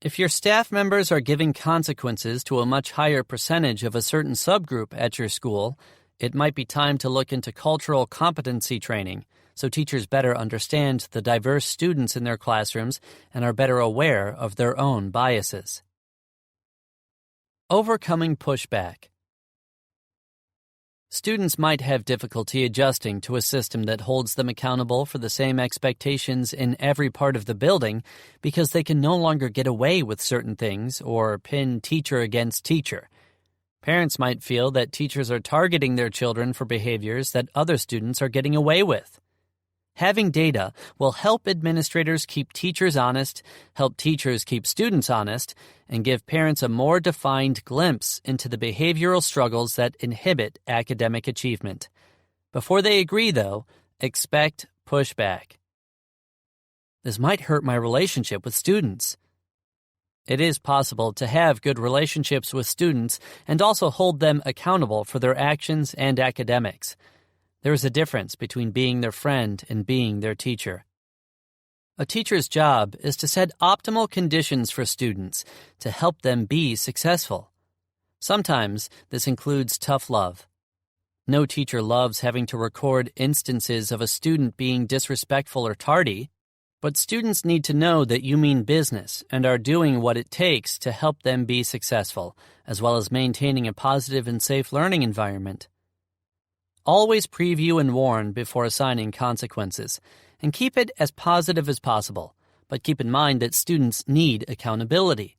If your staff members are giving consequences to a much higher percentage of a certain subgroup at your school, it might be time to look into cultural competency training so teachers better understand the diverse students in their classrooms and are better aware of their own biases. Overcoming pushback. Students might have difficulty adjusting to a system that holds them accountable for the same expectations in every part of the building because they can no longer get away with certain things or pin teacher against teacher. Parents might feel that teachers are targeting their children for behaviors that other students are getting away with. Having data will help administrators keep teachers honest, help teachers keep students honest, and give parents a more defined glimpse into the behavioral struggles that inhibit academic achievement. Before they agree, though, expect pushback. This might hurt my relationship with students. It is possible to have good relationships with students and also hold them accountable for their actions and academics. There is a difference between being their friend and being their teacher. A teacher's job is to set optimal conditions for students to help them be successful. Sometimes this includes tough love. No teacher loves having to record instances of a student being disrespectful or tardy, but students need to know that you mean business and are doing what it takes to help them be successful, as well as maintaining a positive and safe learning environment. Always preview and warn before assigning consequences, and keep it as positive as possible, but keep in mind that students need accountability.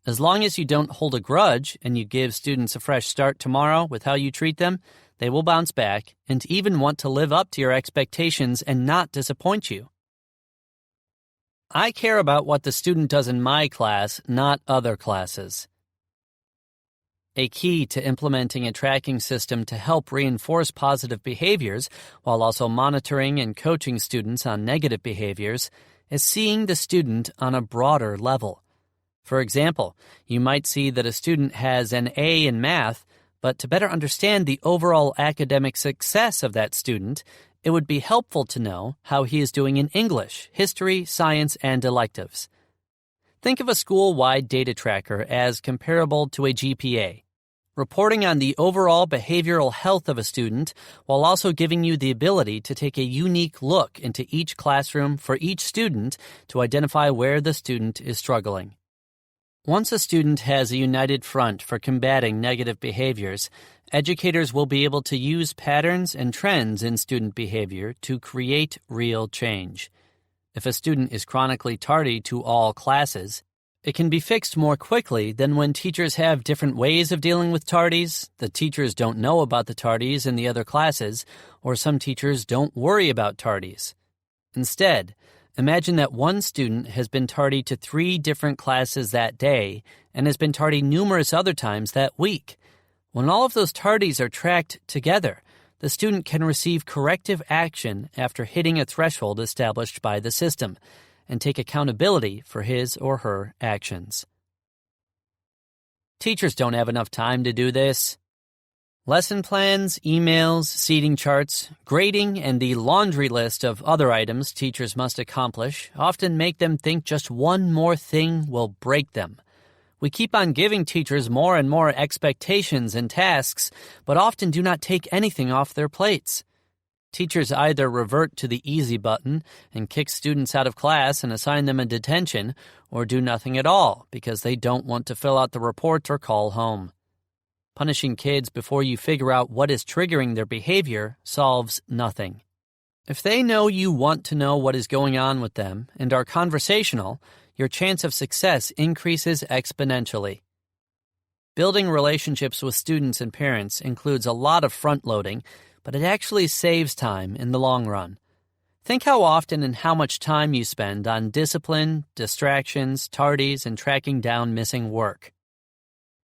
As long as you don't hold a grudge and you give students a fresh start tomorrow with how you treat them, they will bounce back and even want to live up to your expectations and not disappoint you. I care about what the student does in my class, not other classes. A key to implementing a tracking system to help reinforce positive behaviors while also monitoring and coaching students on negative behaviors is seeing the student on a broader level. For example, you might see that a student has an A in math, but to better understand the overall academic success of that student, it would be helpful to know how he is doing in English, history, science, and electives. Think of a school-wide data tracker as comparable to a GPA, reporting on the overall behavioral health of a student while also giving you the ability to take a unique look into each classroom for each student to identify where the student is struggling. Once a student has a united front for combating negative behaviors, educators will be able to use patterns and trends in student behavior to create real change. If a student is chronically tardy to all classes, it can be fixed more quickly than when teachers have different ways of dealing with tardies, the teachers don't know about the tardies in the other classes, or some teachers don't worry about tardies. Instead, imagine that one student has been tardy to 3 different classes that day and has been tardy numerous other times that week. When all of those tardies are tracked together, the student can receive corrective action after hitting a threshold established by the system and take accountability for his or her actions. Teachers don't have enough time to do this. Lesson plans, emails, seating charts, grading, and the laundry list of other items teachers must accomplish often make them think just one more thing will break them. We keep on giving teachers more and more expectations and tasks, but often do not take anything off their plates. Teachers either revert to the easy button and kick students out of class and assign them a detention, or do nothing at all because they don't want to fill out the report or call home. Punishing kids before you figure out what is triggering their behavior solves nothing. If they know you want to know what is going on with them and are conversational, your chance of success increases exponentially. Building relationships with students and parents includes a lot of front-loading, but it actually saves time in the long run. Think how often and how much time you spend on discipline, distractions, tardies, and tracking down missing work.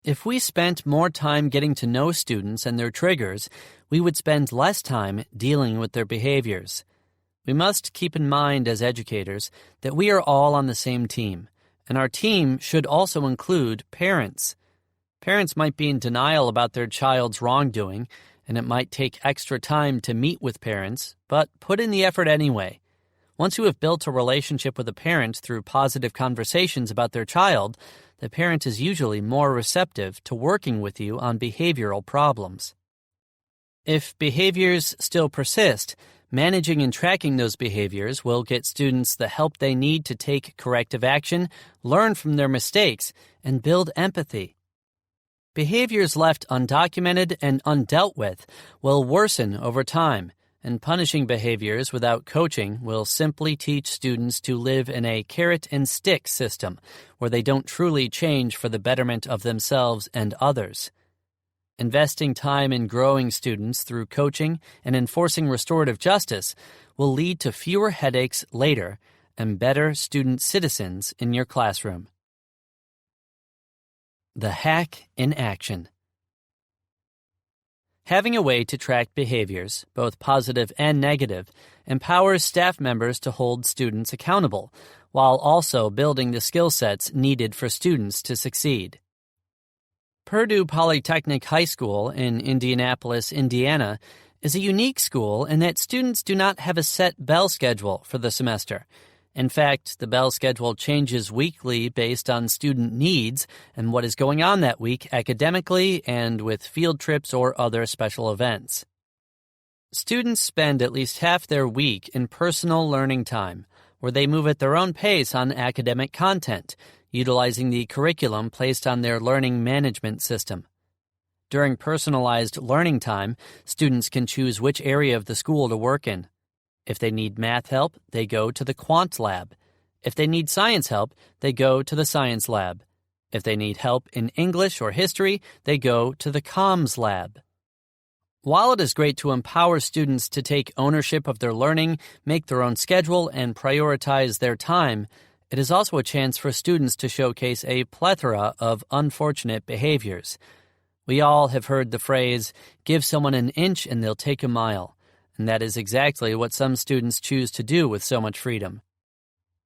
If we spent more time getting to know students and their triggers, we would spend less time dealing with their behaviors. We must keep in mind as educators that we are all on the same team, and our team should also include parents. Parents might be in denial about their child's wrongdoing, and it might take extra time to meet with parents, but put in the effort anyway. Once you have built a relationship with a parent through positive conversations about their child, the parent is usually more receptive to working with you on behavioral problems. If behaviors still persist, managing and tracking those behaviors will get students the help they need to take corrective action, learn from their mistakes, and build empathy. Behaviors left undocumented and undealt with will worsen over time, and punishing behaviors without coaching will simply teach students to live in a carrot-and-stick system where they don't truly change for the betterment of themselves and others. Investing time in growing students through coaching and enforcing restorative justice will lead to fewer headaches later and better student citizens in your classroom. The hack in action. Having a way to track behaviors, both positive and negative, empowers staff members to hold students accountable, while also building the skill sets needed for students to succeed. Purdue Polytechnic High School in Indianapolis, Indiana, is a unique school in that students do not have a set bell schedule for the semester. In fact, the bell schedule changes weekly based on student needs and what is going on that week academically and with field trips or other special events. Students spend at least half their week in personal learning time, where they move at their own pace on academic content, utilizing the curriculum placed on their learning management system. During personalized learning time, students can choose which area of the school to work in. If they need math help, they go to the quant lab. If they need science help, they go to the science lab. If they need help in English or history, they go to the comms lab. While it is great to empower students to take ownership of their learning, make their own schedule, and prioritize their time, it is also a chance for students to showcase a plethora of unfortunate behaviors. We all have heard the phrase, "Give someone an inch and they'll take a mile." And that is exactly what some students choose to do with so much freedom.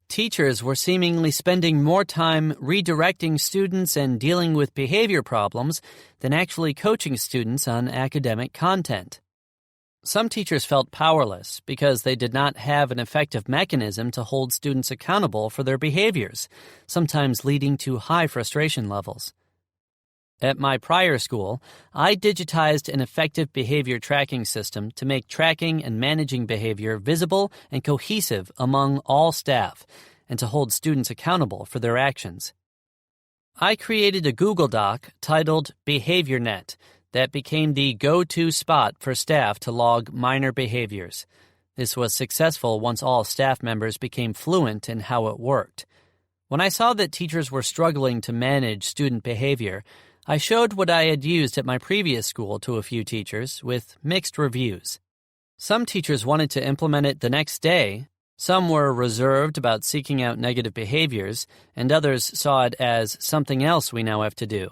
Teachers were seemingly spending more time redirecting students and dealing with behavior problems than actually coaching students on academic content. Some teachers felt powerless because they did not have an effective mechanism to hold students accountable for their behaviors, sometimes leading to high frustration levels. At my prior school, I digitized an effective behavior tracking system to make tracking and managing behavior visible and cohesive among all staff, and to hold students accountable for their actions. I created a Google Doc titled BehaviorNet that became the go-to spot for staff to log minor behaviors. This was successful once all staff members became fluent in how it worked. When I saw that teachers were struggling to manage student behavior, I showed what I had used at my previous school to a few teachers with mixed reviews. Some teachers wanted to implement it the next day, some were reserved about seeking out negative behaviors, and others saw it as something else we now have to do.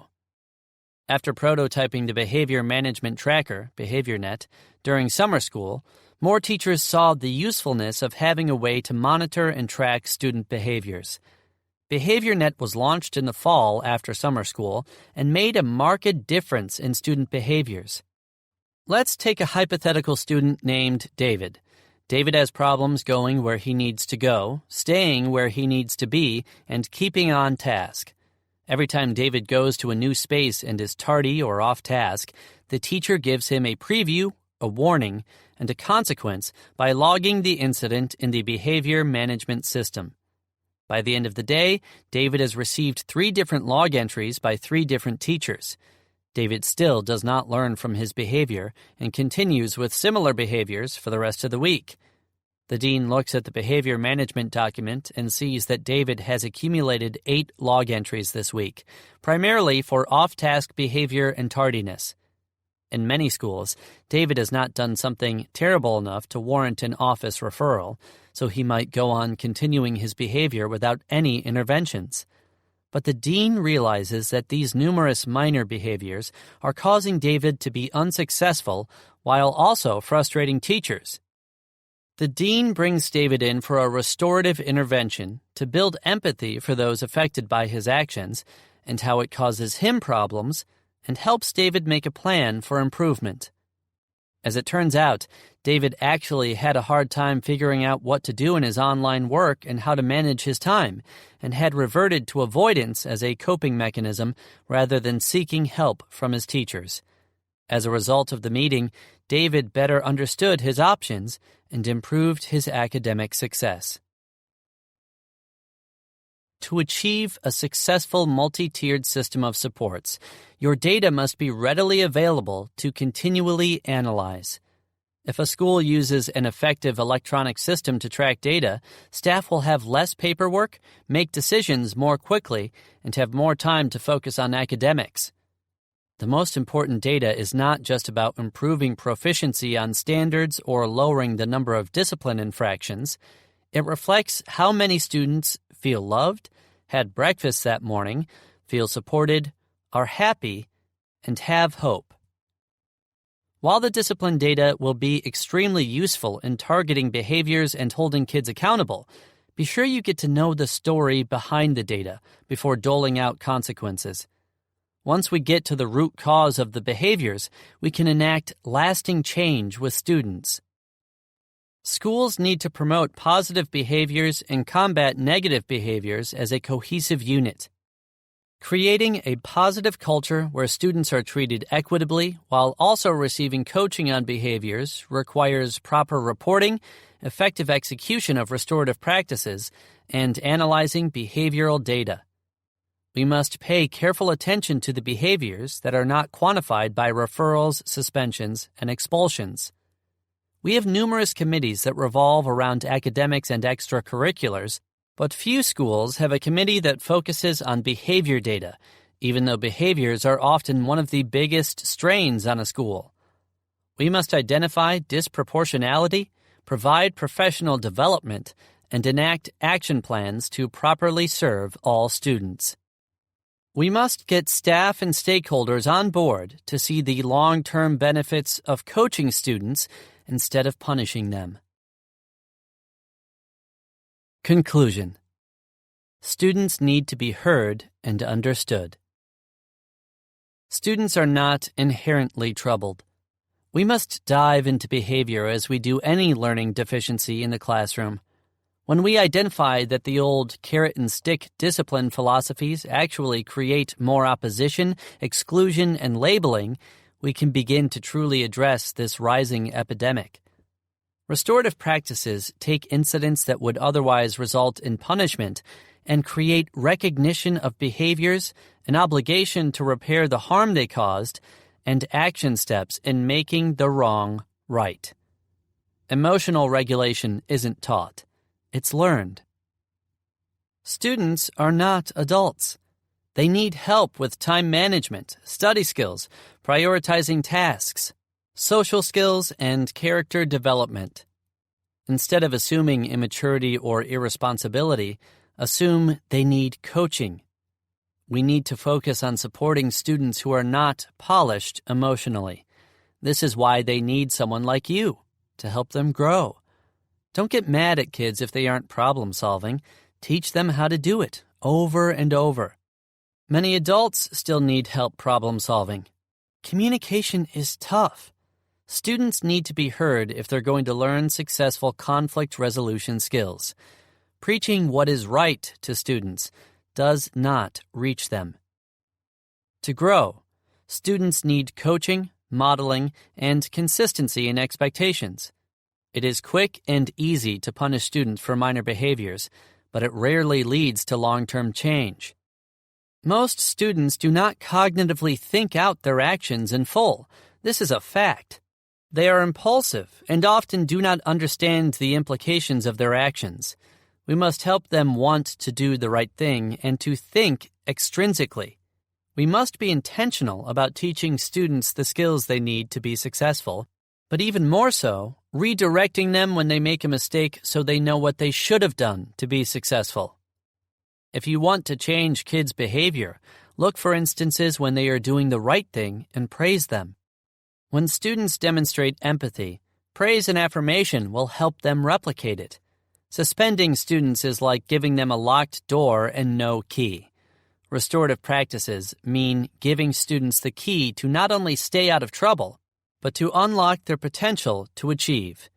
After prototyping the behavior management tracker, BehaviorNet, during summer school, more teachers saw the usefulness of having a way to monitor and track student behaviors. BehaviorNet was launched in the fall after summer school and made a marked difference in student behaviors. Let's take a hypothetical student named David. David has problems going where he needs to go, staying where he needs to be, and keeping on task. Every time David goes to a new space and is tardy or off task, the teacher gives him a preview, a warning, and a consequence by logging the incident in the behavior management system. By the end of the day, David has received 3 different log entries by 3 different teachers. David still does not learn from his behavior and continues with similar behaviors for the rest of the week. The dean looks at the behavior management document and sees that David has accumulated 8 log entries this week, primarily for off-task behavior and tardiness. In many schools, David has not done something terrible enough to warrant an office referral, so he might go on continuing his behavior without any interventions. But the dean realizes that these numerous minor behaviors are causing David to be unsuccessful while also frustrating teachers. The dean brings David in for a restorative intervention to build empathy for those affected by his actions and how it causes him problems, and helps David make a plan for improvement. As it turns out, David actually had a hard time figuring out what to do in his online work and how to manage his time, and had reverted to avoidance as a coping mechanism rather than seeking help from his teachers. As a result of the meeting, David better understood his options and improved his academic success. To achieve a successful multi-tiered system of supports, your data must be readily available to continually analyze. If a school uses an effective electronic system to track data, staff will have less paperwork, make decisions more quickly, and have more time to focus on academics. The most important data is not just about improving proficiency on standards or lowering the number of discipline infractions. It reflects how many students feel loved, had breakfast that morning, feel supported, are happy, and have hope. While the discipline data will be extremely useful in targeting behaviors and holding kids accountable, be sure you get to know the story behind the data before doling out consequences. Once we get to the root cause of the behaviors, we can enact lasting change with students. Schools need to promote positive behaviors and combat negative behaviors as a cohesive unit. Creating a positive culture where students are treated equitably while also receiving coaching on behaviors requires proper reporting, effective execution of restorative practices, and analyzing behavioral data. We must pay careful attention to the behaviors that are not quantified by referrals, suspensions, and expulsions. We have numerous committees that revolve around academics and extracurriculars, but few schools have a committee that focuses on behavior data, even though behaviors are often one of the biggest strains on a school. We must identify disproportionality, provide professional development, and enact action plans to properly serve all students. We must get staff and stakeholders on board to see the long-term benefits of coaching students instead of punishing them. Conclusion. Students need to be heard and understood. Students are not inherently troubled. We must dive into behavior as we do any learning deficiency in the classroom. When we identify that the old carrot-and-stick discipline philosophies actually create more opposition, exclusion, and labeling, we can begin to truly address this rising epidemic. Restorative practices take incidents that would otherwise result in punishment and create recognition of behaviors, an obligation to repair the harm they caused, and action steps in making the wrong right. Emotional regulation isn't taught. It's learned. Students are not adults. They need help with time management, study skills, prioritizing tasks, social skills, and character development. Instead of assuming immaturity or irresponsibility, assume they need coaching. We need to focus on supporting students who are not polished emotionally. This is why they need someone like you to help them grow. Don't get mad at kids if they aren't problem-solving. Teach them how to do it over and over. Many adults still need help problem-solving. Communication is tough. Students need to be heard if they're going to learn successful conflict resolution skills. Preaching what is right to students does not reach them. To grow, students need coaching, modeling, and consistency in expectations. It is quick and easy to punish students for minor behaviors, but it rarely leads to long-term change. Most students do not cognitively think out their actions in full. This is a fact. They are impulsive and often do not understand the implications of their actions. We must help them want to do the right thing and to think extrinsically. We must be intentional about teaching students the skills they need to be successful, but even more so, redirecting them when they make a mistake so they know what they should have done to be successful. If you want to change kids' behavior, look for instances when they are doing the right thing and praise them. When students demonstrate empathy, praise and affirmation will help them replicate it. Suspending students is like giving them a locked door and no key. Restorative practices mean giving students the key to not only stay out of trouble, but to unlock their potential to achieve.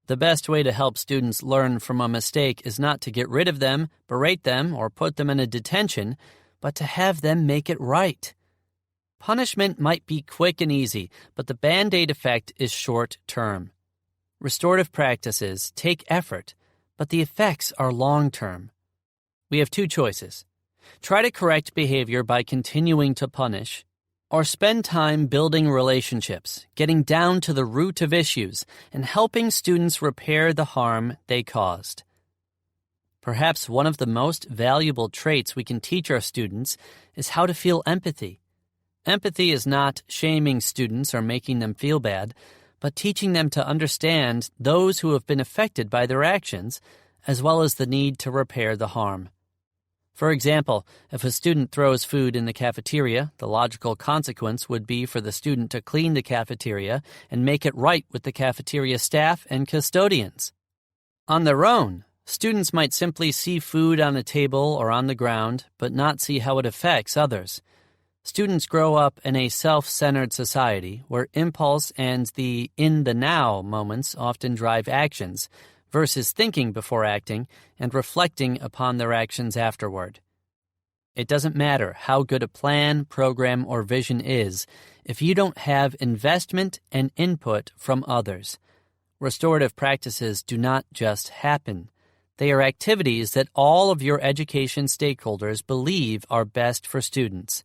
The best way to help students learn from a mistake is not to get rid of them, berate them, or put them in a detention, but to have them make it right. Punishment might be quick and easy, but the Band-Aid effect is short-term. Restorative practices take effort, but the effects are long-term. We have two choices. Try to correct behavior by continuing to punish, or spend time building relationships, getting down to the root of issues, and helping students repair the harm they caused. Perhaps one of the most valuable traits we can teach our students is how to feel empathy. Empathy is not shaming students or making them feel bad, but teaching them to understand those who have been affected by their actions, as well as the need to repair the harm. For example, if a student throws food in the cafeteria, the logical consequence would be for the student to clean the cafeteria and make it right with the cafeteria staff and custodians. On their own, students might simply see food on a table or on the ground, but not see how it affects others. Students grow up in a self-centered society where impulse and the in-the-now moments often drive actions, versus thinking before acting and reflecting upon their actions afterward. It doesn't matter how good a plan, program, or vision is if you don't have investment and input from others. Restorative practices do not just happen. They are activities that all of your education stakeholders believe are best for students.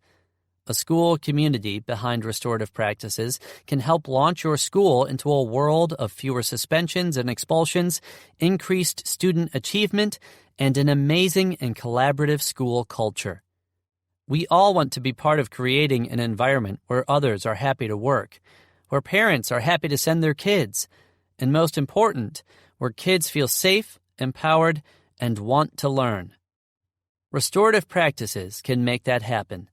A school community behind restorative practices can help launch your school into a world of fewer suspensions and expulsions, increased student achievement, and an amazing and collaborative school culture. We all want to be part of creating an environment where others are happy to work, where parents are happy to send their kids, and most important, where kids feel safe, empowered, and want to learn. Restorative practices can make that happen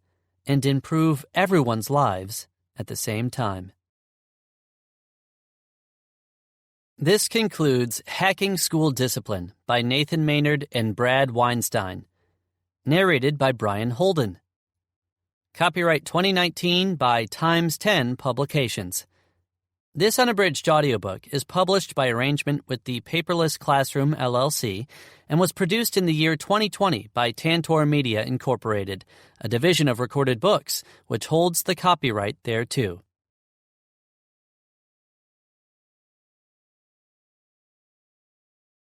and improve everyone's lives at the same time. This concludes Hacking School Discipline by Nathan Maynard and Brad Weinstein, narrated by Brian Holden. Copyright 2019 by Times 10 Publications. This unabridged audiobook is published by arrangement with the Paperless Classroom, LLC, and was produced in the year 2020 by Tantor Media, Incorporated, a division of Recorded Books, which holds the copyright thereto.